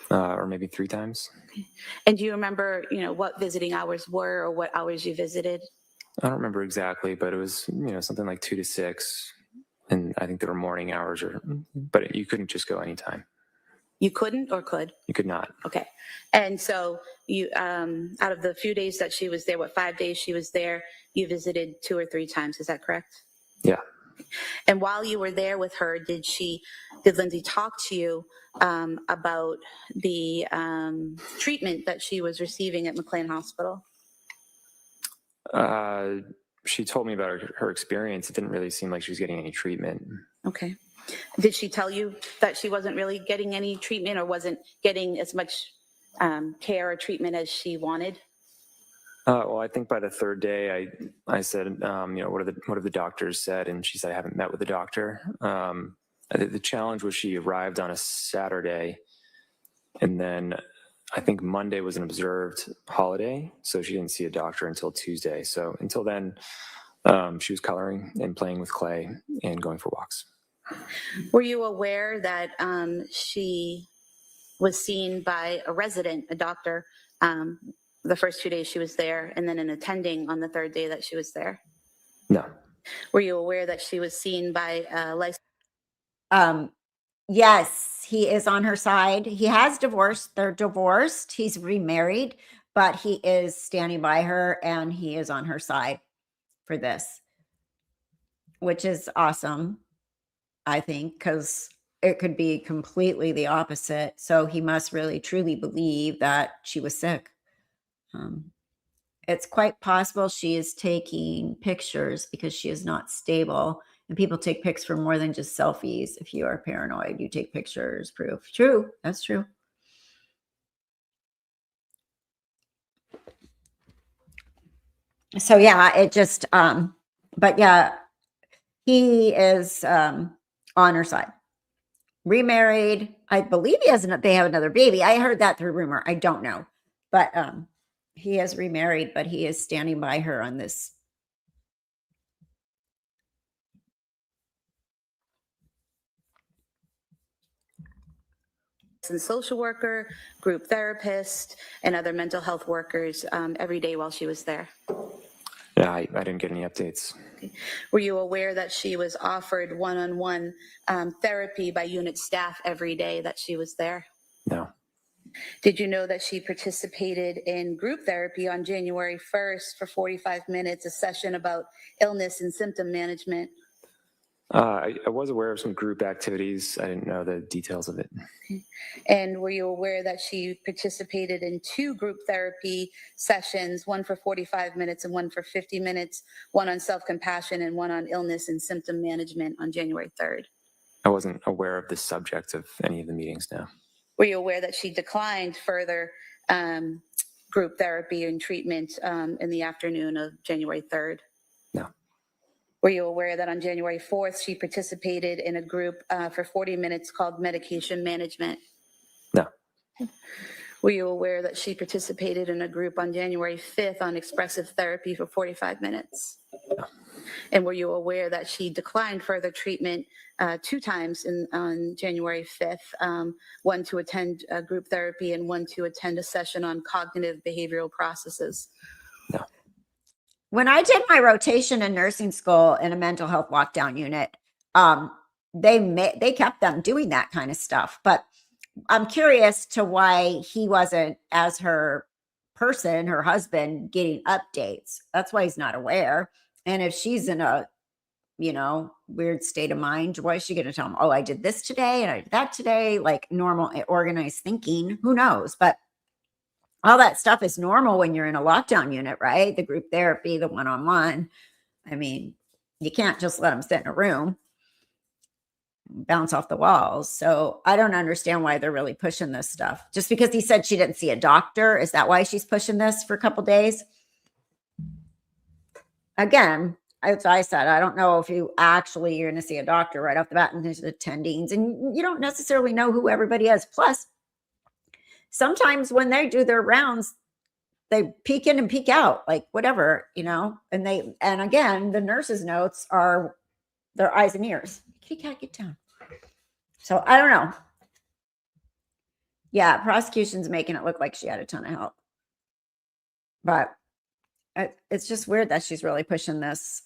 or maybe 3 times. Okay. And do you remember, what visiting hours were or what hours you visited? I don't remember exactly, but it was, something like 2 to 6. And I think there were morning hours, but you couldn't just go anytime. You couldn't or could? You could not. Okay. And so you, out of the few days that she was there, 5 days she was there, you visited 2 or 3 times, is that correct? Yeah. And while you were there with her, did Lindsay talk to you about the treatment that she was receiving at McLean Hospital? She told me about her experience. It didn't really seem like she was getting any treatment. Okay. Did she tell you that she wasn't really getting any treatment or wasn't getting as much care or treatment as she wanted? Well, I think by the 3rd day, I said, what have the doctors said? And she said, I haven't met with the doctor. The challenge was she arrived on a Saturday, and then I think Monday was an observed holiday, so she didn't see a doctor until Tuesday. So until then, she was coloring and playing with clay and going for walks. Were you aware that she was seen by a resident, a doctor, the first 2 days she was there, and then an attending on the 3rd day that she was there? No. Were you aware that she was seen by a licensed? Yes, he is on her side. He has divorced. They're divorced. He's remarried, but he is standing by her and he is on her side for this, which is awesome, I think, because it could be completely the opposite. So he must really truly believe that she was sick. It's quite possible she is taking pictures because she is not stable. And people take pics for more than just selfies. If you are paranoid, you take pictures, proof. True. That's true. So yeah, it just, but yeah, he is on her side. Remarried. I believe they have another baby. I heard that through rumor. I don't know. But he is remarried, but he is standing by her on this. And social worker, group therapist, and other mental health workers every day while she was there. Yeah, I didn't get any updates. Okay. Were you aware that she was offered one-on-one therapy by unit staff every day that she was there? No. Did you know that she participated in group therapy on January 1st for 45 minutes, a session about illness and symptom management? I was aware of some group activities. I didn't know the details of it. And were you aware that she participated in 2 group therapy sessions, one for 45 minutes and one for 50 minutes, one on self-compassion and one on illness and symptom management on January 3rd? I wasn't aware of the subject of any of the meetings now. Were you aware that she declined further group therapy and treatment in the afternoon of January 3rd? No. Were you aware that on January 4th, she participated in a group for 40 minutes called medication management? No. Were you aware that she participated in a group on January 5th on expressive therapy for 45 minutes? No. And were you aware that she declined further treatment 2 times on January 5th, one to attend group therapy and one to attend a session on cognitive behavioral processes? No. When I did my rotation in nursing school in a mental health lockdown unit, they kept them doing that kind of stuff. But I'm curious to why he wasn't, as her person, her husband, getting updates. That's why he's not aware. And if she's in a, weird state of mind, why is she going to tell him, oh, I did this today and I did that today? Like normal, organized thinking, who knows? But all that stuff is normal when you're in a lockdown unit, right? The group therapy, the one-on-one. I mean, you can't just let them sit in a room, bounce off the walls. So I don't understand why they're really pushing this stuff. Just because he said she didn't see a doctor, is that why she's pushing this for a couple days? Again, as I said, I don't know if you're going to see a doctor right off the bat and there's attendings, and you don't necessarily know who everybody is. Plus, sometimes when they do their rounds, they peek in and peek out, like whatever, and again, the nurses' notes are their eyes and ears. You can't get down. So I don't know. Yeah, prosecution's making it look like she had a ton of help. But it's just weird that she's really pushing this.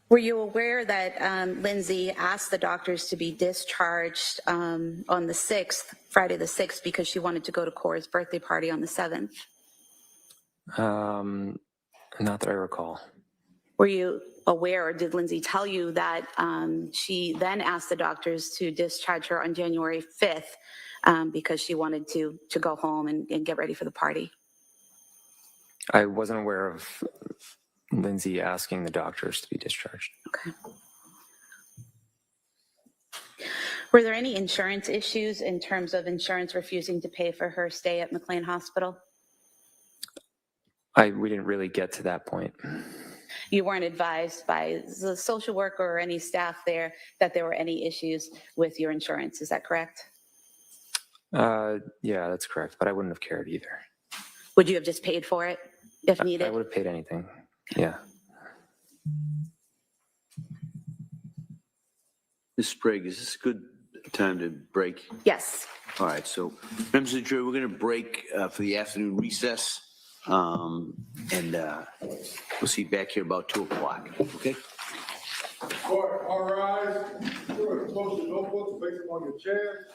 Were you aware that Lindsay asked the doctors to be discharged on the 6th, Friday the 6th, because she wanted to go to Cora's birthday party on the 7th? Not that I recall. Were you aware, or did Lindsay tell you that she then asked the doctors to discharge her on January 5th because she wanted to go home and get ready for the party? I wasn't aware of Lindsay asking the doctors to be discharged. Okay. Were there any insurance issues in terms of insurance refusing to pay for her stay at McLean Hospital? We didn't really get to that point. You weren't advised by the social worker or any staff there that there were any issues with your insurance, is that correct? Yeah, that's correct, but I wouldn't have cared either. Would you have just paid for it if needed? I would have paid anything, yeah. Ms. Sprague, is this a good time to break? Yes. All right, so members of the jury, we're going to break for the afternoon recess. And we'll see you back here about 2 o'clock, okay? Court, all rise. You're going to close the notebooks, place them on your chair.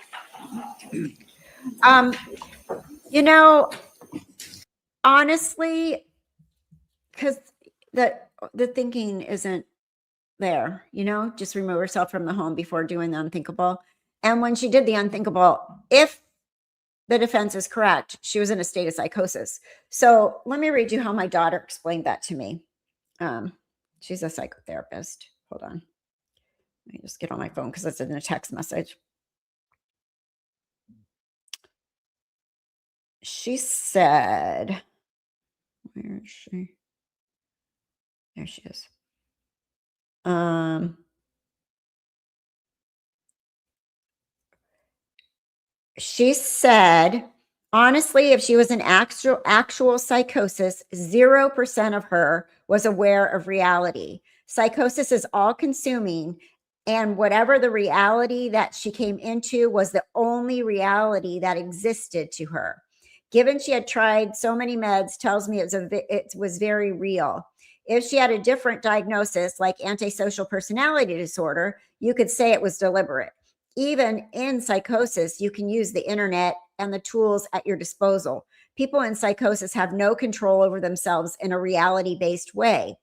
Honestly, because the thinking isn't there, just remove herself from the home before doing the unthinkable. And when she did the unthinkable, if the defense is correct, she was in a state of psychosis. So let me read you how my daughter explained that to me. She's a psychotherapist. Hold on. Let me just get on my phone because it's in a text message. She said, where is she? There she is. She said, honestly, if she was in actual psychosis, 0% of her was aware of reality. Psychosis is all-consuming, and whatever the reality that she came into was the only reality that existed to her. Given she had tried so many meds, tells me it was very real. If she had a different diagnosis, like antisocial personality disorder, you could say it was deliberate. Even in psychosis, you can use the internet and the tools at your disposal. People in psychosis have no control over themselves in a reality-based way.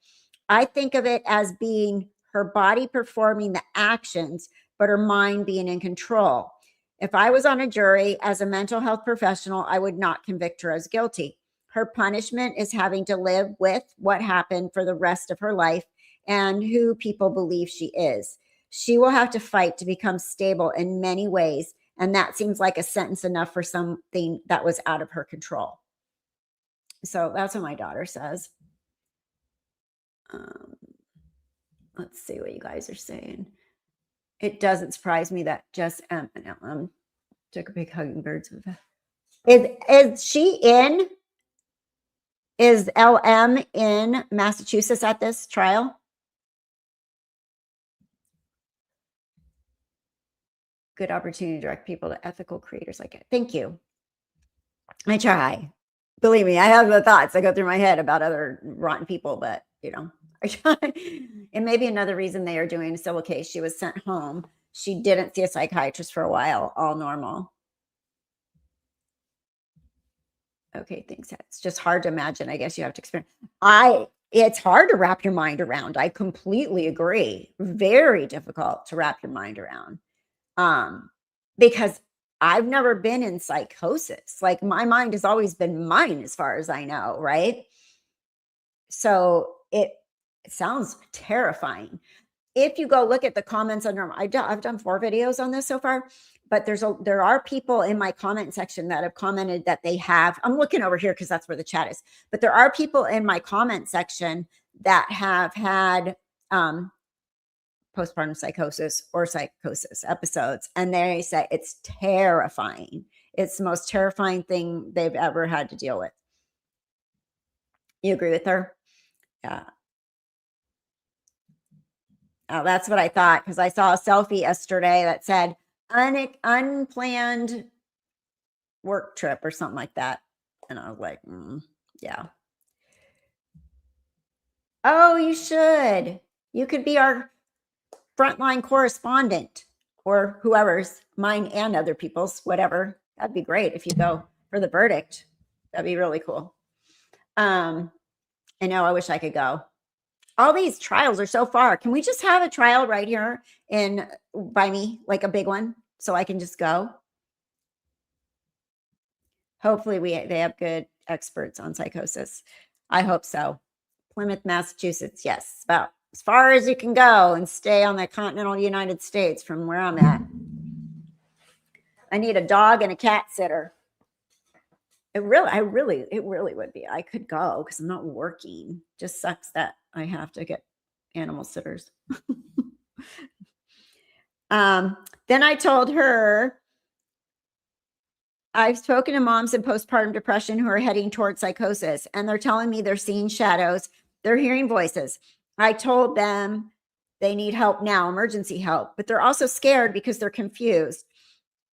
I think of it as being her body performing the actions, but her mind being in control. If I was on a jury as a mental health professional, I would not convict her as guilty. Her punishment is having to live with what happened for the rest of her life and who people believe she is. She will have to fight to become stable in many ways, and that seems like a sentence enough for something that was out of her control. So that's what my daughter says. Let's see what you guys are saying. It doesn't surprise me that just took a big hugging birds with her. Is she in? Is LM in Massachusetts at this trial? Good opportunity to direct people to ethical creators like it. Thank you. I try. Believe me, I have the thoughts that go through my head about other rotten people, but you know, I try. And maybe another reason they are doing a civil case. She was sent home. She didn't see a psychiatrist for a while. All normal. Okay, thanks. It's just hard to imagine. I guess you have to experience. It's hard to wrap your mind around. I completely agree. Very difficult to wrap your mind around. Because I've never been in psychosis. Like my mind has always been mine as far as I know, right? So it sounds terrifying. If you go look at the comments under, I've done 4 videos on this so far, but there are people in my comment section that have commented that they have, I'm looking over here because that's where the chat is, but there are people in my comment section that have had postpartum psychosis or psychosis episodes, and they say it's terrifying. It's the most terrifying thing they've ever had to deal with. You agree with her? Yeah. Oh, that's what I thought, because I saw a selfie yesterday that said unplanned work trip or something like that. And I was like, yeah. Oh, you should. You could be our frontline correspondent, or whoever's, mine and other people's, whatever. That'd be great if you go for the verdict. That'd be really cool. I know, I wish I could go. All these trials are so far. Can we just have a trial right here by me, like a big one, so I can just go? Hopefully they have good experts on psychosis. I hope so. Plymouth, Massachusetts. Yes, about as far as you can go and stay on the continental United States from where I'm at. I need a dog and a cat sitter. It really would be. I could go because I'm not working. Just sucks that I have to get animal sitters. Then I told her, I've spoken to moms in postpartum depression who are heading towards psychosis, and they're telling me they're seeing shadows. They're hearing voices. I told them they need help now, emergency help, but they're also scared because they're confused.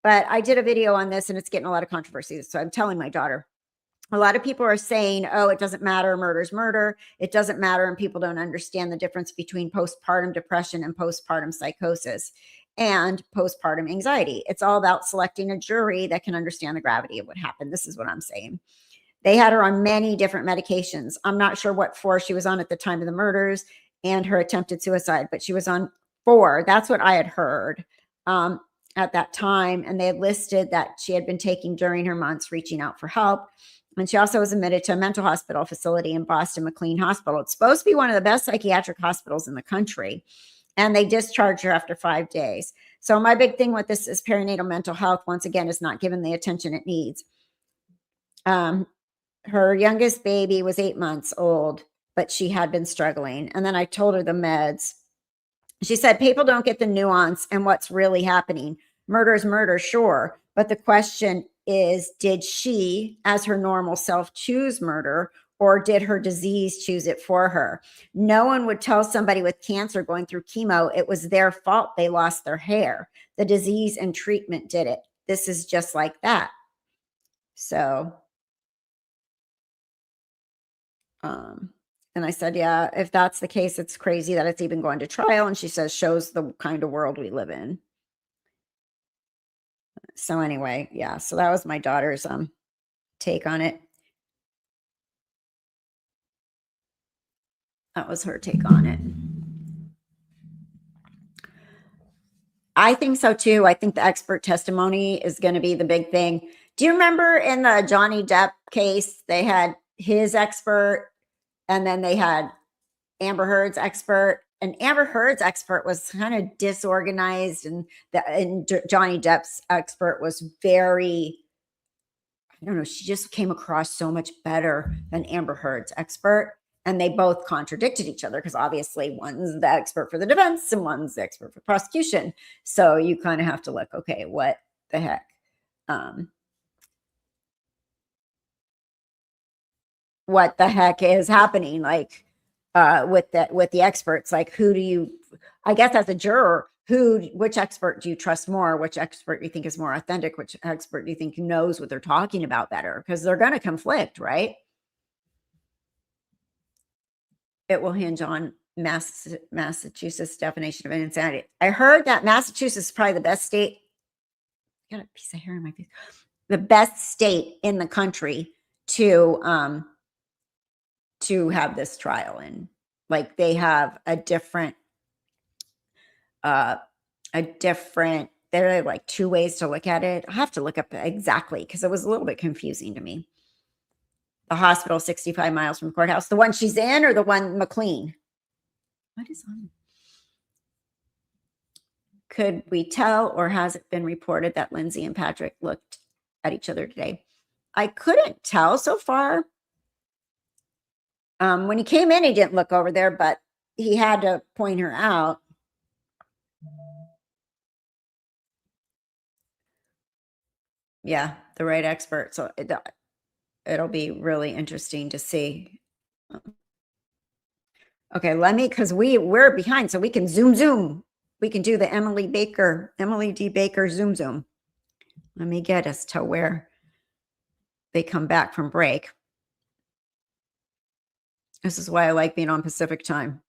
But I did a video on this and it's getting a lot of controversy. So I'm telling my daughter, a lot of people are saying, oh, it doesn't matter. Murder's murder. It doesn't matter. And people don't understand the difference between postpartum depression and postpartum psychosis and postpartum anxiety. It's all about selecting a jury that can understand the gravity of what happened. This is what I'm saying. They had her on many different medications. I'm not sure what 4 she was on at the time of the murders and her attempted suicide, but she was on 4. That's what I had heard at that time. And they had listed that she had been taking during her months reaching out for help. And she also was admitted to a mental hospital facility in Boston, McLean Hospital. It's supposed to be one of the best psychiatric hospitals in the country. And they discharged her after 5 days. So my big thing with this is perinatal mental health, once again, is not given the attention it needs. Her youngest baby was 8 months old, but she had been struggling. And then I told her the meds. She said, people don't get the nuance and what's really happening. Murder is murder, sure. But the question is, did she, as her normal self, choose murder, or did her disease choose it for her? No one would tell somebody with cancer going through chemo it was their fault they lost their hair. The disease and treatment did it. This is just like that. So, and I said, yeah, if that's the case, it's crazy that it's even going to trial. And she says, shows the kind of world we live in. So anyway, yeah, so that was my daughter's take on it. That was her take on it. I think so too. I think the expert testimony is going to be the big thing. Do you remember in the Johnny Depp case, they had his expert and then they had Amber Heard's expert, and Amber Heard's expert was kind of disorganized, and Johnny Depp's expert was very, I don't know, she just came across so much better than Amber Heard's expert. And they both contradicted each other because obviously one's the expert for the defense and one's the expert for prosecution. So you kind of have to look, okay, what the heck? What the heck is happening? Like with the experts, like who do you, I guess as a juror, which expert do you trust more? Which expert do you think is more authentic? Which expert do you think knows what they're talking about better? Because they're going to conflict, right? It will hinge on Massachusetts definition of insanity. I heard that Massachusetts is probably the best state. I got a piece of hair in my face. The best state in the country to have this trial in. Like they have a different, there are like two ways to look at it. I have to look up exactly because it was a little bit confusing to me. The hospital 65 miles from the courthouse. The one she's in or the one McLean? What is on? Could we tell or has it been reported that Lindsay and Patrick looked at each other today? I couldn't tell so far. When he came in, he didn't look over there, but he had to point her out. Yeah, the right expert. So it'll be really interesting to see. Okay, because we're behind, so we can zoom. We can do the Emily D. Baker zoom. Let me get us to where they come back from break. This is why I like being on Pacific time.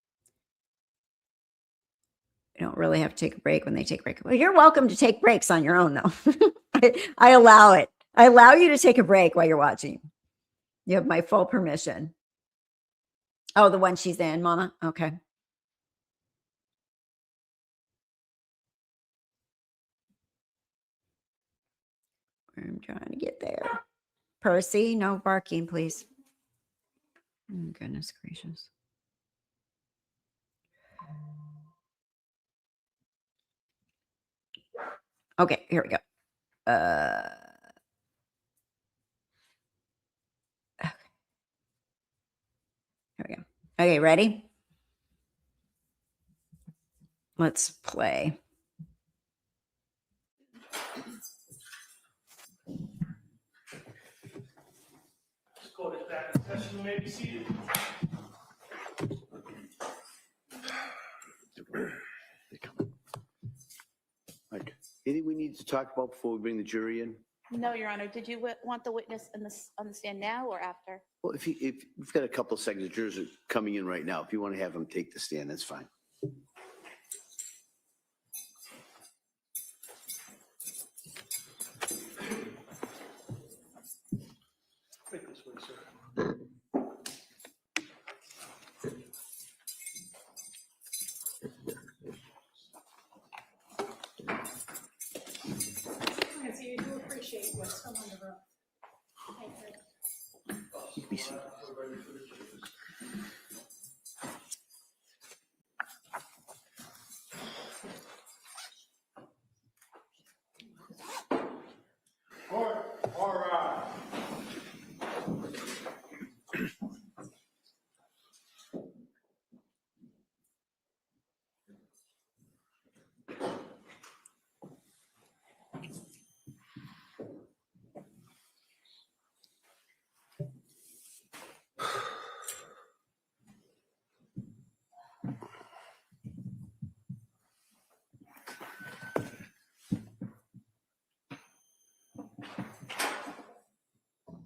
You don't really have to take a break when they take a break. Well, you're welcome to take breaks on your own, though. I allow it. I allow you to take a break while you're watching. You have my full permission. Oh, the one she's in, Mama? Okay. I'm trying to get there. Percy, no barking, please. Oh, goodness gracious. Okay, here we go. Okay. Here we go. Okay, ready? Let's play. Court is back in session. You may be seated. Right. Anything we need to talk about before we bring the jury in? No, Your Honor. Did you want the witness on the stand now or after? Well, if we've got a couple of seconds, the jurors are coming in right now. If you want to have them take the stand, that's fine. Right this way, sir. Nancy, I do appreciate what's come on the road. Thank you. You can be seated. Court, all right.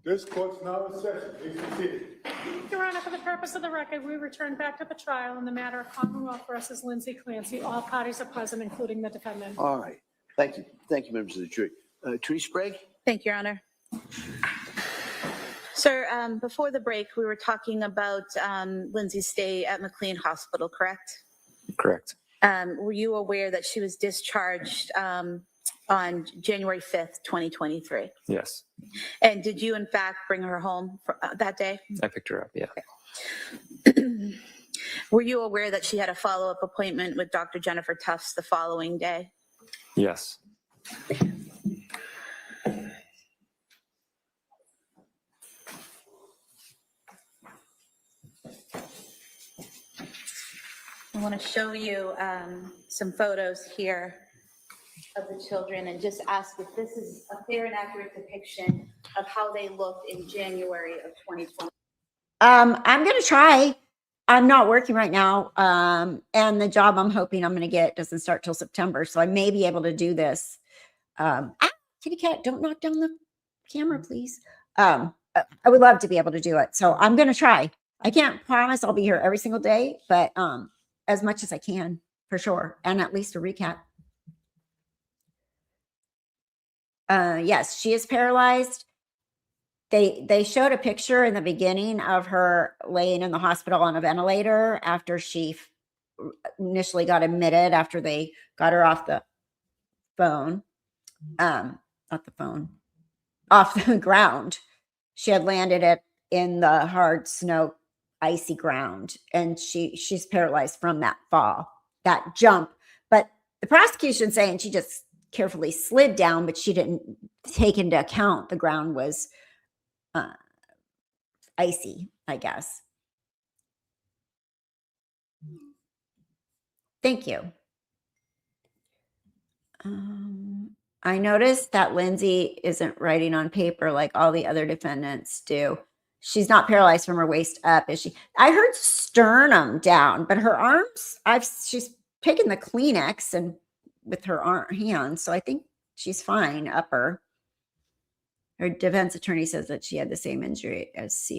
This court's now in session. Please be seated. Your Honor, for the purpose of the record, we return back to the trial in the matter of Commonwealth versus Lindsay Clancy. All parties are present, including the defendant. All right. Thank you. Thank you, members of the jury. Attorney Sprague? Thank you, Your Honor. Sir, before the break, we were talking about Lindsay's stay at McLean Hospital, correct? Correct. Were you aware that she was discharged on January 5th, 2023? Yes. And did you, in fact, bring her home that day? I picked her up. Yeah. Were you aware that she had a follow-up appointment with Dr. Jennifer Tufts the following day? Yes. I want to show you some photos here of the children and just ask if this is a fair and accurate depiction of how they looked in January of 2020. I'm going to try. I'm not working right now. And the job I'm hoping I'm going to get doesn't start till September. So I may be able to do this. Kitty cat, don't knock down the camera, please. I would love to be able to do it. So I'm going to try. I can't promise I'll be here every single day, but as much as I can, for sure. And at least a recap. Yes, she is paralyzed. They showed a picture in the beginning of her laying in the hospital on a ventilator after she initially got admitted, after they got her off the phone. Not the phone, off the ground. She had landed in the hard snow, icy ground, and she's paralyzed from that fall, that jump. But the prosecution saying she just carefully slid down, but she didn't take into account the ground was icy, I guess. Thank you. I noticed that Lindsay isn't writing on paper like all the other defendants do. She's not paralyzed from her waist up, is she? I heard sternum down, but her arms, she's taken the Kleenex and with her hands, so I think she's fine upper. Her defense attorney says that she had the same injury as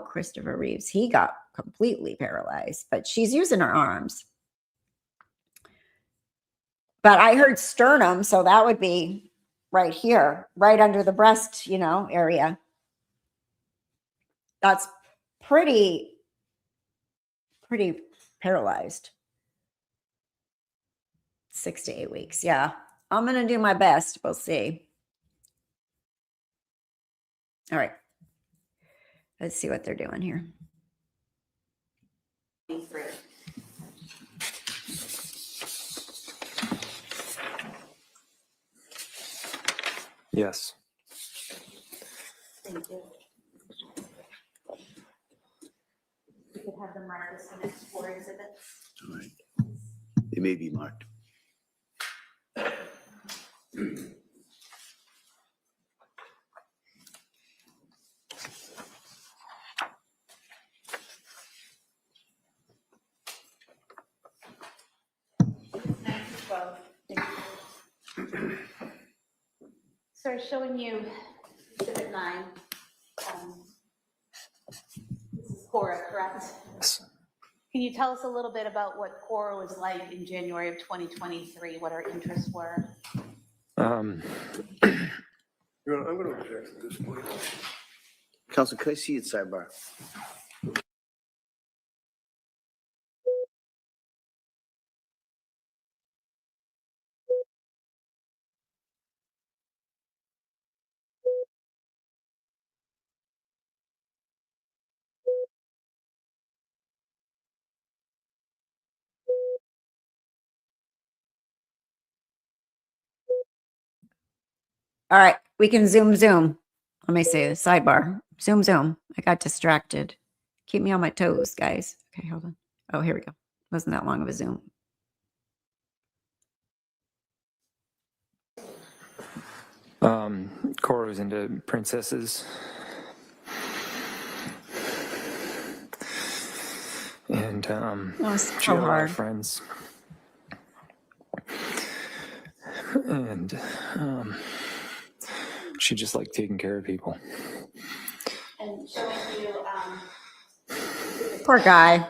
Christopher Reeves. He got completely paralyzed, but she's using her arms. But I heard sternum, so that would be right here, right under the breast, area. That's pretty paralyzed. 6 to 8 weeks. Yeah, I'm going to do my best. We'll see. All right. Let's see what they're doing here. Yes. Thank you. We could have them mark this the next 4 exhibits. All right. They may be marked. So showing you exhibit 9. This is Cora, correct? Yes. Can you tell us a little bit about what Cora was like in January of 2023, what her interests were? I'm going to object at this point. Counsel, can I see it sidebar? All right, we can zoom. Let me see the sidebar. Zoom. I got distracted. Keep me on my toes, guys. Okay, hold on. Oh, here we go. Wasn't that long of a zoom. Cora was into princesses. And it's she so had a lot hard. of friends. And she just liked taking care of people. And showing you Poor guy.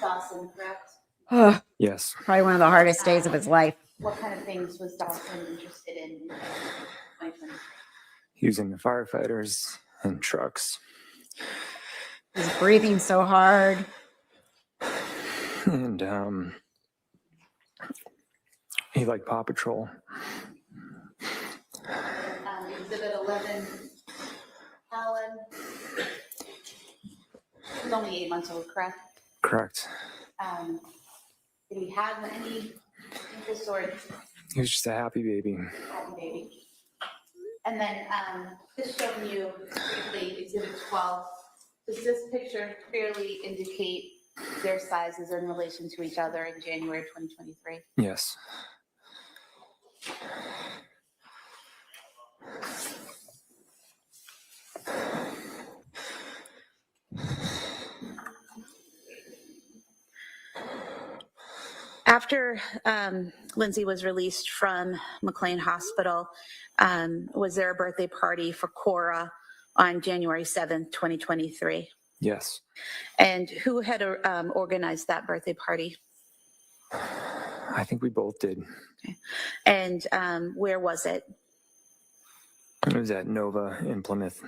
Dawson, correct? Oh, Yes. probably one of the hardest days of his life. What kind of things was Dawson interested in 2023? Using the firefighters and trucks. He's breathing so hard. And he liked Paw Patrol. Exhibit 11, Alan. He's only 8 months old, correct? Correct. Did he have any interest or He was just a happy baby. happy baby? And then just showing you briefly exhibit 12. Does this picture clearly indicate their sizes in relation to each other in January 2023? Yes. After Lindsay was released from McLean Hospital, was there a birthday party for Cora on January 7th, 2023? Yes. And who had organized that birthday party? I think we both did. Okay. And where was it? It was at Nova in Plymouth.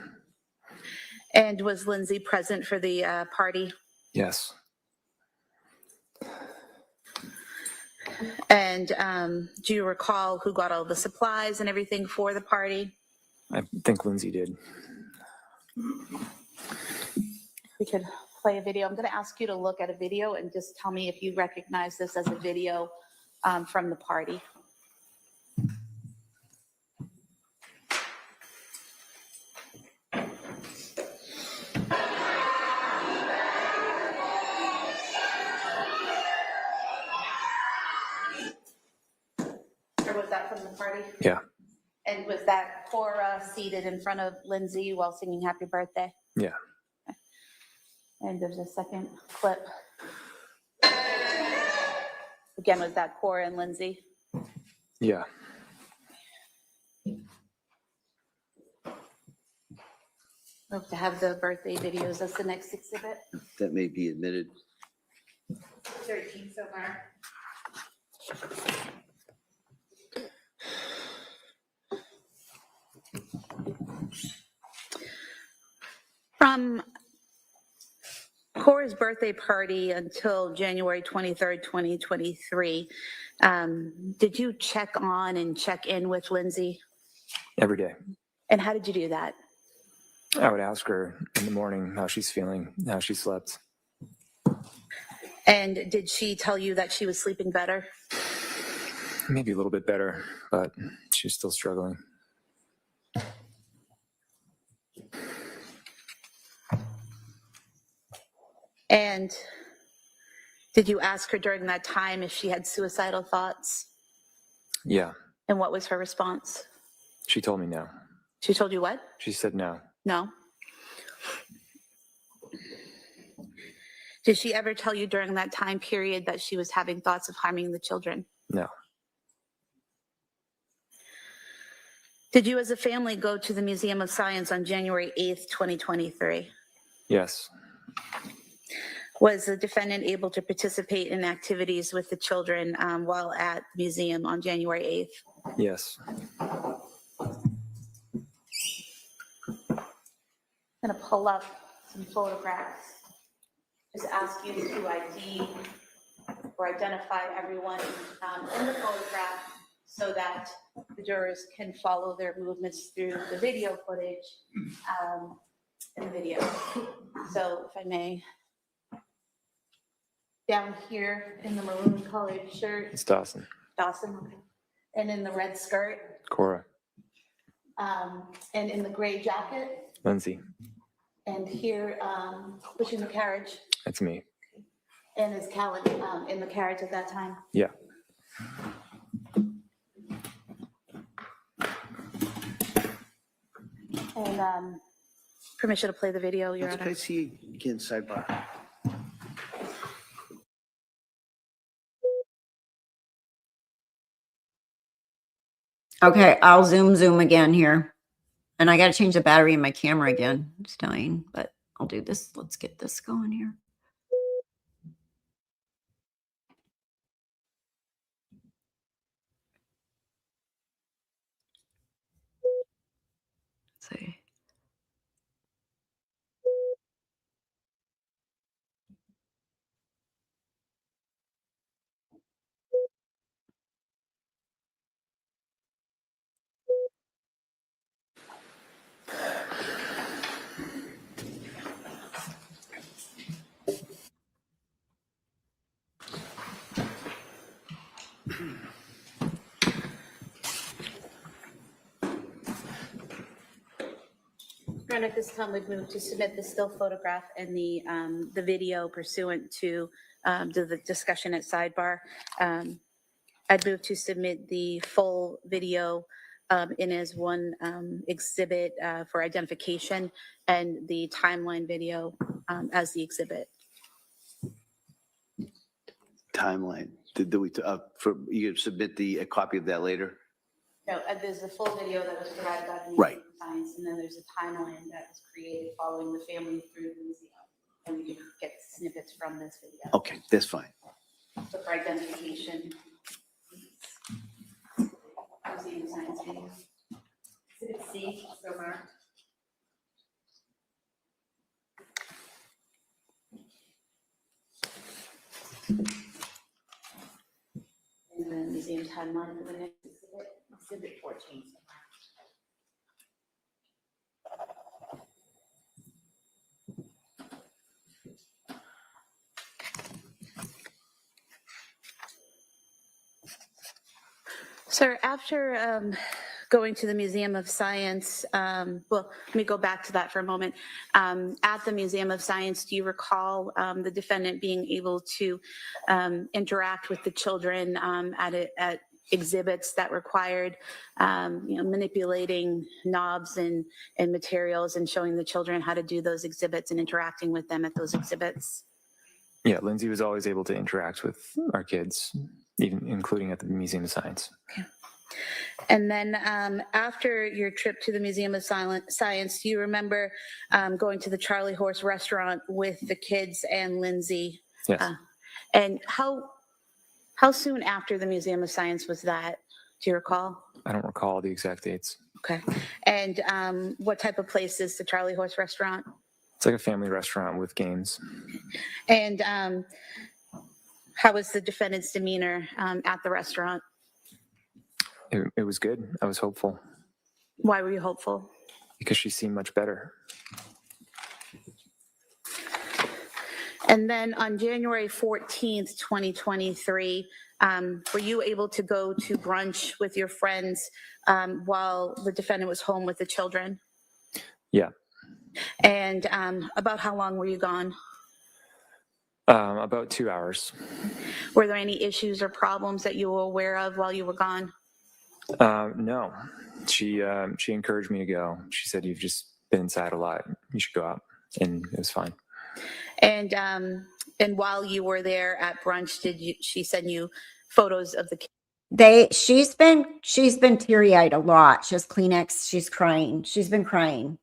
And was Lindsay present for the party? Yes. And do you recall who got all the supplies and everything for the party? I think Lindsay did. We could play a video. I'm going to ask you to look at a video and just tell me if you recognize this as a video from the party. Or was that from the party? Yeah. And was that Cora seated in front of Lindsay while singing Happy Birthday? Yeah. And there's a second clip. Again, was that Cora and Lindsay? Yeah. Hope to have the birthday videos. That's the next exhibit. That may be admitted. 13 so far. From Cora's birthday party until January 23rd, 2023, did you check on and check in with Lindsay? Every day. And how did you do that? I would ask her in the morning how she's feeling, how she slept. And did she tell you that she was sleeping better? Maybe a little bit better, but she's still struggling. And did you ask her during that time if she had suicidal thoughts? Yeah. And what was her response? She told me no. She told you what? She said no. No. Did she ever tell you during that time period that she was having thoughts of harming the children? No. Did you as a family go to the Museum of Science on January 8th, 2023? Yes. Was the defendant able to participate in activities with the children while at the museum on January 8th? Yes. I'm going to pull up some photographs. Just ask you to ID or identify everyone in the photograph so that the jurors can follow their movements through the video footage in the video. So if I may, down here in the maroon colored shirt, It's Dawson. Dawson, okay. And in the red skirt, Cora. and in the gray jacket, Lindsay. and here pushing the carriage. That's me. And is Callan in the carriage at that time? Yeah. And permission to play the video, Your Can I Honor. see you again, sidebar? Okay, I'll zoom again here. And I got to change the battery in my camera again. It's dying, but I'll do this. Let's get this going here. Let's see. And at this time, we've moved to submit the still photograph and the video pursuant to the discussion at sidebar. I'd move to submit the full video in as one exhibit for identification and the timeline video as the exhibit. Timeline. Did we, you submit a copy of that later? No, there's the full video that was provided by the Right. Museum of Science, and then there's a timeline that was created following the family through the museum. And you can get snippets from this video. Okay, that's fine. So for identification. Museum of Science video. Exhibit C, so marked. And then museum timeline for the next exhibit, exhibit 14. Sir, after going to the Museum of Science, well, let me go back to that for a moment. At the Museum of Science, do you recall the defendant being able to interact with the children at exhibits that required, manipulating knobs and materials and showing the children how to do those exhibits and interacting with them at those exhibits? Yeah, Lindsay was always able to interact with our kids, even including at the Museum of Science. Okay. And then after your trip to the Museum of Science, do you remember going to the Charlie Horse restaurant with the kids and Lindsay? Yes. And how soon after the Museum of Science was that? Do you recall? I don't recall the exact dates. Okay. And what type of place is the Charlie Horse restaurant? It's like a family restaurant with games. And how was the defendant's demeanor at the restaurant? It was good. I was hopeful Why were you hopeful? because she seemed much better. And then on January 14th, 2023, were you able to go to brunch with your friends while the defendant was home with the children? Yeah. And about how long were you gone? About 2 hours. Were there any issues or problems that you were aware of while you were gone? No, she encouraged me to go. She said, "You've just been inside a lot. You should go out," and it was fine. And while you were there at brunch, she send you photos of the kids? She's been teary-eyed a lot. She has Kleenex. She's crying. She's been crying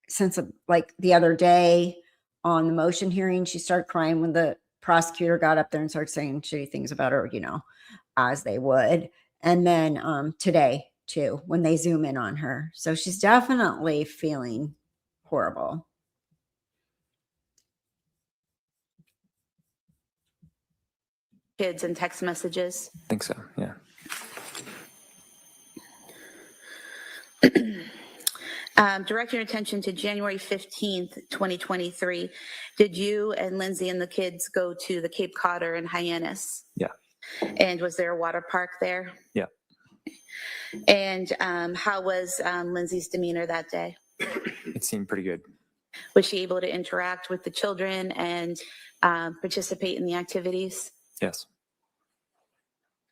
since like the other day on the motion hearing. She started crying when the prosecutor got up there and started saying shitty things about her, as they would. And then today too, when they zoom in on her. So she's definitely feeling horrible. Kids and text messages? I think so, yeah. Direct your attention to January 15th, 2023. Did you and Lindsay and the kids go to the Cape Codder in Hyannis? Yeah. And was there a water park there? Yeah. And how was Lindsay's demeanor that day? It seemed pretty good. Was she able to interact with the children and participate in the activities? Yes.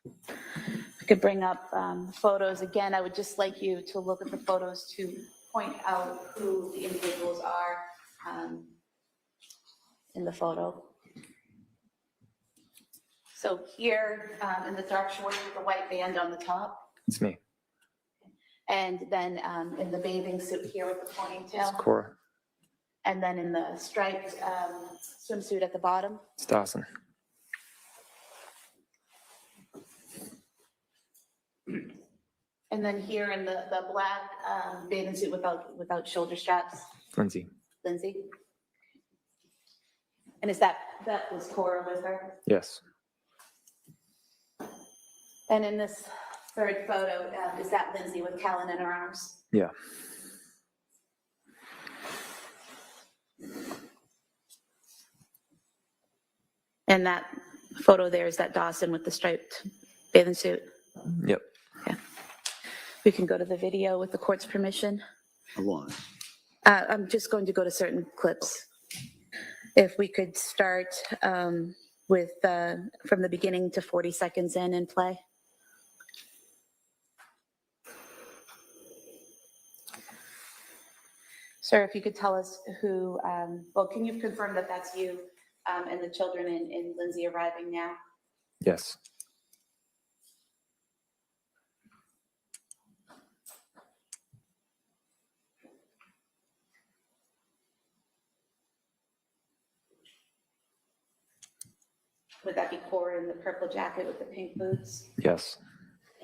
I could bring up photos again. I would just like you to look at the photos to point out who the individuals are in the photo. So here in the dark shorts with the white band on the top, It's me. and then in the bathing suit here with the It's ponytail, Cora. and then in the striped swimsuit at the bottom. It's Dawson. And then here in the black bathing suit without shoulder straps, Lindsay. Lindsay. And is that was Cora with her? Yes. And in this third photo, is that Lindsay with Callan in her arms? Yeah. And that photo there is that Dawson with the striped bathing suit. Yep. We can go to the video with the court's permission. How long? I'm just going to go to certain clips. If we could start with from the beginning to 40 seconds in and play. Sir, if you could tell us who, well, can you confirm that that's you and the children and Lindsay arriving now? Yes. Would that be Cora in the purple jacket with the pink boots? Yes.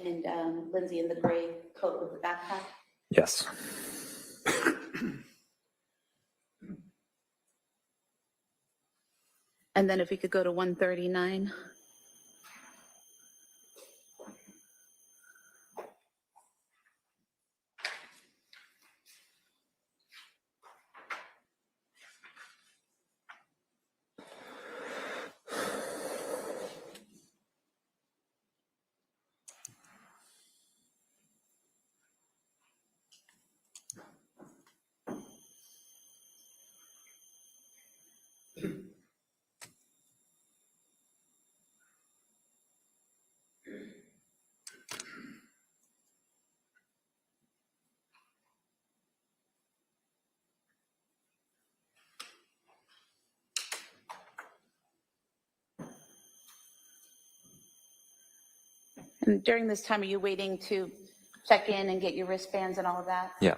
And Lindsay in the gray coat with the backpack? Yes. And then if we could go to 139. And during this time, are you waiting to check in and get your wristbands and all of that? Yeah.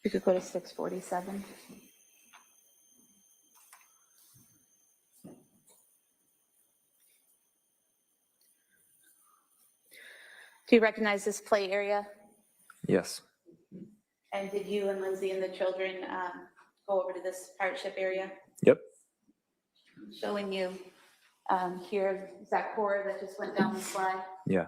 You could go to 647. Do you recognize this play area? Yes. And did you and Lindsay and the children go over to this hardship area? Yep. Showing you here, is that Cora that just went down the slide? Yeah.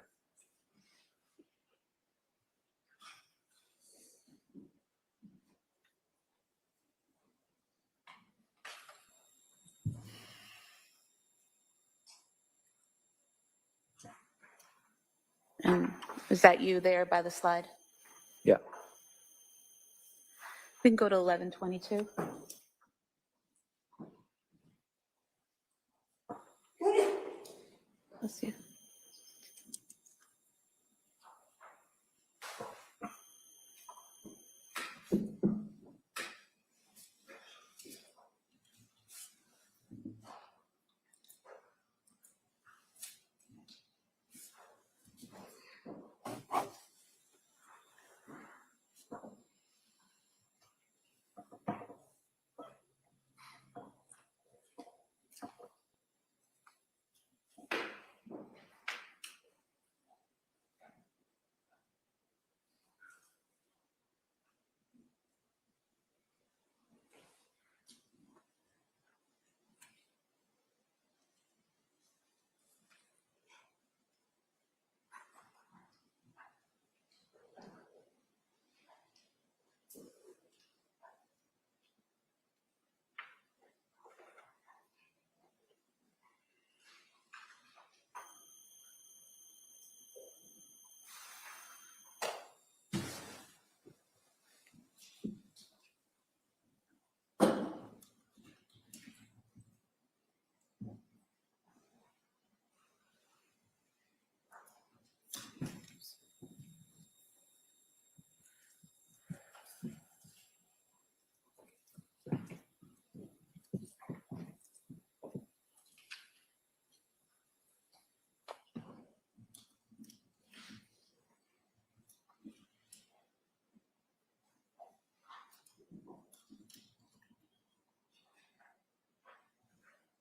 And is that you there by the slide? Yeah. We can go to 1122. Let's see.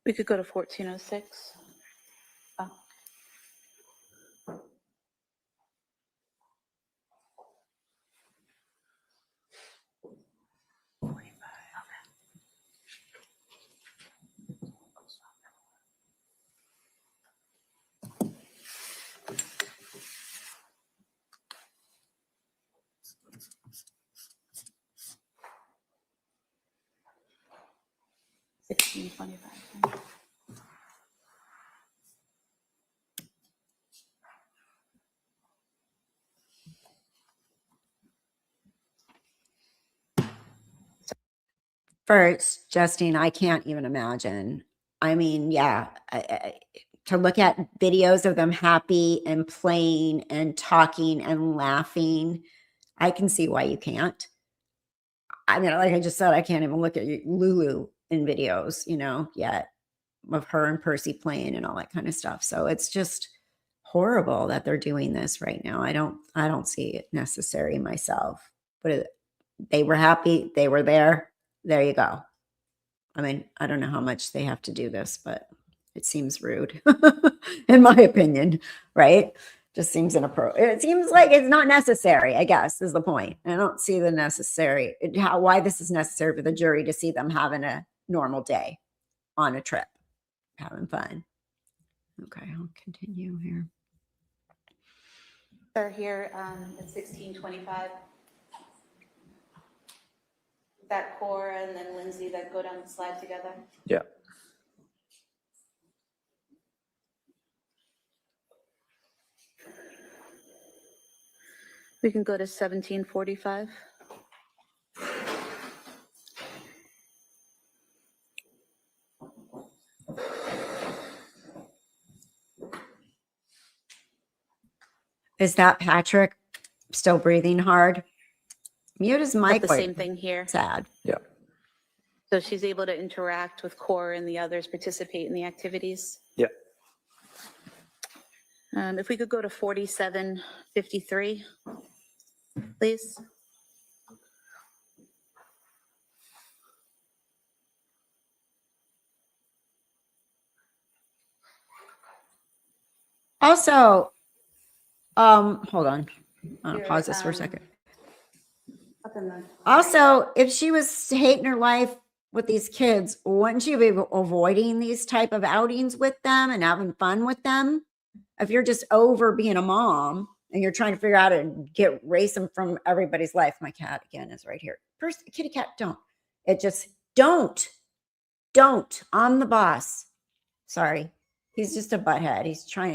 We could go to 1406. Oh. $16.25. First, Justine, I can't even imagine. I mean, yeah, to look at videos of them happy and playing and talking and laughing, I can see why you can't. I mean, like I just said, I can't even look at Lulu in videos, yet of her and Percy playing and all that kind of stuff. So it's just horrible that they're doing this right now. I don't see it necessary myself, but they were happy. They were there. There you go. I mean, I don't know how much they have to do this, but it seems rude, in my opinion, right? Just seems inappropriate. It seems like it's not necessary, I guess, is the point. I don't see the necessary, why this is necessary for the jury to see them having a normal day on a trip, having fun. Okay, I'll continue here. They're here at 1625. That Cora and then Lindsay that go down the slide together. Yeah. We can go to 1745. Is that Patrick still breathing hard? Mute his mic. The same thing here. Sad. Yeah. So she's able to interact with Cora and the others, participate in the activities. Yeah. If we could go to 4753, please. Also, hold on. I'll pause this for a second. Also, if she was hating her life with these kids, wouldn't she be avoiding these type of outings with them and having fun with them? If you're just over being a mom and you're trying to figure out how to erase them from everybody's life. My cat again is right here. First, kitty cat, don't. Don't. I'm the boss. Sorry. He's just a butthead.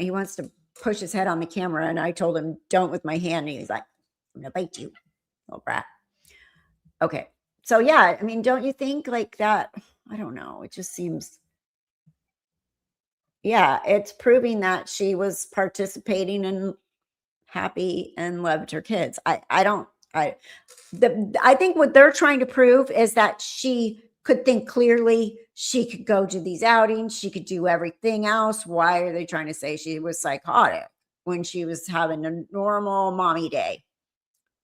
He wants to push his head on the camera. And I told him, don't with my hand. And he's like, I'm going to bite you, little brat. Okay. So yeah, I mean, don't you think like that? I don't know. It just seems, yeah, it's proving that she was participating and happy and loved her kids. I think what they're trying to prove is that she could think clearly. She could go to these outings. She could do everything else. Why are they trying to say she was psychotic when she was having a normal mommy day?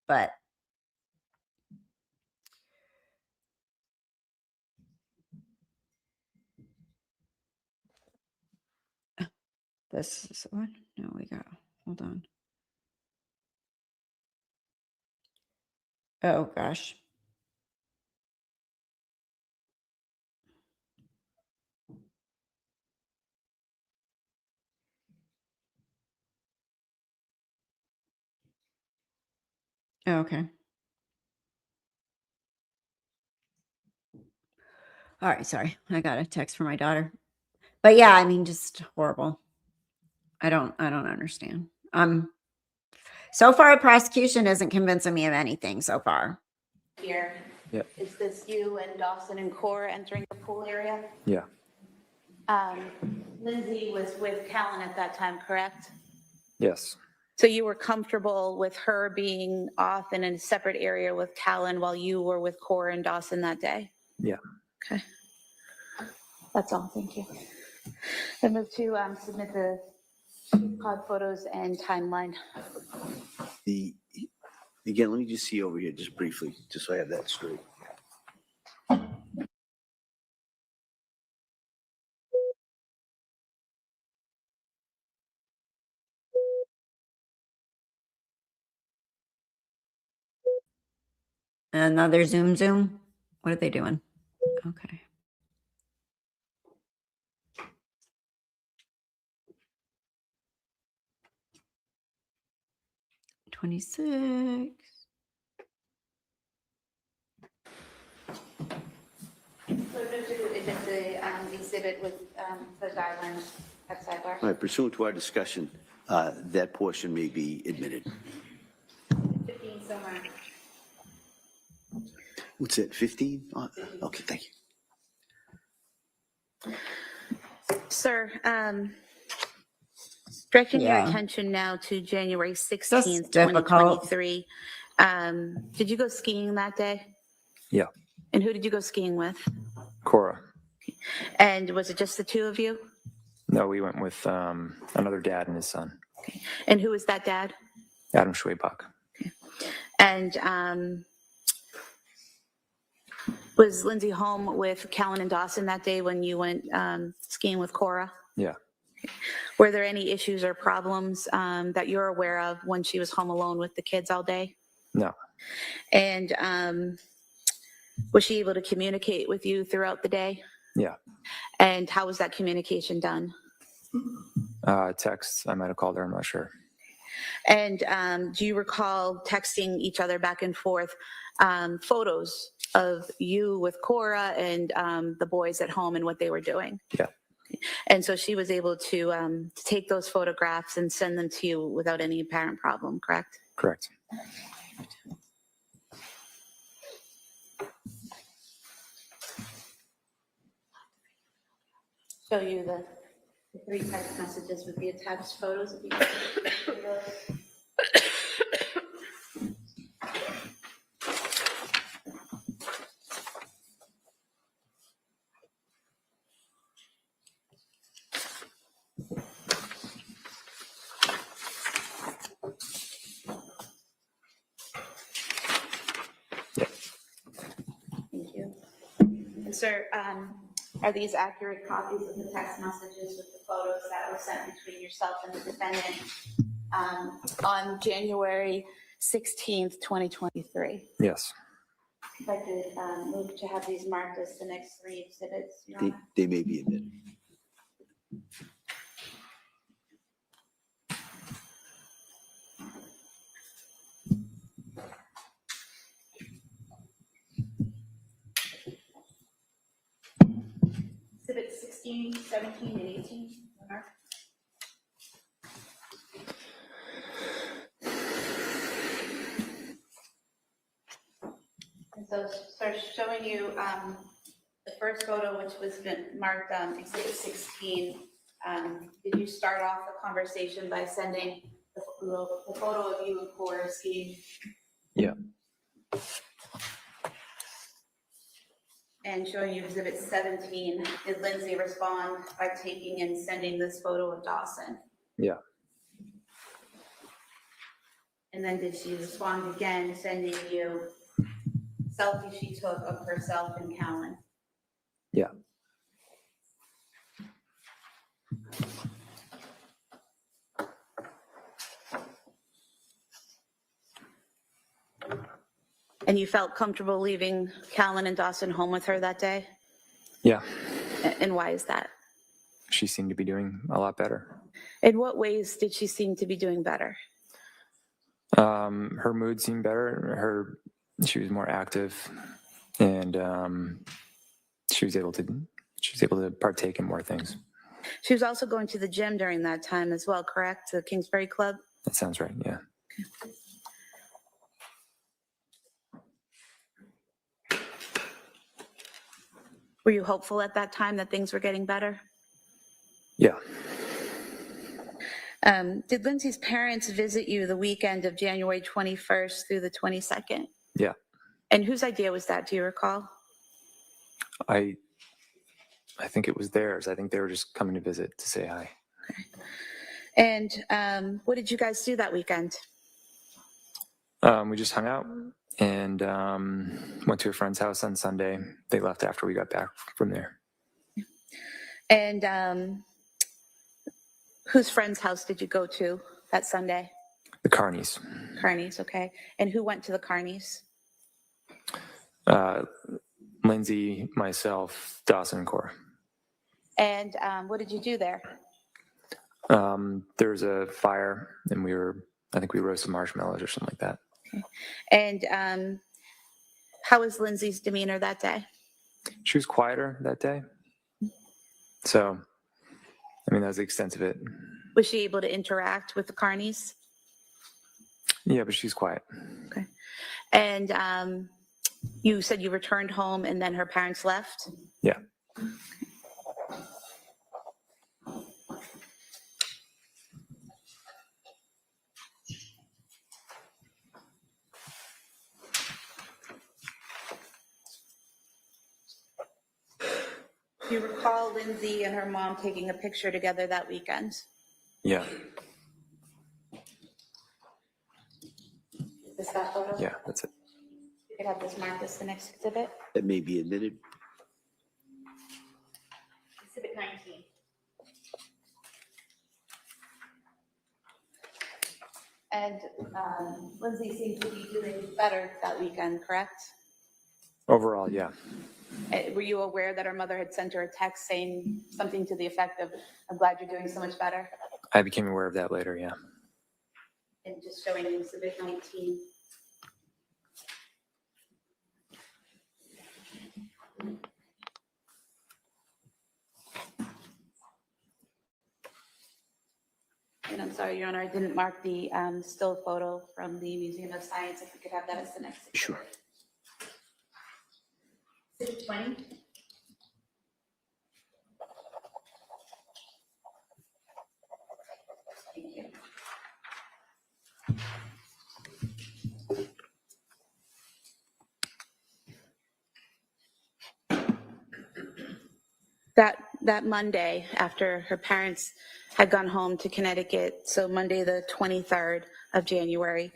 But this is what? No, we got, hold on. Oh gosh. Oh, okay. All right, sorry. I got a text from my daughter. But yeah, I mean, just horrible. I don't understand. So far, prosecution isn't convincing me of anything so far. Here. Yep. Is this you and Dawson and Cora entering the pool area? Yeah. Lindsay was with Callan at that time, correct? Yes. So you were comfortable with her being off in a separate area with Callan while you were with Cora and Dawson that day? Yeah. Okay. That's all. Thank you. I move to submit the pod photos and timeline. Again, let me just see over here just briefly, just so I have that straight. Another Zoom. What are they doing? Okay. $26. So is it the exhibit with the guidelines at sidebar? All right, pursuant to our discussion, that portion may be admitted. 15 somewhere. What's it, 15? Okay, thank you. Sir, directing your Yeah. attention now to January Just 16th, difficult. 2023. Did you go skiing that day? Yeah. And who did you go skiing with? Cora. And was it just the two of you? No, we went with another dad and his son, And who was that dad? Adam Schwabach. And was Lindsay home with Callan and Dawson that day when you went skiing with Cora? Yeah. Were there any issues or problems that you're aware of when she was home alone with the kids all day? No. And was she able to communicate with you throughout the day? Yeah. And how was that communication done? Texts. I might have called her. I'm not sure. And do you recall texting each other back and forth photos of you with Cora and the boys at home and what they were doing? Yeah. And so she was able to take those photographs and send them to you without any apparent problem, correct? Correct. Show you the 3 text messages with the attached photos. If you can see those. Thank you. And sir, are these accurate copies of the text messages with the photos that were sent between yourself and the defendant on January 16th, 2023? Yes. If I could move to have these marked as the next 3 exhibits, Your They, Honor. they may be admitted. Exhibits 16, 17, and 18. Your Honor. And so, sir, showing you the first photo, which was marked Exhibit 16. Did you start off the conversation by sending the photo of you and Cora skiing? Yeah. And showing you Exhibit 17, did Lindsay respond by taking and sending this photo of Dawson? Yeah. And then did she respond again, sending you selfie she took of herself and Callan? Yeah. And you felt comfortable leaving Callan and Dawson home with her that day? Yeah. And why is that? She seemed to be doing a lot better. In what ways did she seem to be doing better? Her mood seemed better. She was more active, and she was able to partake in more things. She was also going to the gym during that time as well, correct? The Kingsbury Club? That sounds right. Yeah. Were you hopeful at that time that things were getting better? Yeah. Did Lindsay's parents visit you the weekend of January 21st through the 22nd? Yeah. And whose idea was that? Do you recall? I think it was theirs. I think they were just coming to visit to say hi. And what did you guys do that weekend? We just hung out and went to a friend's house on Sunday. They left after we got back from there. And whose friend's house did you go to that Sunday? The Carneys. Carney's, okay. And who went to the Carneys? Lindsay, myself, Dawson, and Cora. And what did you do there? There was a fire, and I think we roasted marshmallows or something like that. And how was Lindsay's demeanor that day? She was quieter that day. So, I mean, that was the extent of it. Was she able to interact with the Carneys? Yeah, but she's quiet. Okay. And you said you returned home and then her parents left? Yeah. Do you recall Lindsay and her mom taking a picture together that weekend? Yeah. Is that photo? Yeah, that's it. You could have this marked as the next exhibit. That may be admitted. Exhibit 19. And Lindsay seemed to be doing better that weekend, correct? Overall, yeah. Were you aware that her mother had sent her a text saying something to the effect of, "I'm glad you're doing so much better"? I became aware of that later, yeah. And just showing exhibit 19. And I'm sorry, Your Honor, I didn't mark the still photo from the Museum of Science. If we could have that as the next exhibit. Sure. Exhibit 20. Thank you. That Monday, after her parents had gone home to Connecticut, so Monday the 23rd of January,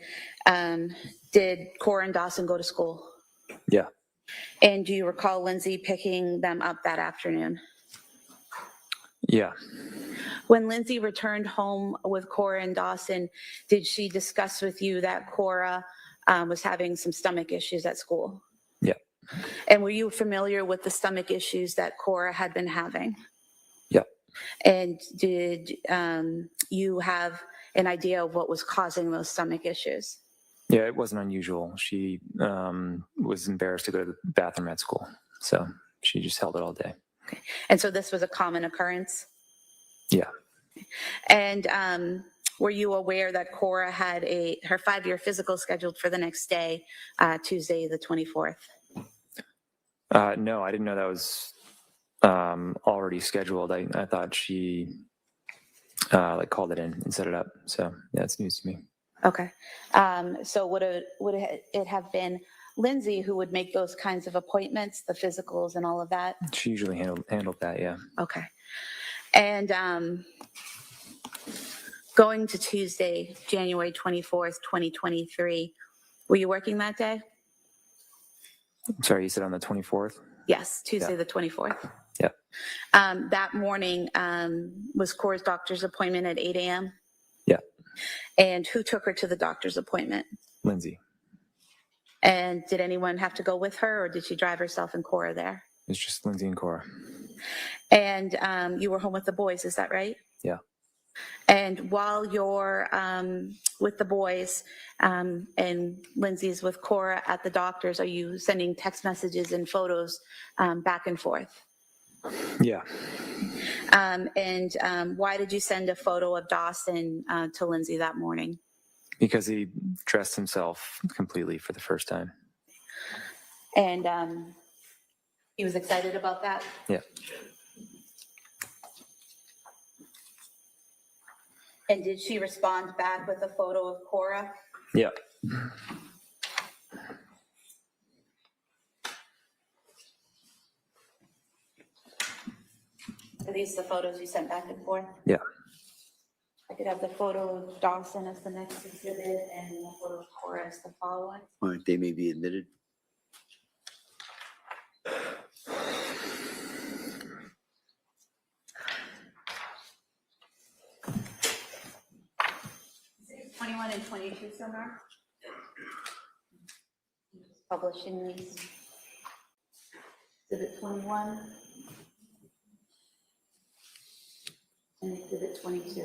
did Cora and Dawson go to school? Yeah. And do you recall Lindsay picking them up that afternoon? Yeah. When Lindsay returned home with Cora and Dawson, did she discuss with you that Cora was having some stomach issues at school? Yeah. And were you familiar with the stomach issues that Cora had been having? Yeah. And did you have an idea of what was causing those stomach issues? Yeah, it wasn't unusual. She was embarrassed to go to the bathroom at school, so she just held it all day. Okay. And so this was a common occurrence? Yeah. And were you aware that Cora had her 5-year physical scheduled for the next day, Tuesday the 24th? No, I didn't know that was already scheduled. I thought she called it in and set it up. So yeah, it's news to me. Okay. So would it have been Lindsay who would make those kinds of appointments, the physicals and all of that? She usually handled that, yeah. Okay. And going to Tuesday, January 24th, 2023, were you working that day? I'm sorry, you said on the 24th? Yes, Tuesday Yeah. the 24th. Yeah. That morning was Cora's doctor's appointment at 8 a.m.? Yeah. And who took her to the doctor's appointment? Lindsay. And did anyone have to go with her, or did she drive herself and Cora there? It's just Lindsay and Cora. And you were home with the boys, is that right? Yeah. And while you're with the boys and Lindsay's with Cora at the doctor's, are you sending text messages and photos back and forth? Yeah. And why did you send a photo of Dawson to Lindsay that morning? Because he dressed himself completely for the first time. And he was excited about that? Yeah. And did she respond back with a photo of Cora? Yeah. Are these the photos you sent back and forth? Yeah. I could have the photo of Dawson as the next exhibit and the photo of Cora as the following. All right, they may be admitted. Exhibits 21 and 22 somewhere? Publishing these. Exhibit 21. And Exhibit 22.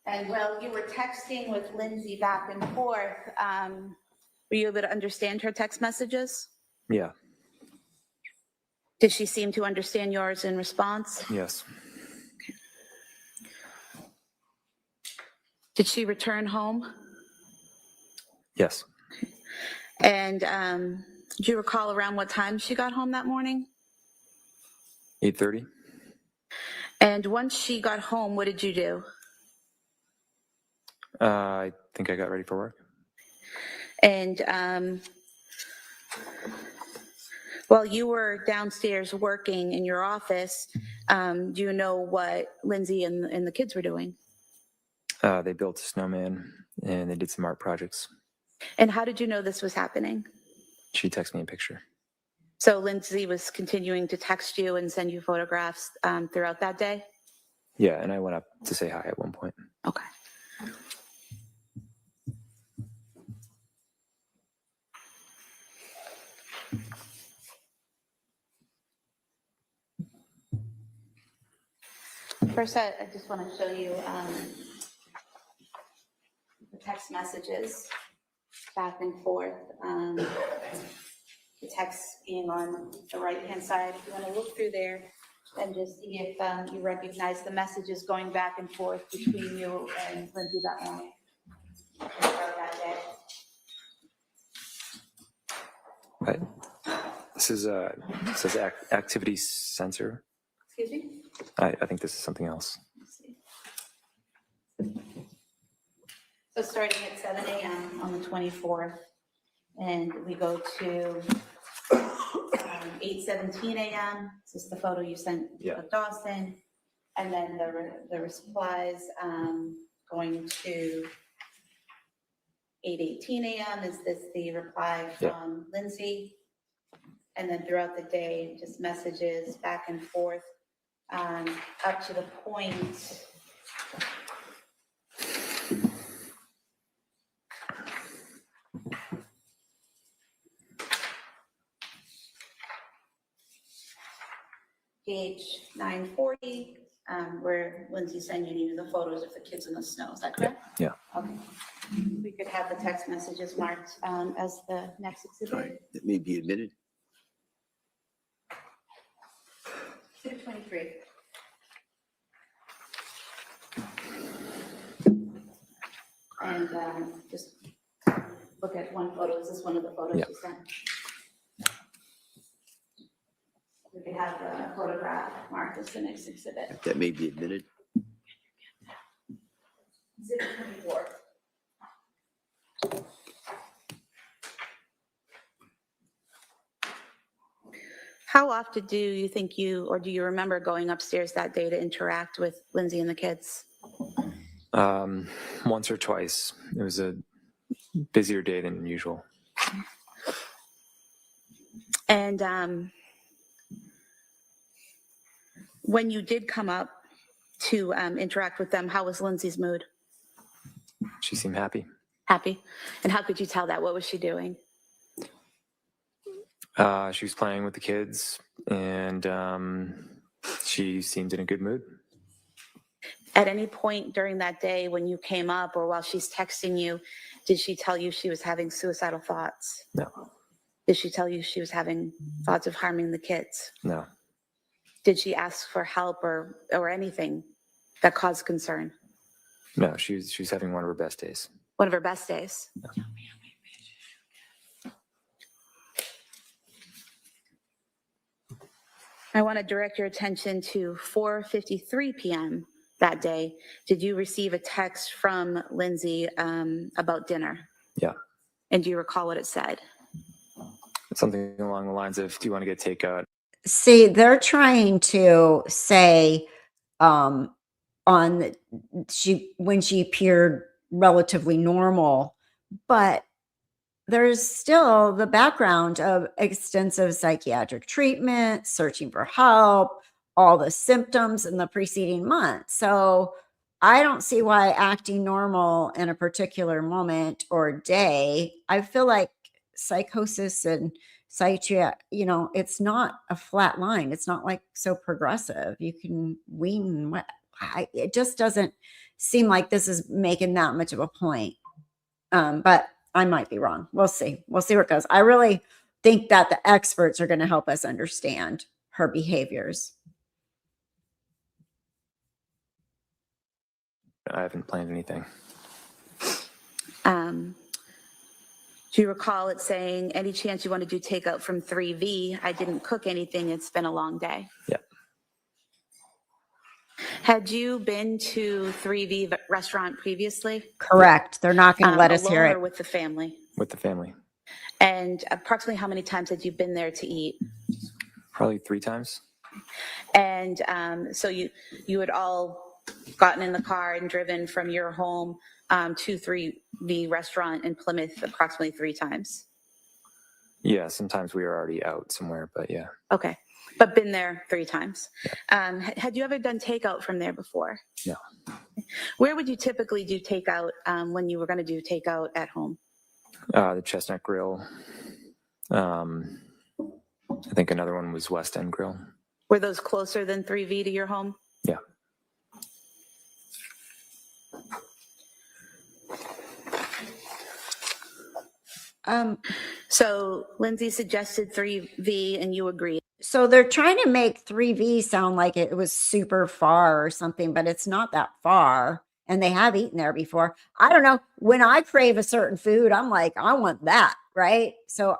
And while you were texting with Lindsay back and forth, were you able to understand her text messages? Yeah. Did she seem to understand yours in response? Yes. Did she return home? Yes. And do you recall around what time she got home that morning? 8:30. And once she got home, what did you do? I think I got ready for work. And while you were downstairs working in your office, do you know what Lindsay and the kids were doing? They built a snowman and they did some art projects. And how did you know this was happening? She texted me a picture. So Lindsay was continuing to text you and send you photographs throughout that day? Yeah, and I went up to say hi at one point. Okay. First, I just want to show you the text messages back and forth. The text being on the right-hand side. If you want to look through there and just see if you recognize the messages going back and forth between you and Lindsay that morning. That day. Right. This is it says activity sensor. Excuse me? I think this is something else. Let's see. So starting at 7 a.m. on the 24th, and we go to 8:17 a.m. This is the photo you sent of Dawson, and then the replies going to 8:18 a.m. Is this the reply from Lindsay? And then throughout the day, just messages back and forth up to the point page 940, where Lindsay sending you the photos of the kids in the snow. Is that correct? Yeah. Okay. We could have the text messages marked as the next exhibit. All right, that may be admitted. Exhibit 23. And just look at one photo. Is this one of the photos you sent? We could have the photograph marked as the next exhibit. That may be admitted. Exhibit 24. How often do you think or do you remember going upstairs that day to interact with Lindsay and the kids? Once or twice. It was a busier day than usual. And when you did come up to interact with them, how was Lindsay's mood? She seemed happy. Happy? And how could you tell that? What was she doing? She was playing with the kids, and she seemed in a good mood. At any point during that day when you came up or while she's texting you, did she tell you she was having suicidal thoughts? No. Did she tell you she was having thoughts of harming the kids? No. Did she ask for help or anything that caused concern? No, she was having one of her best days. One of her best days? No. I want to direct your attention to 4:53 p.m. that day. Did you receive a text from Lindsay about dinner? Yeah. And do you recall what it said? Something along the lines of, do you want to get takeout? See, they're trying to say when she appeared relatively normal, but there's still the background of extensive psychiatric treatment, searching for help, all the symptoms in the preceding month. So I don't see why acting normal in a particular moment or day, I feel like psychosis and psychiatric, it's not a flat line. It's not like so progressive. You can wean what it just doesn't seem like this is making that much of a point. But I might be wrong. We'll see. We'll see where it goes. I really think that the experts are going to help us understand her behaviors. I haven't planned anything. Do you recall it saying, any chance you want to do takeout from 3V? I didn't cook anything. It's been a long day. Yeah. Had you been to 3V restaurant previously? Correct. They're not going to let us hear Alone it. or with the family? With the family. And approximately how many times had you been there to eat? Probably 3 times. And so you had all gotten in the car and driven from your home to 3V restaurant in Plymouth approximately 3 times? Yeah, sometimes we were already out somewhere, but yeah. Okay, but been there 3 times. Had you ever done takeout from there before? No. Where would you typically do takeout when you were going to do takeout at home? The Chestnut Grill. I think another one was West End Grill. Were those closer than 3V to your home? Yeah. So Lindsay suggested 3V and you agreed. So they're trying to make 3V sound like it was super far or something, but it's not that far. And they have eaten there before. I don't know. When I crave a certain food, I'm like, I want that, right? So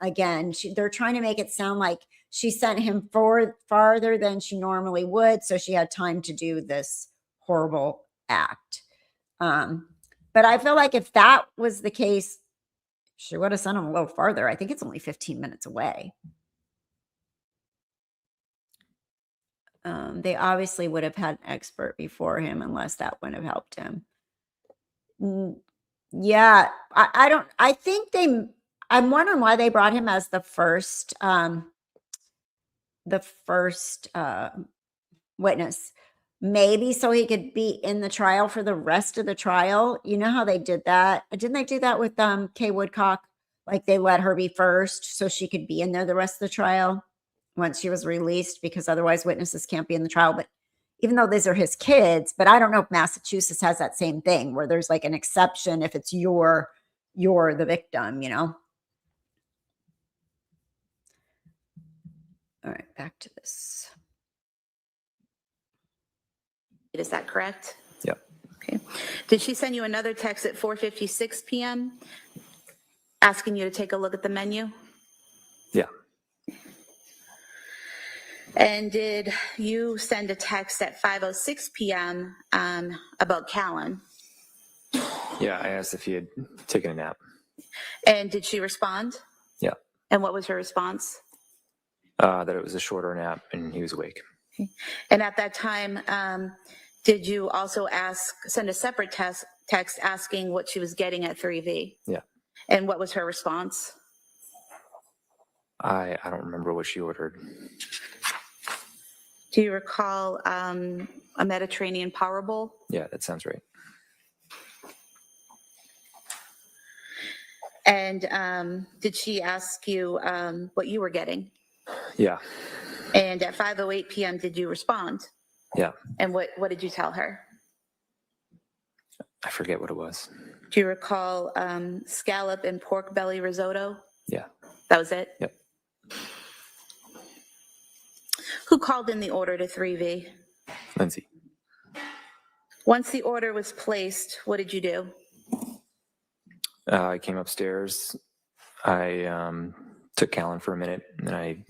they're trying to make it sound like she sent him farther than she normally would. So she had time to do this horrible act. But I feel like if that was the case, she would have sent him a little farther. I think it's only 15 minutes away. They obviously would have had an expert before him unless that wouldn't have helped him. Yeah, I'm wondering why they brought him as the first witness. Maybe so he could be in the trial for the rest of the trial. You know how they did that? Didn't they do that with Kay Woodcock? Like they let her be first so she could be in there the rest of the trial once she was released, because otherwise witnesses can't be in the trial. But even though these are his kids, but I don't know if Massachusetts has that same thing where there's like an exception if it's you're the victim, All right, back to this. Is that correct? Yep. Okay. Did she send you another text at 4:56 p.m. asking you to take a look at the menu? Yeah. And did you send a text at 5:06 p.m. About Callan? Yeah, I asked if he had taken a nap. And did she respond? Yeah. And what was her response? That it was a shorter nap and he was awake. Okay. And at that time, did you also send a separate text asking what she was getting at 3V? Yeah. And what was her response? I don't remember what she ordered. Do you recall a Mediterranean power bowl? Yeah, that sounds right. And did she ask you what you were getting? Yeah. And at 5:08 p.m., did you respond? Yeah. And what did you tell her? I forget what it was. Do you recall scallop and pork belly risotto? Yeah. That was it? Yep. Who called in the order to 3V? Lindsay. Once the order was placed, what did you do? I came upstairs. I took Callan for a minute, and then I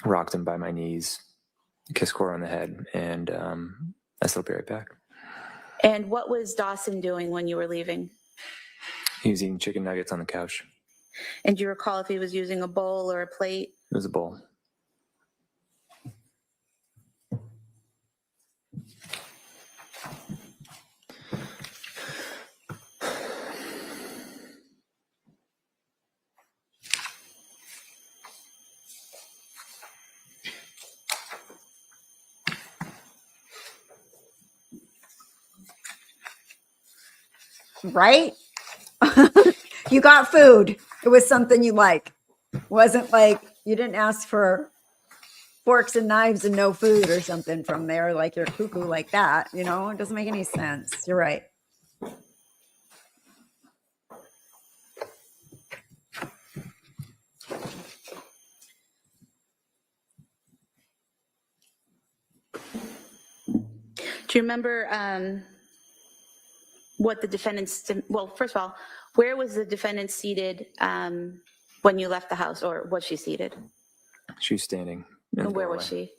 rocked him by my knees, kissed Cora on the head, and I said, I'll be right back. And what was Dawson doing when you were leaving? He was eating chicken nuggets on the couch. And do you recall if he was using a bowl or a plate? It was a bowl. right? You got food. It was something you like. Wasn't like you didn't ask for forks and knives and no food or something from there, like you're cuckoo like that. You know, it doesn't make any sense. You're right. Do you remember what the defendant's, well, first of all, where was the defendant seated when you left the house, or was she seated? She's standing. In the Where was doorway. she?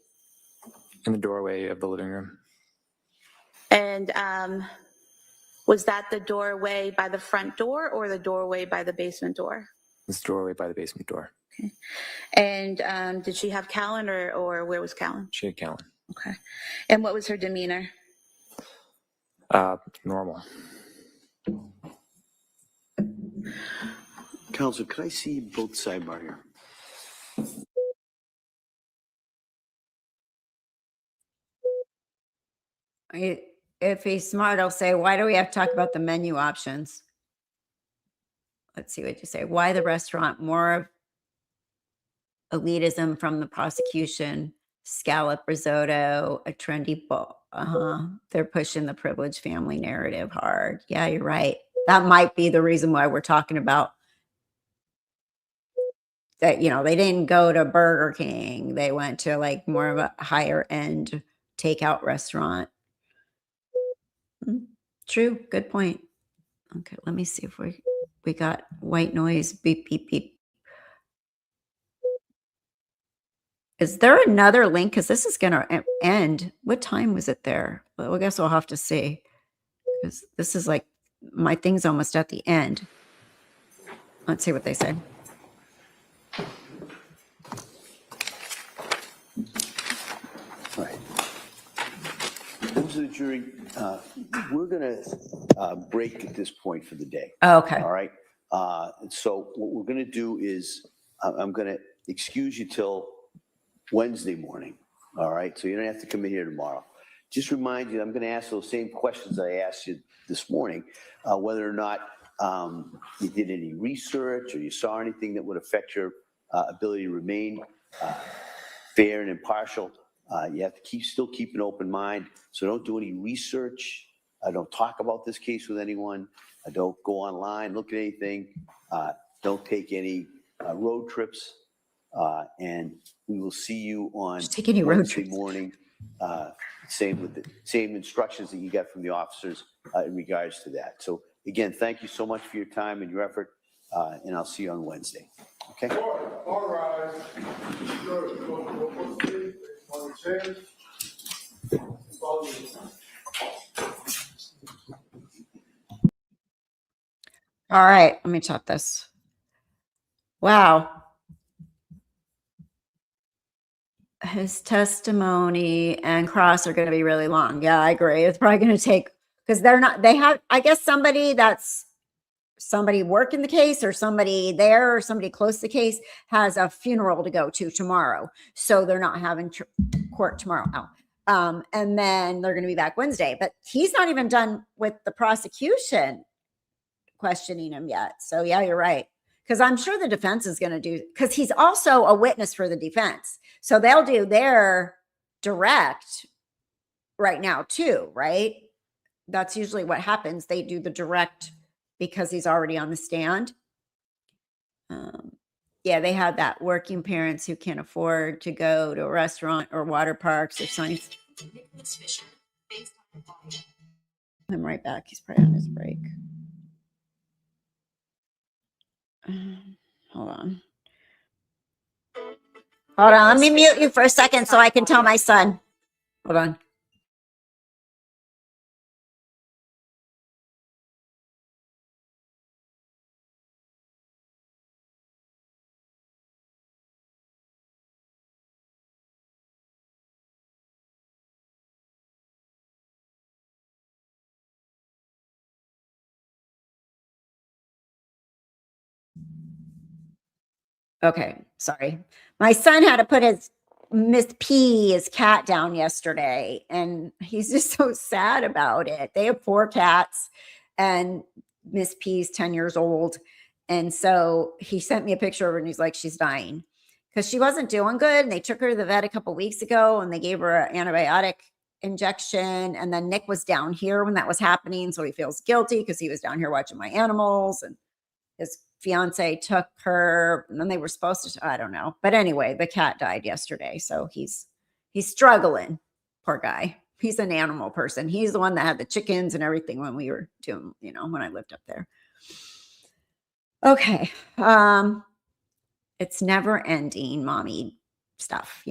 In the doorway of the living room. And was that the doorway by the front door or the doorway by the basement door? This doorway by the basement door. Okay. And did she have Callan, or where was Callan? She had Callan. Okay. And what was her demeanor? Normal. Counselor, could I see both sidebar here? If he's smart, I'll say, why do we have to talk about the menu options? Let's see what you say. Why the restaurant? More of elitism from the prosecution. Scallop risotto, a trendy bowl. They're pushing the privileged family narrative hard. Yeah, you're right. That might be the reason why we're talking about that. You know, they didn't go to Burger King. They went to like more of a higher end takeout restaurant. True. Good point. Okay, let me see if we got white noise. Beep, beep, beep. Is there another link? Because this is going to end. What time was it there? Well, I guess we'll have to see. Because this is like, my thing's almost at the end. Let's see what they say. All right. Members of the jury, we're going to break at this point for the day. Okay. All right. So what we're going to do is I'm going to excuse you till Wednesday morning. All right. So you don't have to come in here tomorrow. Just remind you, I'm going to ask those same questions I asked you this morning, whether or not you did any research or you saw anything that would affect your ability to remain fair and impartial. You have to still keep an open mind. So don't do any research. Don't talk about this case with anyone. Don't go online, look at anything. Don't take any road trips. And we will see you on Wednesday morning. Same with the same instructions that you got from the officers in regards to that. So again, thank you so much for your time and your effort. And I'll see you on Wednesday. Okay. All right. All right. Let me chop this. Wow. His testimony and cross are going to be really long. Yeah, I agree. It's probably going to take, because they have, I guess, somebody working the case or somebody there or somebody close to the case has a funeral to go to tomorrow. So they're not having court tomorrow. And then they're going to be back Wednesday, but he's not even done with the prosecution questioning him yet. So yeah, you're right. Because I'm sure the defense is going to do, because he's also a witness for the defense. So they'll do their direct right now too, right? That's usually what happens. They do the direct because he's already on the stand. Yeah, they had that working parents who can't afford to go to a restaurant or water parks or something. I'm right back. He's probably on his break. Hold on. Let me mute you for a second so I can tell my son. Hold on. Okay, sorry. My son had to put his his cat down yesterday, and he's just so sad about it. They have 4 cats, and Miss P's 10 years old. And so he sent me a picture of her and he's like, she's dying because she wasn't doing good. And they took her to the vet a couple weeks ago and they gave her an antibiotic injection. And then Nick was down here when that was happening. So he feels guilty because he was down here watching my animals, and his fiance took her, and then they were supposed to, I don't know. But anyway, the cat died yesterday. So he's struggling. Poor guy. He's an animal person. He's the one that had the chickens and everything when we were doing, when I lived up there. Okay. It's never ending mommy stuff,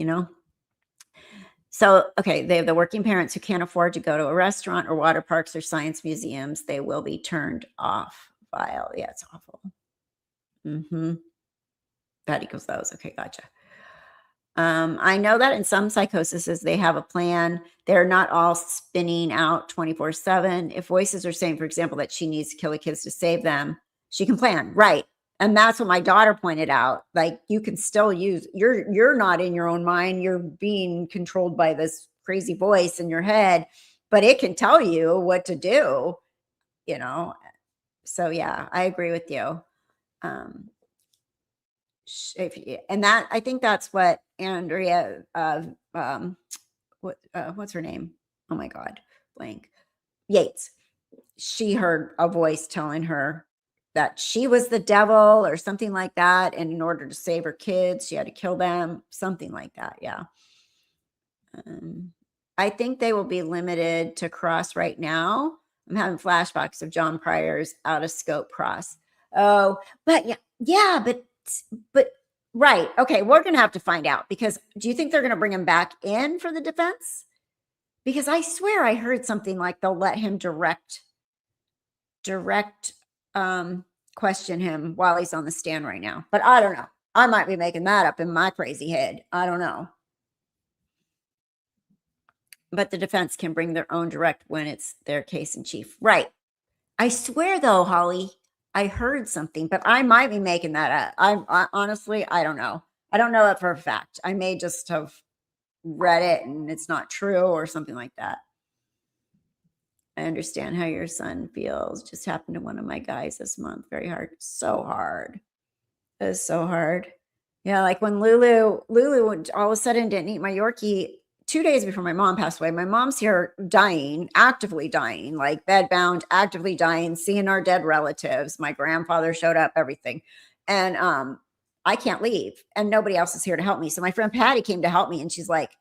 So, okay, they have the working parents who can't afford to go to a restaurant or water parks or science museums. They will be turned off. Vile. Yeah, it's awful. That equals those. Okay, gotcha. I know that in some psychoses, they have a plan. They're not all spinning out 24/7. If voices are saying, for example, that she needs to kill the kids to save them, she can plan. Right. And that's what my daughter pointed out. Like, you can still use, you're not in your own mind. You're being controlled by this crazy voice in your head, but it can tell you what to do, So yeah, I agree with you. And that, I think that's what Andrea, what's her name? Oh my God, blank. Yates. She heard a voice telling her that she was the devil or something like that. And in order to save her kids, she had to kill them, something like that. Yeah. I think they will be limited to cross right now. I'm having flashbacks of John Pryor's out of scope cross. Oh, but yeah, but right. Okay. We're going to have to find out, because do you think they're going to bring him back in for the defense? Because I swear I heard something like they'll let him direct question him while he's on the stand right now, but I don't know. I might be making that up in my crazy head. I don't know. But the defense can bring their own direct when it's their case in chief. Right. I swear though, Holly, I heard something, but I might be making that up. I honestly, I don't know. I don't know it for a fact. I may just have read it and it's not true or something like that. I understand how your son feels. Just happened to one of my guys this month. Very hard. So hard. It was so hard. Yeah, like when Lulu all of a sudden didn't eat my Yorkie 2 days before my mom passed away. My mom's here dying, actively dying, like bedbound, actively dying, seeing our dead relatives. My grandfather showed up, everything. And I can't leave. And nobody else is here to help me. So my friend Patty came to help me. And she's like,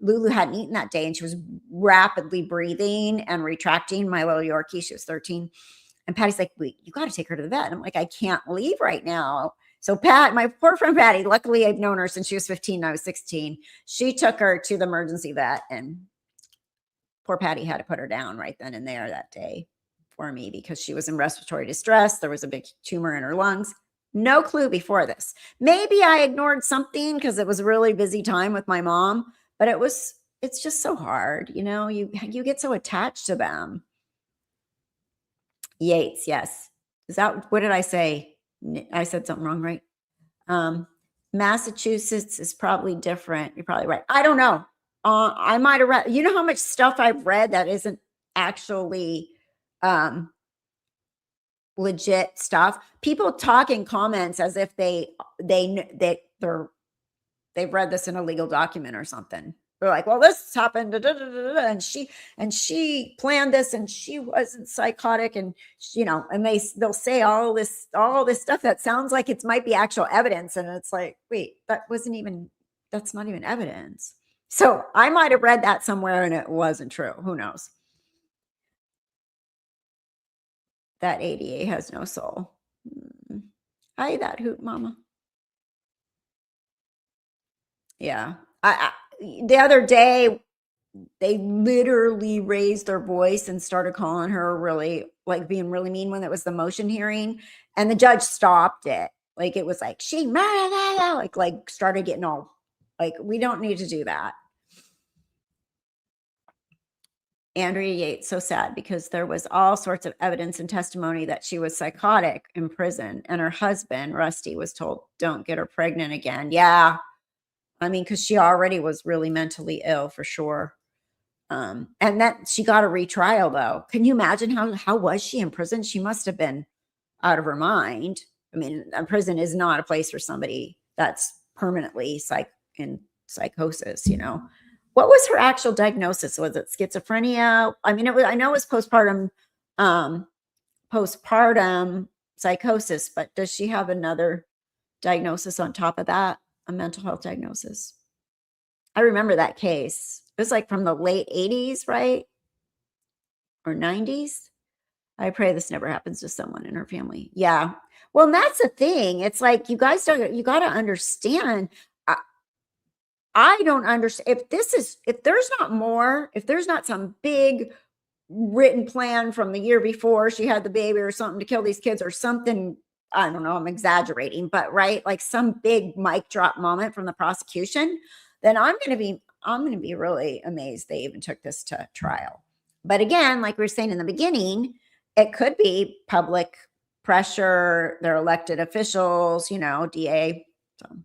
Lulu hadn't eaten that day. And she was rapidly breathing and retracting, my little Yorkie. She was 13. And Patty's like, wait, you got to take her to the vet. And I'm like, I can't leave right now. So Pat, my poor friend Patty, luckily I've known her since she was 15 and I was 16. She took her to the emergency vet, and poor Patty had to put her down right then and there that day for me because she was in respiratory distress. There was a big tumor in her lungs. No clue before this. Maybe I ignored something because it was a really busy time with my mom, but it's just so hard. You get so attached to them. Yates. Yes. What did I say? I said something wrong, right? Massachusetts is probably different. You're probably right. I don't know. I might have read, how much stuff I've read that isn't actually legit stuff. People talk in comments as if they've read this in a legal document or something. They're like, well, this happened, and she planned this, and she wasn't psychotic, and and they'll say all this stuff that sounds like it might be actual evidence, and it's like, wait, that's not even evidence. So I might have read that somewhere and it wasn't true. Who knows? That ADA has no soul. Hi, that hoot mama. Yeah. The other day, they literally raised their voice and started calling her really, like, being really mean when it was the motion hearing. And the judge stopped it. Like, it was like, she like started getting all, like, we don't need to do that. Andrea Yates, so sad because there was all sorts of evidence and testimony that she was psychotic in prison. And her husband, Rusty, was told, don't get her pregnant again. Yeah. I mean, because she already was really mentally ill for sure. And that she got a retrial though. Can you imagine how was she in prison? She must have been out of her mind. I mean, a prison is not a place for somebody that's permanently in psychosis, you know. What was her actual diagnosis? Was it schizophrenia? I mean, I know it was postpartum psychosis, but does she have another diagnosis on top of that? A mental health diagnosis? I remember that case. It was like from the late 80s, right? Or 90s. I pray this never happens to someone in her family. Yeah. Well, and that's the thing. It's like, you got to understand. I don't understand if there's not some big written plan from the year before she had the baby or something to kill these kids or something. I don't know. I'm exaggerating, but right. Like some big mic drop moment from the prosecution, then I'm going to be really amazed they even took this to trial. But again, like we were saying in the beginning, it could be public pressure, their elected officials, you know, DA. So.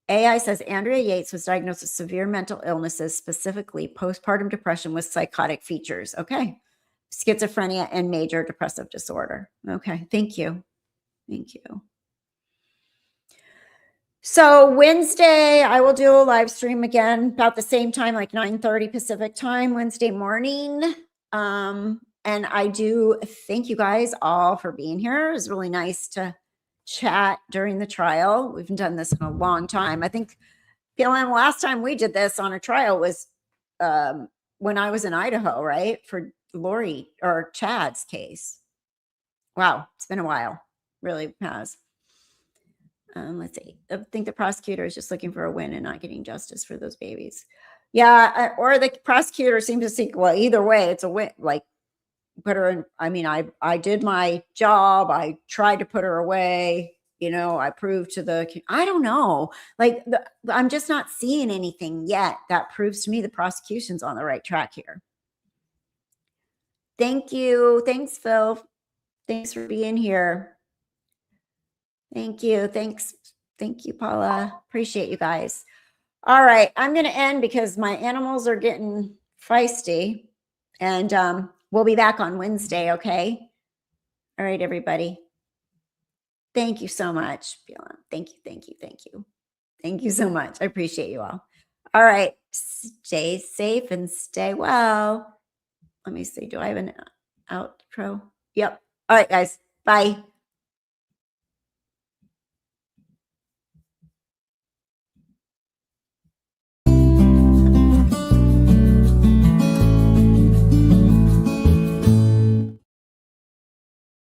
AI says Andrea Yates was diagnosed with severe mental illnesses, specifically postpartum depression with psychotic features. Okay. Schizophrenia and major depressive disorder. Okay. Thank you. Thank you. So Wednesday, I will do a live stream again about the same time, like 9:30 Pacific time, Wednesday morning. And I do thank you guys all for being here. It was really nice to chat during the trial. We haven't done this in a long time. I think PLM last time we did this on a trial was when I was in Idaho, right? For Lori or Chad's case. Wow, it's been a while. Really has. Let's see. I think the prosecutor is just looking for a win and not getting justice for those babies. Yeah, or the prosecutor seems to think, well, either way, it's a win. Like, put her in. I mean, I did my job. I tried to put her away. You know, I proved to I don't know. Like, I'm just not seeing anything yet that proves to me the prosecution's on the right track here. Thank you. Thanks, Phil. Thanks for being here. Thank you. Thanks. Thank you, Paula. Appreciate you guys. All right. I'm going to end because my animals are getting feisty. And we'll be back on Wednesday, okay? All right, everybody. Thank you so much. Thank you, thank you, thank you. Thank you so much. I appreciate you all. All right. Stay safe and stay well. Let me see. Do I have an outro? Yep. All right, guys. Bye.